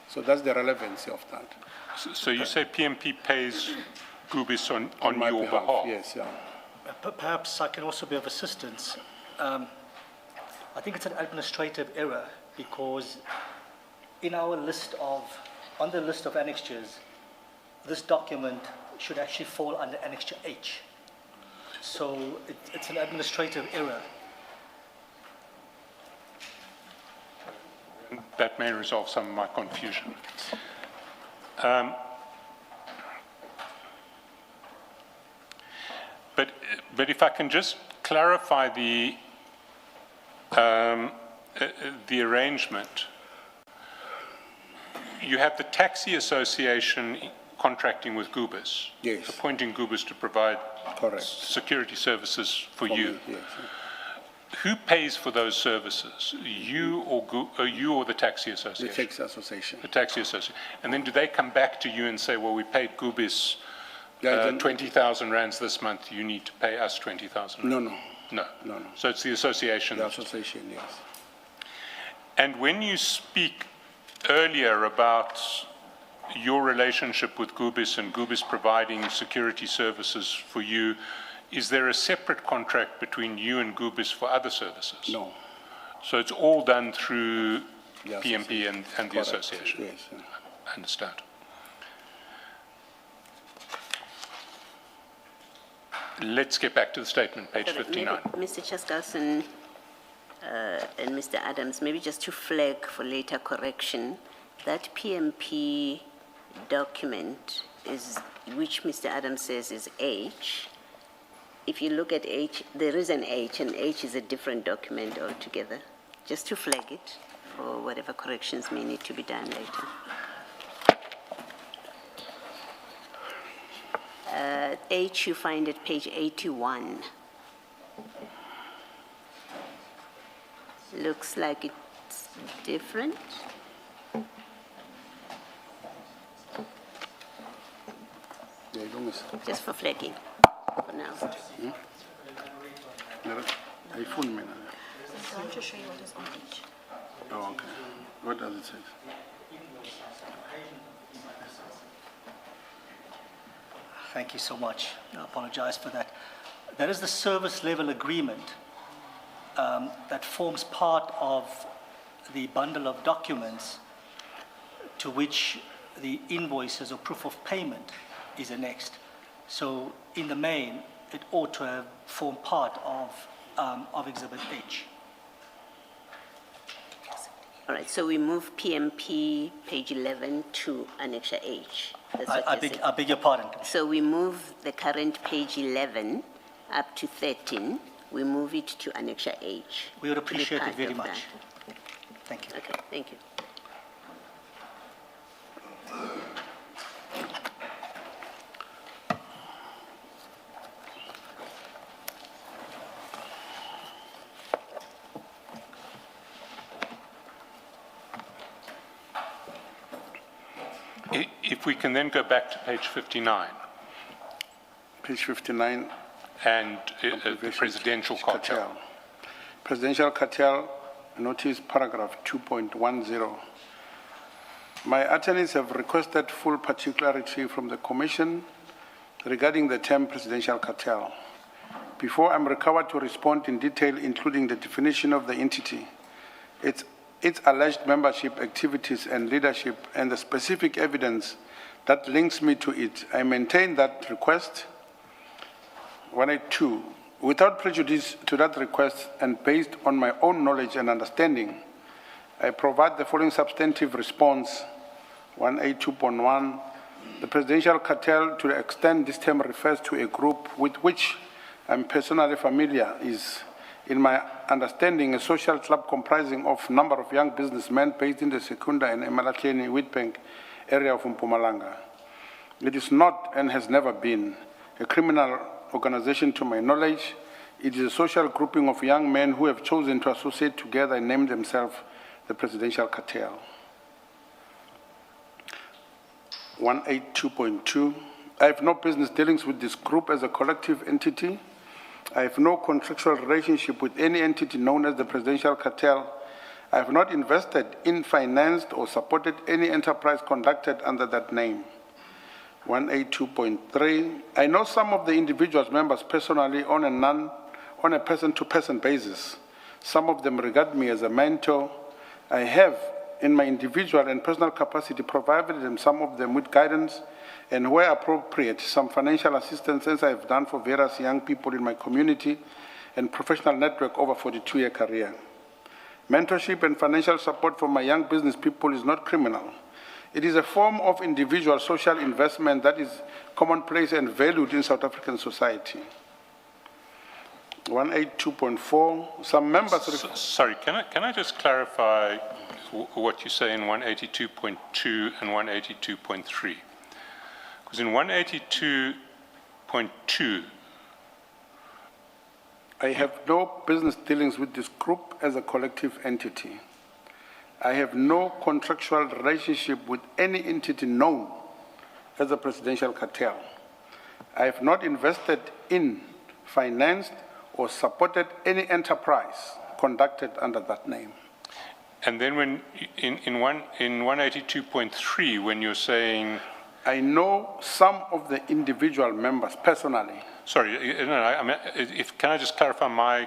Speaker 6: So that's the relevancy of that.
Speaker 4: So you say PMP pays Gubis on
Speaker 6: my
Speaker 4: your behalf?
Speaker 6: Yes, yeah.
Speaker 5: Perhaps I can also be of assistance. I think it's an administrative error because in our list of, on the list of annexures, this document should actually fall under Annexure H. So it's an administrative error.
Speaker 4: That may resolve some of my confusion. But if I can just clarify the arrangement. You have the taxi association contracting with Gubis.
Speaker 6: Yes.
Speaker 4: Appointing Gubis to provide
Speaker 6: Correct.
Speaker 4: security services for you.
Speaker 6: Me, yes.
Speaker 4: Who pays for those services? You or the taxi
Speaker 6: The
Speaker 4: association?
Speaker 6: taxi association.
Speaker 4: The taxi association. And then do they come back to you and say, well, we paid Gubis
Speaker 6: Yeah, then-
Speaker 4: 20,000 rands this month, you need to pay us 20,000
Speaker 6: No,
Speaker 4: rands?
Speaker 6: no.
Speaker 4: No.
Speaker 6: No.
Speaker 4: So it's the association.
Speaker 6: The association, yes.
Speaker 4: And when you speak earlier about your relationship with Gubis and Gubis providing security services for you, is there a separate contract between you and Gubis for other services?
Speaker 6: No.
Speaker 4: So it's all done through
Speaker 6: The
Speaker 4: PMP and the
Speaker 6: Correct.
Speaker 4: association?
Speaker 6: Yes. Yeah.
Speaker 4: I understand. Let's get back to the statement, page 59.
Speaker 1: Maybe Mr. Chaskalson and Mr. Adams, maybe just to flag for later correction, that PMP document is, which Mr. Adams says is H. If you look at H, there is an H, and H is a different document altogether. Just to flag it for whatever corrections may need to be done later. H you find at page 81. Looks like it's different.
Speaker 6: Yeah, long as-
Speaker 1: Just for flagging for now.
Speaker 6: I phone me now.
Speaker 8: So I want to show you what is on each.
Speaker 6: Oh, okay. What does it say?
Speaker 5: Thank you so much. I apologize for that. There is the service level agreement that forms part of the bundle of documents to which the invoices or proof of payment is annexed. So in the main, it ought to have formed part of Exhibit H.
Speaker 1: All right, so we move PMP, page 11, to Annexure H. That's what
Speaker 5: I
Speaker 1: you're saying.
Speaker 5: beg your pardon, Commissioner.
Speaker 1: So we move the current page 11 up to 13, we move it to Annexure H.
Speaker 5: We would
Speaker 1: to be
Speaker 5: appreciate it
Speaker 1: part
Speaker 5: very
Speaker 1: of
Speaker 5: much.
Speaker 1: that.
Speaker 5: Thank you.
Speaker 1: Okay, thank you.
Speaker 4: If we can then go back to page 59
Speaker 6: Page 59.
Speaker 4: and the presidential cartel.
Speaker 6: Presidential cartel, notice paragraph 2.10. My attorneys have requested full particularity from the Commission regarding the term presidential cartel. Before I'm required to respond in detail, including the definition of the entity, its alleged membership, activities, and leadership, and the specific evidence that links me to it, I maintain that request. 182, without prejudice to that request and based on my own knowledge and understanding, I provide the following substantive response. 182.1, the presidential cartel, to the extent this term refers to a group with which I'm personally familiar, is, in my understanding, a social club comprising of a number of young businessmen based in the Secunda and Emalahleni Witbank area of Mpumalanga. It is not and has never been a criminal organization to my knowledge. It is a social grouping of young men who have chosen to associate together and name themselves the Presidential Cartel. 182.2, I have no business dealings with this group as a collective entity. I have no contractual relationship with any entity known as the Presidential Cartel. I have not invested in, financed, or supported any enterprise conducted under that name. 182.3, I know some of the individuals members personally on a person-to-person basis. Some of them regard me as a mentor, I have, in my individual and personal capacity, provided them, some of them with guidance and where appropriate, some financial assistance, as I've done for various young people in my community and professional network over 42-year career. Mentorship and financial support for my young business people is not criminal. It is a form of individual social investment that is commonplace and valued in South African society. 182.4, some members...
Speaker 4: Sorry, can I just clarify what you say in 182.2 and 182.3? Because in 182.2,
Speaker 6: I have no business dealings with this group as a collective entity. I have no contractual relationship with any entity known as a presidential cartel. I have not invested in, financed, or supported any enterprise conducted under that name.
Speaker 4: and then when in 182.3, when you're saying...
Speaker 6: I know some of the individual members personally.
Speaker 4: Sorry, no, I mean, can I just clarify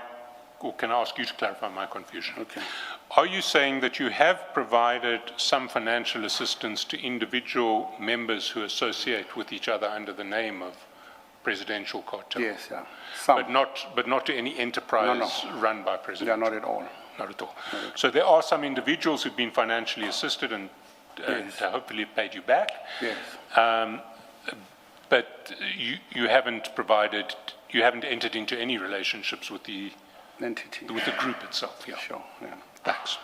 Speaker 4: or can I ask you to clarify my confusion?
Speaker 6: Okay.
Speaker 4: Are you saying that you have provided some financial assistance to individual members who associate with each other under the name of presidential cartel?
Speaker 6: Yes, yeah. Some.
Speaker 4: But not to any enterprise run by president?
Speaker 6: Yeah, not at all.
Speaker 4: Not at all. So there are some individuals who've been financially assisted and hopefully paid you back.
Speaker 6: Yes.
Speaker 4: But you haven't entered into any relationships with the
Speaker 6: Entity.
Speaker 4: with the group itself. Yeah.
Speaker 6: Sure, yeah.
Speaker 4: Thanks.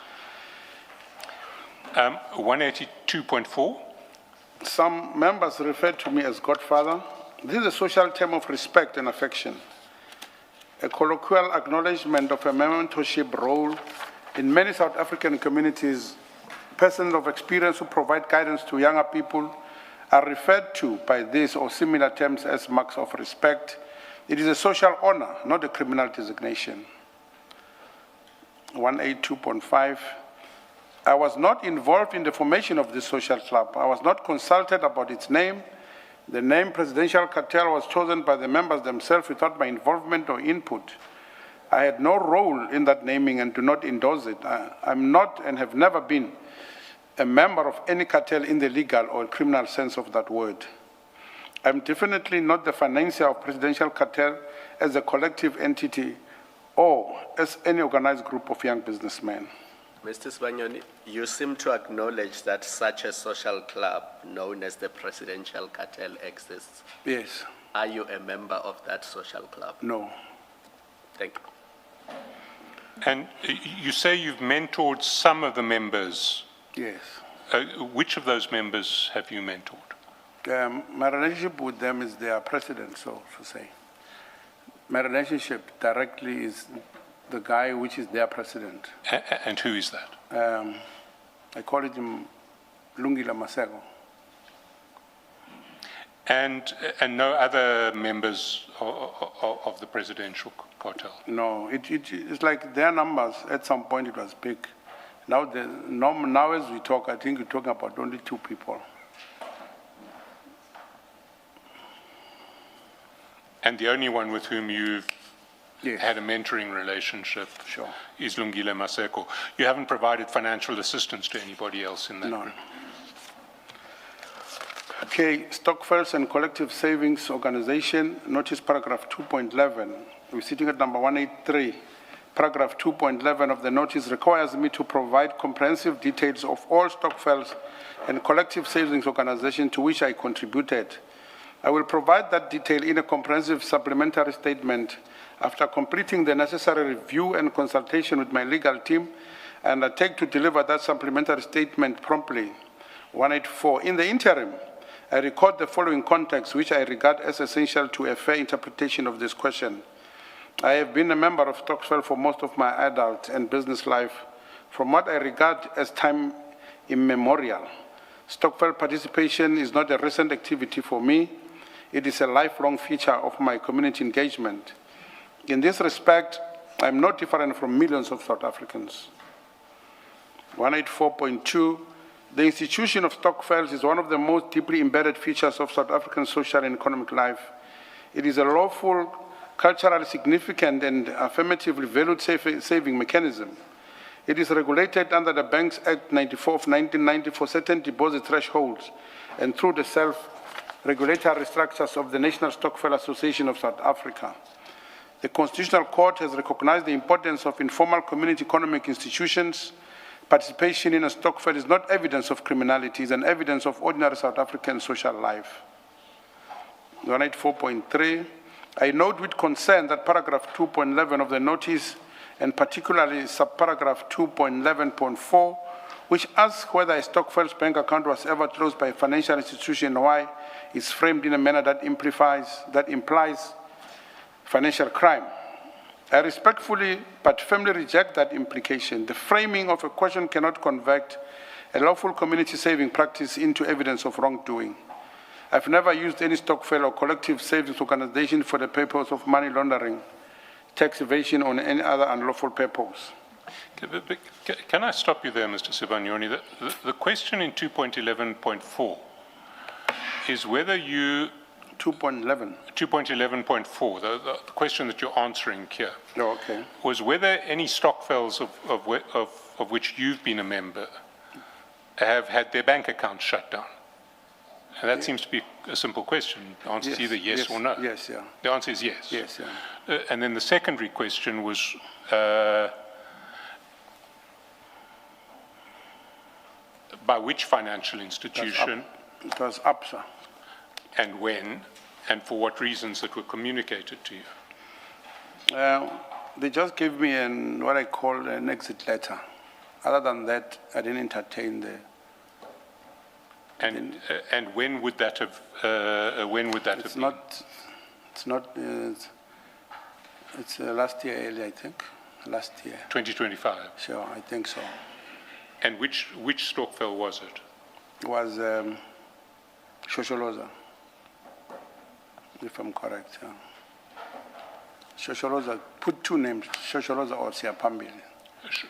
Speaker 4: 182.4.
Speaker 6: Some members refer to me as Godfather. This is a social term of respect and affection, a colloquial acknowledgement of a mentorship role in many South African communities. Persons of experience who provide guidance to younger people are referred to by this or similar terms as marks of respect. It is a social honor, not a criminal designation. 182.5. I was not involved in the formation of this social club. I was not consulted about its name. The name Presidential Cartel was chosen by the members themselves without my involvement or input. I had no role in that naming and do not endorse it. I'm not and have never been a member of any cartel in the legal or criminal sense of that word. I'm definitely not the financier of Presidential Cartel as a collective entity or as any organized group of young businessmen.
Speaker 7: Mr. Sibanyoni, you seem to acknowledge that such a social club known as the Presidential Cartel exists.
Speaker 6: Yes.
Speaker 7: Are you a member of that social club?
Speaker 6: No.
Speaker 7: Thank you.
Speaker 4: And you say you've mentored some of the members.
Speaker 6: Yes.
Speaker 4: Which of those members have you mentored?
Speaker 6: My relationship with them is their president, so to say. My relationship directly is the guy which is their president.
Speaker 4: And who is that?
Speaker 6: I call it Lungile Maseko.
Speaker 4: And no other members of the presidential cartel?
Speaker 6: No, it's like their numbers, at some point it was big. Now as we talk, I think we're talking about only 2 people.
Speaker 4: And the only one with whom you've
Speaker 6: Yes.
Speaker 4: had a mentoring relationship
Speaker 6: Sure.
Speaker 4: is Lungile Maseko. You haven't provided financial assistance to anybody else in that
Speaker 6: No.
Speaker 4: group?
Speaker 6: Okay, Stokvels and Collective Savings Organization, notice paragraph 2.11. We're sitting at number 183. Paragraph 2.11 of the notice requires me to provide comprehensive details of all Stokvels and Collective Savings Organization to which I contributed. I will provide that detail in a comprehensive supplementary statement after completing the necessary review and consultation with my legal team, and I take to deliver that supplementary statement promptly. 184. In the interim, I record the following context, which I regard as essential to a fair interpretation of this question. I have been a member of Stokvel for most of my adult and business life, from what I regard as time immemorial. Stokvel participation is not a recent activity for me. It is a lifelong feature of my community engagement. In this respect, I'm not different from millions of South Africans. 184.2, the institution of Stokvels is one of the most deeply embedded features of South African social and economic life. It is a lawful, culturally significant, and affirmatively valued saving mechanism. It is regulated under the Banks Act 94 of 1990 for certain deposit thresholds and through the self-regulatory structures of the National Stokvel Association of South Africa. The Constitutional Court has recognized the importance of informal community economic institutions. Participation in a stokvel is not evidence of criminality, it's an evidence of ordinary South African social life. 184.3, I note with concern that paragraph 2.11 of the notice, and particularly subparagraph 2.11.4, which asks whether a stokvel's bank account was ever closed by a financial institution and why, is framed in a manner that implies financial crime. I respectfully but firmly reject that implication. The framing of a question cannot convert a lawful community saving practice into evidence of wrongdoing. I've never used any stokvel or collective savings organization for the purpose of money laundering, tax evasion, or any other unlawful purpose.
Speaker 4: Can I stop you there, Mr. Sibanyoni? The question in 2.11.4 is whether you...
Speaker 6: 2.11.
Speaker 4: 2.11.4, the question that you're answering here,
Speaker 6: Oh, okay.
Speaker 4: was whether any stokvels of which you've been a member have had their bank accounts shut down. And that seems to be a simple question. The answer is either yes or no.
Speaker 6: Yes, yeah.
Speaker 4: The answer is yes.
Speaker 6: Yes, yeah.
Speaker 4: And then the secondary question was by which financial institution?
Speaker 6: It was APSA.
Speaker 4: And when, and for what reasons that were communicated to you?
Speaker 6: They just gave me what I call an exit letter. Other than that, I didn't entertain the...
Speaker 4: And when would that have,
Speaker 6: It's last year early, I think. Last year.
Speaker 4: 2025?
Speaker 6: Sure, I think so.
Speaker 4: And which stokvel was it?
Speaker 6: It was Shosholoza, if I'm correct. Yeah. Shosholoza, put two names, Shosholoza or Siapambili.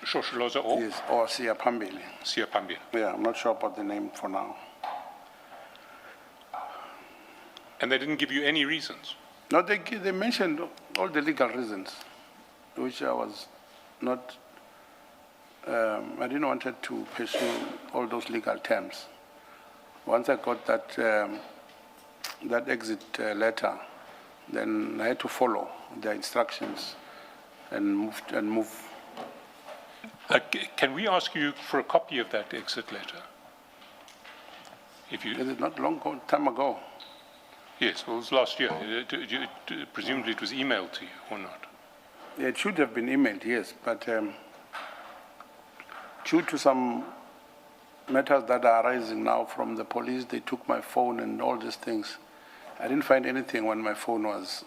Speaker 4: Shosholoza or?
Speaker 6: Yes, or Siapambili.
Speaker 4: Siapambili.
Speaker 6: Yeah, I'm not sure about the name for now.
Speaker 4: And they didn't give you any reasons?
Speaker 6: No, they mentioned all the legal reasons, which I was not, I didn't want to pursue all those legal terms. Once I got that exit letter, then I had to follow the instructions and move.
Speaker 4: Can we ask you for a copy of that exit letter? If you...
Speaker 6: Is it not long time ago?
Speaker 4: Yes, well, it was last year. Presumably it was emailed to you, or not?
Speaker 6: It should have been emailed, yes, but due to some matters that are arising now from the police, they took my phone and all these things. I didn't find anything when my phone was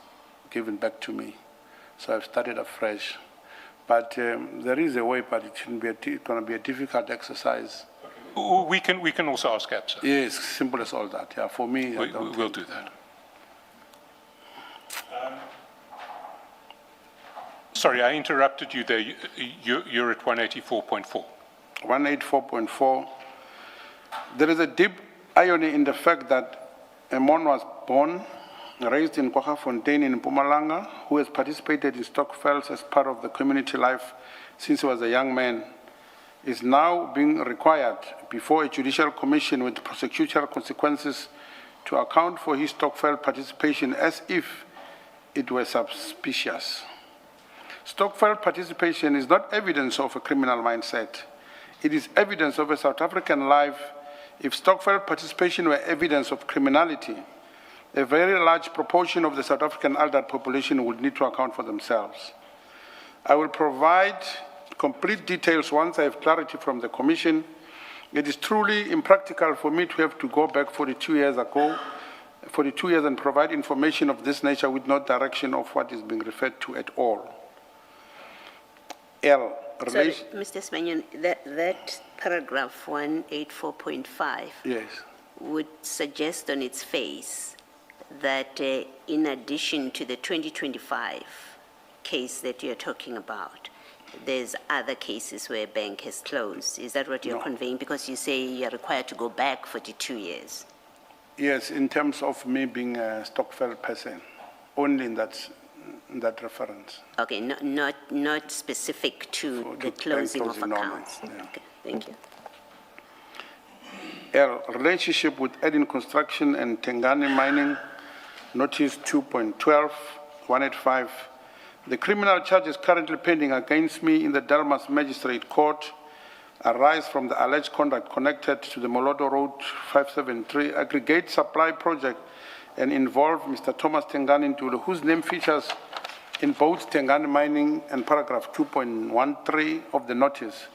Speaker 6: given back to me, so I've started afresh. But there is a way, but it shouldn't be going to be a difficult exercise.
Speaker 4: We can also ask APSA.
Speaker 6: Yes, simple as all that. Yeah, for me,
Speaker 4: we'll do that. Sorry, I interrupted you there. You're at 184.4.
Speaker 6: 184.4. There is a deep irony in the fact that a man was born, raised in Kwaggafontein in Mpumalanga, who has participated in stokvels as part of the community life since he was a young man, is now being required before a judicial commission with prosecutorial consequences to account for his stokvel participation as if it were suspicious. Stokvel participation is not evidence of a criminal mindset. It is evidence of a South African life. If stokvel participation were evidence of criminality, a very large proportion of the South African adult population would need to account for themselves. I will provide complete details once I have clarity from the Commission. It is truly impractical for me to have to go back 42 years and provide information of this nature with no direction of what is being referred to at all.
Speaker 1: Sorry, Mr. Sibanyoni, that paragraph 184.5
Speaker 6: yes,
Speaker 1: would suggest on its face that in addition to the 2025 case that you're talking about, there's other cases where a bank has closed. Is that what you're conveying? Because you say you're required to go back 42 years.
Speaker 6: Yes, in terms of me being a stokvel person, only in that that reference.
Speaker 1: Okay, not specific to
Speaker 6: For
Speaker 1: the
Speaker 6: the
Speaker 1: closing of
Speaker 6: closing normal,
Speaker 1: accounts.
Speaker 6: yeah.
Speaker 1: Okay, thank you.
Speaker 6: L, relationship with Edin Construction and Tengani Mining, notice 2.12, 185. The criminal charges currently pending against me in the Delmas Magistrate Court arise from the alleged conduct connected to the Molodo Road 573 aggregate supply project and involve Mr. Thomas Tengani Ntulu, whose name features in both Tengani Mining and paragraph 2.13 of the notice.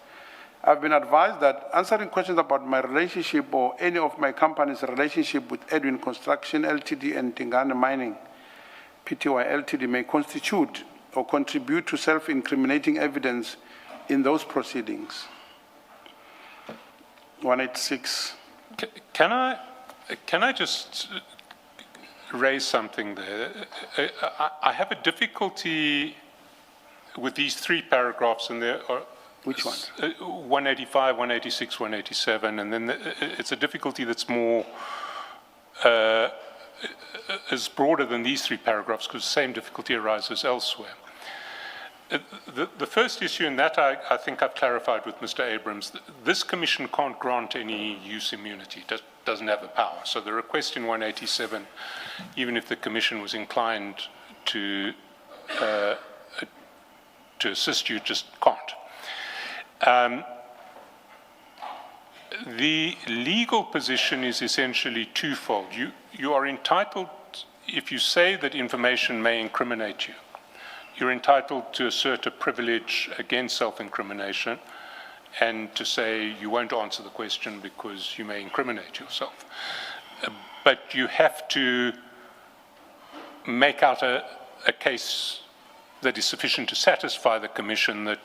Speaker 6: I've been advised that answering questions about my relationship or any of my company's relationship with Edwin Construction Ltd and Tengani Mining Pty Ltd may constitute or contribute to self-incriminating evidence in those proceedings. 186.
Speaker 4: Can I just raise something there? I have a difficulty with these three paragraphs, and there are.
Speaker 6: Which one?
Speaker 4: 185, 186, 187, and then it's a difficulty that's more, is broader than these three paragraphs because the same difficulty arises elsewhere. The first issue in that I think I've clarified with Mr. Abrams. This commission can't grant any use immunity, doesn't have the power. So the request in 187, even if the commission was inclined to assist you, just can't. The legal position is essentially twofold. You are entitled, if you say that information may incriminate you, you're entitled to assert a privilege against self-incrimination and to say you won't answer the question because you may incriminate yourself. But you have to make out a case that is sufficient to satisfy the commission that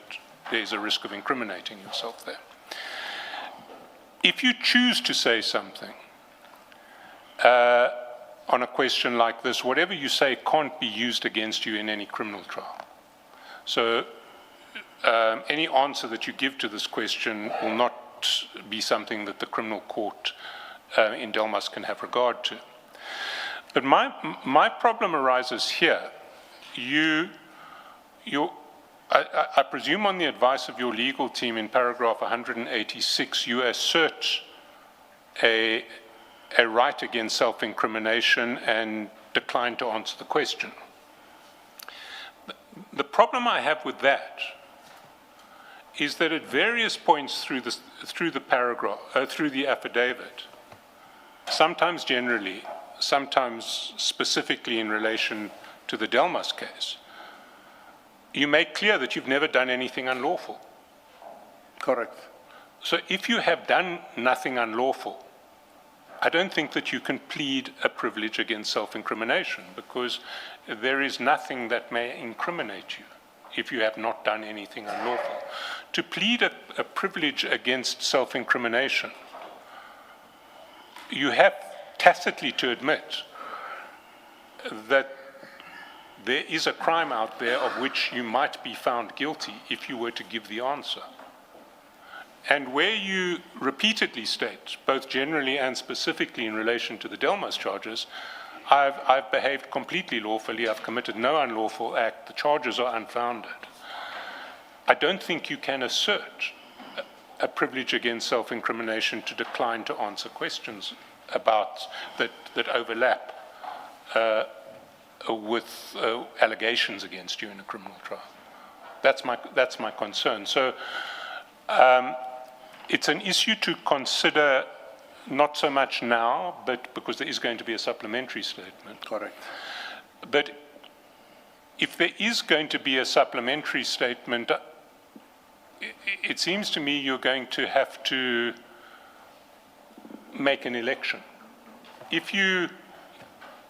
Speaker 4: there's a risk of incriminating yourself there. If you choose to say something on a question like this, whatever you say can't be used against you in any criminal trial. So any answer that you give to this question will not be something that the criminal court in Delmas can have regard to. But my problem arises here. I presume on the advice of your legal team in paragraph 186, you assert a right against self-incrimination and decline to answer the question. The problem I have with that is that at various points through the paragraph, through the affidavit, sometimes generally, sometimes specifically in relation to the Delmas case, you make clear that you've never done anything unlawful.
Speaker 6: Correct.
Speaker 4: So if you have done nothing unlawful, I don't think that you can plead a privilege against self-incrimination because there is nothing that may incriminate you if you have not done anything unlawful. To plead a privilege against self-incrimination, you have tacitly to admit that there is a crime out there of which you might be found guilty if you were to give the answer. And where you repeatedly state, both generally and specifically in relation to the Delmas charges, I've behaved completely lawfully, I've committed no unlawful act, the charges are unfounded. I don't think you can assert a privilege against self-incrimination to decline to answer questions about that overlap with allegations against you in a criminal trial. That's my concern. So it's an issue to consider, not so much now, but because there is going to be a supplementary statement.
Speaker 6: Correct.
Speaker 4: But if there is going to be a supplementary statement, it seems to me you're going to have to make an election. If you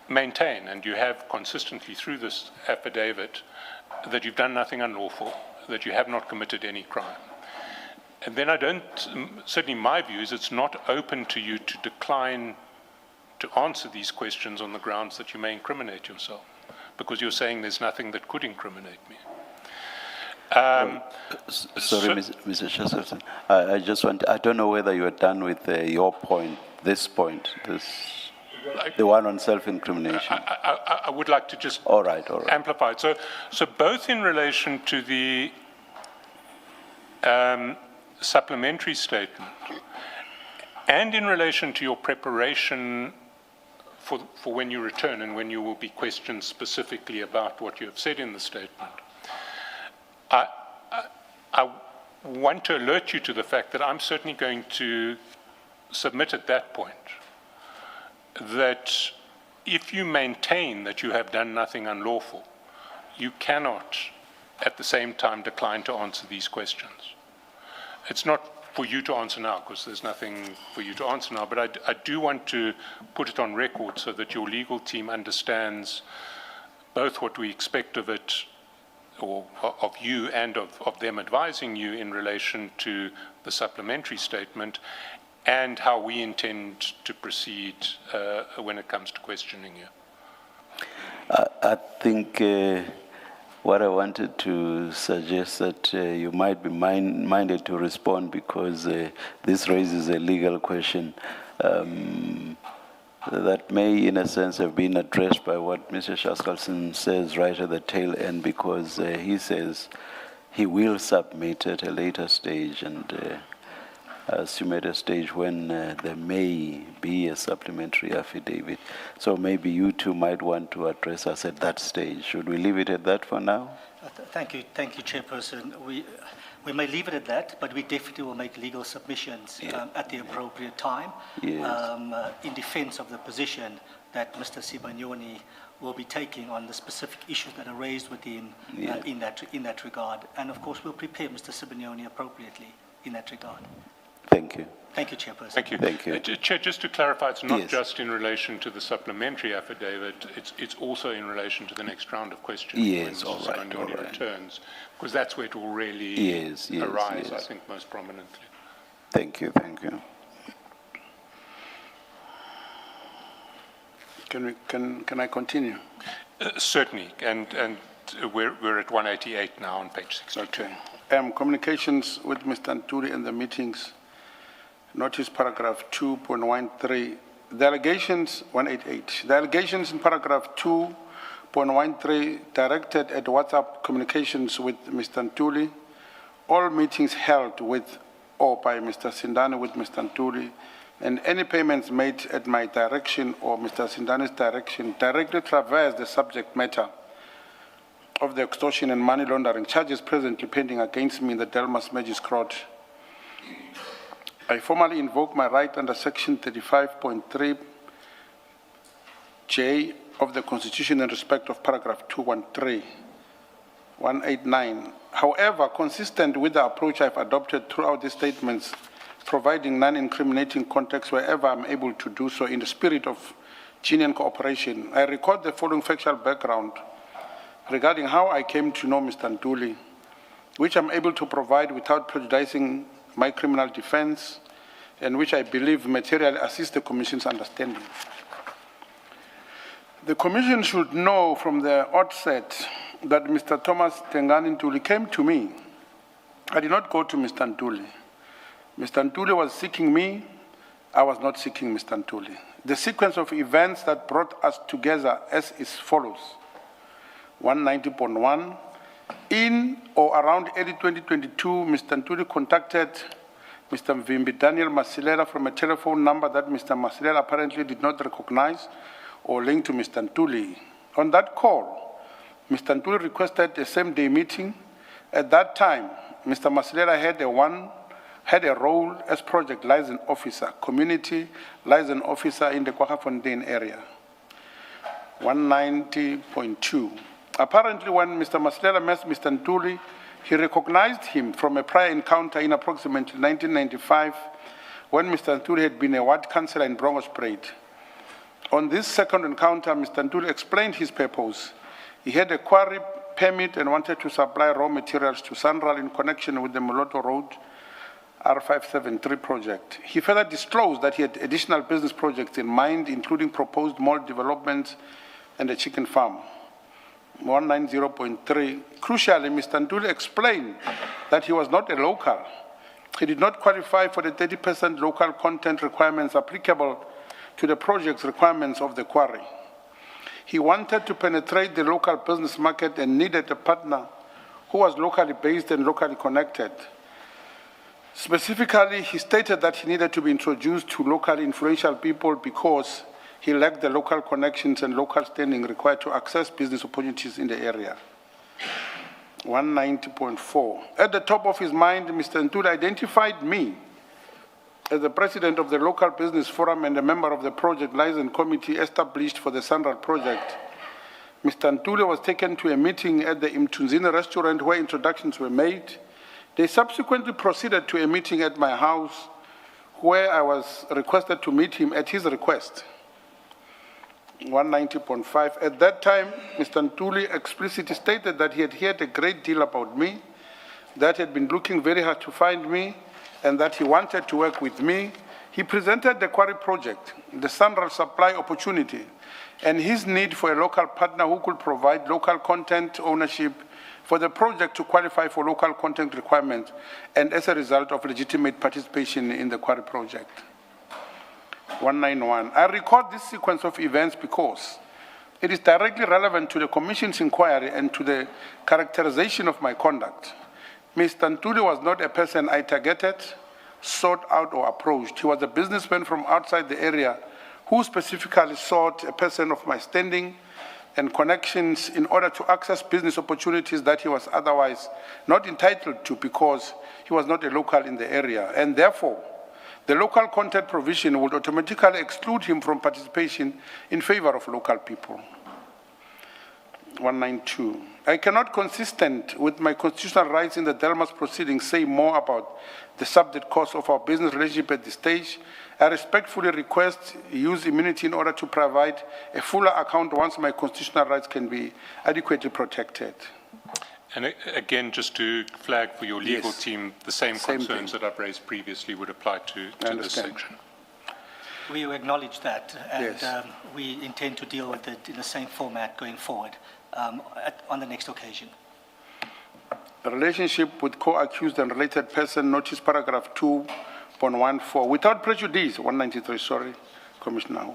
Speaker 4: maintain, and you have consistently through this affidavit, that you've done nothing unlawful, that you have not committed any crime, and then certainly my view is it's not open to you to decline to answer these questions on the grounds that you may incriminate yourself, because you're saying there's nothing that could incriminate me.
Speaker 3: Sorry, Mr. Chesterton. I just want, I don't know whether you are done with your point, this point, The one on self-incrimination.
Speaker 4: I would like to just
Speaker 3: All right.
Speaker 4: amplify it. So both in relation to the supplementary statement and in relation to your preparation for when you return and when you will be questioned specifically about what you have said in the statement, I want to alert you to the fact that I'm certainly going to submit at that point that if you maintain that you have done nothing unlawful, you cannot at the same time decline to answer these questions. It's not for you to answer now because there's nothing for you to answer now, but I do want to put it on record so that your legal team understands both what we expect of it, or of you and of them advising you in relation to the supplementary statement, and how we intend to proceed when it comes to questioning you.
Speaker 3: I think what I wanted to suggest that you might be minded to respond because this raises a legal question that may, in a sense, have been addressed by what Mr. Shaskalson says right at the tail end, because he says he will submit at a later stage, and assume at a stage when there may be a supplementary affidavit. So maybe you two might want to address us at that stage. Should we leave it at that for now?
Speaker 5: Thank you, Chairperson. We may leave it at that, but we definitely will make legal submissions at the appropriate time in defense of the position that Mr. Sibanyoni will be taking on the specific issues that are raised with him in that regard. And of course, we'll prepare Mr. Sibanyoni appropriately in that regard.
Speaker 3: Thank you.
Speaker 5: Thank you, Chairperson.
Speaker 4: Thank you.
Speaker 3: Thank you.
Speaker 4: Chair, just to clarify, it's not
Speaker 3: Yes.
Speaker 4: just in relation to the supplementary affidavit, it's also in relation to the next round of questions
Speaker 3: Yes,
Speaker 4: when
Speaker 3: all
Speaker 4: Mr.
Speaker 3: right,
Speaker 4: Sibanyoni
Speaker 3: all right.
Speaker 4: returns, because that's where it will really
Speaker 3: Yes,
Speaker 4: arise,
Speaker 3: yes.
Speaker 4: I think, most prominently.
Speaker 3: Thank you.
Speaker 6: Can I continue?
Speaker 4: Certainly, and we're at 188 now on page 62.
Speaker 6: Okay. Communications with Mr. Ntuli and the meetings. Notice paragraph 2.13. The allegations, 188. The allegations in paragraph 2.13 directed at WhatsApp communications with Mr. Ntuli, all meetings held with or by Mr. Sindani with Mr. Ntuli, and any payments made at my direction or Mr. Sindani's direction directly traverse the subject matter of the extortion and money laundering charges presently pending against me in the Delmas Magistrate. I formally invoke my right under section 35.3J of the Constitution in respect of paragraph 213, 189. However, consistent with the approach I've adopted throughout these statements, providing non-incriminating context wherever I'm able to do so in the spirit of genuine cooperation, I record the following factual background regarding how I came to know Mr. Ntuli, which I'm able to provide without prejudicing my criminal defense, and which I believe materially assists the Commission's understanding. The Commission should know from the outset that Mr. Thomas Tengani Ntuli came to me. I did not go to Mr. Ntuli. Mr. Ntuli was seeking me. I was not seeking Mr. Ntuli. The sequence of events that brought us together as is follows. 190.1, in or around early 2022, Mr. Ntuli contacted Mr. Mvimbi Daniel Masilela from a telephone number that Mr. Masilela apparently did not recognize or link to Mr. Ntuli. On that call, Mr. Ntuli requested a same-day meeting. At that time, Mr. Masilela had a role as project liaison officer, community liaison officer in the Kwaggafontein area. 190.2. Apparently, when Mr. Masilela met Mr. Ntuli, he recognized him from a prior encounter in approximately 1995 when Mr. Ntuli had been a ward councillor in Bronkhorstspruit. On this second encounter, Mr. Ntuli explained his purpose. He had a quarry permit and wanted to supply raw materials to Sanral in connection with the Moloto Road R573 project. He further disclosed that he had additional business projects in mind, including proposed mall developments and a chicken farm. 190.3. Crucially, Mr. Ntuli explained that he was not a local. He did not qualify for the 30% local content requirements applicable to the project's requirements of the quarry. He wanted to penetrate the local business market and needed a partner who was locally based and locally connected. Specifically, he stated that he needed to be introduced to locally influential people because he lacked the local connections and local standing required to access business opportunities in the area. 190.4. At the top of his mind, Mr. Ntuli identified me as the president of the local business forum and a member of the project liaison committee established for the Sanral project. Mr. Ntuli was taken to a meeting at the Imtunzini restaurant where introductions were made. They subsequently proceeded to a meeting at my house where I was requested to meet him at his request. 190.5. At that time, Mr. Ntuli explicitly stated that he had heard a great deal about me, that he had been looking very hard to find me, and that he wanted to work with me. He presented the quarry project, the Sanral supply opportunity, and his need for a local partner who could provide local content ownership for the project to qualify for local content requirements, and as a result of legitimate participation in the quarry project. 191. I record this sequence of events because it is directly relevant to the Commission's inquiry and to the characterization of my conduct. Mr. Ntuli was not a person I targeted, sought out, or approached. He was a businessman from outside the area who specifically sought a person of my standing and connections in order to access business opportunities that he was otherwise not entitled to because he was not a local in the area. And therefore, the local content provision would automatically exclude him from participation in favor of local people. 192. I cannot, consistent with my constitutional rights in the Delmas proceedings, say more about the subject cause of our business relationship at this stage. I respectfully request use immunity in order to provide a fuller account once my constitutional rights can be adequately protected.
Speaker 4: And again, just to flag for your legal
Speaker 6: Yes.
Speaker 4: team, the same concerns that I've raised previously would apply to this
Speaker 6: understand.
Speaker 4: section.
Speaker 5: We acknowledge that, and
Speaker 6: Yes.
Speaker 5: we intend to deal with it in the same format going forward on the next occasion.
Speaker 6: The relationship with co-accused and related person, notice paragraph 2.14, without prejudice, 193, sorry, Commissioner.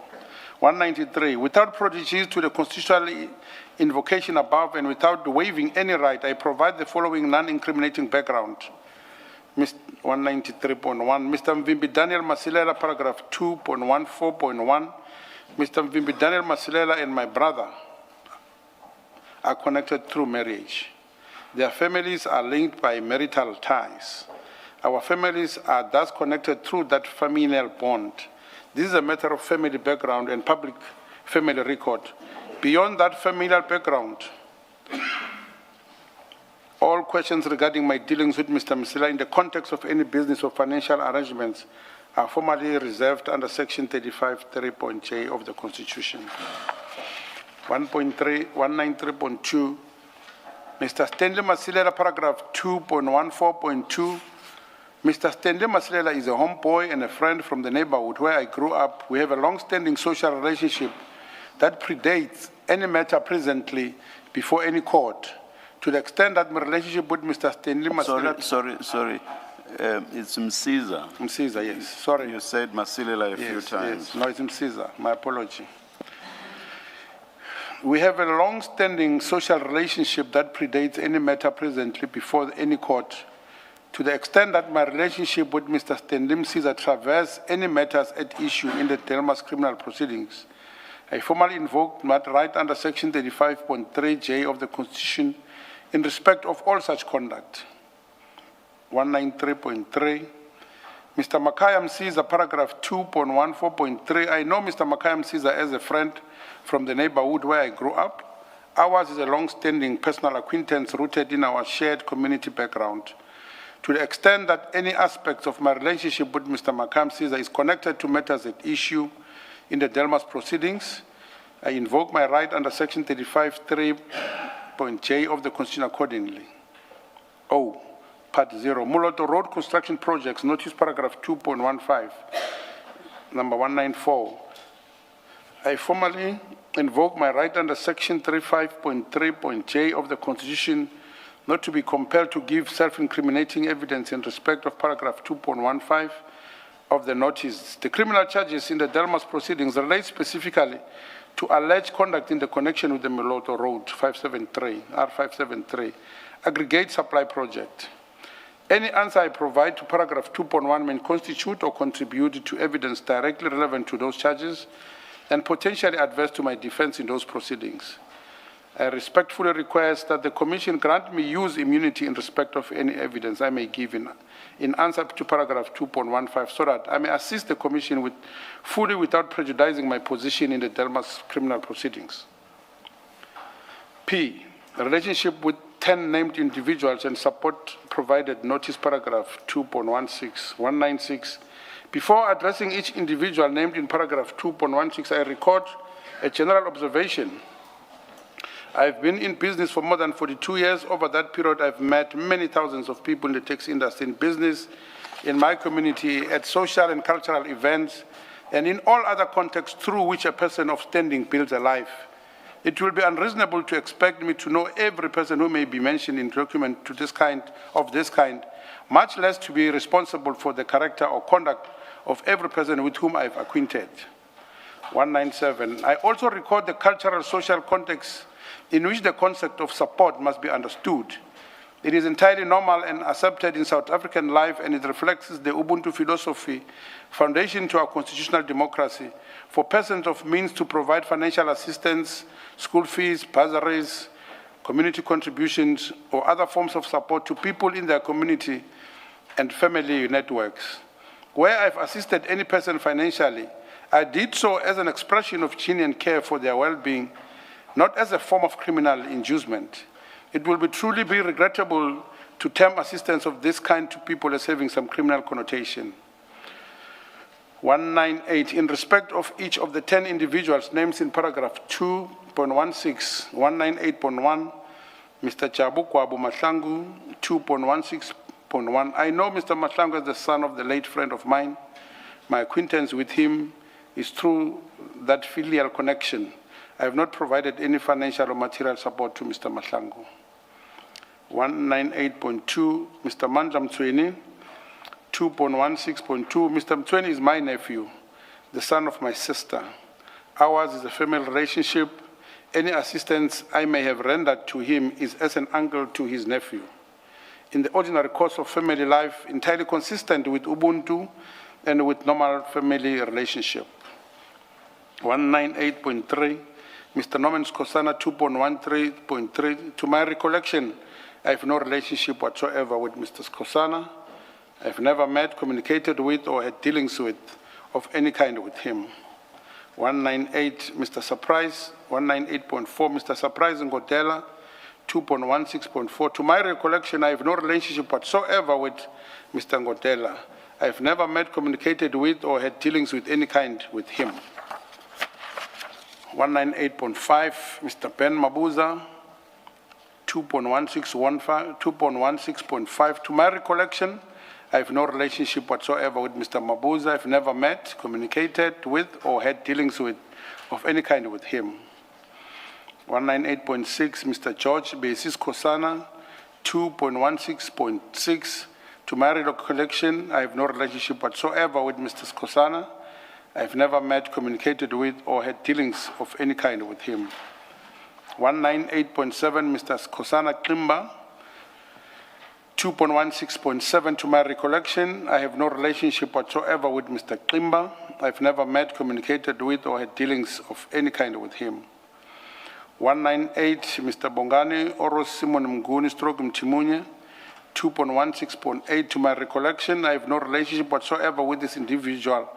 Speaker 6: 193, without prejudice to the constitutional invocation above and without waiving any right, I provide the following non-incriminating background. 193.1, Mr. Mvimbi Daniel Masilela, paragraph 2.14.1, Mr. Mvimbi Daniel Masilela and my brother are connected through marriage. Their families are linked by marital ties. Our families are thus connected through that familial bond. This is a matter of family background and public family record. Beyond that familial background, all questions regarding my dealings with Mr. Masilela in the context of any business or financial arrangements are formally reserved under Section 35(3)J of the Constitution. 193.2, Mr. Stanley Masilela, paragraph 2.14.2. Mr. Stanley Masilela is a homeboy and a friend from the neighborhood where I grew up. We have a long-standing social relationship that predates any matter presently before any court. To the extent that my relationship with Mr. Stanley Masilela...
Speaker 3: Sorry. It's Msiza.
Speaker 6: Msiza, yes. Sorry.
Speaker 3: You said Masilela a few times.
Speaker 6: Yes. No, it's Msiza. My apology. We have a long-standing social relationship that predates any matter presently before any court. To the extent that my relationship with Mr. Stanley Msiza traverses any matters at issue in the Delmas criminal proceedings, I formally invoke my right under Section 35(3)J of the Constitution in respect of all such conduct. 193.3. Mr. Makaya Msiza, paragraph 2.14.3. I know Mr. Makaya Msiza as a friend from the neighborhood where I grew up. Ours is a long-standing personal acquaintance rooted in our shared community background. To the extent that any aspects of my relationship with Mr. Makaya Msiza is connected to matters at issue in the Delmas proceedings, I invoke my right under Section 35(3)J of the Constitution accordingly. O, Part 0, Muloto Road Construction Projects, notice paragraph 2.15, number 194. I formally invoke my right under Section 35(3)J of the Constitution not to be compelled to give self-incriminating evidence in respect of paragraph 2.15 of the notice. The criminal charges in the Delmas proceedings relate specifically to alleged conduct in the connection with the Meloto Road 573, R573, aggregate supply project. Any answer I provide to paragraph 2.1 may constitute or contribute to evidence directly relevant to those charges and potentially adverse to my defense in those proceedings. I respectfully request that the Commission grant me use immunity in respect of any evidence I may give in answer to paragraph 2.15 so that I may assist the Commission fully without prejudicing my position in the Delmas criminal proceedings. P, relationship with 10 named individuals and support provided notice paragraph 196. Before addressing each individual named in paragraph 2.16, I record a general observation. I've been in business for more than 42 years. Over that period, I've met many thousands of people in the taxi industry, in business, in my community, at social and cultural events, and in all other contexts through which a person of standing builds a life. It will be unreasonable to expect me to know every person who may be mentioned in document of this kind, much less to be responsible for the character or conduct of every person with whom I've acquainted. 197. I also record the cultural social context in which the concept of support must be understood. It is entirely normal and accepted in South African life, and it reflects the Ubuntu philosophy, foundation to our constitutional democracy, for persons of means to provide financial assistance, school fees, bursaries, community contributions, or other forms of support to people in their community and family networks. Where I've assisted any person financially, I did so as an expression of genuine care for their well-being, not as a form of criminal inducement. It will truly be regrettable to term assistance of this kind to people as having some criminal connotation. 198, in respect of each of the 10 individuals named in paragraph 2.16, 198.1, Mr. Chabu Kwabu Madlanga, 2.16.1. I know Mr. Madlanga is the son of the late friend of mine. My acquaintance with him is through that filial connection. I have not provided any financial or material support to Mr. Madlanga. 198.2, Mr. Mandla Mtsweni, 2.16.2, Mr. Mtsweni is my nephew, the son of my sister. Ours is a family relationship. Any assistance I may have rendered to him is as an uncle to his nephew. In the ordinary course of family life, entirely consistent with Ubuntu and with normal family relationship. 198.3, Mr. Norman Skosana, 2.13.3. To my recollection, I have no relationship whatsoever with Mr. Skosana. I have never met, communicated with, or had dealings with of any kind with him. 198, Mr. Surprise, 198.4, Mr. Surprise Ngodela, 2.16.4. To my recollection, I have no relationship whatsoever with Mr. Ngodela. I have never met, communicated with, or had dealings with any kind with him. 198.5, Mr. Ben Mabuza, 2.16.5. To my recollection, I have no relationship whatsoever with Mr. Mabuza. I've never met, communicated with, or had dealings with of any kind with him. 198.6, Mr. George Besis Kosana, 2.16.6. To my recollection, I have no relationship whatsoever with Mr. Kosana. I've never met, communicated with, or had dealings of any kind with him. 198.7, Mr. Kosana Klimba, 2.16.7, to my recollection, I have no relationship whatsoever with Mr. Klimba. I've never met, communicated with, or had dealings of any kind with him. 198, Mr. Bongani Oros Simon Mguni Stroke Mtimunye, 2.16.8, to my recollection, I have no relationship whatsoever with this individual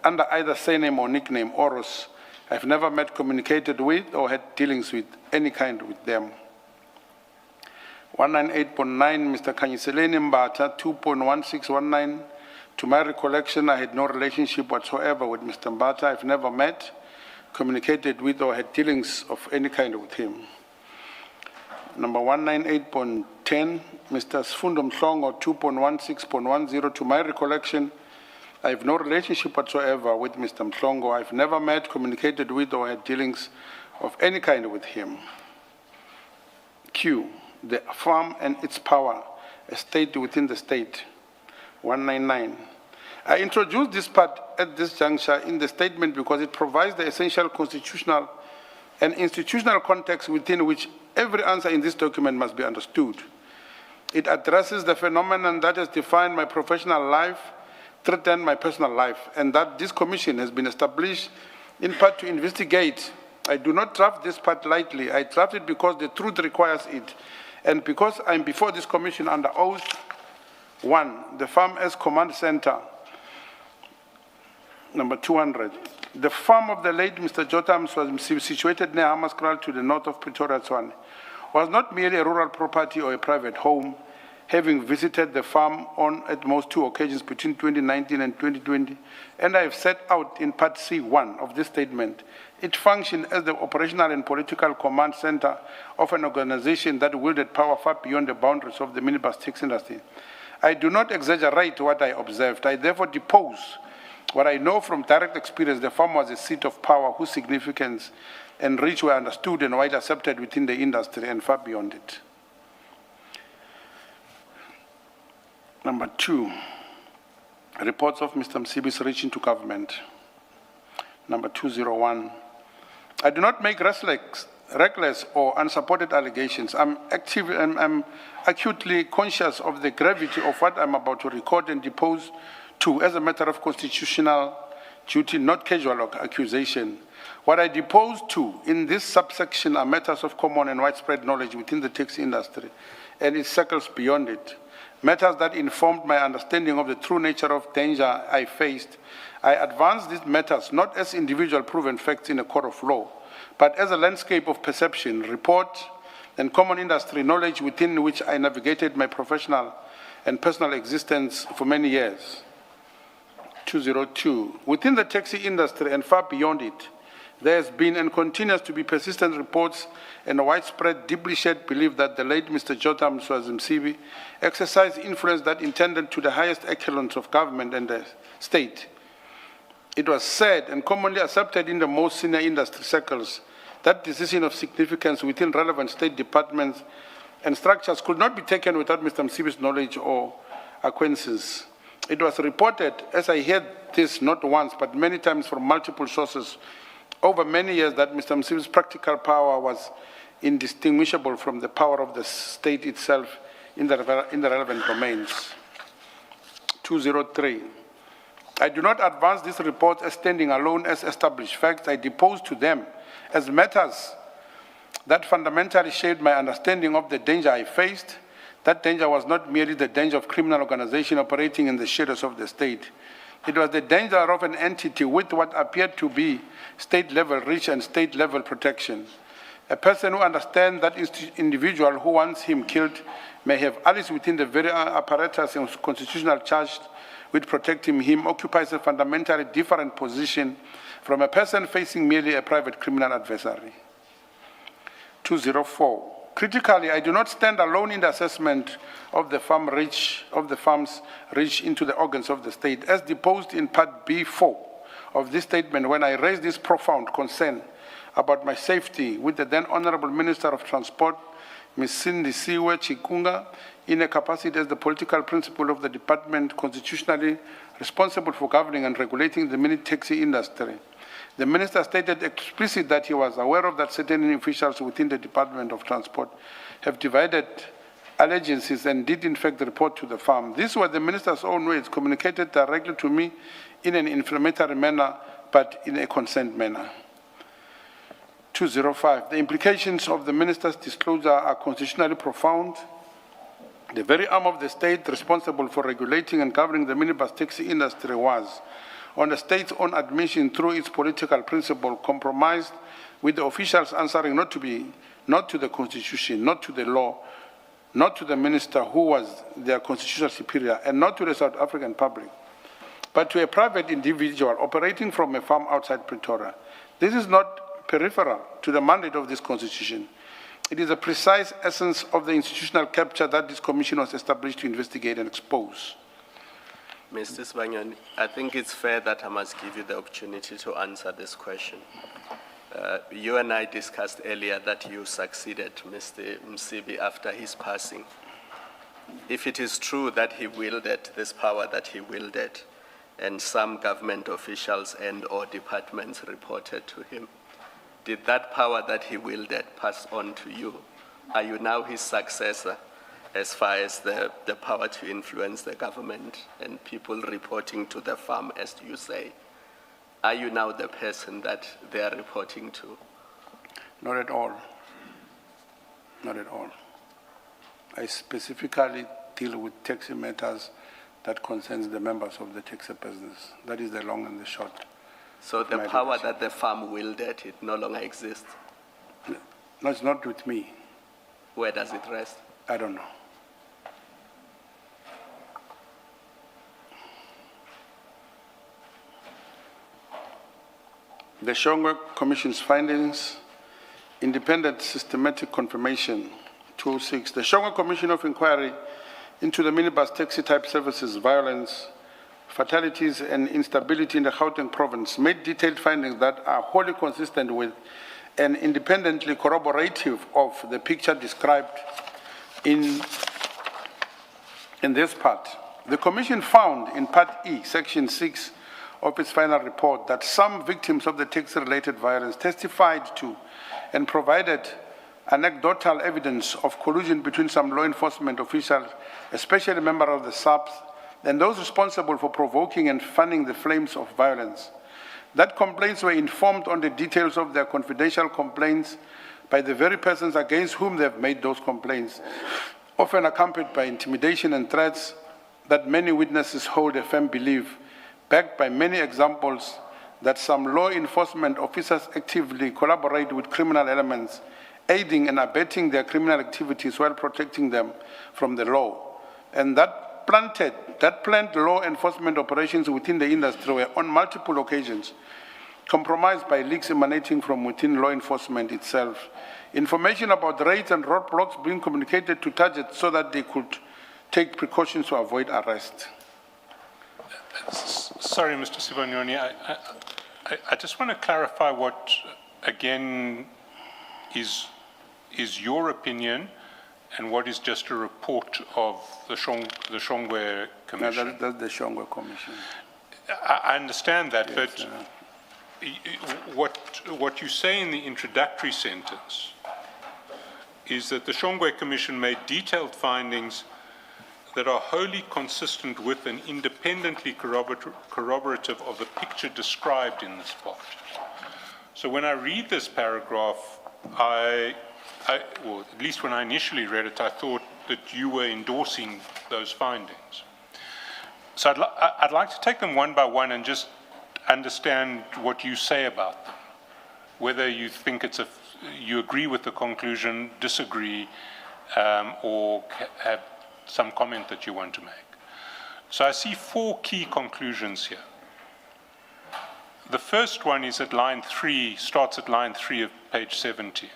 Speaker 6: under either surname or nickname, Oros. I've never met, communicated with, or had dealings with any kind with them. 198.9, Mr. Kanyiseleni Mbata, 2.1619. To my recollection, I had no relationship whatsoever with Mr. Mbata. I've never met, communicated with, or had dealings of any kind with him. Number 198.10, Mr. Sfundo Mhlongo, 2.16.10. To my recollection, I have no relationship whatsoever with Mr. Mhlongo. I've never met, communicated with, or had dealings of any kind with him. Q, the farm and its power, a state within the state. 199. I introduced this part at this juncture in the statement because it provides the essential constitutional and institutional context within which every answer in this document must be understood. It addresses the phenomenon that has defined my professional life, threatened my personal life, and that this commission has been established in part to investigate. I do not draft this part lightly. I draft it because the truth requires it, and because I'm before this commission under oath. 1, the Farm as Command Center, number 200. The farm of the late Mr. Jotams was situated near Hammanskraal to the north of Pretoria, Tshwane. Was not merely a rural property or a private home. Having visited the farm on at most 2 occasions between 2019 and 2020, and I have set out in Part C1 of this statement, it functioned as the operational and political command center of an organization that wielded power far beyond the boundaries of the minibus taxi industry. I do not exaggerate what I observed. I therefore depose what I know from direct experience. The farm was a seat of power whose significance and reach were understood and widely accepted within the industry and far beyond it. Number 2, reports of Mr. Msibi's reach into government. Number 201, I do not make reckless or unsupported allegations. I'm acutely conscious of the gravity of what I'm about to record and depose to as a matter of constitutional duty, not casual accusation. What I depose to in this subsection are matters of common and widespread knowledge within the taxi industry and its circles beyond it. Matters that informed my understanding of the true nature of danger I faced. I advance these matters not as individual proven facts in a court of law, but as a landscape of perception, report, and common industry knowledge within which I navigated my professional and personal existence for many years. 202. Within the taxi industry and far beyond it, there has been and continues to be persistent reports and a widespread, deeply shared belief that the late Mr. Jotam Msibi exercised influence that intended to the highest echelons of government and the state. It was said and commonly accepted in the most senior industry circles that decision of significance within relevant state departments and structures could not be taken without Mr. Msibi's knowledge or acquaintances. It was reported, as I heard this not once but many times from multiple sources, over many years that Mr. Msibi's practical power was indistinguishable from the power of the state itself in the relevant domains. 203. I do not advance these reports as standing alone as established facts. I depose to them as matters that fundamentally shaped my understanding of the danger I faced. That danger was not merely the danger of criminal organization operating in the shadows of the state. It was the danger of an entity with what appeared to be state-level reach and state-level protection. A person who understands that individual who wants him killed may have allies within the very apparatus and constitutional charge with protecting him occupies a fundamentally different position from a person facing merely a private criminal adversary. 204. Critically, I do not stand alone in the assessment of the farm's reach into the organs of the state, as deposed in Part B4 of this statement when I raised this profound concern about my safety with the then Honorable Minister of Transport, Ms. Cindy Siwe Chikunga, in a capacity as the political principal of the department constitutionally responsible for governing and regulating the mini taxi industry. The minister stated explicitly that he was aware of that certain officials within the Department of Transport have divided allegiances and did in fact report to the farm. These were the minister's own words, communicated directly to me in an inflammatory manner, but in a consent manner. 205. The implications of the minister's disclosure are constitutionally profound. The very arm of the state responsible for regulating and governing the minibus taxi industry was, on the state's own admission through its political principle, compromised with the officials answering not to the Constitution, not to the law, not to the minister who was their constitutional superior, and not to the South African public, but to a private individual operating from a farm outside Pretoria. This is not peripheral to the mandate of this Constitution. It is a precise essence of the institutional capture that this commission was established to investigate and expose.
Speaker 7: Mr. Sibanyoni, I think it's fair that I must give you the opportunity to answer this question. You and I discussed earlier that you succeeded Mr. Msibi after his passing. If it is true that he wielded this power that he wielded, and some government officials and/or departments reported to him. Did that power that he wielded pass on to you? Are you now his successor as far as the power to influence the government and people reporting to the farm, as you say? Are you now the person that they are reporting to?
Speaker 6: Not at all. Not at all. I specifically deal with taxi matters that concerns the members of the taxi business. That is the long and the short.
Speaker 7: So the
Speaker 6: My
Speaker 7: power
Speaker 6: decision.
Speaker 7: that the farm wielded, it no longer exists.
Speaker 6: No, it's not with me.
Speaker 7: Where does it rest?
Speaker 6: I don't know. The Shongwe Commission's findings, independent systematic confirmation, 206. The Shongwe Commission of Inquiry into the minibus taxi type services, violence, fatalities, and instability in the Gauteng province made detailed findings that are wholly consistent with and independently corroborative of the picture described in this part. The Commission found in Part E, Section 6 of its final report that some victims of the taxi-related violence testified to and provided anecdotal evidence of collusion between some law enforcement officials, especially members of the SAPS, and those responsible for provoking and fanning the flames of violence. That complaints were informed on the details of their confidential complaints by the very persons against whom they have made those complaints, often accompanied by intimidation and threats that many witnesses hold a firm belief, backed by many examples, that some law enforcement officers actively collaborate with criminal elements, aiding and abetting their criminal activities while protecting them from the law. And that planned law enforcement operations within the industry were on multiple occasions compromised by leaks emanating from within law enforcement itself. Information about raids and roadblocks being communicated to targets so that they could take precautions to avoid arrest.
Speaker 4: Sorry, Mr. Sibanyoni, I just want to clarify what, again, is your opinion and what is just a report of the Shongwe Commission.
Speaker 6: No, that's the Shongwe Commission.
Speaker 4: I understand that,
Speaker 6: Yes,
Speaker 4: but what you say in the introductory sentence is that the Shongwe Commission made detailed findings that are wholly consistent with and independently corroborative of the picture described in this part. So when I read this paragraph, well, at least when I initially read it, I thought that you were endorsing those findings. So I'd like to take them one by one and just understand what you say about them, whether you think you agree with the conclusion, disagree, or have some comment that you want to make. So I see 4 key conclusions here. The first one is at line 3, starts at line 3 of page 70.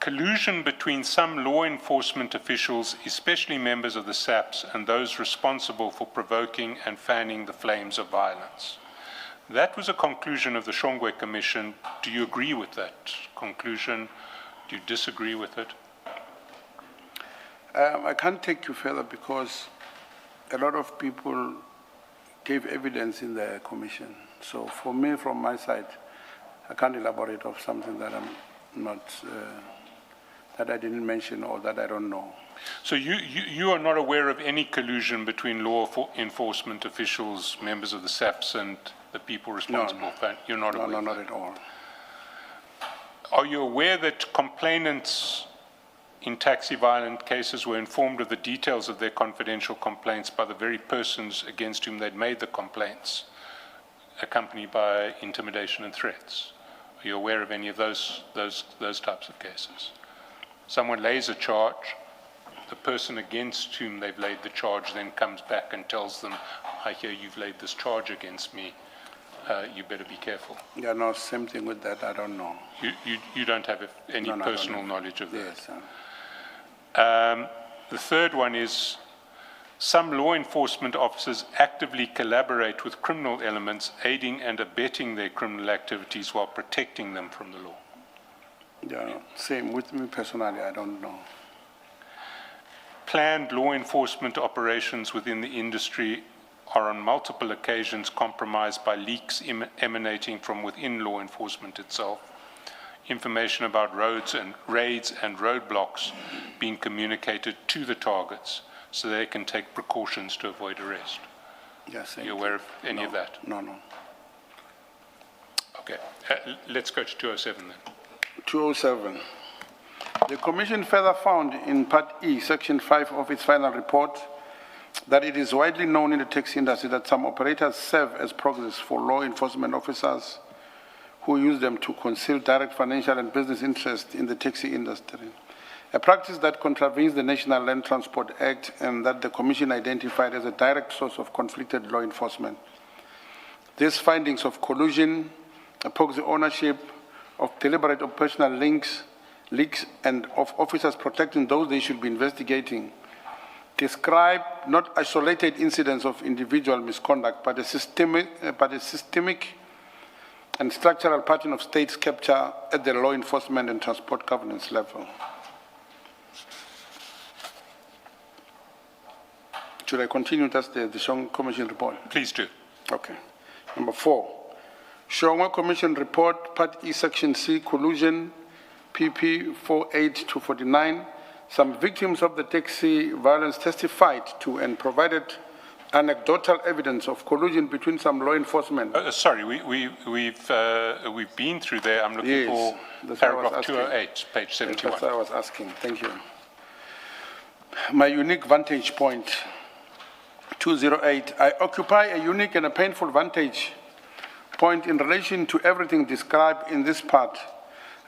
Speaker 4: Collusion between some law enforcement officials, especially members of the SAPS, and those responsible for provoking and fanning the flames of violence. That was a conclusion of the Shongwe Commission. Do you agree with that conclusion? Do you disagree with it?
Speaker 6: I can't take you further because a lot of people gave evidence in the commission. So for me, from my side, I can't elaborate of something that I'm not, that I didn't mention or that I don't know.
Speaker 4: So you are not aware of any collusion between law enforcement officials, members of the SAPS, and the people responsible for it? You're not aware?
Speaker 6: No, not at all.
Speaker 4: Are you aware that complainants in taxi violent cases were informed of the details of their confidential complaints by the very persons against whom they'd made the complaints, accompanied by intimidation and threats? Are you aware of any of those types of cases? Someone lays a charge, the person against whom they've laid the charge then comes back and tells them, I hear you've laid this charge against me, you better be careful.
Speaker 6: Yeah, no, same thing with that, I don't know.
Speaker 4: You don't have any
Speaker 6: No,
Speaker 4: personal knowledge of that?
Speaker 6: Yes, sir.
Speaker 4: The third one is some law enforcement officers actively collaborate with criminal elements, aiding and abetting their criminal activities while protecting them from the law.
Speaker 6: Yeah, same with me personally, I don't know.
Speaker 4: Planned law enforcement operations within the industry are on multiple occasions compromised by leaks emanating from within law enforcement itself, information about roads and raids and roadblocks being communicated to the targets so they can take precautions to avoid arrest.
Speaker 6: Yes,
Speaker 4: Are you aware of any of that?
Speaker 6: No, no.
Speaker 4: Okay. Let's go to 207 then.
Speaker 6: 207. The Commission further found in Part E, Section 5 of its final report, that it is widely known in the taxi industry that some operators serve as proxies for law enforcement officers who use them to conceal direct financial and business interests in the taxi industry, a practice that contravenes the National Land Transport Act and that the Commission identified as a direct source of conflicted law enforcement. These findings of collusion, proxy ownership, of deliberate operational leaks, and of officers protecting those they should be investigating describe not isolated incidents of individual misconduct, but a systemic and structural pattern of states capture at the law enforcement and transport governance level. Should I continue? That's the Shongwe Commission report.
Speaker 4: Please do.
Speaker 6: Okay. Number 4, Shongwe Commission report, Part E, Section C, collusion, PP 48 to 49. Some victims of the taxi violence testified to and provided anecdotal evidence of collusion between some law enforcement.
Speaker 4: Sorry, we've been through there. I'm looking for paragraph 208, page 71.
Speaker 6: That's what I was asking. Thank you. My unique vantage point, 208. I occupy a unique and a painful vantage point in relation to everything described in this part.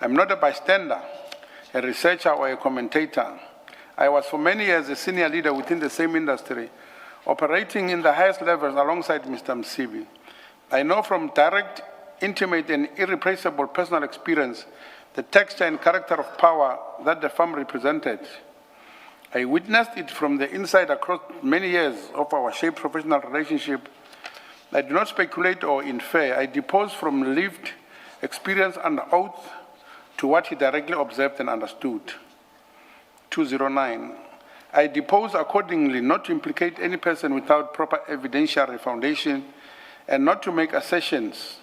Speaker 6: I'm not a bystander, a researcher or a commentator. I was for many years a senior leader within the same industry, operating in the highest levels alongside Mr. Msibi. I know from direct, intimate, and irreplaceable personal experience the texture and character of power that the firm represented. I witnessed it from the inside across many years of our shared professional relationship. I do not speculate or infer. I depose from lived experience under oath to what he directly observed and understood. 209. I depose accordingly not to implicate any person without proper evidentiary foundation and not to make assertions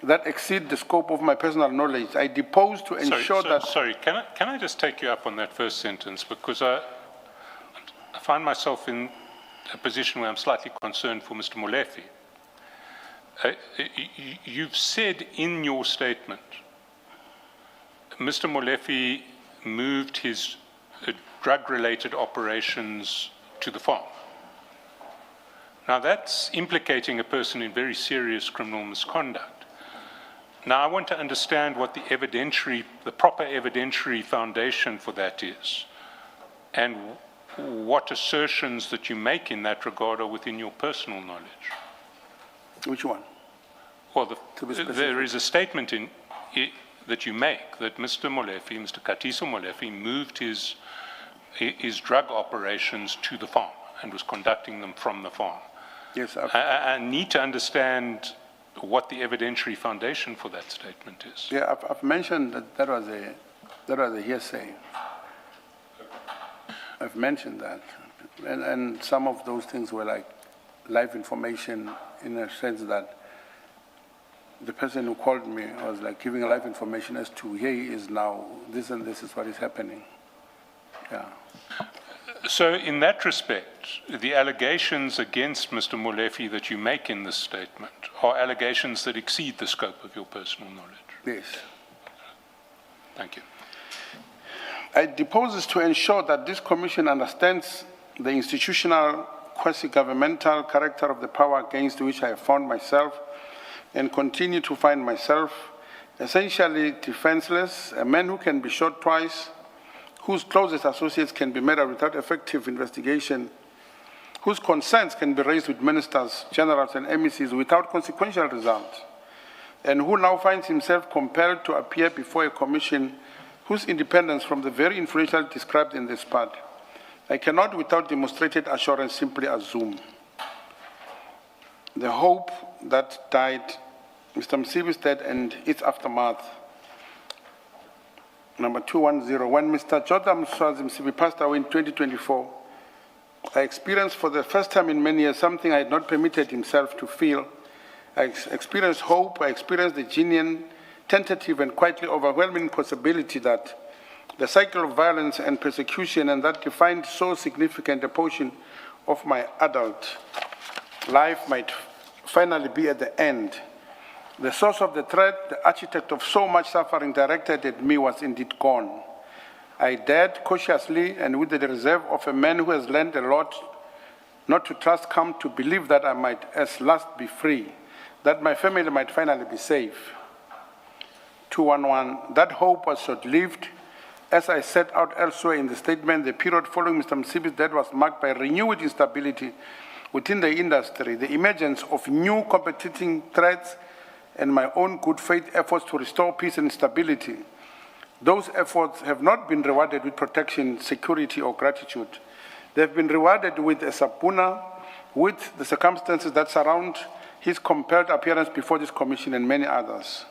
Speaker 6: that exceed the scope of my personal knowledge. I depose to ensure that...
Speaker 4: Sorry, can I just take you up on that first sentence? Because I find myself in a position where I'm slightly concerned for Mr. Molefe. You've said in your statement, Mr. Molefe moved his drug-related operations to the farm. Now that's implicating a person in very serious criminal misconduct. Now I want to understand what the proper evidentiary foundation for that is, and what assertions that you make in that regard are within your personal knowledge.
Speaker 6: Which one?
Speaker 4: Well, there is a statement that you make that Mr. Molefe, Mr. Katiso Molefe, moved his drug operations to the farm and was conducting them from the farm.
Speaker 6: Yes,
Speaker 4: I need to understand what the evidentiary foundation for that statement is.
Speaker 6: Yeah, I've mentioned that was a hearsay. I've mentioned that, and some of those things were like live information in a sense that the person who called me was like giving live information as to here he is now, this and this is what is happening. Yeah.
Speaker 4: So in that respect, the allegations against Mr. Molefe that you make in this statement are allegations that exceed the scope of your personal knowledge.
Speaker 6: Yes.
Speaker 4: Thank you.
Speaker 6: I depose this to ensure that this commission understands the institutional, quasi-governmental character of the power against which I have found myself and continue to find myself, essentially defenseless, a man who can be shot twice, whose closest associates can be murdered without effective investigation, whose concerns can be raised with ministers, generals, and MECs without consequential results, and who now finds himself compelled to appear before a commission whose independence from the very influential described in this part, I cannot without demonstrated assurance simply assume. The hope that died, Mr. Msibi's death and its aftermath. Number 210, when Mr. Jordan Msibi passed away in 2024, I experienced for the first time in many years something I had not permitted himself to feel. I experienced hope. I experienced the genuine, tentative, and quietly overwhelming possibility that the cycle of violence and persecution and that defined so significant a portion of my adult life might finally be at the end. The source of the threat, the architect of so much suffering directed at me, was indeed gone. I dared cautiously and with the reserve of a man who has learned a lot not to trust, come to believe that I might at last be free, that my family might finally be safe. 211, that hope was short-lived. As I set out elsewhere in the statement, the period following Mr. Msibi's death was marked by renewed instability within the industry, the emergence of new competing threats, and my own good faith efforts to restore peace and stability. Those efforts have not been rewarded with protection, security, or gratitude. They have been rewarded with a sabuna, with the circumstances that surround his compelled appearance before this commission and many others.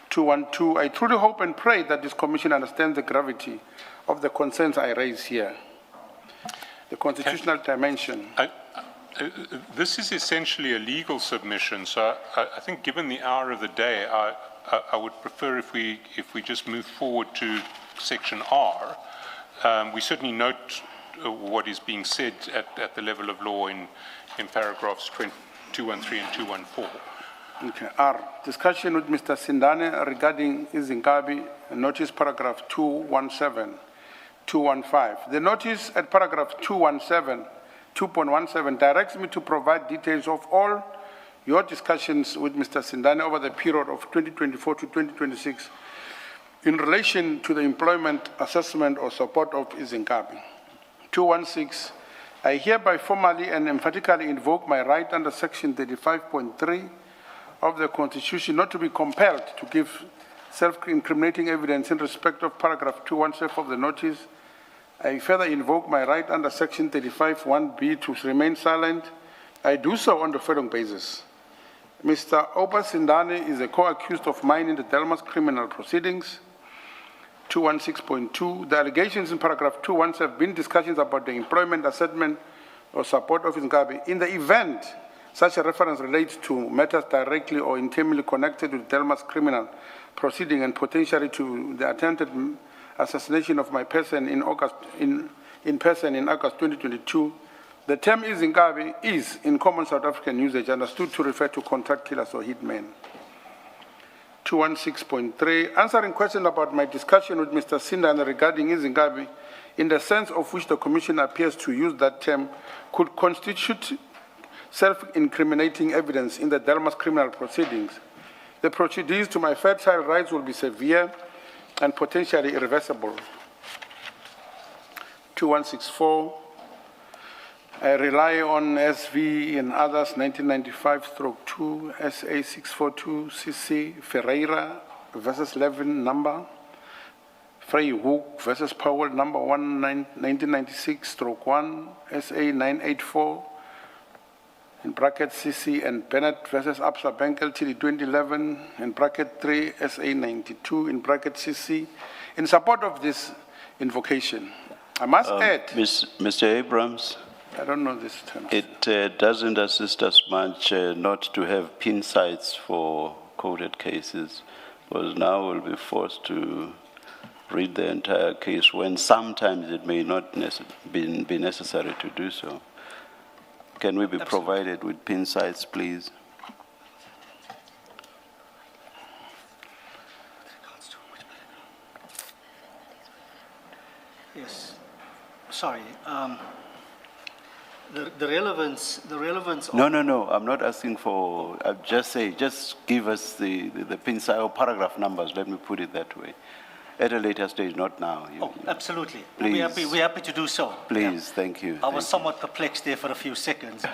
Speaker 6: 212, I truly hope and pray that this commission understands the gravity of the concerns I raise here. The constitutional dimension.
Speaker 4: This is essentially a legal submission, so I think given the hour of the day, I would prefer if we just move forward to section R. We certainly note what is being said at the level of law in paragraphs 213 and 214.
Speaker 6: Okay. R, discussion with Mr. Sindane regarding Izinkabi, notice paragraph 217, 215. The notice at paragraph 2.17 directs me to provide details of all your discussions with Mr. Sindane over the period of 2024 to 2026 in relation to the employment assessment or support of Izinkabi. 216, I hereby formally and emphatically invoke my right under section 35.3 of the Constitution not to be compelled to give self-incriminating evidence in respect of paragraph 217 of the notice. I further invoke my right under section 35(1)(b) to remain silent. I do so on the following basis. Mr. Oba Sindane is a co-accused of mine in the Delmas criminal proceedings. 216.2, the allegations in paragraph 217 have been discussions about the employment assessment or support of Izinkabi. In the event such a reference relates to matters directly or intimately connected with Delmas criminal proceeding and potentially to the attempted assassination of my person in August 2022, the term Izinkabi is, in common South African usage, understood to refer to contract killers or hitmen. 216.3, answering questions about my discussion with Mr. Sindane regarding Izinkabi, in the sense of which the Commission appears to use that term, could constitute self-incriminating evidence in the Delmas criminal proceedings. The prejudice to my fertile rights will be severe and potentially irreversible. 2164, I rely on SV and others 1995/2 SA 642 CC Ferreira versus Levin number, Frey Hook versus Powell number 1996/1 SA 984 in bracket CC and Bennett versus Absa Bank Ltd 2011 in bracket 3 SA 92 in bracket CC. In support of this invocation, I must add,
Speaker 3: Mr. Abrams,
Speaker 6: I don't know this term.
Speaker 3: it doesn't assist us much not to have pin sites for quoted cases, because now we'll be forced to read the entire case when sometimes it may not be necessary to do so. Can we be provided with pin sites, please?
Speaker 5: Yes. Sorry. The relevance of...
Speaker 3: No. I'm not asking for, just give us the pin site or paragraph numbers. Let me put it that way. At a later stage, not now.
Speaker 5: Absolutely.
Speaker 3: Please.
Speaker 5: We're happy to do so.
Speaker 3: Please, thank you.
Speaker 5: I was somewhat perplexed there for a few seconds.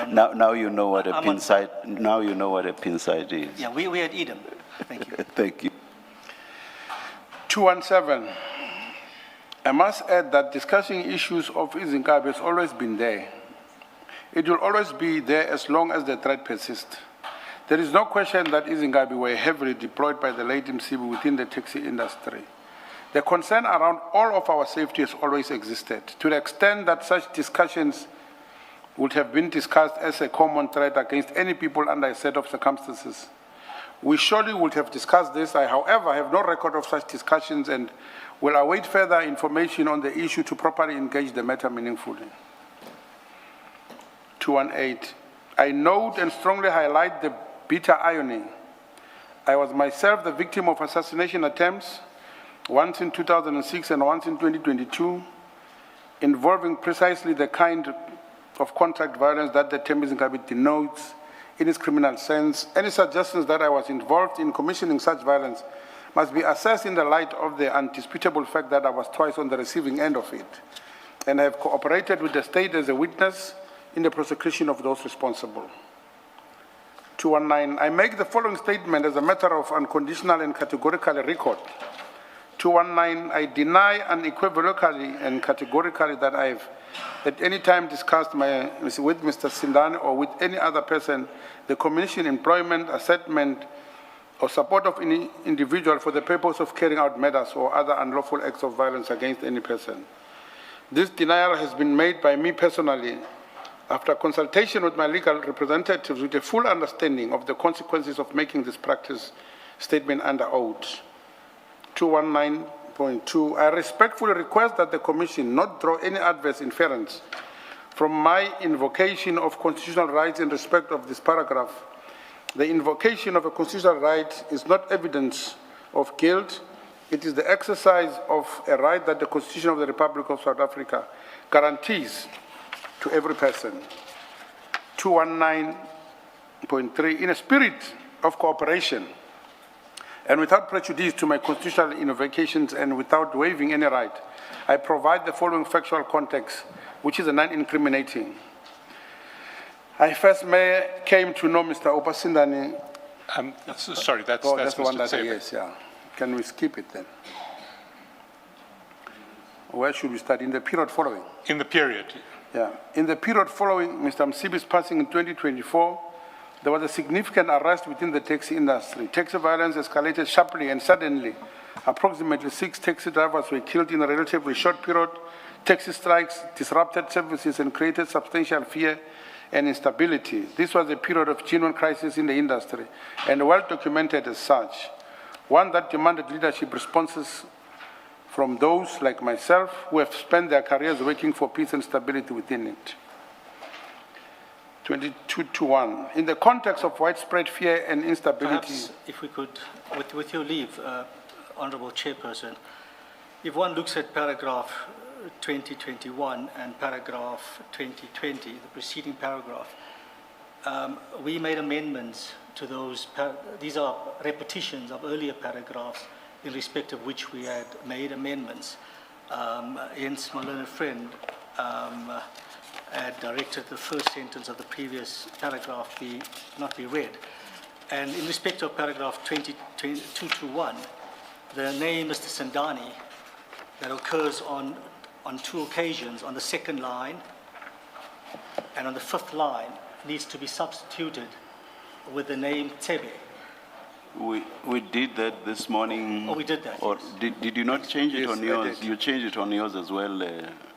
Speaker 3: Now you know what a pin site. Now you know what a pin site is.
Speaker 5: Yeah, we're at Edom. Thank you.
Speaker 3: Thank you.
Speaker 6: 217. I must add that discussing issues of Izinkabi has always been there. It will always be there as long as the threat persists. There is no question that Izinkabi were heavily deployed by the late Msibi within the taxi industry. The concern around all of our safety has always existed. To the extent that such discussions would have been discussed as a common threat against any people under a set of circumstances, we surely would have discussed this. I, however, have no record of such discussions and will await further information on the issue to properly engage the matter meaningfully. 218. I note and strongly highlight the bitter irony. I was myself the victim of assassination attempts, once in 2006 and once in 2022, involving precisely the kind of contact violence that the term denotes in its criminal sense. Any suggestions that I was involved in commissioning such violence must be assessed in the light of the undisputable fact that I was twice on the receiving end of it and have cooperated with the state as a witness in the prosecution of those responsible. 219, I make the following statement as a matter of unconditional and categorical record. 219, I deny unequivocally and categorically that I have at any time discussed with Mr. Sindani or with any other person the commission, employment, assessment, or support of any individual for the purpose of carrying out murders or other unlawful acts of violence against any person. This denial has been made by me personally after consultation with my legal representatives with a full understanding of the consequences of making this practice statement under oath. 219.2, I respectfully request that the Commission not draw any adverse inference from my invocation of constitutional rights in respect of this paragraph. The invocation of a constitutional right is not evidence of guilt. It is the exercise of a right that the Constitution of the Republic of South Africa guarantees to every person. 219.3, in a spirit of cooperation and without prejudice to my constitutional invocations and without waiving any right, I provide the following factual context, which is a non-incriminating. I first came to know Mr. Opasindani.
Speaker 4: Sorry, that's
Speaker 6: the one
Speaker 4: Mr.
Speaker 6: that,
Speaker 4: Tsebe.
Speaker 6: yes, yeah. Can we skip it then? Where should we start? In the period following?
Speaker 4: In the period.
Speaker 6: Yeah. In the period following Mr. Msibi's passing in 2024, there was a significant arrest within the taxi industry. Taxi violence escalated sharply and suddenly. Approximately 6 taxi drivers were killed in a relatively short period. Taxi strikes disrupted services and created substantial fear and instability. This was a period of genuine crisis in the industry and well documented as such, one that demanded leadership responses from those like myself who have spent their careers working for peace and stability within it. 22-1. In the context of widespread fear and instability.
Speaker 5: Perhaps, if we could, with your leave, Honourable Chairperson, if one looks at paragraph 2021 and paragraph 2020, the preceding paragraph, we made amendments to those. These are repetitions of earlier paragraphs in respect of which we had made amendments. Hence, my learned friend had directed the first sentence of the previous paragraph not be read. And in respect of paragraph 2221, the name Mr. Sindani that occurs on 2 occasions, on the 2nd line and on the 5th line, needs to be substituted with the name Tsebe.
Speaker 3: We did that this morning.
Speaker 5: Oh, we did that,
Speaker 3: Or
Speaker 5: yes.
Speaker 3: did you not change it
Speaker 6: Yes,
Speaker 3: on
Speaker 6: I
Speaker 3: yours?
Speaker 6: did.
Speaker 3: You changed it on yours as well,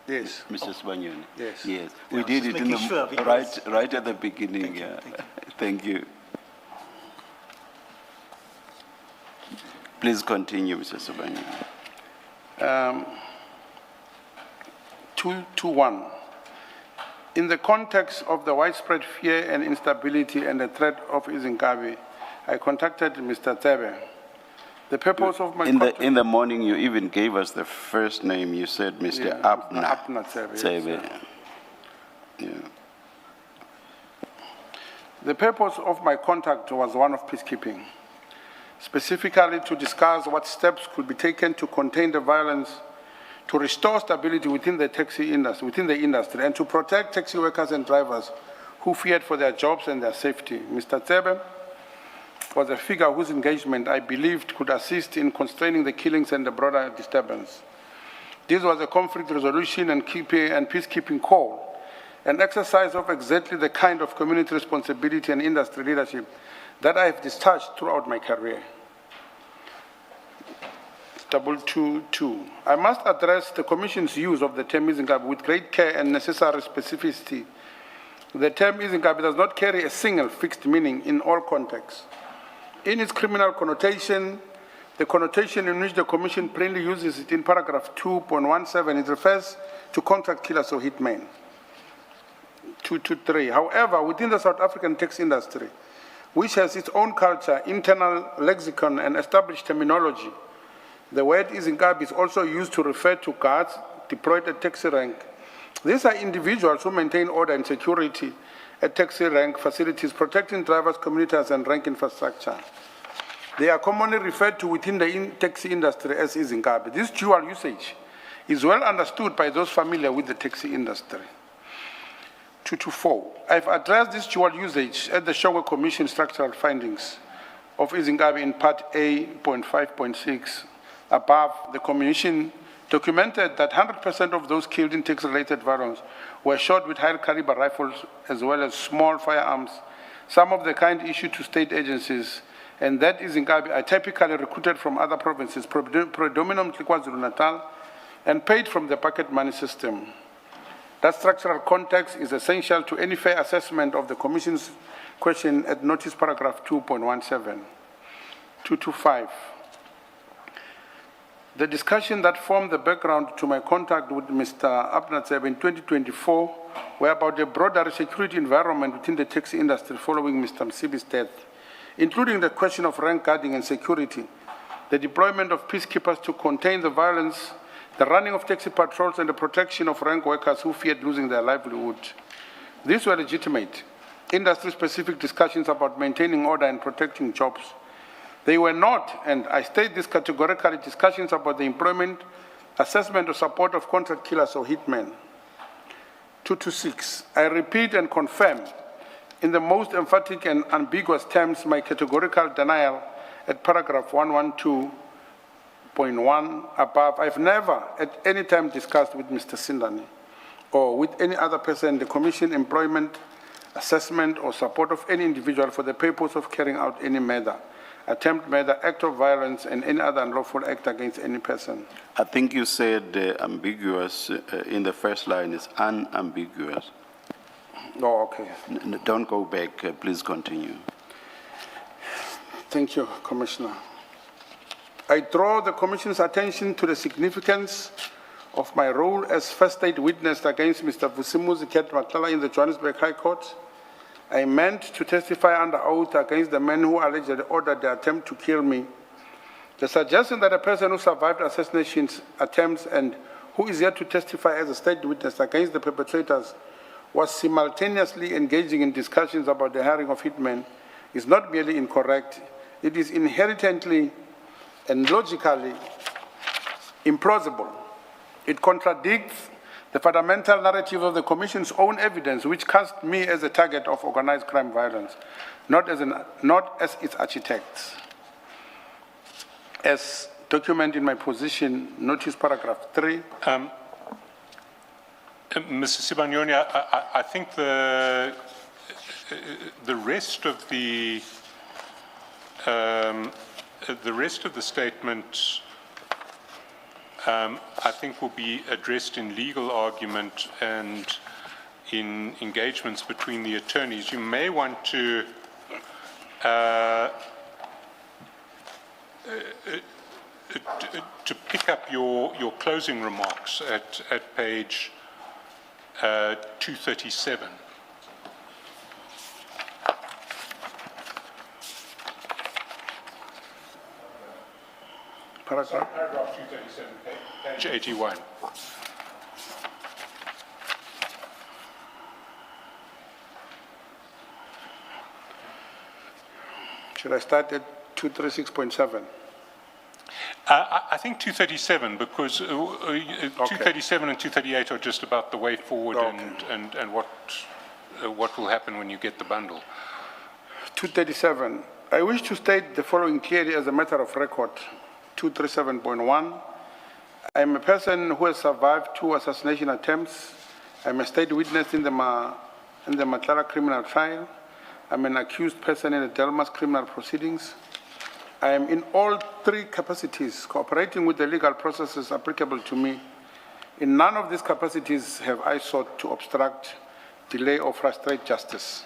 Speaker 6: Yes.
Speaker 3: Mr. Sibanyoni?
Speaker 6: Yes.
Speaker 3: Yes. We
Speaker 5: Yeah,
Speaker 3: did
Speaker 5: just
Speaker 3: it in
Speaker 5: making sure,
Speaker 3: the,
Speaker 5: because-
Speaker 3: right at the beginning. Yeah. Thank you. Please continue, Mr. Sibanyoni.
Speaker 6: 221. In the context of the widespread fear and instability and the threat of Izinkabi, I contacted Mr. Tsebe. The purpose of my contact...
Speaker 3: In the morning, you even gave us the first name. You said Mr.
Speaker 6: Yeah,
Speaker 3: Abner
Speaker 6: Abner Tsebe, yes,
Speaker 3: Tsebe.
Speaker 6: yeah. The purpose of my contact was one of peacekeeping, specifically to discuss what steps could be taken to contain the violence, to restore stability within the taxi industry, and to protect taxi workers and drivers who feared for their jobs and their safety. Mr. Tsebe was a figure whose engagement I believed could assist in constraining the killings and the broader disturbance. This was a conflict resolution and peacekeeping call, an exercise of exactly the kind of community responsibility and industry leadership that I have discharged throughout my career. 222. I must address the Commission's use of the term Izinkabi with great care and necessary specificity. The term Izinkabi does not carry a single fixed meaning in all contexts. In its criminal connotation, the connotation in which the Commission plainly uses it in paragraph 2.17, it refers to contract killers or hitmen. 223. However, within the South African tax industry, which has its own culture, internal lexicon, and established terminology, the word Izinkabi is also used to refer to guards deployed at taxi rank. These are individuals who maintain order and security at taxi rank facilities, protecting drivers, commuters, and rank infrastructure. They are commonly referred to within the taxi industry as Izinkabi. This dual usage is well understood by those familiar with the taxi industry. 224. I've addressed this dual usage at the Shongwe Commission structural findings of Izinkabi in Part A.5.6. Above, the Commission documented that 100% of those killed in tax-related violence were shot with high-caliber rifles as well as small firearms, some of the kind issued to state agencies, and that Izinkabi are typically recruited from other provinces, predominantly KwaZulu-Natal, and paid from the pocket money system. That structural context is essential to any fair assessment of the Commission's question at notice paragraph 2.17. 225. The discussion that formed the background to my contact with Mr. Abnatseb in 2024 were about a broader security environment within the taxi industry following Mr. Msibi's death, including the question of rank guarding and security, the deployment of peacekeepers to contain the violence, the running of taxi patrols, and the protection of rank workers who feared losing their livelihood. These were legitimate, industry-specific discussions about maintaining order and protecting jobs. They were not, and I state this categorically, discussions about the employment, assessment, or support of contract killers or hitmen. 226. I repeat and confirm in the most emphatic and ambiguous terms my categorical denial at paragraph 112.1 above. I've never at any time discussed with Mr. Sindani or with any other person the Commission employment, assessment, or support of any individual for the purpose of carrying out any murder, attempt murder, act of violence, and any other unlawful act against any person.
Speaker 3: I think you said ambiguous in the first line is unambiguous.
Speaker 6: Oh, okay.
Speaker 3: Don't go back, please continue.
Speaker 6: Thank you, Commissioner. I draw the Commission's attention to the significance of my role as first state witness against Mr. Vusimuzi Ketmatala in the Johannesburg High Court. I meant to testify under oath against the men who allegedly ordered the attempt to kill me. The suggestion that a person who survived assassination attempts and who is yet to testify as a state witness against the perpetrators was simultaneously engaging in discussions about the hiring of hitmen is not merely incorrect, it is inherently and logically implausible. It contradicts the fundamental narrative of the Commission's own evidence, which cast me as a target of organized crime violence, not as its architect. As documented in my position, notice paragraph 3.
Speaker 4: Mr. Sibanyoni, I think the rest of the statement I think will be addressed in legal argument and in engagements between the attorneys. You may want to pick up your closing remarks at page 237.
Speaker 6: Paragraph
Speaker 4: 237, page 81.
Speaker 6: Should I start at 236.7?
Speaker 4: I think 237, because 237 and 238 are just about the way forward and what will happen when you get the bundle.
Speaker 6: 237. I wish to state the following clearly as a matter of record. 237.1. I am a person who has survived 2 assassination attempts. I am a state witness in the Matlara criminal trial. I'm an accused person in the Delmas criminal proceedings. I am in all three capacities, cooperating with the legal processes applicable to me. In none of these capacities have I sought to obstruct, delay, or frustrate justice.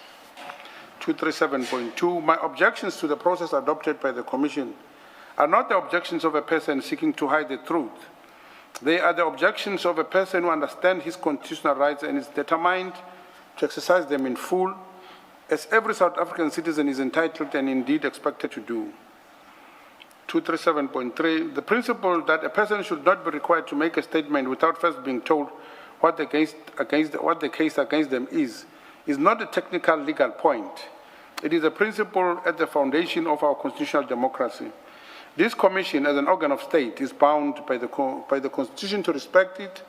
Speaker 6: 237.2, my objections to the process adopted by the Commission are not the objections of a person seeking to hide the truth. They are the objections of a person who understands his constitutional rights and is determined to exercise them in full, as every South African citizen is entitled and indeed expected to do. 237.3, the principle that a person should not be required to make a statement without first being told what the case against them is not a technical legal point. It is a principle at the foundation of our constitutional democracy. This Commission, as an organ of state, is bound by the Constitution to respect it.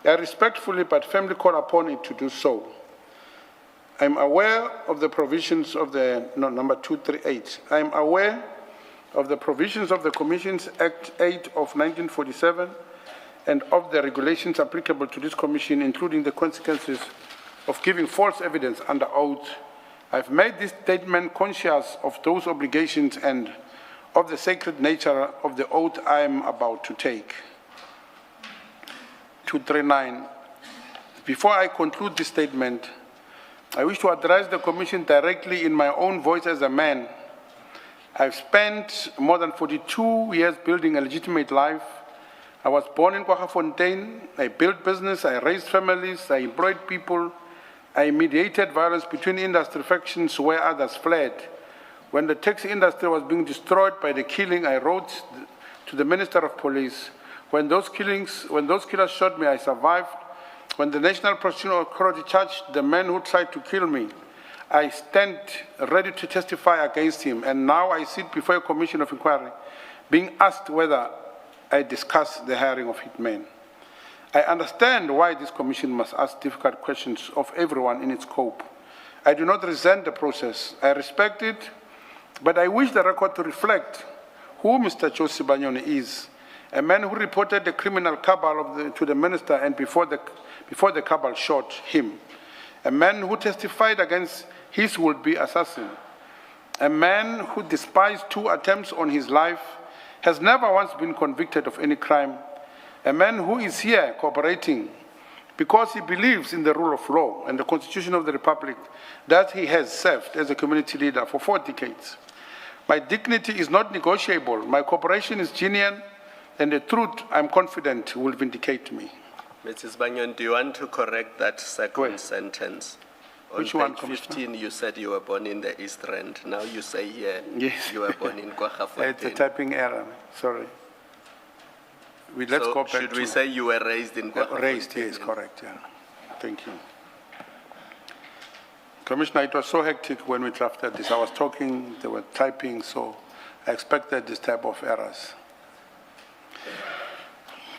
Speaker 6: I respectfully but firmly call upon it to do so. I am aware of the provisions of number 238. I am aware of the provisions of the Commissions Act 8 of 1947 and of the regulations applicable to this Commission, including the consequences of giving false evidence under oath. I've made this statement conscious of those obligations and of the sacred nature of the oath I am about to take. 239. Before I conclude this statement, I wish to address the Commission directly in my own voice as a man. I've spent more than 42 years building a legitimate life. I was born in Kwaggafontein. I built business, I raised families, I employed people, I mediated violence between industry factions where others fled. When the taxi industry was being destroyed by the killing, I wrote to the Minister of Police. When those killers shot me, I survived. When the National Prosecution Authority charged the man who tried to kill me, I stand ready to testify against him. And now I sit before a commission of inquiry, being asked whether I discuss the hiring of hitmen. I understand why this commission must ask difficult questions of everyone in its scope. I do not resent the process. I respect it, but I wish the record to reflect who Mr. Joe Sibanyoni is, a man who reported the criminal cabal to the minister and before the cabal shot him, a man who testified against his would-be assassin, a man who, despite 2 attempts on his life, has never once been convicted of any crime, a man who is here cooperating because he believes in the rule of law and the Constitution of the Republic that he has served as a community leader for 4 decades. My dignity is not negotiable. My cooperation is genuine, and the truth, I'm confident, will vindicate me.
Speaker 7: Mrs. Banyon, do you want to correct that second sentence?
Speaker 6: Which
Speaker 7: On
Speaker 6: one,
Speaker 7: page
Speaker 6: Commissioner?
Speaker 7: 15, you said you were born in the East Rand. Now you say here
Speaker 6: Yes.
Speaker 7: you were born in Kwaggafontein.
Speaker 6: It's a typing error, sorry. Let's
Speaker 7: So
Speaker 6: go back
Speaker 7: should we say you were raised in Kwaggafontein?
Speaker 6: Raised, yes, correct, yeah. Thank you. Commissioner, it was so hectic when we drafted this. I was talking, they were typing, so I expected this type of errors.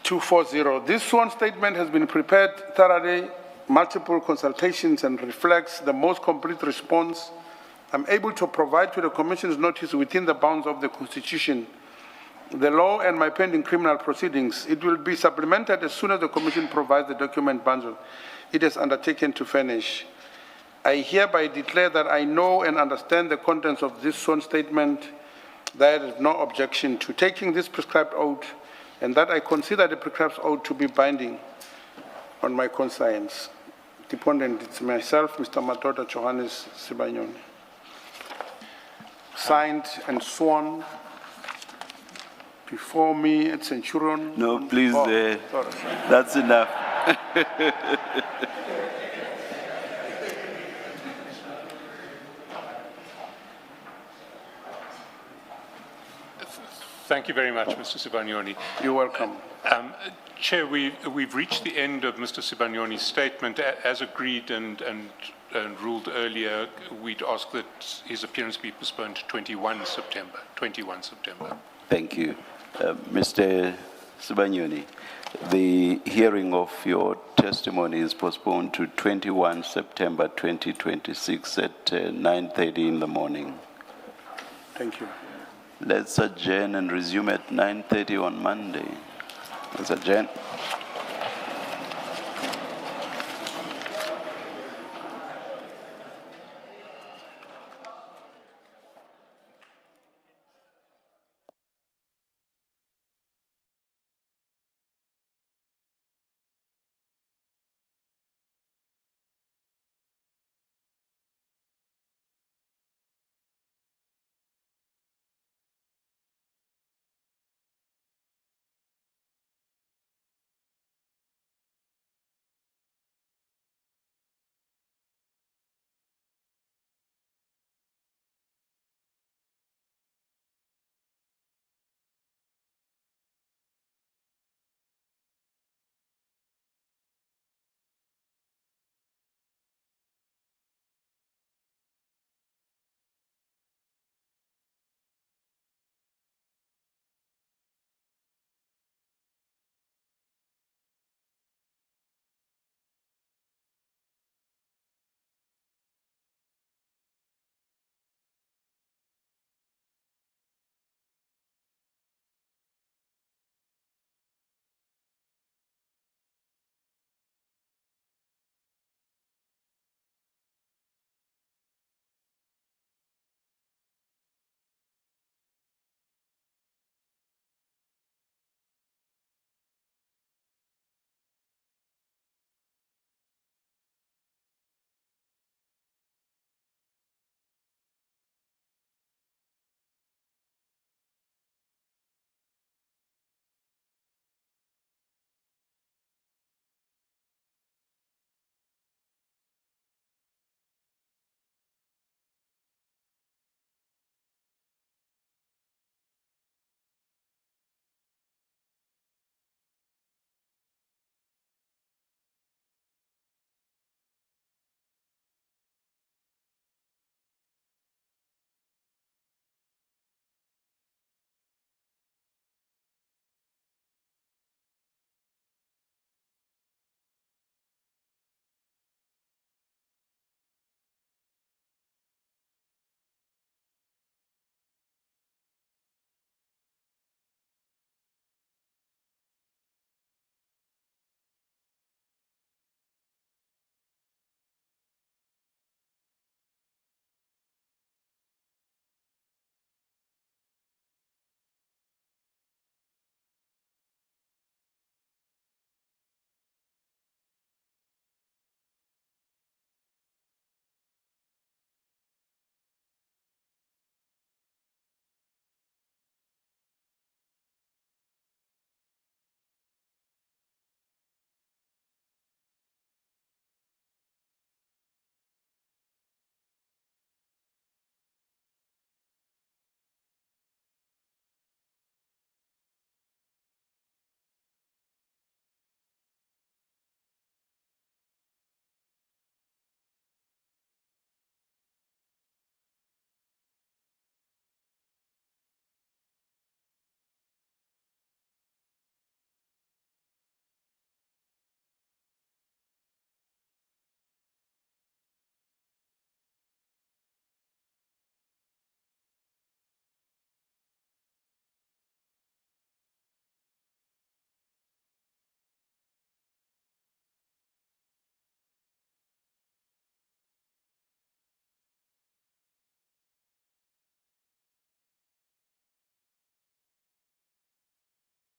Speaker 6: 240, this sworn statement has been prepared thoroughly, multiple consultations, and reflects the most complete response I'm able to provide to the Commission's notice within the bounds of the Constitution, the law, and my pending criminal proceedings. It will be supplemented as soon as the Commission provides the document bundle it has undertaken to furnish. I hereby declare that I know and understand the contents of this sworn statement, that I have no objection to taking this prescribed oath, and that I consider the prescribed oath to be binding on my conscience. Dependent, it's myself, Mr. Matoda Johannes Sibanyoni. Signed and sworn before me at Centurion.
Speaker 3: No, please,
Speaker 6: sorry.
Speaker 3: that's enough.
Speaker 4: Thank you very much, Mr. Sibanyoni.
Speaker 6: You're welcome.
Speaker 4: Chair, we've reached the end of Mr. Sibanyoni's statement. As agreed and ruled earlier, we'd ask that his appearance be postponed to 21 September.
Speaker 3: Thank you. Mr. Sibanyoni, the hearing of your testimony is postponed to 21 September 2026 at 9:30 in the morning.
Speaker 6: Thank you.
Speaker 3: Let's adjourn and resume at 9:30 on Monday. Let's adjourn.